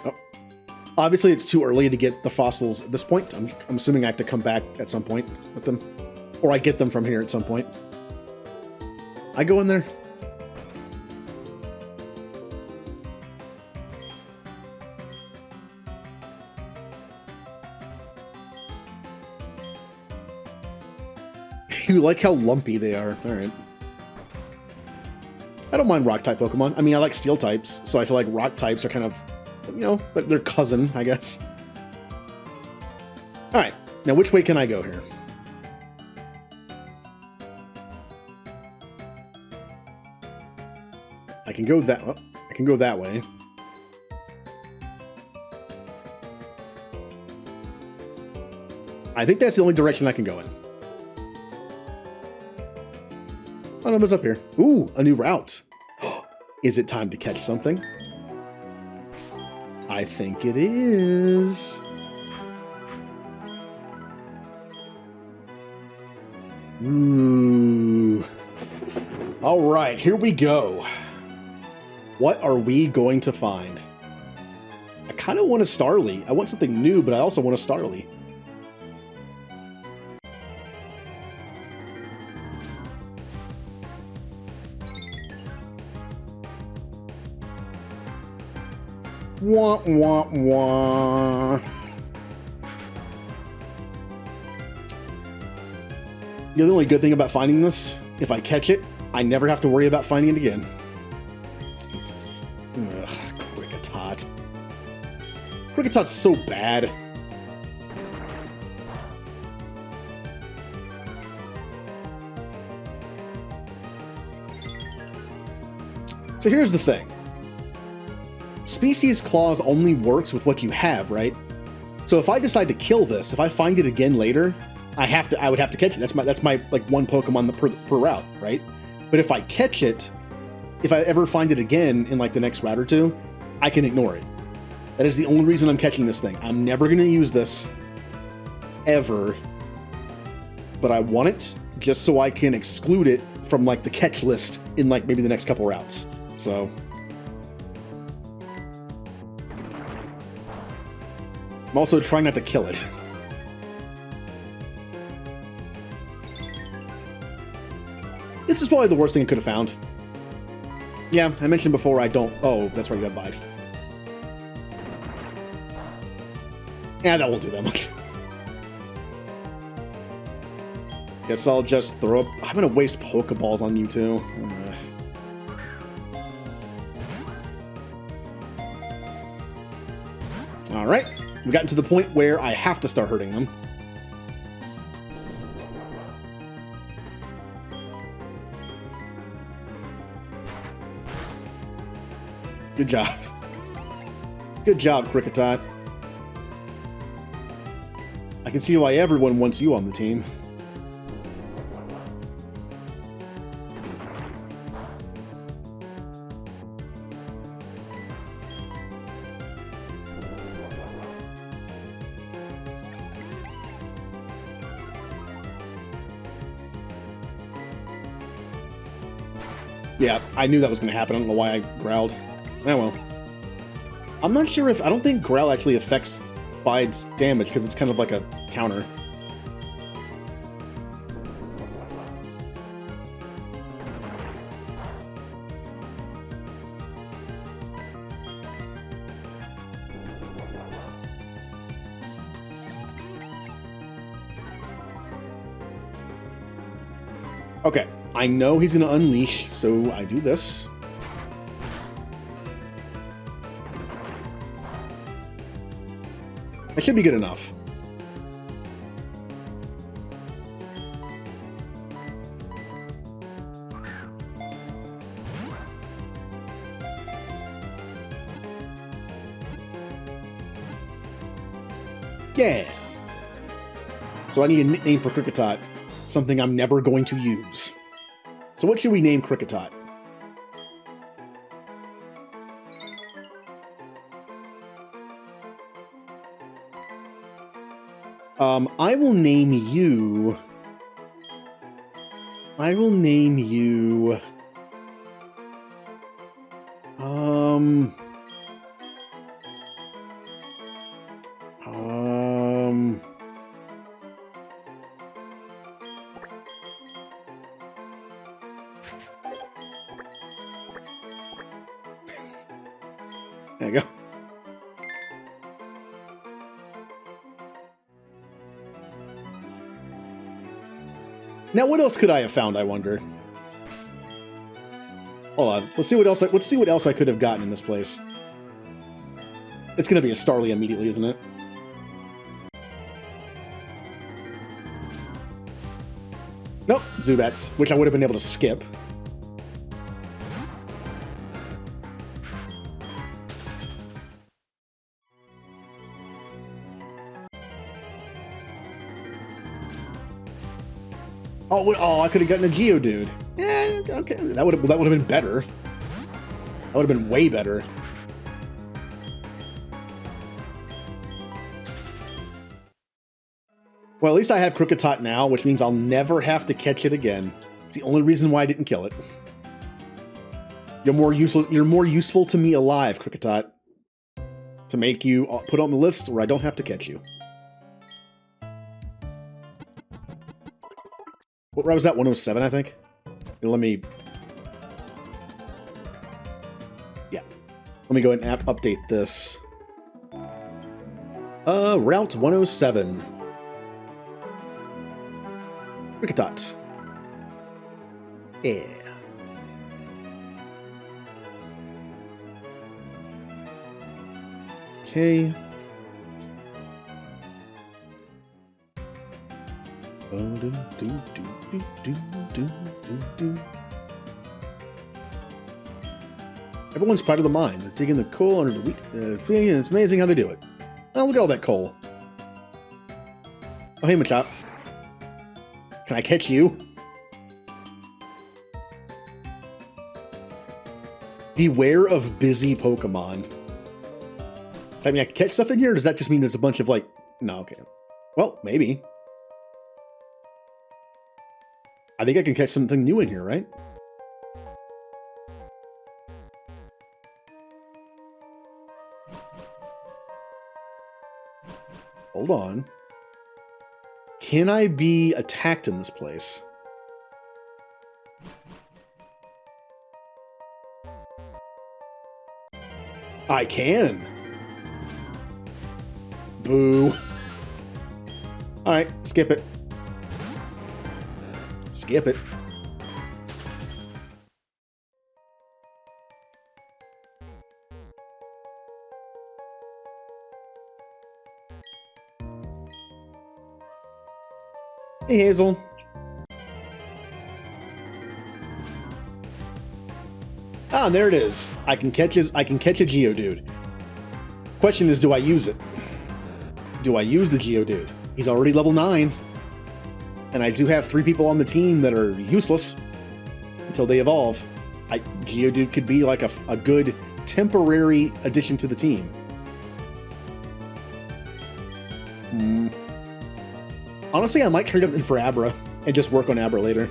Oh. Obviously, it's too early to get the fossils at this point. I'm assuming I have to come back at some point with them. Or I get them from here at some point. I go in there. You like how lumpy they are. All right. I don't mind rock type Pokemon. I mean, I like steel types, so I feel like rock types are kind of, you know, their cousin, I guess. All right. Now, which way can I go here? I can go that. Well, I can go that way. I think that's the only direction I can go in. Oh no, what's up here? Ooh, a new route. Is it time to catch something? I think it is. Ooh. All right, here we go. What are we going to find? I kind of want a Starly. I want something new, but I also want a Starly. Wah, wah, wah. You know, the only good thing about finding this, if I catch it, I never have to worry about finding it again. Ugh, Kricketot. Cricketot's so bad. So here's the thing. Species Clause only works with what you have, right? So if I decide to kill this, if I find it again later, I would have to catch it. That's my like one Pokemon per route, right? But if I catch it, if I ever find it again in like the next route or two, I can ignore it. That is the only reason I'm catching this thing. I'm never going to use this ever, but I want it just so I can exclude it from like the catch list in like maybe the next couple routes. So I'm also trying not to kill it. This is probably the worst thing I could have found. Yeah, I mentioned before I don't... Oh, that's right, you got bite. Yeah, that won't do that much. Guess I'll just throw up... I'm gonna waste Pokeballs on you, too. Alright, we've gotten to the point where I have to start hurting them. Good job. Good job, Kricketot. I can see why everyone wants you on the team. Yeah, I knew that was going to happen. I don't know why I growled. Oh well. I'm not sure if... I don't think Growl actually affects Bide's damage, because it's kind of like a counter. Okay, I know he's going to unleash, so I do this. That should be good enough. Yeah. So I need a nickname for Kricketot. Something I'm never going to use. So what should we name Kricketot? I will name you... There you go. Now, what else could I have found, I wonder? Hold on. Let's see what else I could have gotten in this place. It's gonna be a Starly immediately, isn't it? Nope, Zubats, which I would have been able to skip. Oh, I could have gotten a Geodude. Yeah, okay, that would have been better. That would have been way better. Well, at least I have Krookatot now, which means I'll never have to catch it again. It's the only reason why I didn't kill it. You're more useful to me alive, Krookatot. To make you put on the list where I don't have to catch you. What round was that? 107, I think? Let me... Yeah. Let me go ahead and update this. Route 107. Krookatot. Yeah. Okay. Everyone's part of the mine. They're digging the coal under the week. It's amazing how they do it. Oh, look at all that coal. Oh, hey, Machop. Can I catch you? Beware of busy Pokemon. Does that mean I can catch stuff in here, or does that just mean there's a bunch of, like... No, okay. Well, maybe. I think I can catch something new in here, right? Hold on. Can I be attacked in this place? I can. Boo. Alright, skip it. Skip it. Hey, Hazel. Ah, there it is. I can catch a Geodude. Question is, do I use it? Do I use the Geodude? He's already level 9. And I do have 3 people on the team that are useless until they evolve. Geodude could be like a good temporary addition to the team. Honestly, I might trade him in for Abra and just work on Abra later.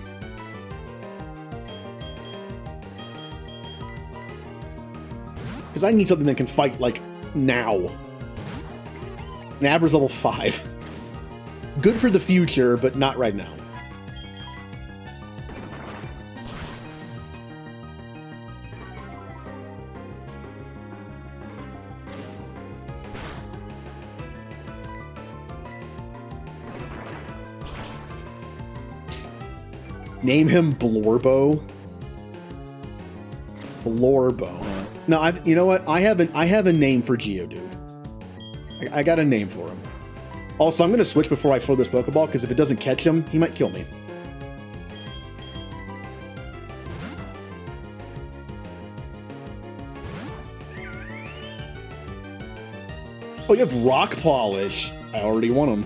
Because I need something that can fight, like, now. And Abra's level 5. Good for the future, but not right now. Name him Blorbo. Blorbo. Huh? No, you know what? I have a name for Geodude. I got a name for him. Also, I'm going to switch before I throw this Pokeball, because if it doesn't catch him, he might kill me. Oh, you have Rock Polish. I already want him.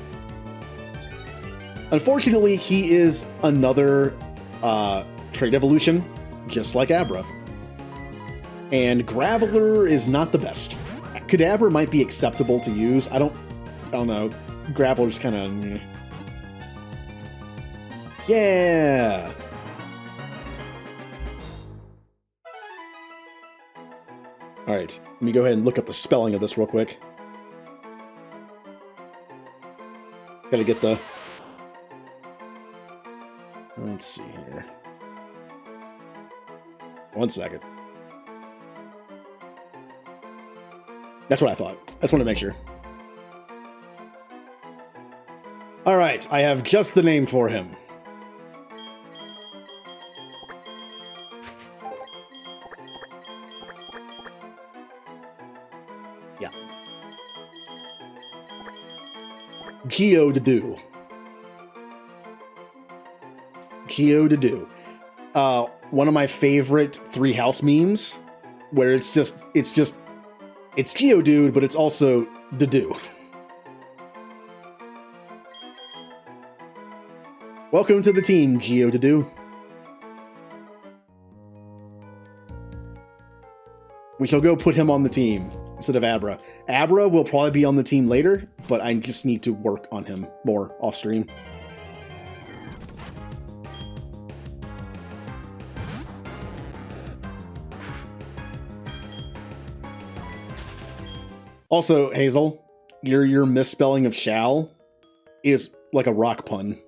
Unfortunately, he is another trait evolution, just like Abra. And Graveler is not the best. Kadabra might be acceptable to use. I don't know. Graveler's kind of... Yeah! Alright, let me go ahead and look up the spelling of this real quick. Gotta get the... Let's see here. 1 second. That's what I thought. I just want to make sure. All right, I have just the name for him. Yeah. Geodude. Geodude. One of my favorite Three House memes, where it's Geodude, but it's also Dudu. Welcome to the team, Geodude. We shall go put him on the team instead of Abra. Abra will probably be on the team later, but I just need to work on him more off stream. Also, Hazel, your misspelling of shall is like a rock pun.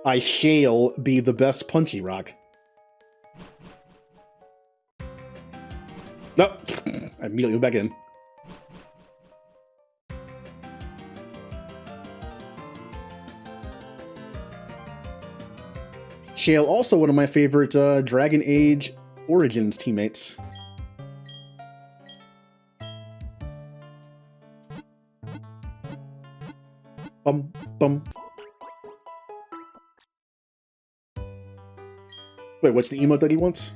I shall be the best punchy rock. Nope. I immediately went back in. Shale, also one of my favorite Dragon Age Origins teammates. Bum, bum. Wait, what's the emote that he wants?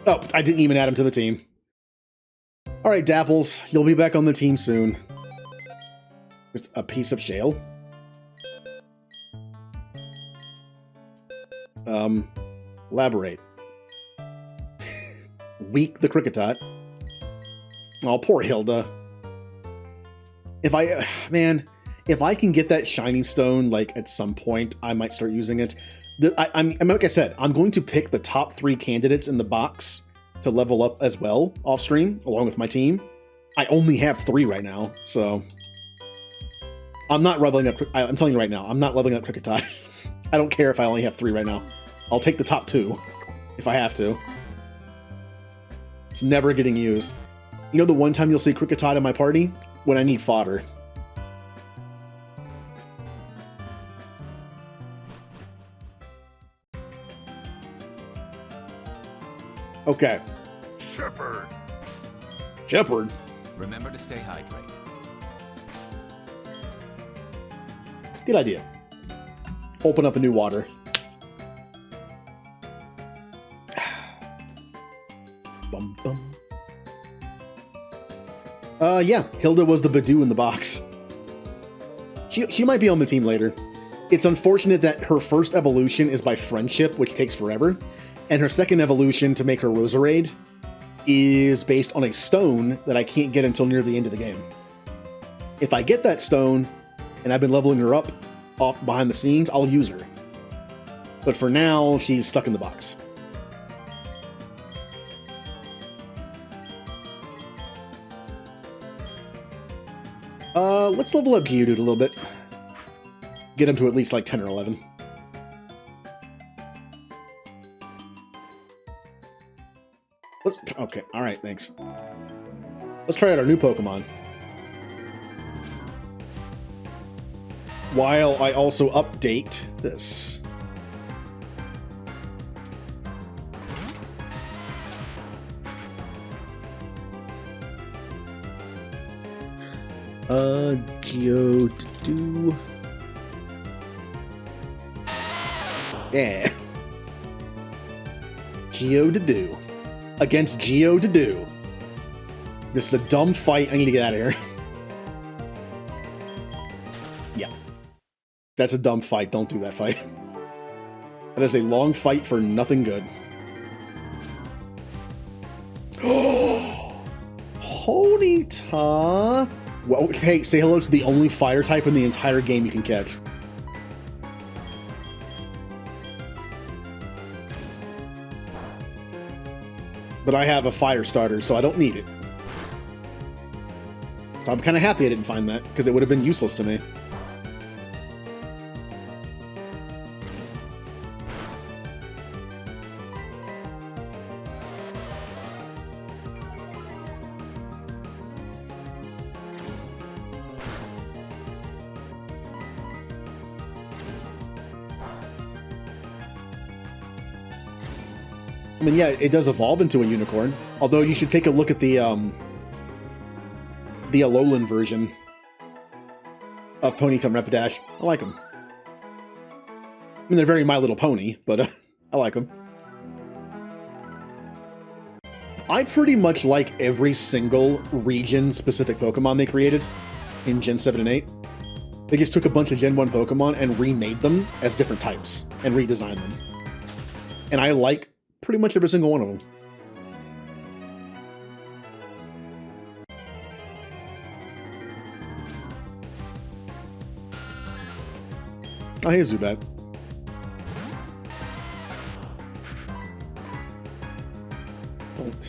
Oh, I didn't even add him to the team. Alright, Dapples, you'll be back on the team soon. Just a piece of shale. Elaborate. Weak the Cricketot. Oh, poor Hilda. If I can get that shiny stone, like, at some point, I might start using it. I'm like I said, I'm going to pick the top 3 candidates in the box to level up as well, off stream, along with my team. I only have 3 right now, so... I'm not leveling up... I'm telling you right now, I'm not leveling up Cricketot. I don't care if I only have 3 right now. I'll take the top 2, if I have to. It's never getting used. You know the one time you'll see Cricketot in my party? When I need fodder. Okay.
Shepherd.
Shepherd?
Remember to stay hydrated.
Good idea. Open up a new water. Bum bum. Yeah, Hilda was the Badoo in the box. She might be on the team later. It's unfortunate that her first evolution is by friendship, which takes forever, and her second evolution to make her Roserade is based on a stone that I can't get until near the end of the game. If I get that stone, and I've been leveling her up off behind the scenes, I'll use her. But for now, she's stuck in the box. Let's level up Geodude a little bit. Get him to at least like 10 or 11. Okay, alright, thanks. Let's try out our new Pokemon. While I also update this. Geodude. Yeah. Geodude. Against Geodude. This is a dumb fight. I need to get out of here. Yeah. That's a dumb fight. Don't do that fight. That is a long fight for nothing good. Ponyta. Well, hey, say hello to the only fire type in the entire game you can catch. But I have a fire starter, so I don't need it. So I'm kind of happy I didn't find that, because it would have been useless to me. I mean, yeah, it does evolve into a unicorn. Although you should take a look at the Alolan version of Ponyta and Rapidash. I like them. I mean, they're very My Little Pony, but I like them. I pretty much like every single region-specific Pokemon they created in Gen 7 and 8. They just took a bunch of Gen 1 Pokemon and remade them as different types and redesigned them. And I like pretty much every single one of them. Oh, hey, Zubat.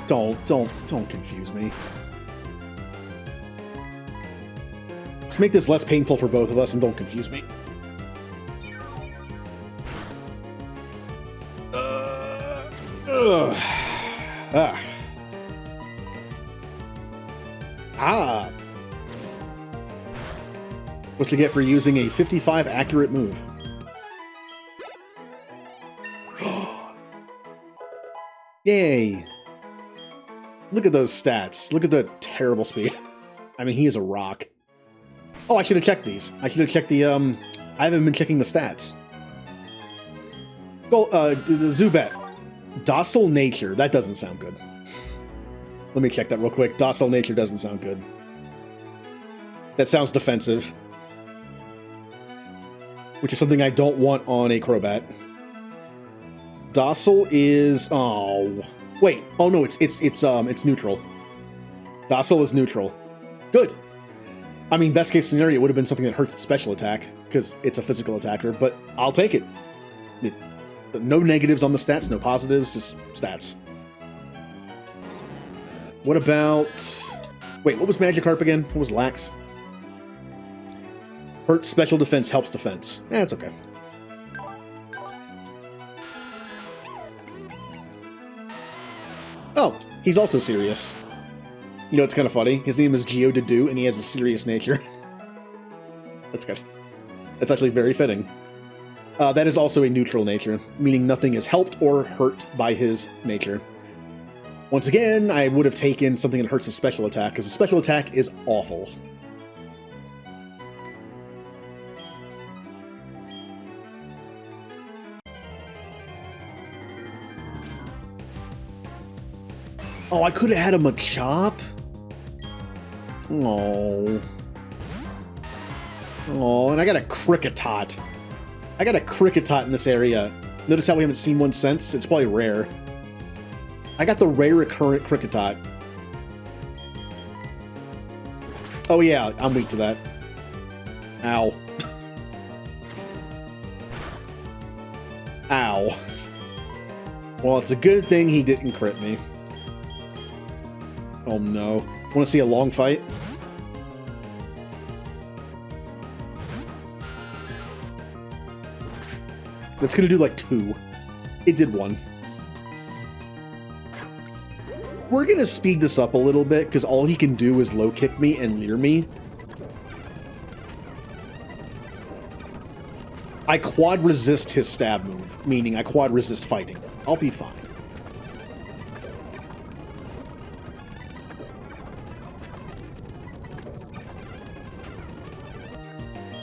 Don't confuse me. Let's make this less painful for both of us and don't confuse me. What you get for using a 55 accurate move. Yay! Look at those stats. Look at the terrible speed. I mean, he is a rock. Oh, I should have checked these. I should have checked the, I haven't been checking the stats. Go, the Zubat. Docile nature. That doesn't sound good. Let me check that real quick. Docile nature doesn't sound good. That sounds defensive. Which is something I don't want on a Crobat. Docile is... Oh... Wait. Oh, no, it's neutral. Docile is neutral. Good. I mean, best case scenario, it would have been something that hurts its special attack, because it's a physical attacker, but I'll take it. No negatives on the stats, no positives, just stats. What about... Wait, what was Magikarp again? What was Lax? Hurt special defense helps defense. That's okay. Oh, he's also serious. You know, it's kind of funny. His name is Geodude, and he has a serious nature. That's good. That's actually very fitting. That is also a neutral nature, meaning nothing is helped or hurt by his nature. Once again, I would have taken something that hurts his special attack, because his special attack is awful. Oh, I could have had a Machop? Oh. Oh, and I got a Kricketot. I got a Kricketot in this area. Notice how we haven't seen one since? It's probably rare. I got the rare recurrent Kricketot. Oh yeah, I'm weak to that. Ow. Ow. Well, it's a good thing he didn't crit me. Oh no. Want to see a long fight? It's gonna do like 2. It did 1. We're gonna speed this up a little bit, because all he can do is low kick me and leer me. I quad resist his stab move, meaning I quad resist fighting. I'll be fine.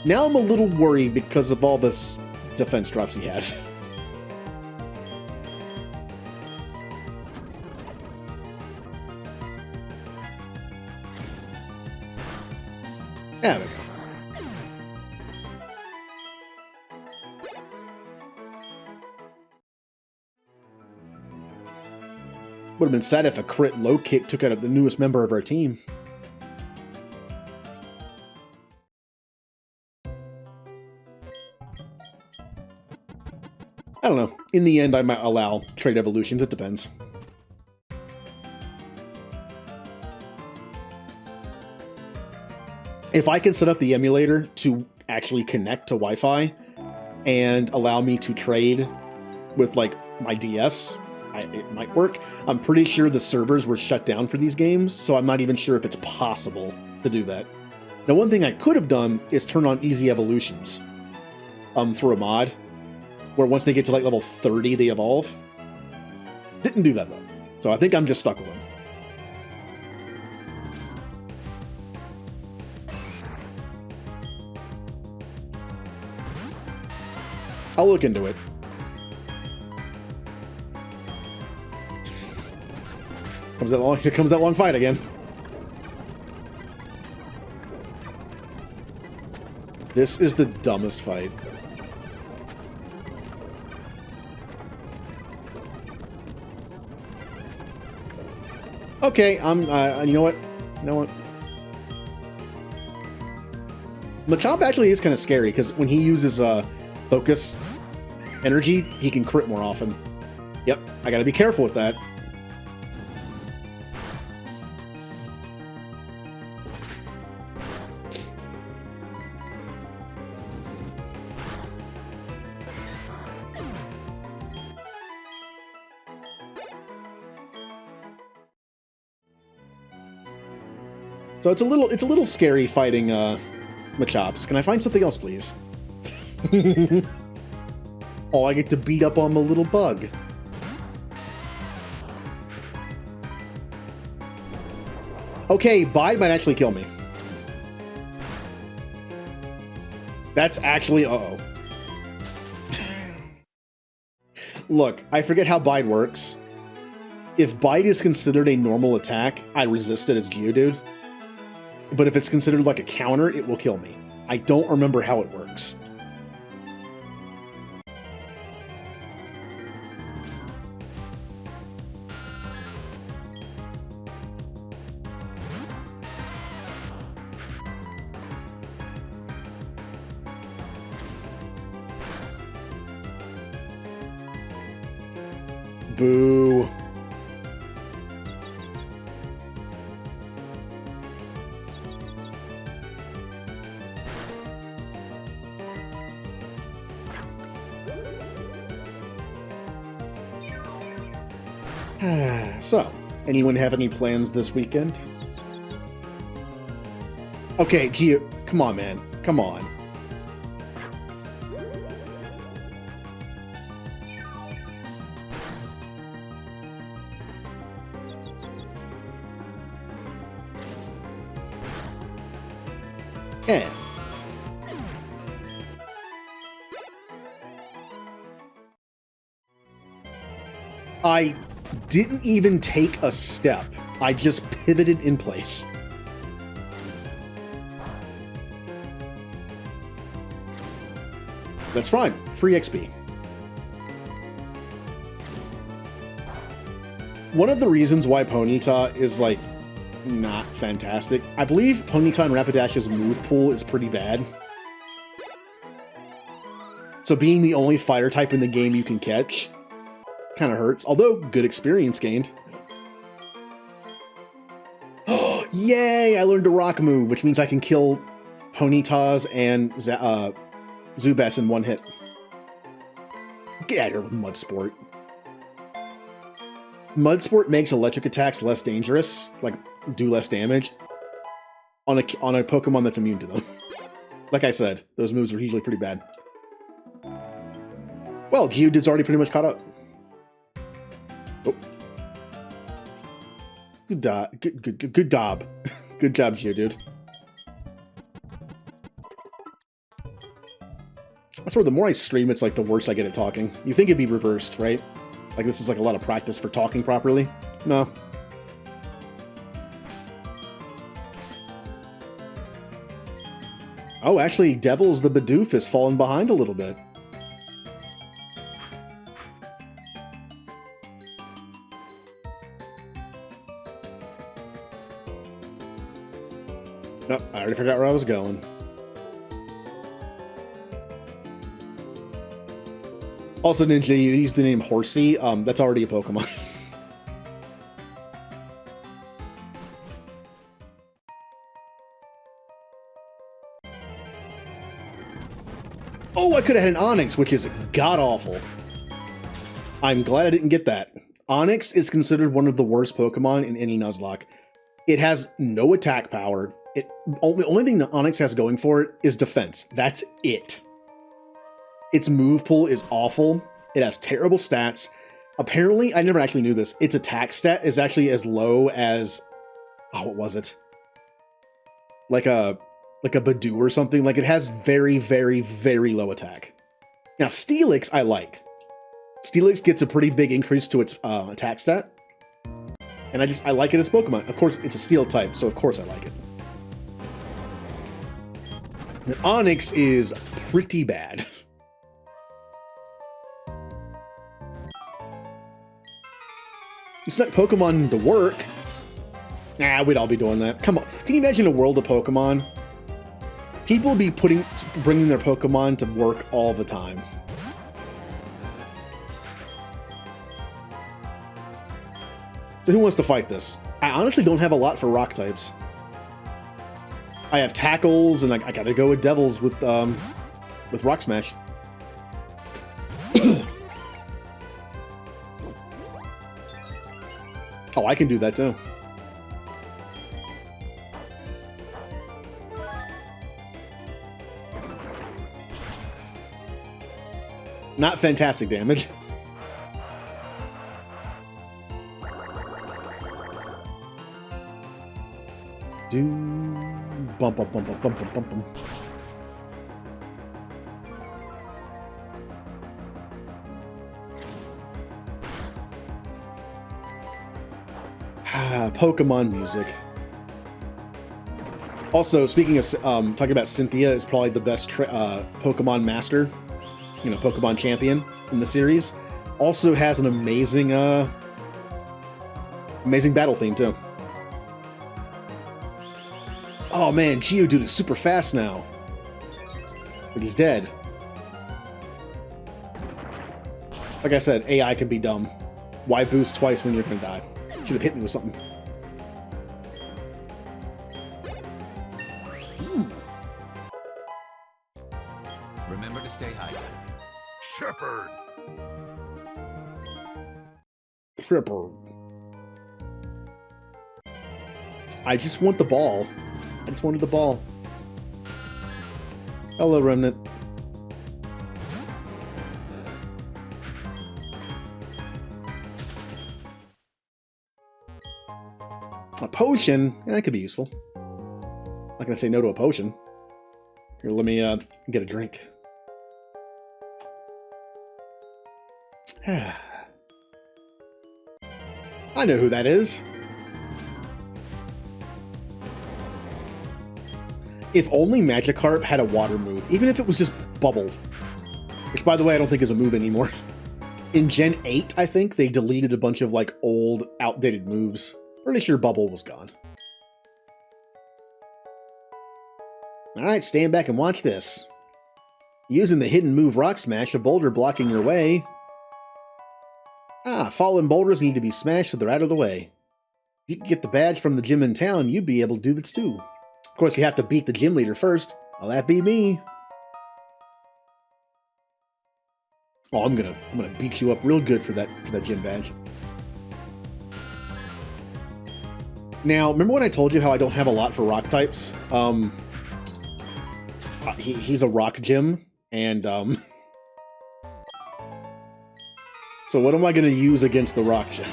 Now I'm a little worried because of all this defense drops he has. There we go. Would have been sad if a crit low kick took out the newest member of our team. I don't know. In the end, I might allow trade evolutions. It depends. If I can set up the emulator to actually connect to Wi-Fi and allow me to trade with, like, my DS, it might work. I'm pretty sure the servers were shut down for these games, so I'm not even sure if it's possible to do that. Now, one thing I could have done is turn on easy evolutions through a mod, where once they get to like level 30, they evolve. Didn't do that though. So I think I'm just stuck with him. I'll look into it. Here comes that long fight again. This is the dumbest fight. Okay, you know what? You know what? Machop actually is kind of scary because when he uses focus energy, he can crit more often. Yep, I gotta be careful with that. So it's a little scary fighting Machops. Can I find something else, please? Oh, I get to beat up on the little bug. Okay, Bide might actually kill me. That's actually uh-oh. Look, I forget how Bide works. If Bide is considered a normal attack, I resist it as Geodude. But if it's considered like a counter, it will kill me. I don't remember how it works. Boo. So, anyone have any plans this weekend? Okay, Geo, come on, man. Come on. Yeah. I didn't even take a step. I just pivoted in place. That's fine. Free XP. One of the reasons why Ponyta is, like, not fantastic, I believe Ponyta and Rapidash's move pool is pretty bad. So being the only fire type in the game you can catch kind of hurts, although good experience gained. Yay! I learned a rock move, which means I can kill Ponytas and Zubats in one hit. Get out of here with Mud Sport. Mud Sport makes electric attacks less dangerous, like do less damage, on a Pokemon that's immune to them. Like I said, those moves are usually pretty bad. Well, Geodude's already pretty much caught up. Oh. Good job. Good job. Good job, Geodude. I swear, the more I stream, it's like the worse I get at talking. You think it'd be reversed, right? Like this is like a lot of practice for talking properly. No. Oh, actually, Devil's the Bidoof has fallen behind a little bit. Nope, I already forgot where I was going. Also, Ninja, you used the name Horsey. That's already a Pokemon. Oh, I could have had an Onix, which is god-awful. I'm glad I didn't get that. Onix is considered one of the worst Pokemon in any Nuzlocke. It has no attack power. The only thing that Onix has going for it is defense. That's it. Its move pool is awful. It has terrible stats. Apparently, I never actually knew this. Its attack stat is actually as low as, oh, what was it? Like a Badoo or something. Like it has very, very, very low attack. Now, Steelix I like. Steelix gets a pretty big increase to its attack stat. And I like it as Pokemon. Of course, it's a Steel type, so of course I like it. And Onix is pretty bad. You set Pokemon to work. Nah, we'd all be doing that. Come on. Can you imagine a world of Pokemon? People would be bringing their Pokemon to work all the time. So who wants to fight this? I honestly don't have a lot for rock types. I have Tackles, and I gotta go with Devils with Rock Smash. Oh, I can do that too. Not fantastic damage. Do bump bump bump bump bump bump bump bump. Pokemon music. Also, speaking of talking about Cynthia, is probably the best Pokemon master, you know, Pokemon champion in the series. Also has an amazing amazing battle theme too. Oh man, Geodude is super fast now. But he's dead. Like I said, AI can be dumb. Why boost twice when you're gonna die? Should have hit me with something.
Remember to stay hydrated.
Shepherd!
Cripper. I just want the ball. I just wanted the ball. Hello, Remnant. A potion? Yeah, that could be useful. Not gonna say no to a potion. Here, let me get a drink. I know who that is. If only Magikarp had a water move, even if it was just Bubble. Which, by the way, I don't think is a move anymore. In Gen 8, I think, they deleted a bunch of, like, old, outdated moves. Pretty sure Bubble was gone. Alright, stand back and watch this. Using the hidden move Rock Smash, a boulder blocking your way. Ah, fallen boulders need to be smashed so they're out of the way. If you could get the badge from the gym in town, you'd be able to do this too. Of course, you have to beat the gym leader first. Well, that be me. Oh, I'm gonna beat you up real good for that gym badge. Now, remember when I told you how I don't have a lot for rock types? He's a rock gym, and so what am I gonna use against the rock gym?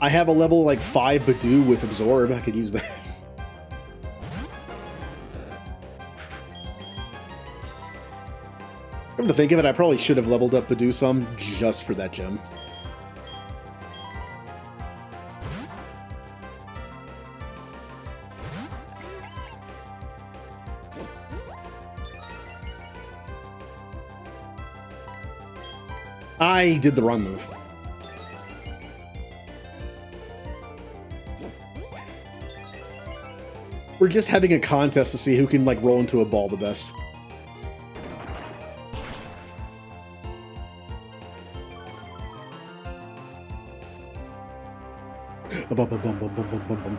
I have a level like 5 Badoo with Absorb. I could use that. Come to think of it, I probably should have leveled up Badoo some just for that gem. I did the wrong move. We're just having a contest to see who can, like, roll into a ball the best. Bum, bum, bum, bum, bum, bum, bum, bum.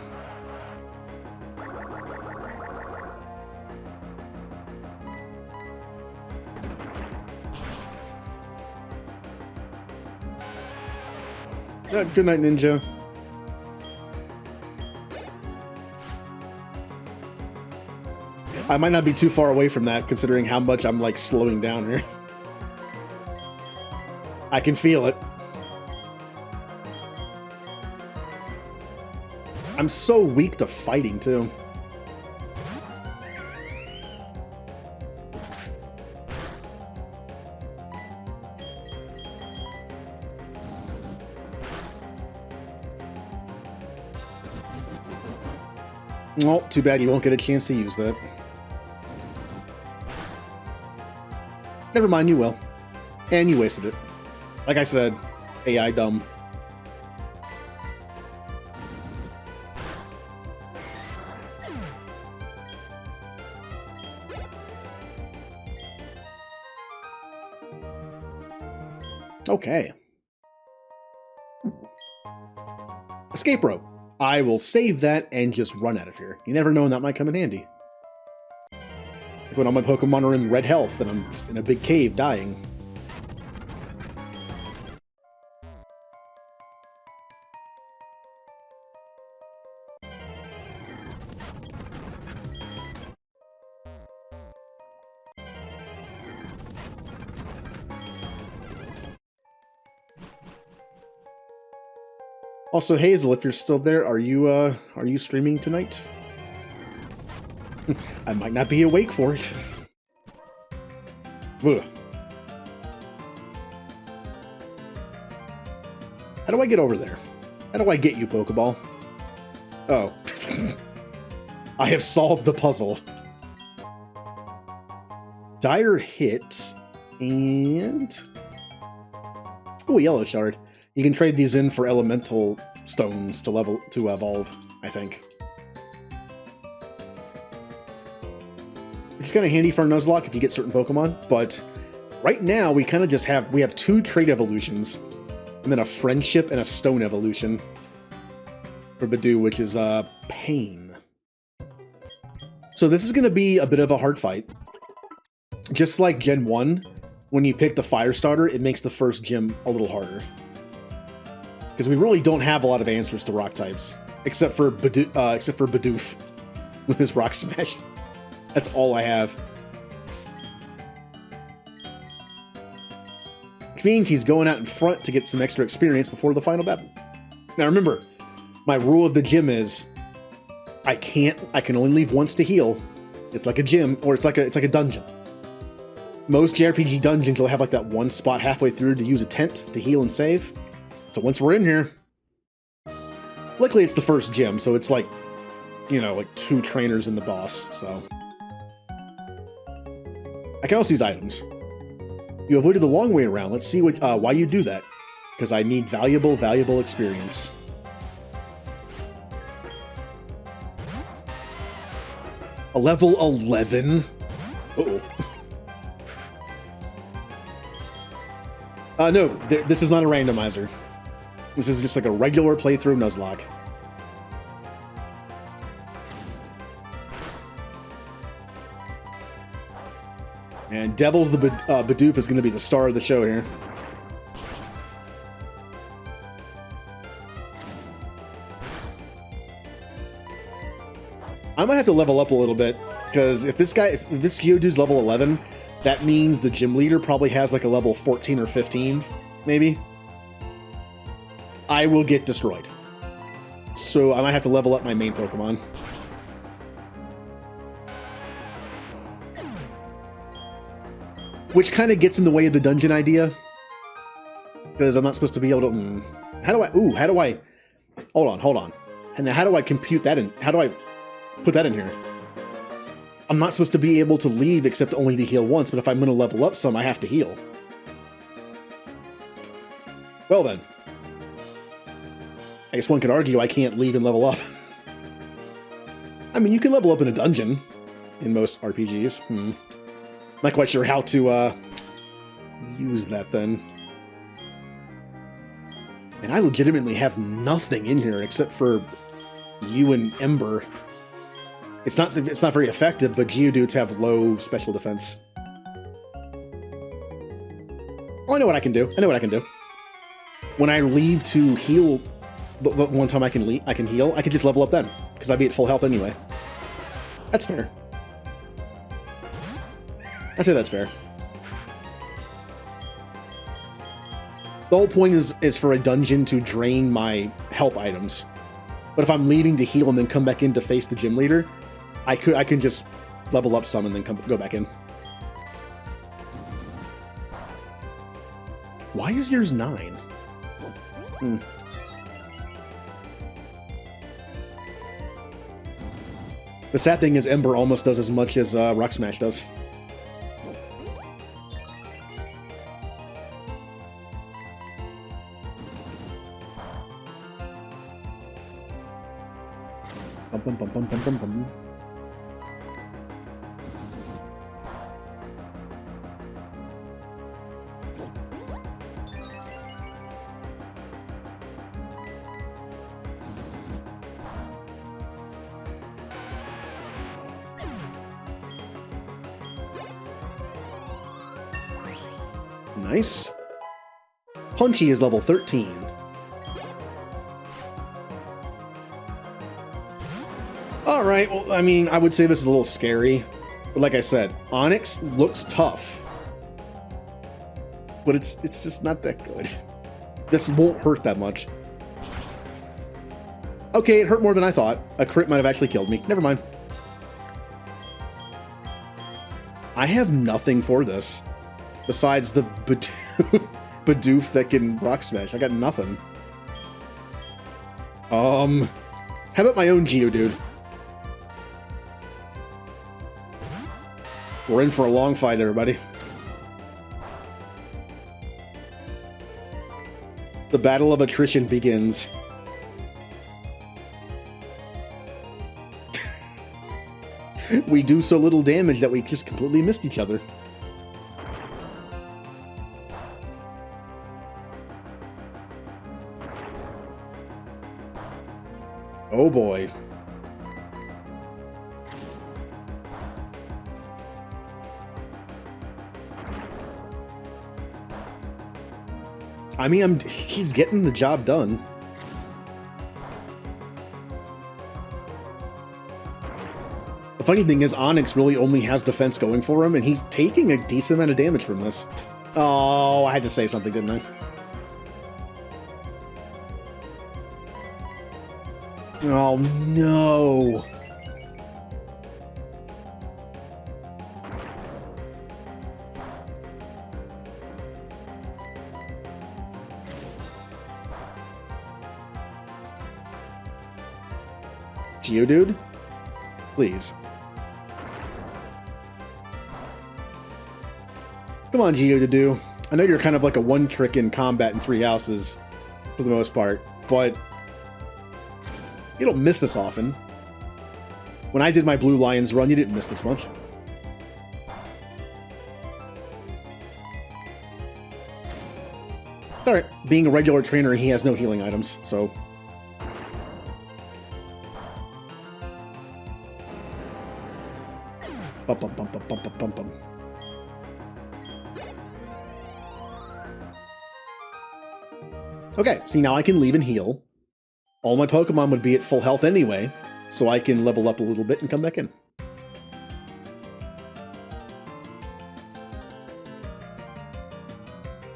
Good night, Ninja. I might not be too far away from that, considering how much I'm, like, slowing down here. I can feel it. I'm so weak to fighting, too. Well, too bad you won't get a chance to use that. Never mind, you will. And you wasted it. Like I said, AI dumb. Okay. Escape rope. I will save that and just run out of here. You never know when that might come in handy. Like when all my Pokemon are in red health and I'm just in a big cave dying. Also, Hazel, if you're still there, are you streaming tonight? I might not be awake for it. Ugh. How do I get over there? How do I get you, Pokeball? Oh. I have solved the puzzle. Dire hit and... Oh, yellow shard. You can trade these in for elemental stones to evolve, I think. It's kind of handy for a Nuzlocke if you get certain Pokemon, but right now we kind of just have 2 trait evolutions, and then a friendship and a stone evolution for Badoo, which is pain. So this is going to be a bit of a hard fight. Just like Gen 1, when you pick the fire starter, it makes the first gym a little harder. Because we really don't have a lot of answers to rock types, except for Bidoof with his rock smash. That's all I have. Which means he's going out in front to get some extra experience before the final battle. Now remember, my rule of the gym is I can only leave once to heal. It's like a gym, or it's like a dungeon. Most JRPG dungeons will have like that one spot halfway through to use a tent to heal and save. So once we're in here, luckily it's the first gym, so it's like, you know, like 2 trainers and the boss, so. I can also use items. You avoided the long way around. Let's see why you do that. Because I need valuable experience. A level 11? Uh-oh. No, this is not a randomizer. This is just like a regular playthrough Nuzlocke. And Devil's the Bidoof is going to be the star of the show here. I might have to level up a little bit, because if this Geodude's level 11, that means the gym leader probably has like a level 14 or 15, maybe. I will get destroyed. So I might have to level up my main Pokemon. Which kind of gets in the way of the dungeon idea. Because I'm not supposed to be able to... how do I... Hold on. And how do I compute that in... How do I put that in here? I'm not supposed to be able to leave except only to heal once, but if I'm going to level up some, I have to heal. Well then. I guess one could argue I can't leave and level up. I mean, you can level up in a dungeon in most RPGs. Not quite sure how to use that then. And I legitimately have nothing in here except for you and Ember. It's not very effective, but Geodudes have low special defense. Oh, I know what I can do. When I leave to heal, the one time I can heal, I can just level up then, because I'd be at full health anyway. That's fair. I say that's fair. The whole point is for a dungeon to drain my health items. But if I'm leaving to heal and then come back in to face the gym leader, I can just level up some and then go back in. Why is yours 9? The sad thing is Ember almost does as much as Rock Smash does. Bum, bum, bum, bum, bum, bum, bum. Nice. Punchy is level 13. Alright, well, I mean, I would say this is a little scary. But like I said, Onyx looks tough. But it's just not that good. This won't hurt that much. Okay, it hurt more than I thought. A crit might have actually killed me. Never mind. I have nothing for this. Besides the Bidoof that can Rock Smash. I got nothing. How about my own Geodude? We're in for a long fight, everybody. The battle of attrition begins. We do so little damage that we just completely missed each other. Oh boy. I mean, he's getting the job done. The funny thing is, Onyx really only has defense going for him, and he's taking a decent amount of damage from this. Oh, I had to say something, didn't I? Oh, no. Geodude? Please. Come on, Geodude. I know you're kind of like a one-trick in combat in 3 houses, for the most part, but you don't miss this often. When I did my Blue Lions run, you didn't miss this much. It's alright. Being a regular trainer, he has no healing items, so... Bum, bum, bum, bum, bum, bum, bum. Okay, see, now I can leave and heal. All my Pokemon would be at full health anyway, so I can level up a little bit and come back in.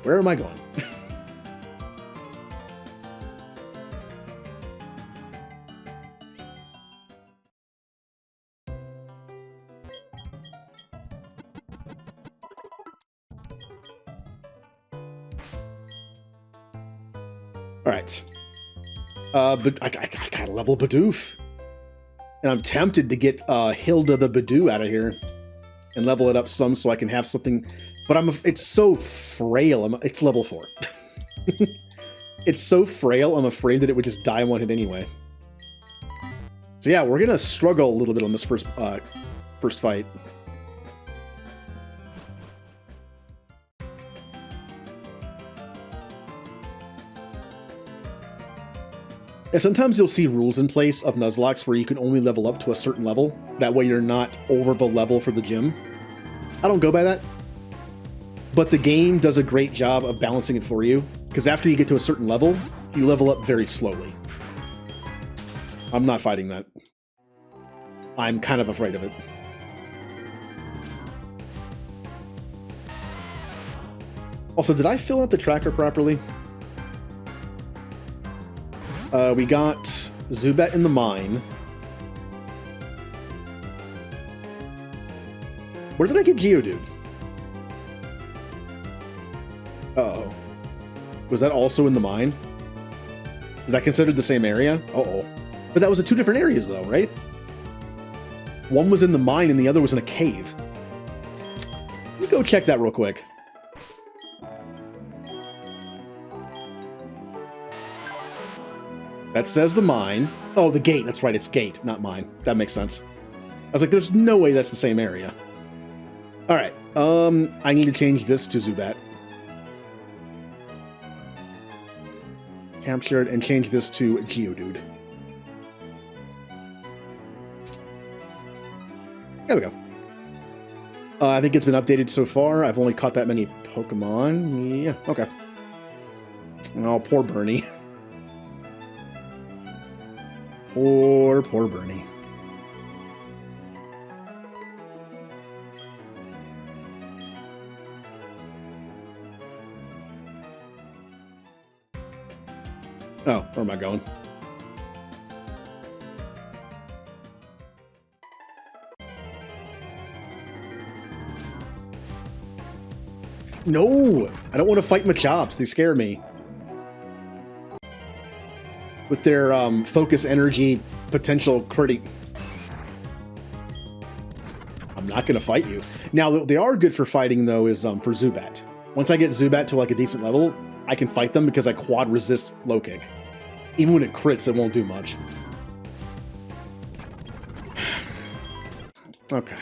Where am I going? Alright. But I gotta level Bidoof. And I'm tempted to get Hilda the Bidoo out of here and level it up some so I can have something. But it's so frail. It's level 4. It's so frail, I'm afraid that it would just die in one hit anyway. So yeah, we're gonna struggle a little bit on this first fight. Yeah, sometimes you'll see rules in place of Nuzlockes where you can only level up to a certain level. That way you're not over the level for the gym. I don't go by that. But the game does a great job of balancing it for you, because after you get to a certain level, you level up very slowly. I'm not fighting that. I'm kind of afraid of it. Also, did I fill out the tracker properly? we got Zubat in the mine. Where did I get Geodude? Uh-oh. Was that also in the mine? Is that considered the same area? Uh-oh. But that was at 2 different areas, though, right? One was in the mine and the other was in a cave. Let me go check that real quick. That says the mine. Oh, the gate. That's right. It's gate, not mine. That makes sense. I was like, there's no way that's the same area. All right. I need to change this to Zubat. Captured and change this to Geodude. There we go. I think it's been updated so far. I've only caught that many Pokemon. Yeah, okay. Oh, poor Bernie. Poor Bernie. Oh, where am I going? No! I don't want to fight Machops. They scare me. With their focus energy potential critic. I'm not going to fight you. Now, they are good for fighting, though, is for Zubat. Once I get Zubat to like a decent level, I can fight them because I quad resist low kick. Even when it crits, it won't do much. Okay.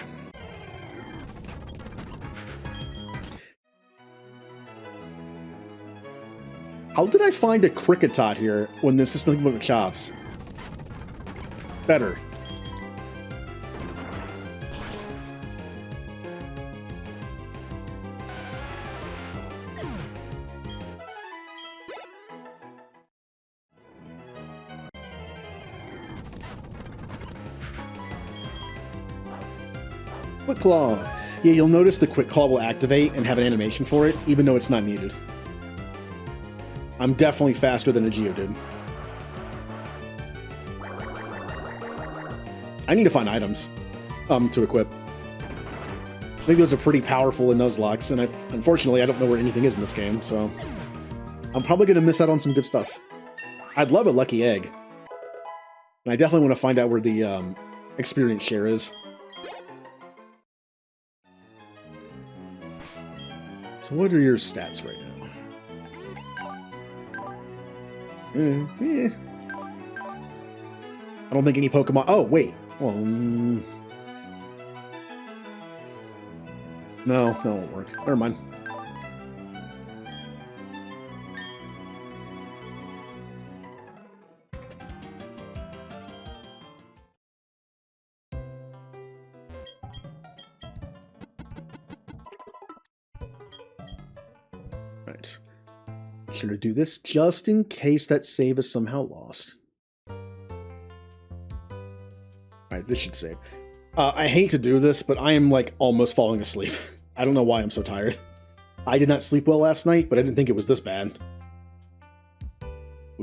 How did I find a Kricketot here when there's just nothing but chops? Better. Quick Claw. Yeah, you'll notice the Quick Claw will activate and have an animation for it, even though it's not needed. I'm definitely faster than a Geodude. I need to find items to equip. I think those are pretty powerful in Nuzlocks, and unfortunately I don't know where anything is in this game, so I'm probably going to miss out on some good stuff. I'd love a lucky egg. And I definitely want to find out where the experience share is. So what are your stats right now? I don't think any Pokemon... Oh, wait. Well, no, that won't work. Never mind. Right. Sure to do this just in case that save is somehow lost. Alright, this should save. I hate to do this, but I am like almost falling asleep. I don't know why I'm so tired. I did not sleep well last night, but I didn't think it was this bad.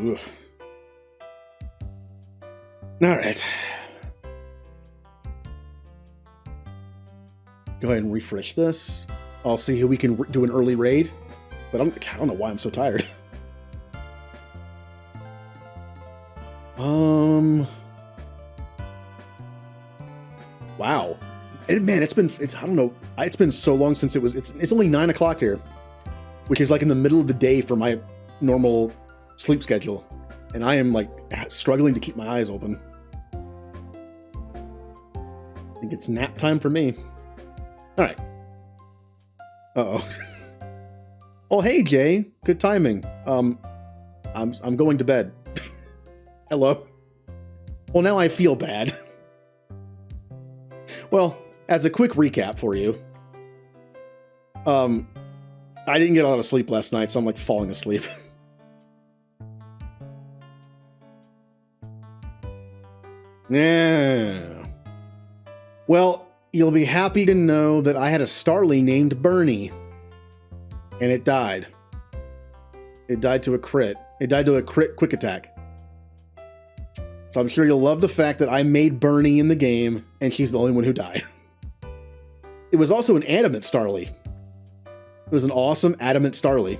Oof. Alright. Go ahead and refresh this. I'll see who we can do an early raid. But I don't know why I'm so tired. Wow. Man, it's I don't know. It's been so long since it's only 9 o'clock here, which is like in the middle of the day for my normal sleep schedule. And I am like struggling to keep my eyes open. I think it's nap time for me. All right. Uh-oh. Oh, hey, Jay. Good timing. I'm going to bed. Hello. Well, now I feel bad. Well, as a quick recap for you, I didn't get a lot of sleep last night, so I'm like falling asleep. Yeah. Well, you'll be happy to know that I had a Starly named Bernie. And it died. It died to a crit. It died to a crit quick attack. So I'm sure you'll love the fact that I made Bernie in the game, and she's the only one who died. It was also an Adamant Starly. It was an awesome Adamant Starly,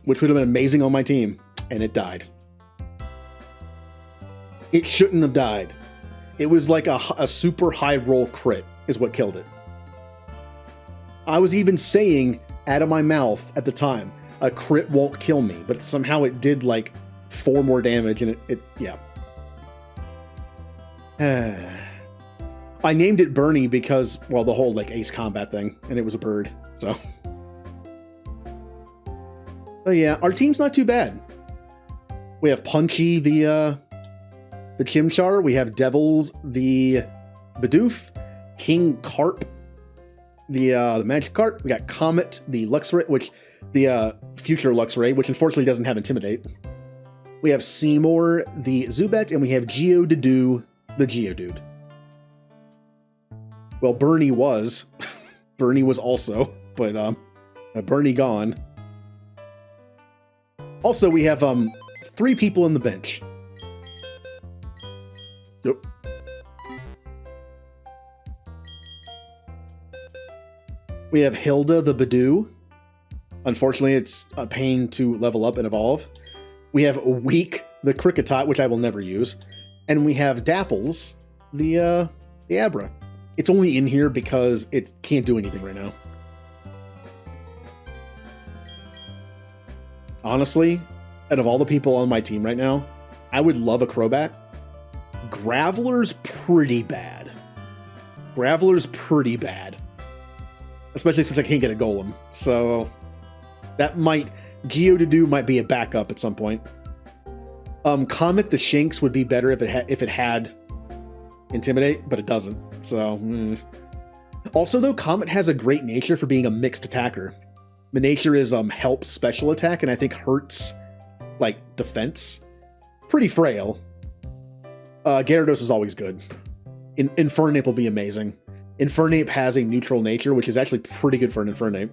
which would have been amazing on my team, and it died. It shouldn't have died. It was like a super high roll crit is what killed it. I was even saying out of my mouth at the time, a crit won't kill me, but somehow it did like 4 more damage, and it yeah. I named it Bernie because, well, the whole like Ace Combat thing, and it was a bird, so. But yeah, our team's not too bad. We have Punchy, the Chimchar. We have Devils, the Bidoof. King Carp, the Magikarp. We got Comet, the Luxray, which the future Luxray, which unfortunately doesn't have Intimidate. We have Seymour, the Zubat, and we have Geodude, the Geodude. Well, Bernie was. Bernie was also, but Bernie gone. Also, we have 3 people in the bench. Yep. We have Hilda the Badoo. Unfortunately, it's a pain to level up and evolve. We have Weak the Kricketot, which I will never use. And we have Dapples, the Abra. It's only in here because it can't do anything right now. Honestly, out of all the people on my team right now, I would love a Crobat. Graveler's pretty bad. Graveler's pretty bad. Especially since I can't get a Golem. So that might... Geodude might be a backup at some point. Comet the Shinx would be better if it had Intimidate, but it doesn't. So, Also, though, Comet has a great nature for being a mixed attacker. The nature is help special attack, and I think hurts, like, defense. Pretty frail. Gyarados is always good. Infernape will be amazing. Infernape has a neutral nature, which is actually pretty good for an Infernape.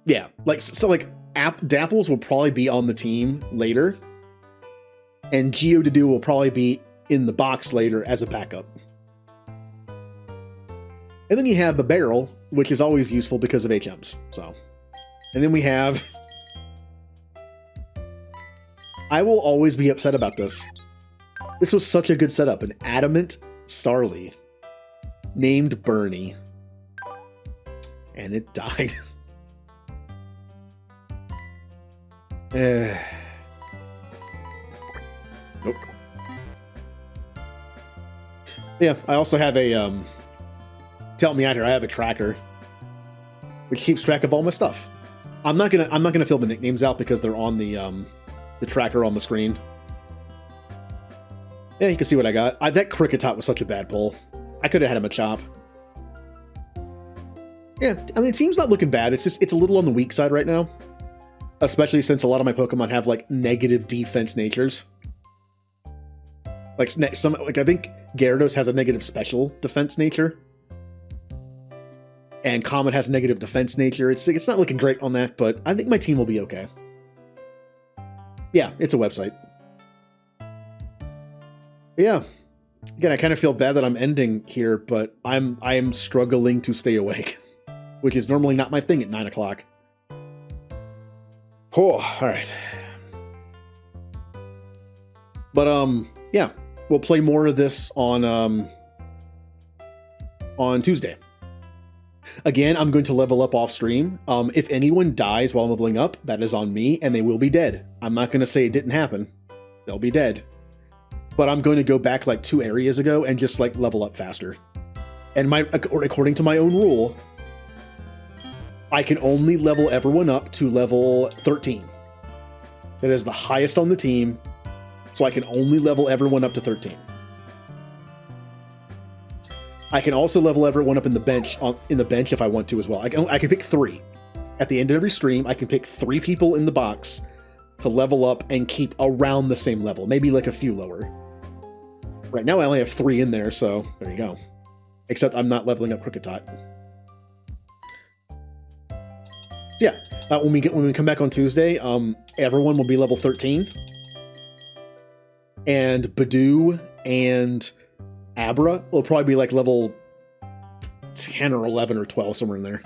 Yeah, like, so like, Dapples will probably be on the team later, and Geodude will probably be in the box later as a backup. And then you have a Barrel, which is always useful because of HMs, so. And then we have... I will always be upset about this. This was such a good setup. An Adamant Starly named Bernie. And it died. Nope. Yeah, I also have a, tell me out here, I have a tracker which keeps track of all my stuff. I'm not gonna fill the nicknames out because they're on the tracker on the screen. Yeah, you can see what I got. That Kricketot was such a bad pull. I could have had him a chop. Yeah, I mean, the team's not looking bad. It's just, it's a little on the weak side right now. Especially since a lot of my Pokemon have, like, negative defense natures. Like, I think Gyarados has a negative special defense nature. And Comet has a negative defense nature. It's not looking great on that, but I think my team will be okay. Yeah, it's a website. Yeah. Again, I kind of feel bad that I'm ending here, but I am struggling to stay awake. Which is normally not my thing at 9 o'clock. Oh, alright. But, yeah. We'll play more of this on Tuesday. Again, I'm going to level up off stream. If anyone dies while I'm leveling up, that is on me, and they will be dead. I'm not going to say it didn't happen. They'll be dead. But I'm going to go back like 2 areas ago and just like level up faster. And according to my own rule, I can only level everyone up to level 13. That is the highest on the team, so I can only level everyone up to 13. I can also level everyone up in the bench if I want to as well. I can pick 3. At the end of every stream, I can pick 3 people in the box to level up and keep around the same level, maybe like a few lower. Right now I only have 3 in there, so there you go. Except I'm not leveling up Kricketot. Yeah, when we come back on Tuesday, everyone will be level 13, and Badoo and Abra will probably be like level 10 or 11 or 12, somewhere in there.